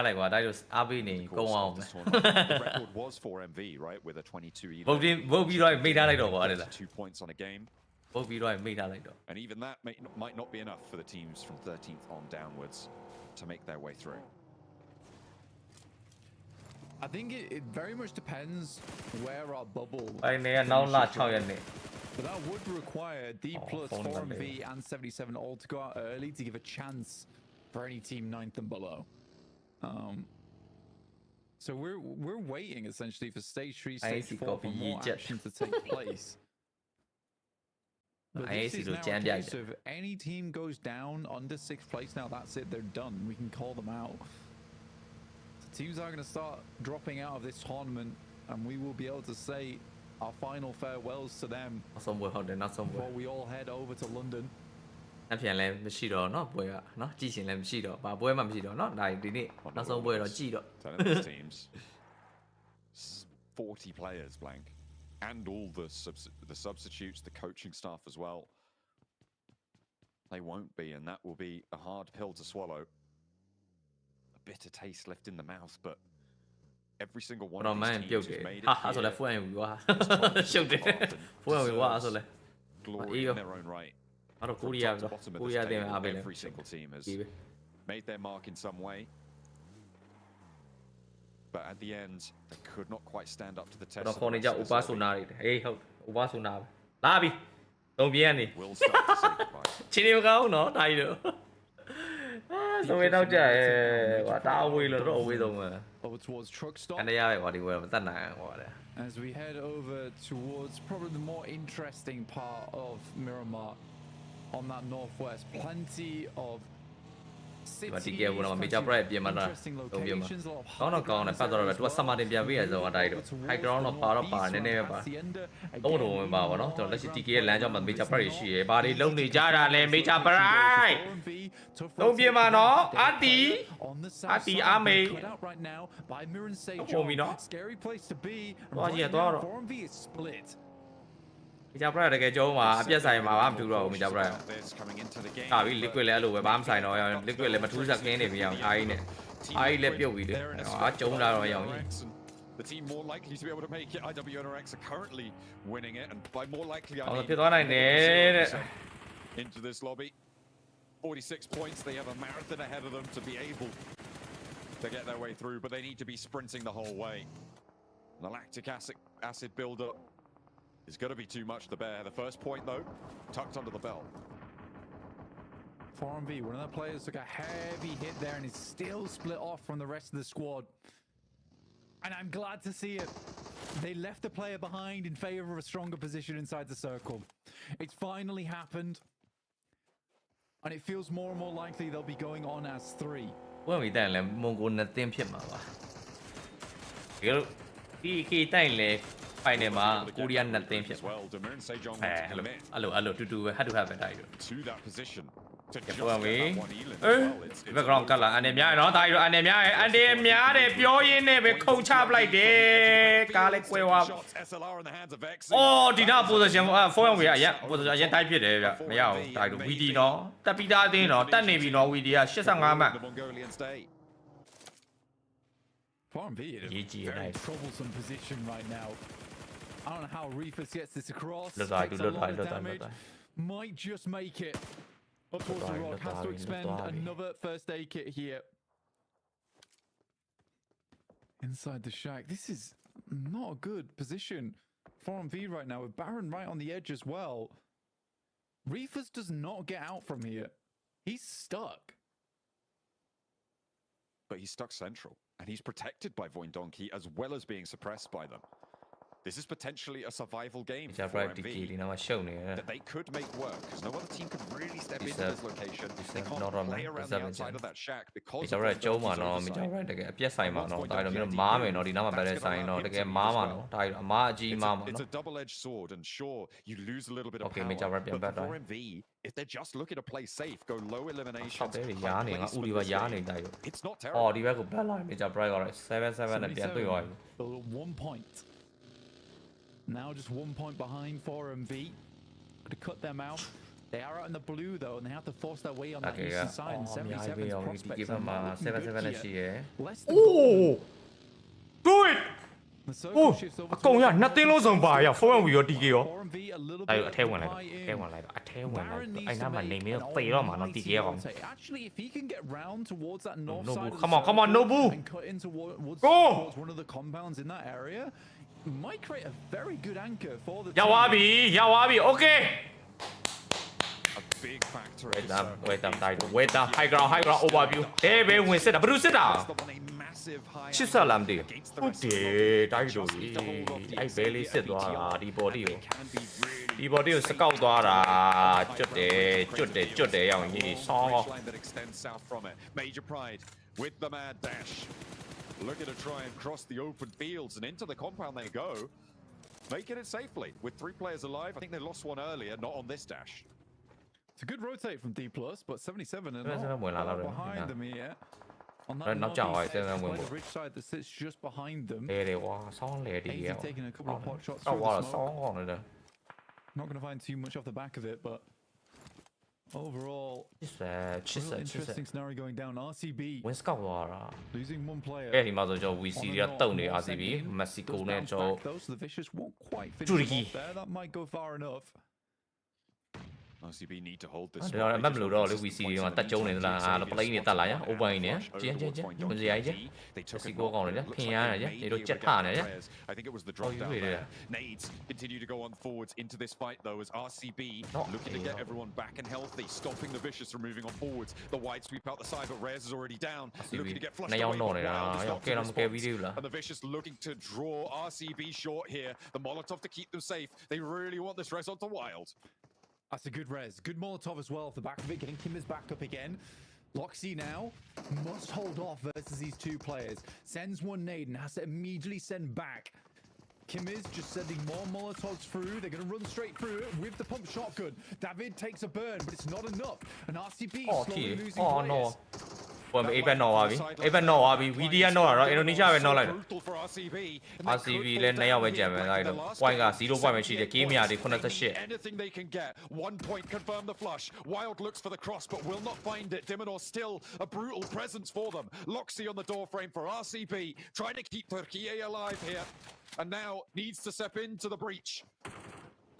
record was 4MV, right, with a 22 ELO. 2 points on a game. And even that might not be enough for the teams from 13th on downwards to make their way through. I think it very much depends where our bubble. But that would require D+, 4MV, and 77 all to go out early to give a chance for any team 9th and below. So we're waiting essentially for stage 3, stage 4 for more action to take place. But this is now a case of any team goes down under 6th place now, that's it, they're done. We can call them out. Teams are going to start dropping out of this tournament, and we will be able to say our final farewells to them before we all head over to London. 40 players blank, and all the substitutes, the coaching staff as well. They won't be, and that will be a hard pill to swallow. A bitter taste left in the mouth, but every single one of these teams who's made it here, glory in their own right. From top to bottom of this table, every single team has made their mark in some way. But at the end, they could not quite stand up to the test. Will start to say goodbye. Over towards truck stop. As we head over towards probably the more interesting part of Miramar on that northwest, plenty of cities, interesting locations, a lot of high right now by Mirror and Sejong. Scary place to be. Right now, 4MV is split. မိကြပရတကယ်ကျုံးမှာအပြက်ဆိုင်မှာဘာမှမထူတော့ဘူးမိကြပရတာပြီ liquid လည်းအဲ့လိုပဲဘာမှမဆိုင်တော့ liquid လည်းမထူးစက်ကင်းနေပြီအောင်အားကြီးနဲ့အားကြီးလည်းပြုတ်ပြီလေအားကျုံးလာတော့ရောင်ကြီး The team more likely to be able to make it. IWNRX are currently winning it, and by more likely I mean ဖြစ်သွားနိုင်တယ်တဲ့ into this lobby. 46 points. They have a marathon ahead of them to be able to get their way through, but they need to be sprinting the whole way. The lactic acid build-up is going to be too much to bear. The first point, though, tucked under the belt. 4MV, one of the players took a heavy hit there and is still split off from the rest of the squad. And I'm glad to see it. They left the player behind in favor of a stronger position inside the circle. It's finally happened. And it feels more and more likely they'll be going on as 3. ဘယ်မိတိုင်လဲမွန်ဂိုနှစ်သင်းဖြစ်မှာပါဒီလိုဒီတိုင်လဲ final မှာကိုရီးယားနှစ်သင်းဖြစ်အဲ့လိုတူတူပဲ head to head ပဲတိုက်တယ် ပြောမေးbackground ကလာအနေများရနော်ဒါရီအနေများရအနေများတယ်ပြောရင်းနဲ့ပဲခုန်ချပလိုက်တယ်ကားလေးကွဲသွားအော်ဒီနာ position 4ရောင်ကြီးအရင် position အရင်တိုက်ဖြစ်တယ်ဗျမရဘူးဒါရီ VD နော်တက်ပြီးသားအသင်းနော်တက်နေပြီနော် VD က85မှတ် 4MV in a very troublesome position right now. I don't know how Reefus gets this across. Might just make it. Up towards the rock, has to expend another first aid kit here. Inside the shack. This is not a good position 4-on-V right now with Baron right on the edge as well. Reefers does not get out from here. He's stuck. But he's stuck central, and he's protected by Voindonkey as well as being suppressed by them. This is potentially a survival game for MV that they could make work, because no other team could really step into this location. They can't play around the outside of that shack because of the it's a double-edged sword, and sure, you lose a little bit of power, but for MV, if they're just looking to play safe, go low eliminations, it's not terrible. 1 point. Now just 1 point behind for MV. To cut them out. They are out in the blue though, and they have to force their way on that eastern side. And 77's prospects are not looking good here. Less than do it! Oh, công nhận nothing luôn rồi bài à, phối hợp DK ó. Đây theo nguồn này, anh nam mà name nó tệ đó mà nó DK không. Come on, Nobu. Go! Might create a very good anchor for the Yawabi, okay. A big factor. Wait down, high ground, overview. Hey, we win set up, Bruce set up. Chứ sao làm được? Okay, đây rồi. Ai barely set đó đi body. Đi body scout đó là chút để yang gì sao? Major Pride with the mad dash. Looking to try and cross the open fields, and into the compound they go, making it safely with 3 players alive. I think they lost one earlier, not on this dash. It's a good rotate from D+, but 77 and behind them here. On that ridge side that sits just behind them. He's taking a couple of pot shots through the smoke. Not going to find too much off the back of it, but overall, interesting scenario going down. RCB losing 1 player. အဲ့ဒီမှာဆိုကျွန်တော် VC ကတုံနေ RCB Mexico နဲ့ကျွန်တော် the Vicious won't quite finish there. That might go far enough. RCB need to hold this. ဒါတော့မမလို့တော့လေ VC တွေမှာတက်ကျုံနေသလားအား play နေတက်လာရ open နေကျင်းမစရိုက်ကျ Mexico ကောင်းနေဖင်ရတယ်ကျနေတို့ချက်ထားနေကျ I think it was the drop down there. Nades continue to go on forwards into this fight though as RCB looking to get everyone back and healthy, stopping the Vicious from moving on forwards. The wide sweep out the side, but Reyes is already down, looking to get flushed away. And the Vicious looking to draw RCB short here. The Molotov to keep them safe. They really want this res onto Wild. That's a good res. Good Molotov as well off the back of it, getting Kimmers back up again. Loxy now must hold off versus these 2 players. Sends 1 nade and has to immediately send back. Kimmers just sending more Molotovs through. They're going to run straight through it with the pump shotgun. David takes a burn, but it's not enough. And RCB slowly losing players. Even no VD နော်တော့ Indonesia ပဲနော်လိုက်တော့ RCB လည်း2ယောက်ပဲကြံမယ်လိုက်တော့ point က0 point ပဲရှိတယ် game ရာတွေ88 anything they can get 1 point confirm the flush. Wild looks for the cross but will not find it. Diminor still a brutal presence for them. Loxy on the door frame for RCB, trying to keep Turkey alive here, and now needs to step into the breach.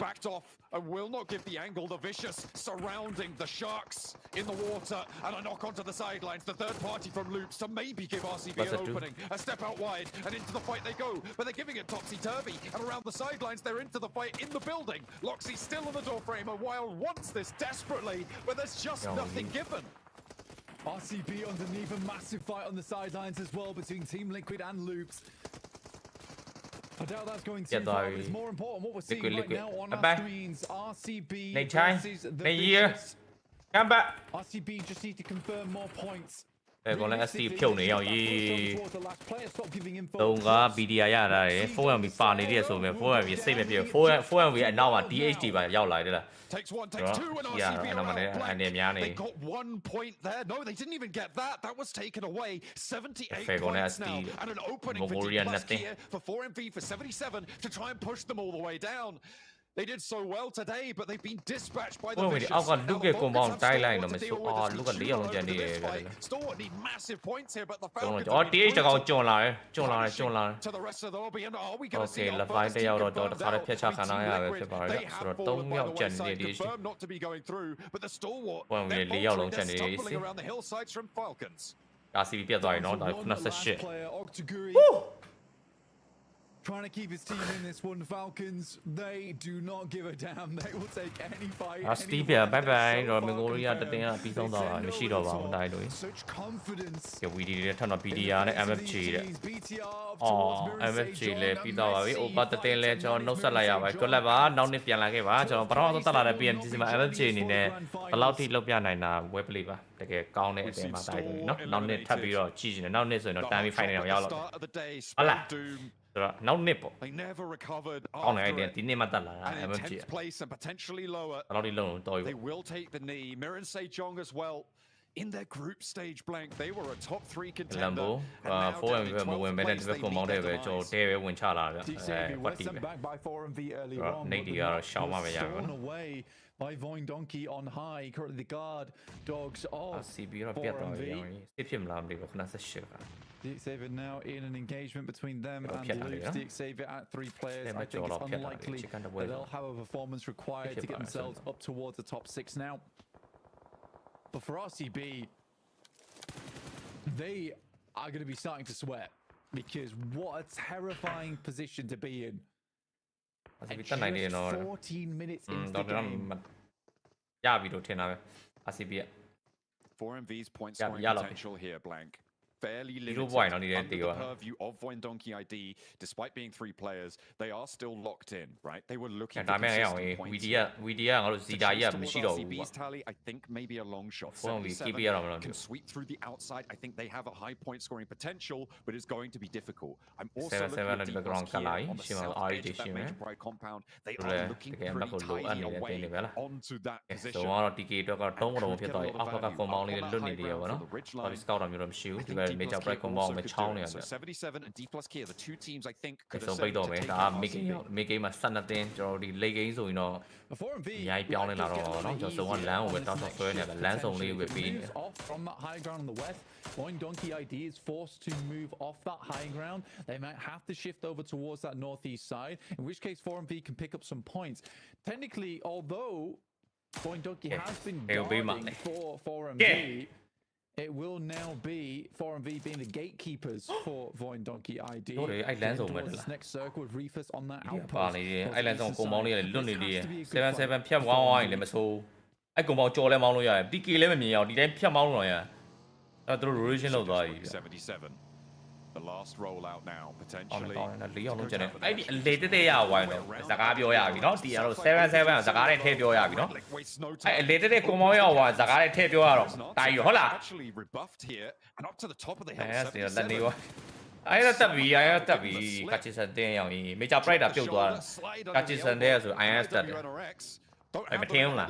Backed off and will not give the angle. The Vicious surrounding the Sharks in the water, and a knock onto the sidelines. The third party from Loops to maybe give RCB an opening. A step out wide and into the fight they go, but they're giving it topsy-turvy, and around the sidelines they're into the fight in the building. Loxy still on the door frame, and Wild wants this desperately, but there's just nothing given. RCB underneath, a massive fight on the sidelines as well between Team Liquid and Loops. I doubt that's going too far, but it's more important what we're seeing right now on our screens. RCB versus the Vicious. RCB just need to confirm more points. အဲ့ကောင်လည်း SC ဖြုတ်နေရောက်ရေးတုံးက BDI ရတာလေ 4MB ပါနေတယ်ဆိုပေမဲ့ 4MB စိတ်မပြေ 4MB အနောက်မှာ DHD ပါရောက်လာတယ်လား Takes 1, takes 2, and RCB they got 1 point there. No, they didn't even get that. That was taken away. 78 points now, and an opening for D+ here for 4MV for 77 to try and push them all the way down. They did so well today, but they've been dispatched by the Vicious. Look at compound timeline တော့မဆိုlook at 4အောင်ကျန်နေတယ်ဗျာ Still need massive points here, but the Falcons အော် DH တကောင်ကျွန်းလာတယ် to the rest of the lobby, and are we going to see left line တယောက်တော့တခါတည်းဖျက်ချခံရရပဲဖြစ်ပါတယ်ဆိုတော့3ယောက်ကျန်နေတယ် DH not to be going through, but the stalwart 4ယောက်လုံးကျန်နေတယ် around the hillsides from Falcons. RCB ပြတ်သွားပြီနော်ဒါ98 trying to keep his team in this one. Falcons, they do not give a damn. They will take any fight. Steve, bye bye. Rồi mình ngồi ra tiếng là pi xong rồi, mình xí đồ vào đây rồi. Cái video này thằng nó PDR này MFG đấy. MFG này pi đâu vậy? Opa tiếng này cho nấu sát lại vậy. Có lại bà, nấu nếpပြန်lại cái bà. Cho bắt đầu tao lại PMGC mà MFG này nè. Tao lâu thì lâuပြန်này là web clip à. Cái cao này để mà tại rồi. Nó nấu nếp thắp rồi, chỉ này nấu nếp rồi nó time phải này nào nhau rồi. Ala. Nấu nếp. Con này điện tín này mà tao là MFG. Tao đi lâu rồi. They will take the knee. Mirren Sejong as well. In their group stage, Blank, they were a top 3 contender. Lambo, 4 một bên bên với cùng bóng đây về cho đê về win trả lại quát đi về. Này thì sáu mà bây giờ. By Voin Donkey on high, currently the guard dogs of CB là biết rồi, tiếp phim làm đi vào khả năng sẽ sửa. DXavier now in an engagement between them and Loops. DXavier at 3 players. I think it's unlikely that they'll have a performance required to get themselves up towards the top 6 now. But for RCB, they are going to be starting to sweat because what a terrifying position to be in. And just 14 minutes into the game. RCB's point scoring potential here, Blank. Fairly limited under the purview of Voin Donkey ID. Despite being 3 players, they are still locked in, right? They were looking for consistent points. RCB's tally, I think, maybe a long shot. 77 can sweep through the outside. I think they have a high point scoring potential, but it's going to be difficult. I'm also looking at D-Plus here on the south edge of that Major Pride compound. They are looking pretty tiny away onto that position. Major break con bóng với cháu này. So 77 and D+ Kia, the two teams I think could have started to take out. Mấy cái mà săn ra tên cho đi lấy cái rồi nó nhảy béo lên là rồi nó cho số anh láng về tao sắp phơi này là láng xong đi về pin. From that high ground on the west, Voin Donkey ID is forced to move off that high ground. They might have to shift over towards that northeast side, in which case 4MV can pick up some points. Technically, although Voin Donkey has been guarding for 4MV, it will now be 4MV being the gatekeepers for Voin Donkey ID. This next circle with Reefus on that outpost. Ai lên xong cùng bóng này luôn đi. 77 ဖြတ်ဝိုင်းဝိုင်းလည်းမဆိုးအဲ့cùng bóngကြော်လဲမောင်းလို့ရတယ် DK လည်းမမြင်အောင်ဒီတိုင်းဖြတ်မောင်းလို့ရတယ်အဲ့တို့ rotation လုပ်သွားပြီ 77 the last rollout now potentially 4အောင်လုံးကျန်တယ်အဲ့ဒီအလေတက်တက်ရဝိုင်းတော့စကားပြောရပြီเนาะဒီကတော့77စကားနဲ့ထည့်ပြောရပြီเนาะအဲ့အလေတက်တက်ကုံမောင်းရဝိုင်းစကားနဲ့ထည့်ပြောရတော့တာကြီးဟုတ်လား actually rebuffed here and up to the top of the hill လက်နေရောအဲ့ဒါတက်ပြီကချစ်စန်တင်းရောင်ကြီး Major Pride တာပြုတ်သွားတာကချစ်စန်တဲ့ဆို IS တက်တယ်အဲ့မထင်းဘူးလား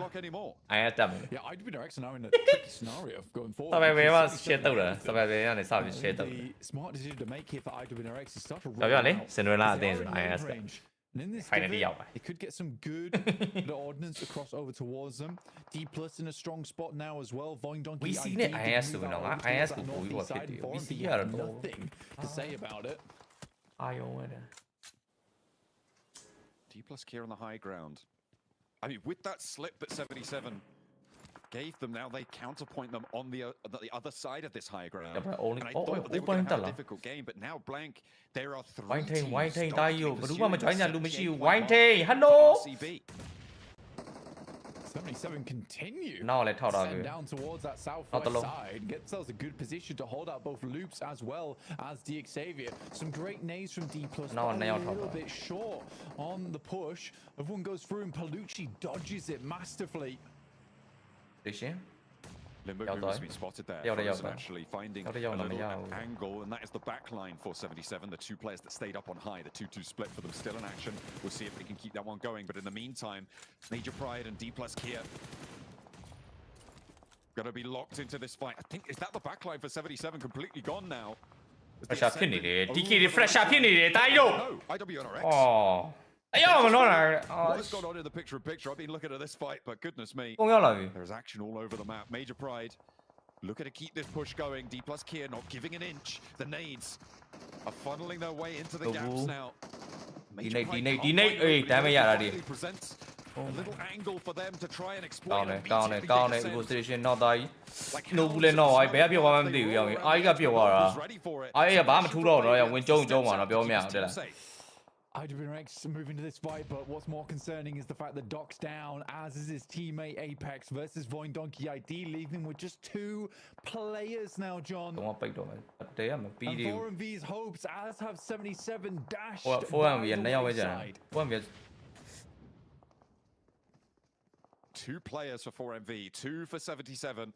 IS တက်မယ် Yeah, IWNRX are now in a tricky scenario of going forward. စပယ်ပဲမှာ share တုတ်တယ်စပယ်ပဲကနေစပြီး share တုတ်တယ် Smart decision to make here for IWNRX is start to roll. ပြောလေစင်ရလာအတင်းဆို IS တက် And in this finally out. It could get some good ordnance across over towards them. D+ in a strong spot now as well. Voin Donkey. We see it IS ဆိုတော့ IS ကိုပို့ပြီးဖြစ်တယ် We see ရတော့ nothing to say about it. အာယုံဝဲတယ် D+ Kia on the high ground. I mean, with that slip that 77 gave them, now they counterpoint them on the other side of this high ground. And I thought they were going to have a difficult game, but now Blank, there are 3 teams. Wine တားယူဘယ်သူမှမ join လူမရှိဘူး Wine hello. 77 continue. Now let's hold on. Down towards that southwest side. Get themselves a good position to hold out both loops as well as DXavier. Some great nades from D+. No, a little bit short on the push. Everyone goes through and Palucci dodges it masterfully. Limbo has been spotted there. Frozen actually finding a little angle, and that is the back line for 77. The 2 players that stayed up on high, the 2-2 split for them still in action. We'll see if they can keep that one going. But in the meantime, Major Pride and D+ Kia gonna be locked into this fight. I think, is that the back line for 77 completely gone now? Fresh up in it. DK fresh up in it. No, IWNRX. Oh. What's gone on in the picture-in-picture? I've been looking at this fight, but goodness me. There's action all over the map. Major Pride looking to keep this push going. D+ Kia not giving an inch. The nades are funneling their way into the gaps now. Major Pride presents a little angle for them to try and exploit. Down it. Position not die. No bullet no. I bet you want to do. I got you. I am 2 တော့ရဝင်ကြုံမှာတော့ပြောမြတယ်လား IWX moving to this fight, but what's more concerning is the fact that Doc's down, as is his teammate Apex versus Voin Donkey ID, leaving him with just 2 players now, John. And 4MV's hopes, as have 77 dashed by the wayside. 2 players for 4MV, 2 for 77.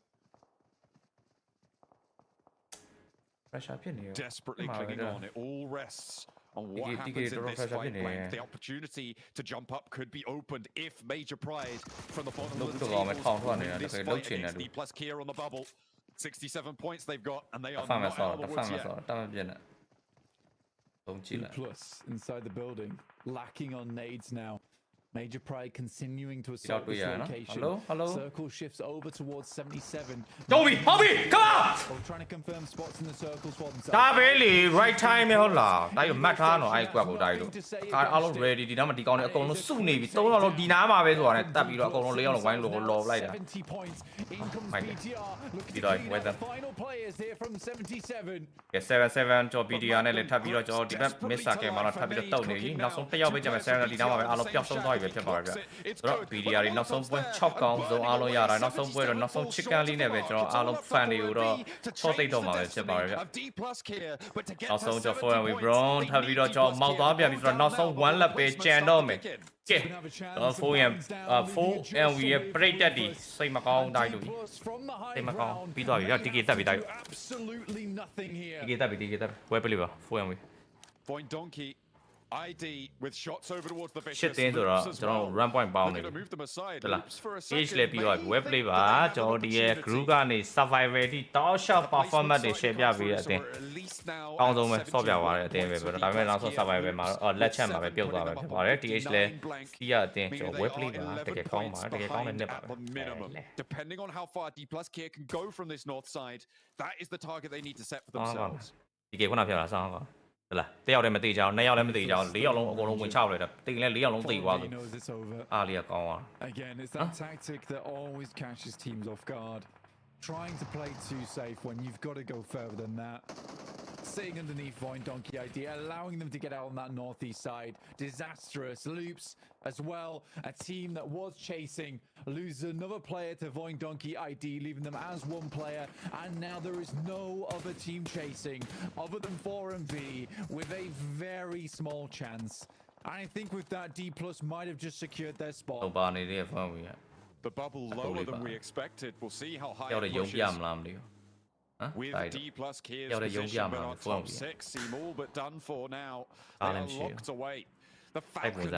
Desperately clinging on. It all rests on what happens in this fight blank. The opportunity to jump up could be opened if Major Pride from the bottom of the table win this fight against D plus Kia on the bubble. 67 points they've got, and they are not out of the woods yet. D plus inside the building, lacking on nades now. Major Pride continuing to assault this location. Hello? Circle shifts over towards 77. Toby, come on! Trying to confirm spots in the circles for themselves. Right time, hola. Tayo matha no ai kwat ko tayo. All ready ဒီနားမှာဒီကောင်တွေအကုန်လုံးစုနေပြီ3ယောက်လုံးဒီနားမှာပဲဆိုတာနဲ့တက်ပြီးတော့အကုန်လုံး4ယောက်လုံးဝိုင်းလို့လော်လိုက်တာ 70 points. In comes BTR. Looking to the final players here from 77. 77ကျော် BTR နဲ့လည်းထပ်ပြီးတော့ကျွန်တော်ဒီဘက် miss ကဲမှာတော့ထပ်ပြီးတော့တောက်နေပြီနောက်ဆုံးတစ်ယောက်ပဲကျန်မယ်7ဒီနားမှာပဲအားလုံးပျောက်ဆုံးသွားပြီဖြစ်ပါတယ်ဗျဆိုတော့ BTR တွေနောက်ဆုံးပွဲ6កောင်းစုံအားလုံးရတာနောက်ဆုံးပွဲတော့နောက်ဆုံး chicken လေးနဲ့ပဲကျွန်တော်အားလုံး fan တွေကိုတော့ချော့သိပ်တော့မှာပဲဖြစ်ပါတယ်ဗျနောက်ဆုံးကျွန်တော် 4MV Brown ထပ်ပြီးတော့ကျွန်တော်မောက်သွားပြန်ပြီဆိုတော့နောက်ဆုံး one lap ပဲကျန်တော့မယ်ကဲတော့ 4MV ရဲ့ break တက်ဒီစိတ်မကောင်းတိုင်းလို့စိတ်မကောင်းပြီးသွားပြီတော့ DK တက်ပြီတိုင်း Absolutely nothing here. DK တက်ပြီ ဝယ်ပလေးပါ 4MV Voin Donkey ID with shots over towards the vicious. ရှစ်တင်းဆိုတော့ကျွန်တော် run point ပေါင်းနေပြီဟုတ်လား age လည်းပြီးသွားပြီ web play ပါကျွန်တော်ဒီရဲ့ group ကနေ survival တိတောက်လျှောက် performance တွေ share ပြပေးတဲ့အတင်းကောင်းဆုံးပဲဆော့ပြသွားတဲ့အတင်းပဲဒါပေမဲ့နောက်ဆုံး survival မှာတော့လက်ချက်မှာပဲပြုတ်သွားပဲဖြစ်ပါတယ် TH လည်းစီးရအတင်းကျွန်တော် web play ပါတကယ်ကောင်းပါတယ်တကယ်ကောင်းတဲ့နှစ်ပါပဲ Depending on how far D plus Kia can go from this north side, that is the target they need to set for themselves. ဒီကေခုနပြောတာဆောင်းပါဟုတ်လားတယောက်တည်းမသိကြအောင်2ယောက်လည်းမသိကြအောင်4ယောက်လုံးအကုန်လုံးဝင်ချလိုက်တာတိတ်လဲ4ယောက်လုံးသိသွားတယ်အားလေးကကောင်းသွား Again, it's that tactic that always catches teams off guard. Trying to play too safe when you've got to go further than that. Sitting underneath Voin Donkey ID, allowing them to get out on that northeast side. Disastrous loops as well. A team that was chasing loses another player to Voin Donkey ID, leaving them as one player. And now there is no other team chasing other than 4MV with a very small chance. And I think with that, D plus might have just secured their spot. The bubble lower than we expected. We'll see how high it pushes. With D plus Kia's position, but on top 6 seem all but done for now. They are locked away. The Falcons with a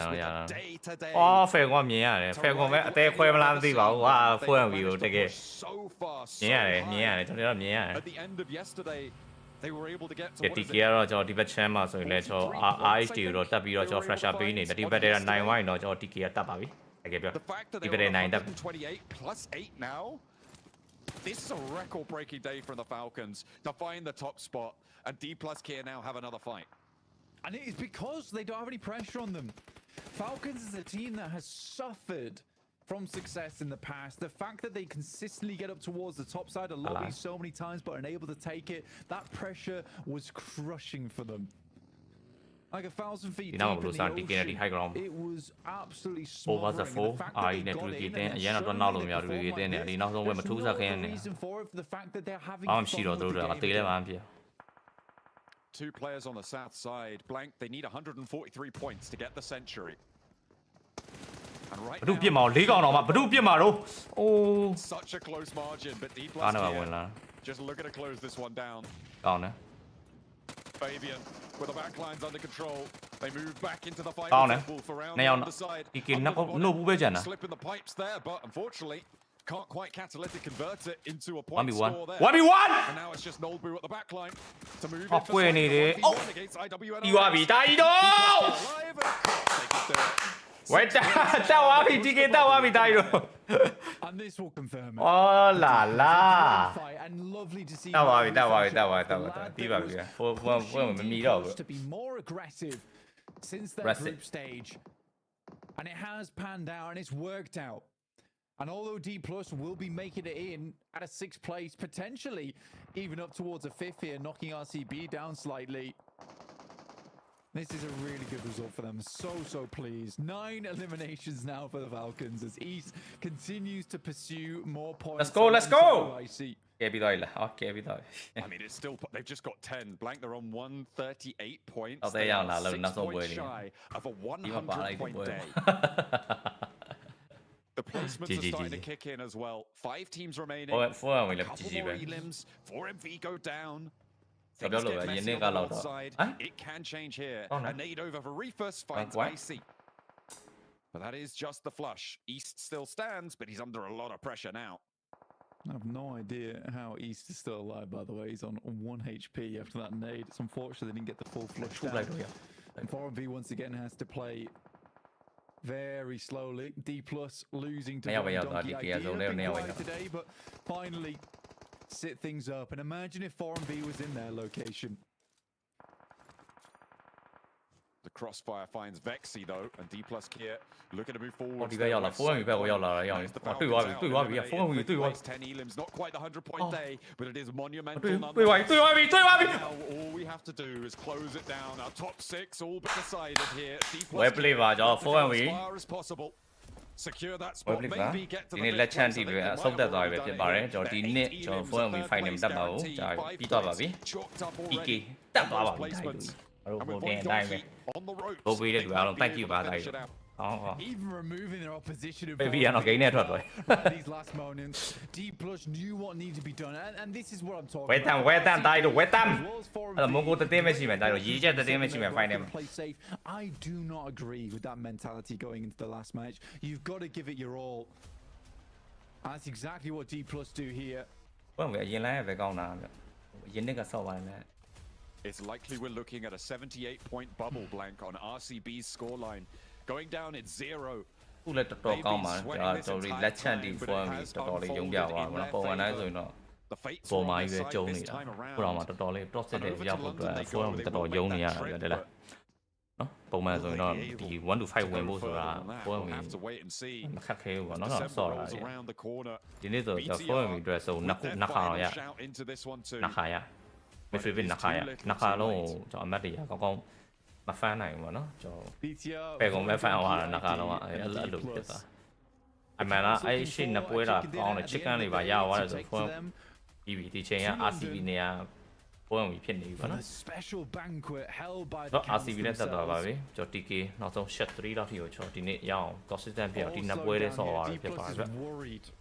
day-to-day. ဖယ်ကွန်မြင်ရတယ်ဖယ်ကွန်ပဲအသေးခွဲမလားမသိပါဘူးဟာ 4MV ကိုတကယ် so far မြင်ရတယ်ကျွန်တော်တို့မြင်ရတယ် At the end of yesterday, they were able to get to TK ကတော့ကျွန်တော်ဒီဘက် channel မှာဆိုရင်လည်းကျွန်တော် RHD ကိုတော့တက်ပြီးတော့ကျွန်တော် flasher ပေးနေတယ်ဒီဘက်တည်းက9ဝိုင်းတော့ကျွန်တော် TK ကတက်ပါပြီတကယ်ပြောဒီဘက်တည်း9တက် 28 plus 8 now. This is a record-breaking day for the Falcons to find the top spot, and D plus Kia now have another fight. And it is because they don't have any pressure on them. Falcons is a team that has suffered from success in the past. The fact that they consistently get up towards the top side of lobby so many times but unable to take it, that pressure was crushing for them. Like 1,000 feet deep in the ocean, it was absolutely smothering. The fact that they got it in and showing the reason for it, the fact that they're having fun with the game. 2 players on the south side. Blank, they need 143 points to get the century. And right now, such a close margin, but D plus Kia just looking to close this one down. Fabian with the backlines under control. They move back into the fight. For round on the side. Slip in the pipes there, but unfortunately can't quite catalytic convert it into a point score there. 1v1 And now it's just Nolbu at the backline to move it ပွင့်နေတယ် against IWN. ပြီးသွားပြီတာကြီးတော့ဝိုက်တာတောက်သွားပြီ TK တောက်သွားပြီတာကြီးတော့ And this will confirm it. Oh la la. And lovely to see. တောက်သွားပြီပြီးပါပြီမမီတော့ဘူး to be more aggressive since their group stage. And it has panned out and it's worked out. And although D plus will be making it in at a 6th place, potentially even up towards a 5th here, knocking RCB down slightly. This is a really good result for them. So pleased. 9 eliminations now for the Falcons as East continues to pursue more points. Let's go. Okay, I mean, it's still, they've just got 10. Blank, they're on 138 points. Oh, they are 6 points shy of a 100-point day. The placements are starting to kick in as well. 5 teams remaining. A couple more elims. 4MV go down. Things get messy on the north side. It can change here. A nade over for Reefus finds Icy. But that is just the flush. East still stands, but he's under a lot of pressure now. I have no idea how East is still alive, by the way. He's on 1 HP after that nade. It's unfortunate they didn't get the full flush down. And 4MV once again has to play very slowly. D+ losing to Donkey Idea today, but finally sit things up. And imagine if 4MV was in their location. The crossfire finds Vexy though, and D+ Kier looking to move forward. ဒီဘက်ရောက်လာ4 ဘက်ကိုရောက်လာရအောင်တွေ့သွားပြီ4ဝင်တွေ့သွားပြီ 10 elims, not quite the 100-point day, but it is monumental. တွေ့သွားပြီ Now all we have to do is close it down. Our top 6 all but decided here. D+ Web play ပါကျွန်တော်4ဝင် as far as possible. Secure that spot. Maybe get to ဒီနေ့လက်ချမ်းတီတွေအဆုံးသက်သွားပြီပဲဖြစ်ပါတယ်ကျွန်တော်ဒီနေ့ကျွန်တော်4ဝင် final တက်ပါဦးကြာပြီးသွားပါပြီ PK တက်သွားပါပြီအဲ့လိုတင်တိုင်းပဲဘိုးပေးတဲ့လူအားလုံး thank you ပါတိုင်း Even removing their opposition Baby, I'm not getting that right. These last moments, D+ knew what needed to be done, and this is what I'm talking about. Wait them, Mongo the damage man, the damage man, find him. Play safe. I do not agree with that mentality going into the last match. You've got to give it your all. That's exactly what D+ do here. Well, it's likely we're looking at a 78-point bubble blank on RCB's scoreline. Going down at 0. ခုလည်းတော်တော်ကောင်းပါကျွန်တော်လက်ချန်ဒီ4မီတော်တော်လေးယုံပြသွားပါတော့ပုံမှန်တိုင်းဆိုရင်တော့ပုံမှန်ကြီးပဲကျုံနေတာခုတော့မှတော်တော်လေး process တွေရောက်ဖို့အတွက်4မီတော်တော်ယုံနေရတယ်တဲ့လားနော်ပုံမှန်ဆိုရင်တော့ဒီ1 to 5ဝင်ဖို့ဆိုတာ4မီမခက်ခဲဘူးပေါ့နော်ဆော့ရတယ်ဒီနေ့ဆိုတော့4မီအတွက်ဆိုနှစ်ခါတော့ရနှစ်ခါရမဖေးပြနှစ်ခါရနှစ်ခါလုံးကျွန်တော်အမတ်တွေကောင်းကောင်းမဖန်နိုင်ဘူးပေါ့နော်ကျွန်တော်ပဲကုန်ပဲဖန်သွားတာနှစ်ခါလုံးအဲ့လိုဖြစ်သွားအမှန်လားအဲ့ရှင်းနှစ်ပွဲတာကောင်းတယ် chicken တွေပါရသွားတယ်ဆိုဖုန်းပြီးပြီဒီချိန်က RCB နေရာဖုန်းဝင်ဖြစ်နေပြီပေါ့နော် RCB နဲ့တက်သွားပါပြီကျွန်တော် TK နောက်ဆုံး shot 3လောက်ထိကိုကျွန်တော်ဒီနေ့ရအောင် consistent ပြဒီနှစ်ပွဲလေးဆော့သွားတယ်ဖြစ်ပါတယ်ဗျ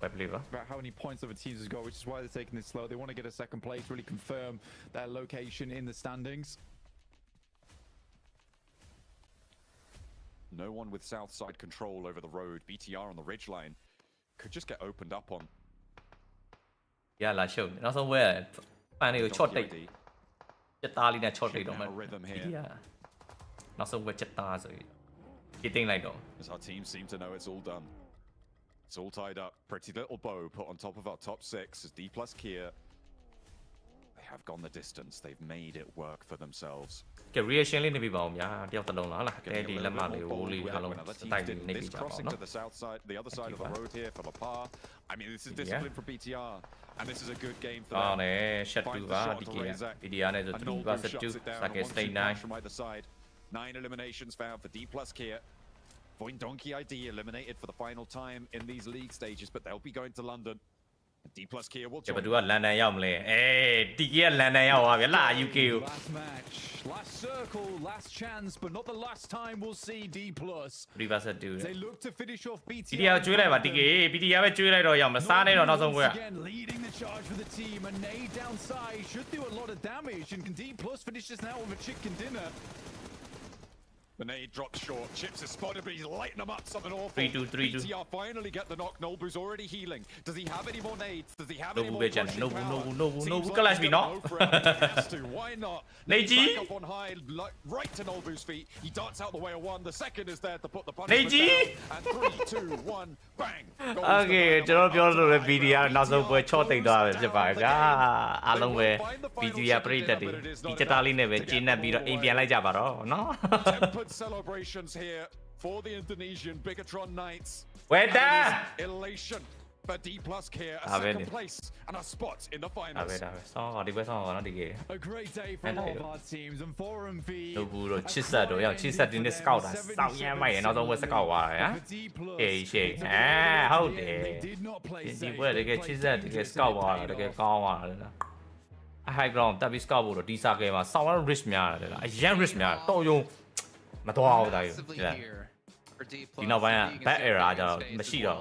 ပဲ play ပါ about how many points of a teams has got, which is why they're taking this slow. They want to get a second place, really confirm their location in the standings. No one with south side control over the road. BTR on the ridgeline could just get opened up on. Yeah, like show. Not somewhere. Finally, short take. Chetali na short take. Rhythm here. Yeah. Not somewhere Cheta. So hitting like that. As our team seem to know it's all done. It's all tied up. Pretty little bow put on top of our top 6 as D+ Kier. They have gone the distance. They've made it work for themselves. Cái reaction lên đi vào nhà đeo tận đồng là cái đi làm mà để uli along tay này bị crossing to the south side, the other side of the road here for Lapar. I mean, this is discipline for BTR, and this is a good game for them. Này, shot two va đi kia. BTR này rồi two va shot two. Sake stay 9. From either side, 9 eliminations found for D+ Kier. Voin Donkey ID eliminated for the final time in these league stages, but they'll be going to London. D+ Kier will join. ဘယ်သူကလန်ဒန်ရောက်မလဲအေး TK ကလန်ဒန်ရောက်သွားပြီလား UK ကို Last match, last circle, last chance, but not the last time we'll see D+. Reverse do. They look to finish off BTR. BTR ကျွေးလိုက်ပါ TK BTR ပဲကျွေးလိုက်တော့ရအောင်မစားနဲ့တော့နောက်ဆုံးပွဲ Again leading the charge for the team. A nade downside should do a lot of damage, and can D+ finish this now with a chicken dinner? The nade drops short. Chips is spotted, but he's lighting them up something awful. 3-2, 3-2. BTR finally get the knock. Nolbu's already healing. Does he have any more nades? Does he have any more pushing power? No, Clash me not. Why not? Neji! Back up on high, right to Nolbu's feet. He darts out the way of one. The second is there to put the punch. Neji! And 3, 2, 1, bang! Okay, ကျွန်တော်ပြောလို့ BTR နောက်ဆုံးပွဲချော့တိတ်သွားပဲဖြစ်ပါတယ်ဗျာအားလုံးပဲ BTR ပရိသတ်တွေဒီချက်သားလေးနဲ့ပဲကျင်းနှက်ပြီးတော့အိမ်ပြန်လိုက်ကြပါတော့နော် Celebrations here for the Indonesian Bigatron Knights. Where that? Elation. for D Plus Kia a second place and a spot in the finals. A great day for all of our teams and Forum V. Nobu 70度有70點啲 scout 啊，10嘢咪然後就會 scout 話啊，幾好嘅，啲會你嘅70啲嘅 scout 話你嘅高話啦，high ground 特別 scout 部度第三個嘛，稍微 risk များ啦，一樣 risk များ都用唔多好大嘅。ဒီနောက်ပိုင်းက back error 就မရှိတော့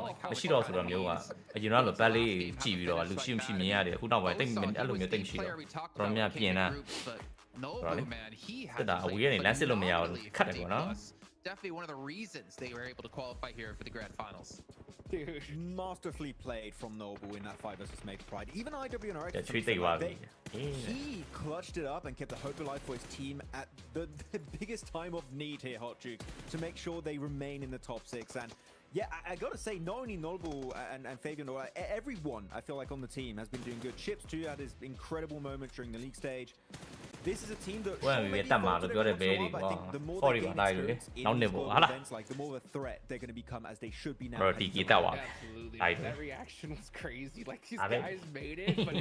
ဆိုတော့မျိုးကအရင်ကလို back လေးကြည့်ပြီးတော့လူရှိမရှိမြင်ရတယ်အခုနောက်ပိုင်းတိတ်အဲ့လိုမျိုးတိတ်မရှိတော့တော်များပြင်တာဟုတ်ဒါအဝေးကနေလမ်းစစ်လို့မရဘူးခတ်တယ်ပေါ့နော် Definitely one of the reasons they were able to qualify here for the grand finals. Dude, masterfully played from Noble in that 5 versus Major Pride. Even IWNRX, he clutched it up and kept the hope alive for his team at the biggest time of need here, Hot Juke, to make sure they remain in the top 6. And yeah, I gotta say, not only Noble and Fabian, everyone I feel like on the team has been doing good. Chips too had his incredible moment during the league stage. This is a team that well, we get mà được rồi về đi sorry mà đây rồi nó nêu bộ hả the more of a threat they're going to become as they should be now. Rồi thì kita à that reaction was crazy. Like these guys made it, but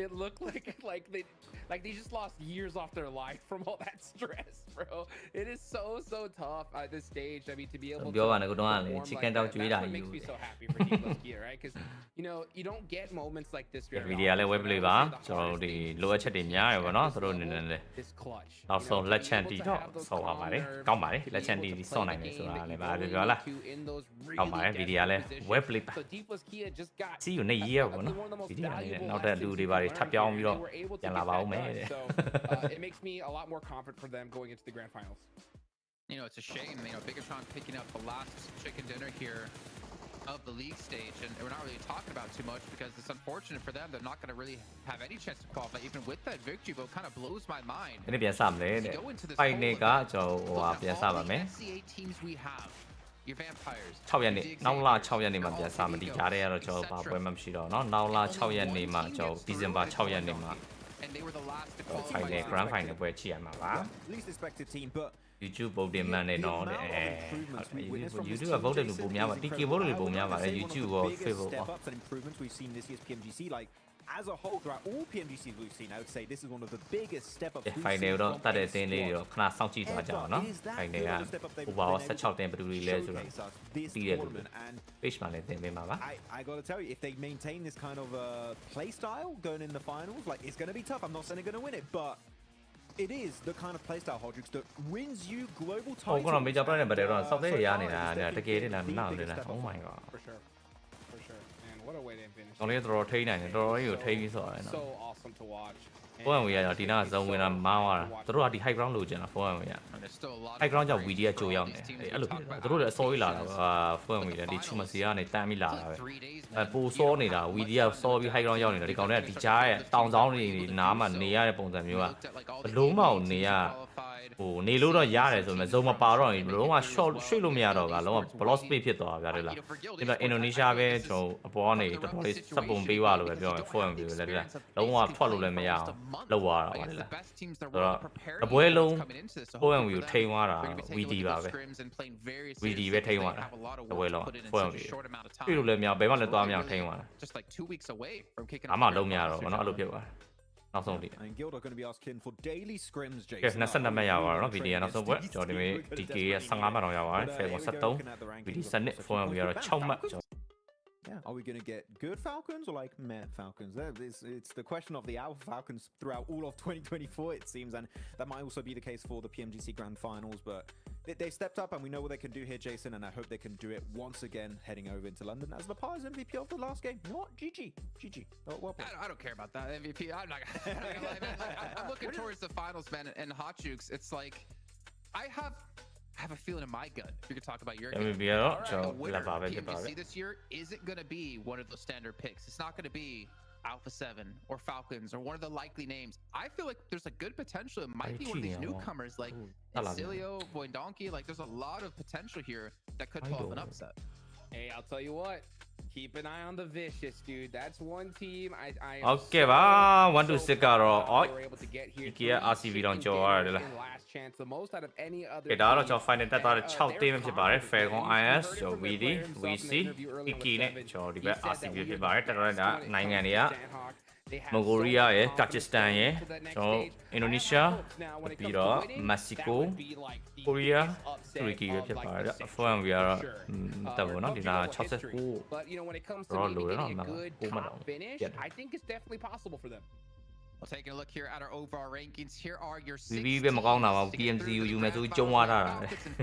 it looked like they just lost years off their life from all that stress, bro. It is so tough at this stage. I mean, to be able to perform like that's what makes me so happy for Team Luskia, right? Because you don't get moments like this very often. Video လည်းဝယ်ပလေးပါကျွန်တော်တို့ဒီလိုအပ်ချက်တွေများရပါတော့သူတို့အနေနဲ့လည်းနောက်ဆုံးလက်ချန်တီတော့ဆော်ပါပါတယ်ကောင်းပါတယ်လက်ချန်တီဆော့နိုင်တယ်ဆိုတာလည်းပါပြောလားကောင်းပါတယ်ဗီဒီယိုလည်းဝယ်ပလေးပါစီယူနေရပါတော့ဗီဒီယိုလည်းနောက်တဲ့လူတွေပါထပ်ပြောင်းပြီးတော့ပြန်လာပါဦးမယ်တဲ့ It makes me a lot more confident for them going into the grand finals. It's a shame, Bigatron picking up the last chicken dinner here of the league stage, and we're not really talking about too much because it's unfortunate for them. They're not going to really have any chance to qualify even with that victory, but it kind of blows my mind. ဒီပြန်စမယ်တဲ့ဖိုင်နေကကျွန်တော်ဟိုပြန်စပါမယ် teams we have your vampires 6ရက်နေ့နောက်လ6ရက်နေ့မှာပြန်စမယ်ဒီကြားထဲကတော့ကျွန်တော်ဘာပွဲမှမရှိတော့เนาะနောက်လ6ရက်နေ့မှာကျွန်တော်ဒီဇင်ဘာ6ရက်နေ့မှာ and they were the last to qualify final grand final ပွဲကြည့်ရမှာပါ least expected team but YouTube ဗုဒ္ဓမန်နေတော့တဲ့ YouTube ကဗုဒ္ဓလူပုံများပါ TK ဗုဒ္ဓလူပုံများပါတယ် YouTube ရော Facebook ရော improvements we've seen this year's PMGC like as a whole throughout all PMGCs we've seen I would say this is one of the biggest step up final တော့တတ်တဲ့အတင်းလေးတွေတော့ခဏစောင့်ကြည့်သွားကြအောင်နော် final က over 16တင်းဘယ်သူတွေလဲဆိုတော့ပြီးတယ်လို့ page မှာလည်းတင်ပေးမှာပါ I got to tell you if they maintain this kind of play style going in the finals like it's going to be tough I'm not saying they're going to win it but it is the kind of playstyle Hodrix that wins you global titles. ဟိုကတော့ major player တွေတော့စောက်သေးရနေတာတကယ်တည်းလားမနာဘူးလား Oh my god. For sure. And what a way to finish. တော်လေးတော်ထိန်းနိုင်တယ်တော်တော်ကြီးကိုထိန်းပြီးဆိုရတယ်နော် So awesome to watch. 4 1 we ရဒီနာဇုံဝင်တာမားသွားတာသူတို့ကဒီ high ground လိုချင်တာ4 1 we ရ high ground ကြောင့် VD ကကြိုရောက်နေအဲ့လိုဖြစ်တယ်သူတို့လည်းအစောကြီးလာတာ4 1 we လည်းဒီချူမစီကနေတန်းပြီးလာတာပဲပိုစောနေတာ VD ကစောပြီး high ground ရောက်နေတာဒီကောင်တွေကဒီကြားရဲ့တောင်ဆောင်တွေနားမှာနေရတဲ့ပုံစံမျိုးကဘလုံးမအောင်နေရဟိုနေလို့တော့ရတယ်ဆိုပေမဲ့ဇုံမပါတော့ရင်လုံးဝ short ရွှေ့လို့မရတော့ဘူးလုံးဝ block space ဖြစ်သွားတာဗျာလေလားဒီမှာ Indonesia ပဲကျွန်တော်အပေါ်ကနေတော်တော်လေးစပုံပေးသွားလို့ပဲပြောမယ်4 1 we လည်းလုံးဝထွက်လို့လည်းမရအောင်လောက်သွားတာပါလေလားဆိုတော့အပွဲလုံး4 1 we ကိုထိန်းသွားတာ VD ပါပဲ VD ပဲထိန်းသွားတာအပွဲလုံး4 1 we ပြလို့လည်းမရဘယ်မှလည်းသွားမရအောင်ထိန်းသွားတာအမှလုံးမရတော့ဘာလို့အဲ့လိုဖြစ်သွားနောက်ဆုံးဒီ and Guild are going to be asking for daily scrims Jason ကဲ22မှတ်ရပါတော့ VD နောက်ဆုံးပွဲကျွန်တော်ဒီမေ DK က15မှတ်တော့ရပါတယ် Fair 73 VD စနစ်4 1 we ကတော့6မှတ် Yeah, are we going to get good Falcons or like meh Falcons? It's the question of the Alpha Falcons throughout all of 2024, it seems, and that might also be the case for the PMGC Grand Finals. But they stepped up, and we know what they can do here, Jason, and I hope they can do it once again heading over into London as the Pars MVP of the last game. Not GG. Well played. I don't care about that MVP. I'm not gonna lie, man. I'm looking towards the finals, man, and Hot Jukes. It's like I have a feeling in my gut. If you could talk about your game. The winner of PMGC this year isn't going to be one of those standard picks. It's not going to be Alpha 7 or Falcons or one of the likely names. I feel like there's a good potential. It might be one of these newcomers like Isilio, Boydonkey. Like there's a lot of potential here that could pull off an upset. Hey, I'll tell you what. Keep an eye on the Vicious, dude. That's one team I Okay ပါ1 to 6ကတော့ဒီက RCB တော့ကြော်ရတယ်လား last chance the most out of any other ကဲဒါတော့ကျွန်တော် final တက်သွားတဲ့6 team ဖြစ်ပါတယ် Falcon IS ကျွန်တော် VD VC PK နဲ့ကျွန်တော်ဒီဘက် RCB ဖြစ်ပါတယ်တက်တော့ဒါနိုင်ငံတွေကမွန်ဂိုရီးယားရယ်ကာဂျစ်စတန်ရယ်ကျွန်တော်အင်ဒိုနီးရှားပြီးတော့မက္ကဆီကိုကိုရီးယားတူရကီရယ်ဖြစ်ပါတယ် FOMV ကတော့တက်ပါတော့ဒီနာ69 but you know when it comes to making a good top finish I think it's definitely possible for them. Well, taking a look here at our overall rankings, here are your 6 ပဲမကောင်းတာပါ PMGC ယူမယ်ဆိုကြုံသွားတာ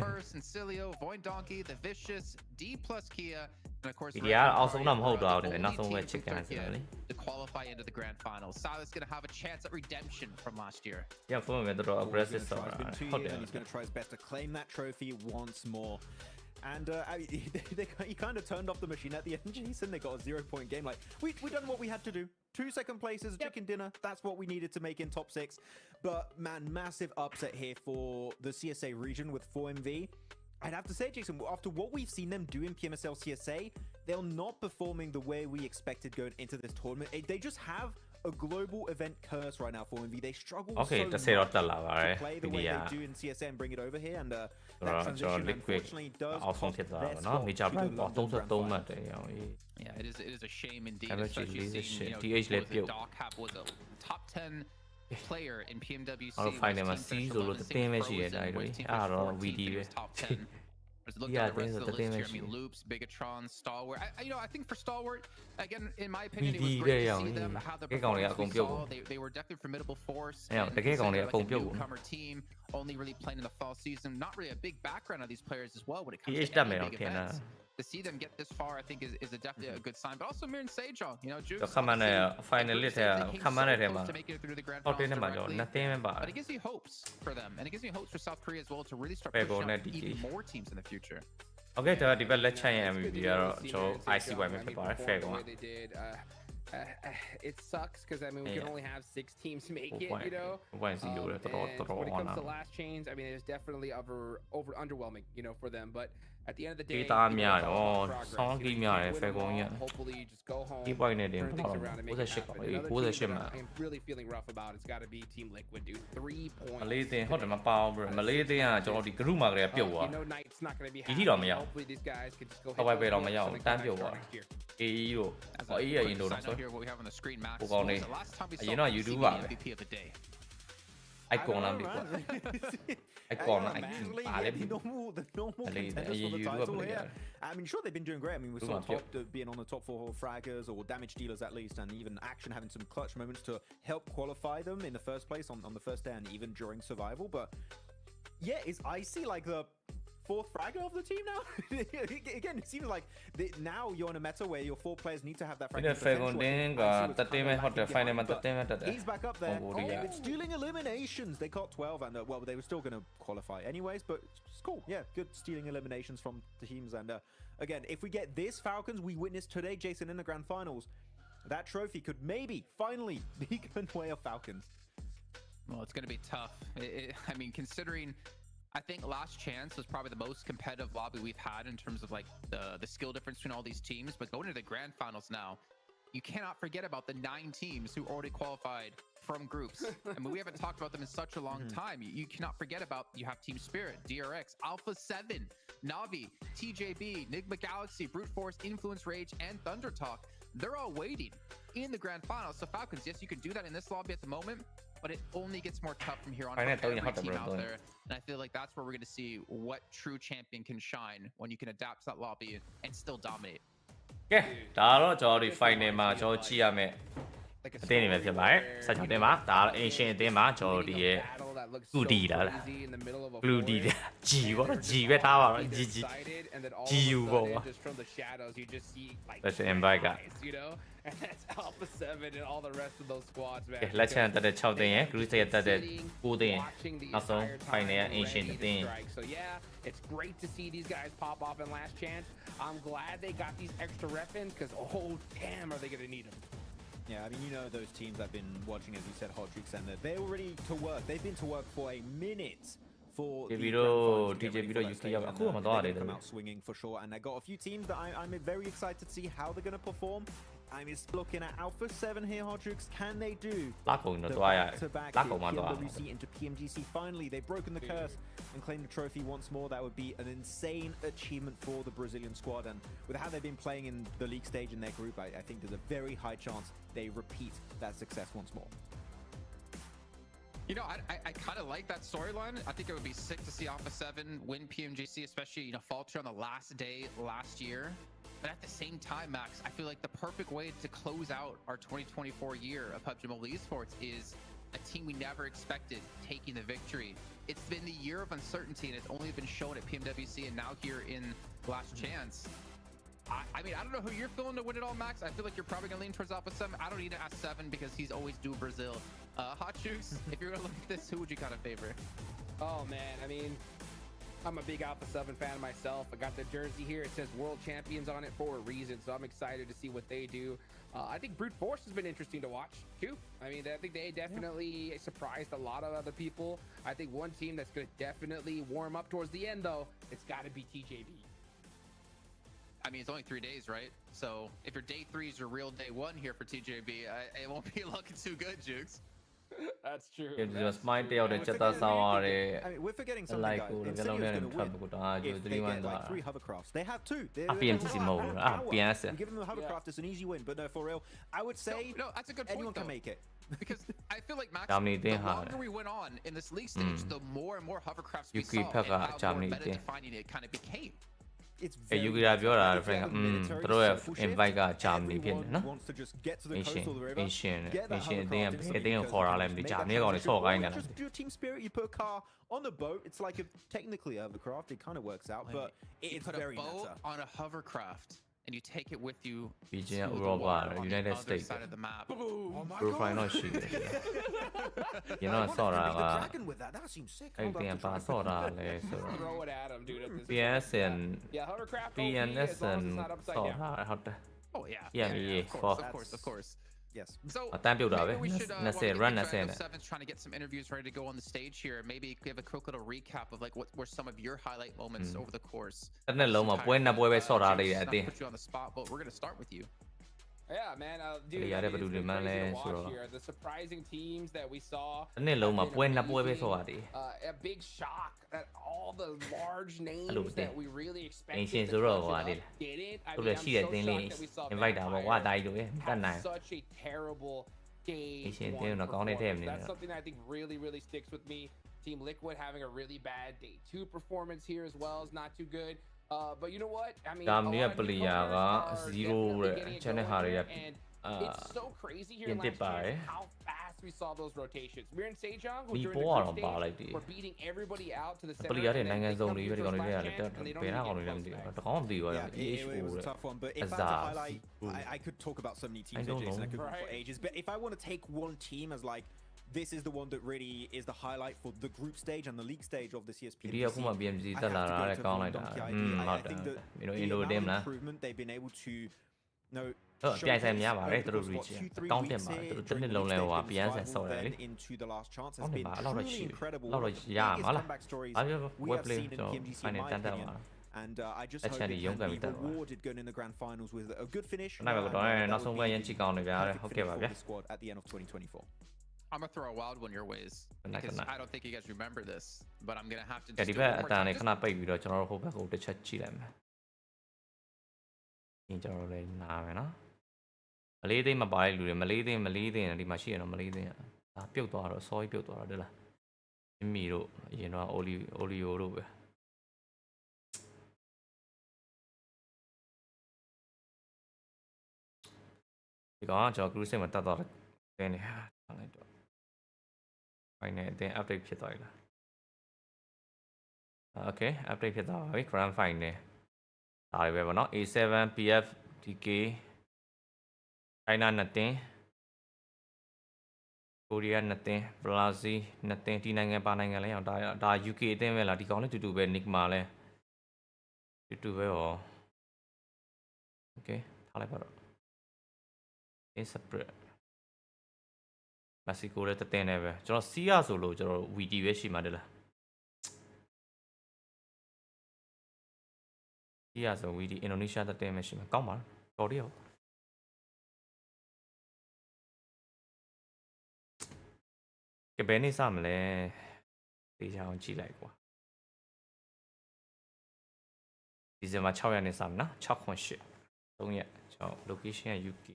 First and Cilio, Void Donkey, the Vicious, D plus Kia, and of course ဒီကအောက်ဆုံးတော့မဟုတ်တော့ဘူးနောက်ဆုံးပဲ chicken ဆိုတယ်လေ to qualify into the grand finals. Silas going to have a chance at redemption from last year. Yeah, for me they're aggressive so he's going to try his best to claim that trophy once more. And he kind of turned off the machine at the end, Jason. They got a 0-point game. Like, we done what we had to do. 2 second places, chicken dinner. That's what we needed to make in top 6. But, man, massive upset here for the CSA region with 4MV. I'd have to say, Jason, after what we've seen them do in PMSL CSA, they're not performing the way we expected going into this tournament. They just have a global event curse right now for MV. They struggle so much to play the way they do in CSA and bring it over here. And that transition unfortunately does cost their spot. Yeah, it is a shame indeed. Especially seeing, you know, Doc was a top 10 player in PMWC. I'll find him a season with the damage here. I don't know, VD. Top 10. Look at the rest of the list here. I mean, Loops, Bigatron, Stalwart. You know, I think for Stalwart, again, in my opinion, it was great to see them have the performance we saw. They were definitely a formidable force. Yeah, like a newcomer team, only really playing in the fall season. Not really a big background of these players as well when it comes to any big events. To see them get this far, I think is definitely a good sign. But also Mir and Sejong, you know, Juice. Come on, finally, come on, to make it through the grand finals directly. But it gives me hopes for them, and it gives me hopes for South Korea as well to really start pushing out even more teams in the future. Okay, the develop chain MVP so ICY မှာဖြစ်ပါတယ် fair ကောင် it sucks because I mean we can only have 6 teams make it, you know. When it comes to last chains, I mean it's definitely over underwhelming, you know, for them. But at the end of the day, hopefully you just go home. I'm really feeling rough about it's got to be Team Liquid, dude. 3 points. မလေးတင်ဟုတ်တယ်မပေါင်းဘူးမလေးတင်ကကျွန်တော်ဒီ group မှာကလေးပြုတ်သွား You know, Knight's not going to be happy. ဒီတော့မရ Hopefully these guys can just go ဟိုဘက်ပဲတော့မရဘူးတန်းပြုတ်သွား AE တို့ဟို AE ရရင်တို့တော့ဆို what we have on the screen, Max. ဟိုကောင်းနေ Last time we saw အရင်တော့ YouTube ပါပဲ MVP of the day. icon လာပြီကွာ icon ပါလေ the normal contenders for the title here. I mean, sure, they've been doing great. I mean, we saw Top being on the top 4 fraggers or damage dealers at least, and even Action having some clutch moments to help qualify them in the first place on the first day and even during survival. But yeah, is Icy like the 4th fragger of the team now? Again, it seems like now you're in a meta where your 4 players need to have that fragger. He's back up there. It's stealing eliminations. They got 12 and well, they were still going to qualify anyways, but it's cool. Yeah, good stealing eliminations from teams. And again, if we get this Falcons we witnessed today, Jason, in the grand finals, that trophy could maybe finally be given away of Falcons. Well, it's going to be tough. I mean, considering I think Last Chance was probably the most competitive lobby we've had in terms of like the skill difference between all these teams. But going into the grand finals now, you cannot forget about the 9 teams who already qualified from groups. I mean, we haven't talked about them in such a long time. You cannot forget about, you have Team Spirit, DRX, Alpha 7, Navi, TJB, Nigma Galaxy, Brute Force, Influence Rage, and Thunder Talk. They're all waiting in the grand finals. So Falcons, yes, you can do that in this lobby at the moment, but it only gets more tough from here on for every team out there. And I feel like that's where we're going to see what true champion can shine when you can adapt to that lobby and still dominate. Okay, ဒါတော့ကျွန်တော်ဒီ final မှာကျွန်တော်ကြည့်ရမယ်အသင်းတွေပဲဖြစ်ပါတယ်ဆက်ချောင်းတင်ပါဒါတော့ Ancient အသင်းမှာကျွန်တော်ဒီရဲ့ Goody လား Goody ဂျီပေါ့ဂျီပဲထားပါတော့ဂျီယူပေါ့ That's invite က And that's Alpha 7 and all the rest of those squads, man. လက်ချန်တက်တဲ့6သိန်းရယ် Group 7တက်တဲ့9သိန်းနောက်ဆုံး final ရ Ancient အသင်း So yeah, it's great to see these guys pop off in Last Chance. I'm glad they got these extra rep in because oh damn are they going to need them. Yeah, I mean, you know those teams I've been watching, as you said, Hodrix, and they're already to work. They've been to work for a minute for TJ the grand TJ finals to get ready for that stage, Aku and mà they're to going to đấy. come out swinging for sure. And I got a few teams that I'm very excited to see how they're going to perform. I'm just looking at Alpha 7 here, Hodrix. Can they do the back-to-back PMWC into PMGC? Finally, they've broken the curse and claimed the trophy once more. That would be an insane achievement for the Brazilian squad. And with how they've been playing in the league stage in their group, I think there's a very high chance they repeat that success once more. You know, I kind of like that storyline. I think it would be sick to see Alpha 7 win PMGC, especially, you know, falter on the last day last year. But at the same time, Max, I feel like the perfect way to close out our 2024 year of PUBG Mobile Esports is a team we never expected taking the victory. It's been the year of uncertainty, and it's only been shown at PMWC and now here in Last Chance. I mean, I don't know who you're feeling to win it all, Max. I feel like you're probably going to lean towards Alpha 7. I don't need to ask 7 because he's always due Brazil. Hot Juice, if you're going to look at this, who would you kind of favor? Oh, man. I mean, I'm a big Alpha 7 fan myself. I got the jersey here. It says World Champions on it for a reason, so I'm excited to see what they do. I think Brute Force has been interesting to watch, too. I mean, I think they definitely surprised a lot of other people. I think one team that's going to definitely warm up towards the end, though, it's got to be TJB. I mean, it's only 3 days, right? So if your day 3 is your real day 1 here for TJB, it won't be looking too good, Jukes. That's true. I mean, we're forgetting something, guys. Insane is going to win if they get like 3 hovercrafts. They have 2. PMGC mode. PMGC. Give them the hovercraft, it's an easy win. But no, for real, I would say no, that's a good point, anyone can make it. Because I feel like, Max, the longer we went on in this league stage, the more and more hovercrafts we saw and how more meta-defining it kind of became. It's very invite Germany ဖြစ်နေနော် Asian အတင်းကိုခေါ်လာလိုက်ပြီဂျာမနီကောင်တွေဆော့ခိုင်းတယ် Just do team spirit, you put a car on the boat. It's like technically a hovercraft. It kind of works out, but it's very meta. You put a boat on a hovercraft and you take it with you to the water on United the other side of the map. Profile တော့ရှိတယ်။ You know ဆော့တာက dragon with that. That seems sick. အဲ့ဒီကပါဆော့တာလဲဆိုတော့ Throw it at him, dude. At this PSN hovercraft PNS ဆော့တာဟုတ်တယ် Oh yeah. Of course. Yes. So အတန်းပြုတ်တာပဲ we should run 20 နဲ့ Seven's trying to get some interviews ready to go on the stage here. Maybe give a quick little recap of like what were some of your highlight moments over the course. တစ်နေ့လုံးမှာပွဲနှစ်ပွဲပဲဆော့ထားလိုက်တယ်အတင်း Put you on the spot, but we're going to start with you. Yeah, man. Dude, the surprising teams that we saw. တစ်နေ့လုံးမှာပွဲနှစ်ပွဲပဲဆော့ရတယ် A big shock that all the large names that we really expected အရှင်ဆိုတော့ဟိုဟာလေ did it. I သူ mean, လည်းရှိတဲ့တင်းလေး invite တာပေါ့ကွာတာကြီးတို့ပဲတတ်နိုင် such a terrible day. အရှင်တင်းတော့ကောင်းနေတယ်မင်း That's something that I think really sticks with me. Team Liquid having a really bad day 2 performance here as well is not too good. But you know what? I mean, ဒါမနီးကပလီယာက0တဲ့ channel ဟာတွေက it's so crazy here in last year how fast we saw those rotations. We're in Sejong, who during the group stage, we're beating everybody out to the center. ပလီယာတဲ့နိုင်ငံစုံတွေပဲဒီကောင်တွေလည်းတက်ဘယ်နာကောင်တွေလည်းမသိဘူးတကောင်မသိဘူး It was a tough one, but if I had to highlight, I could talk about so many teams and I could talk for ages. But if I want to take one team as like this is the one that really is the highlight for the group stage and the league stage of this year's PMGC. ဒီအခုမှ PMGC တက်လာတာလည်းကောင်းလိုက်တာဟုတ်တယ်မင်းတို့ Indo team လား they've been able toပြိုင်ဆိုင်များပါတယ်သူတို့ reach ကောင်းတင်ပါတယ်သူတို့တစ်နှစ်လုံးလဲဟိုပြန်ဆက်ဆော့တယ်လေ into the last chance has been truly incredible. လောက်တော့ရမှာလားအားရ web play ကျွန်တော် final တန်းတက်ပါ And I just hope they can be rewarded going in the grand finals with a good finish. နောက်တော့နောက်ဆုံးပဲရန်ချီကောင်းနေကြတယ်ဟုတ်ကဲ့ပါဗျာ at the end of 2024. I'm gonna throw a wild one your ways because I don't think you guys remember this, but I'm gonna have to. ဒီဘက်အတန်နဲ့ခဏပိတ်ပြီးတော့ကျွန်တော်တို့ဟိုဘက်ကိုတစ်ချက်ကြည့်လိုက်မယ်။ကျွန်တော်လည်းနားမယ်နော်။မလေးသိမ်းမပါတဲ့လူတွေမလေးသိမ်းဒီမှာရှိရတော့မလေးသိမ်းဒါပြုတ်သွားတော့စောကြီးပြုတ်သွားတော့တယ်လား။မီတို့အရင်တော့အိုလီယိုတို့ပဲဒီကောင်ကျွန်တော် cruise မှာတက်သွားတယ်နေဟာလိုက်တော့ဖိုင်နဲ့အတင်း update ဖြစ်သွားပြီလား Okay update ဖြစ်သွားပါပြီ grand file နဲ့ဒါတွေပဲပေါ့နော် A7 PF DK China နှစ်တင်း Korea နှစ်တင်း Brazil နှစ်တင်းဒီနိုင်ငံပါနိုင်ငံလဲအောင်ဒါ UK အတင်းပဲလားဒီကောင်လည်းတူတူပဲ Nick မှာလဲတူတူပဲဟော Okay ထားလိုက်ပါတော့ is separate Mexico လည်းတတင်းနေပဲကျွန်တော် CR ဆိုလို့ကျွန်တော် VT ပဲရှိမှတယ်လား ဒီရဆိုဝီဒီအင်ဒိုနီးရှားတက်တဲ့မရှိမှာကောင်းပါလားတော်တယ်ရောကဘယ်နေ့စမလဲဒီချောင်းကြည့်လိုက်ကွာဒီဇင်ဘာ6ရက်နေ့စမယ်နော်6ခွန်8 3ရက်ကျွန်တော် location က UK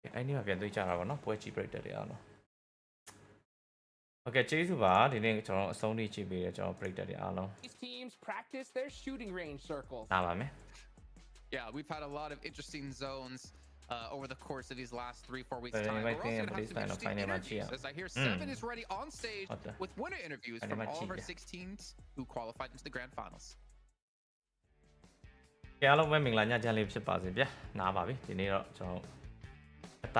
တဲ့အဲ့ဒီမှာပြန်တွေ့ကြတာပါနော်ပွဲကြည့် break တက်တယ်အောင်နော်Okay,ကျေးဇူးပါဒီနေ့ကျွန်တော်အဆုံးထိကြည့်ပေးတယ်ကျွန်တော် break တက်တယ်အားလုံး These teams practice their shooting range circles. နားပါမယ် Yeah, we've had a lot of interesting zones over the course of these last 3-4 weeks time. We're also going to have some interesting interviews as I hear 7 is ready on stage with winner interviews from all of our 6 teams who qualified into the grand finals. အားလုံးပဲမင်္ဂလာညချမ်းလေးဖြစ်ပါစေဗျာနားပါပြီဒီနေ့တော့ကျွန်တော်Just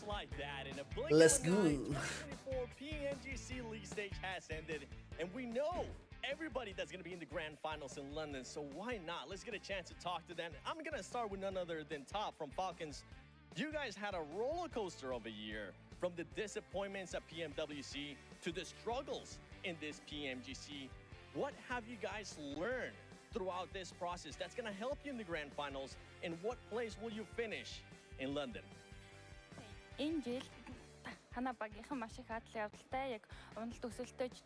like that, in a blink Let's of an eye, go. 2024 PMGC League stage has ended, and we know everybody that's going to be in the grand finals in London, so why not? Let's get a chance to talk to them. I'm going to start with none other than Top from Falcons. You guys had a roller coaster of a year, from the disappointments at PMWC to the struggles in this PMGC. What have you guys learned throughout this process that's going to help you in the grand finals? In what place will you finish in London? Энэ жил танаа багийнхан маш их адал явдалтай яг уналт өсөлтөж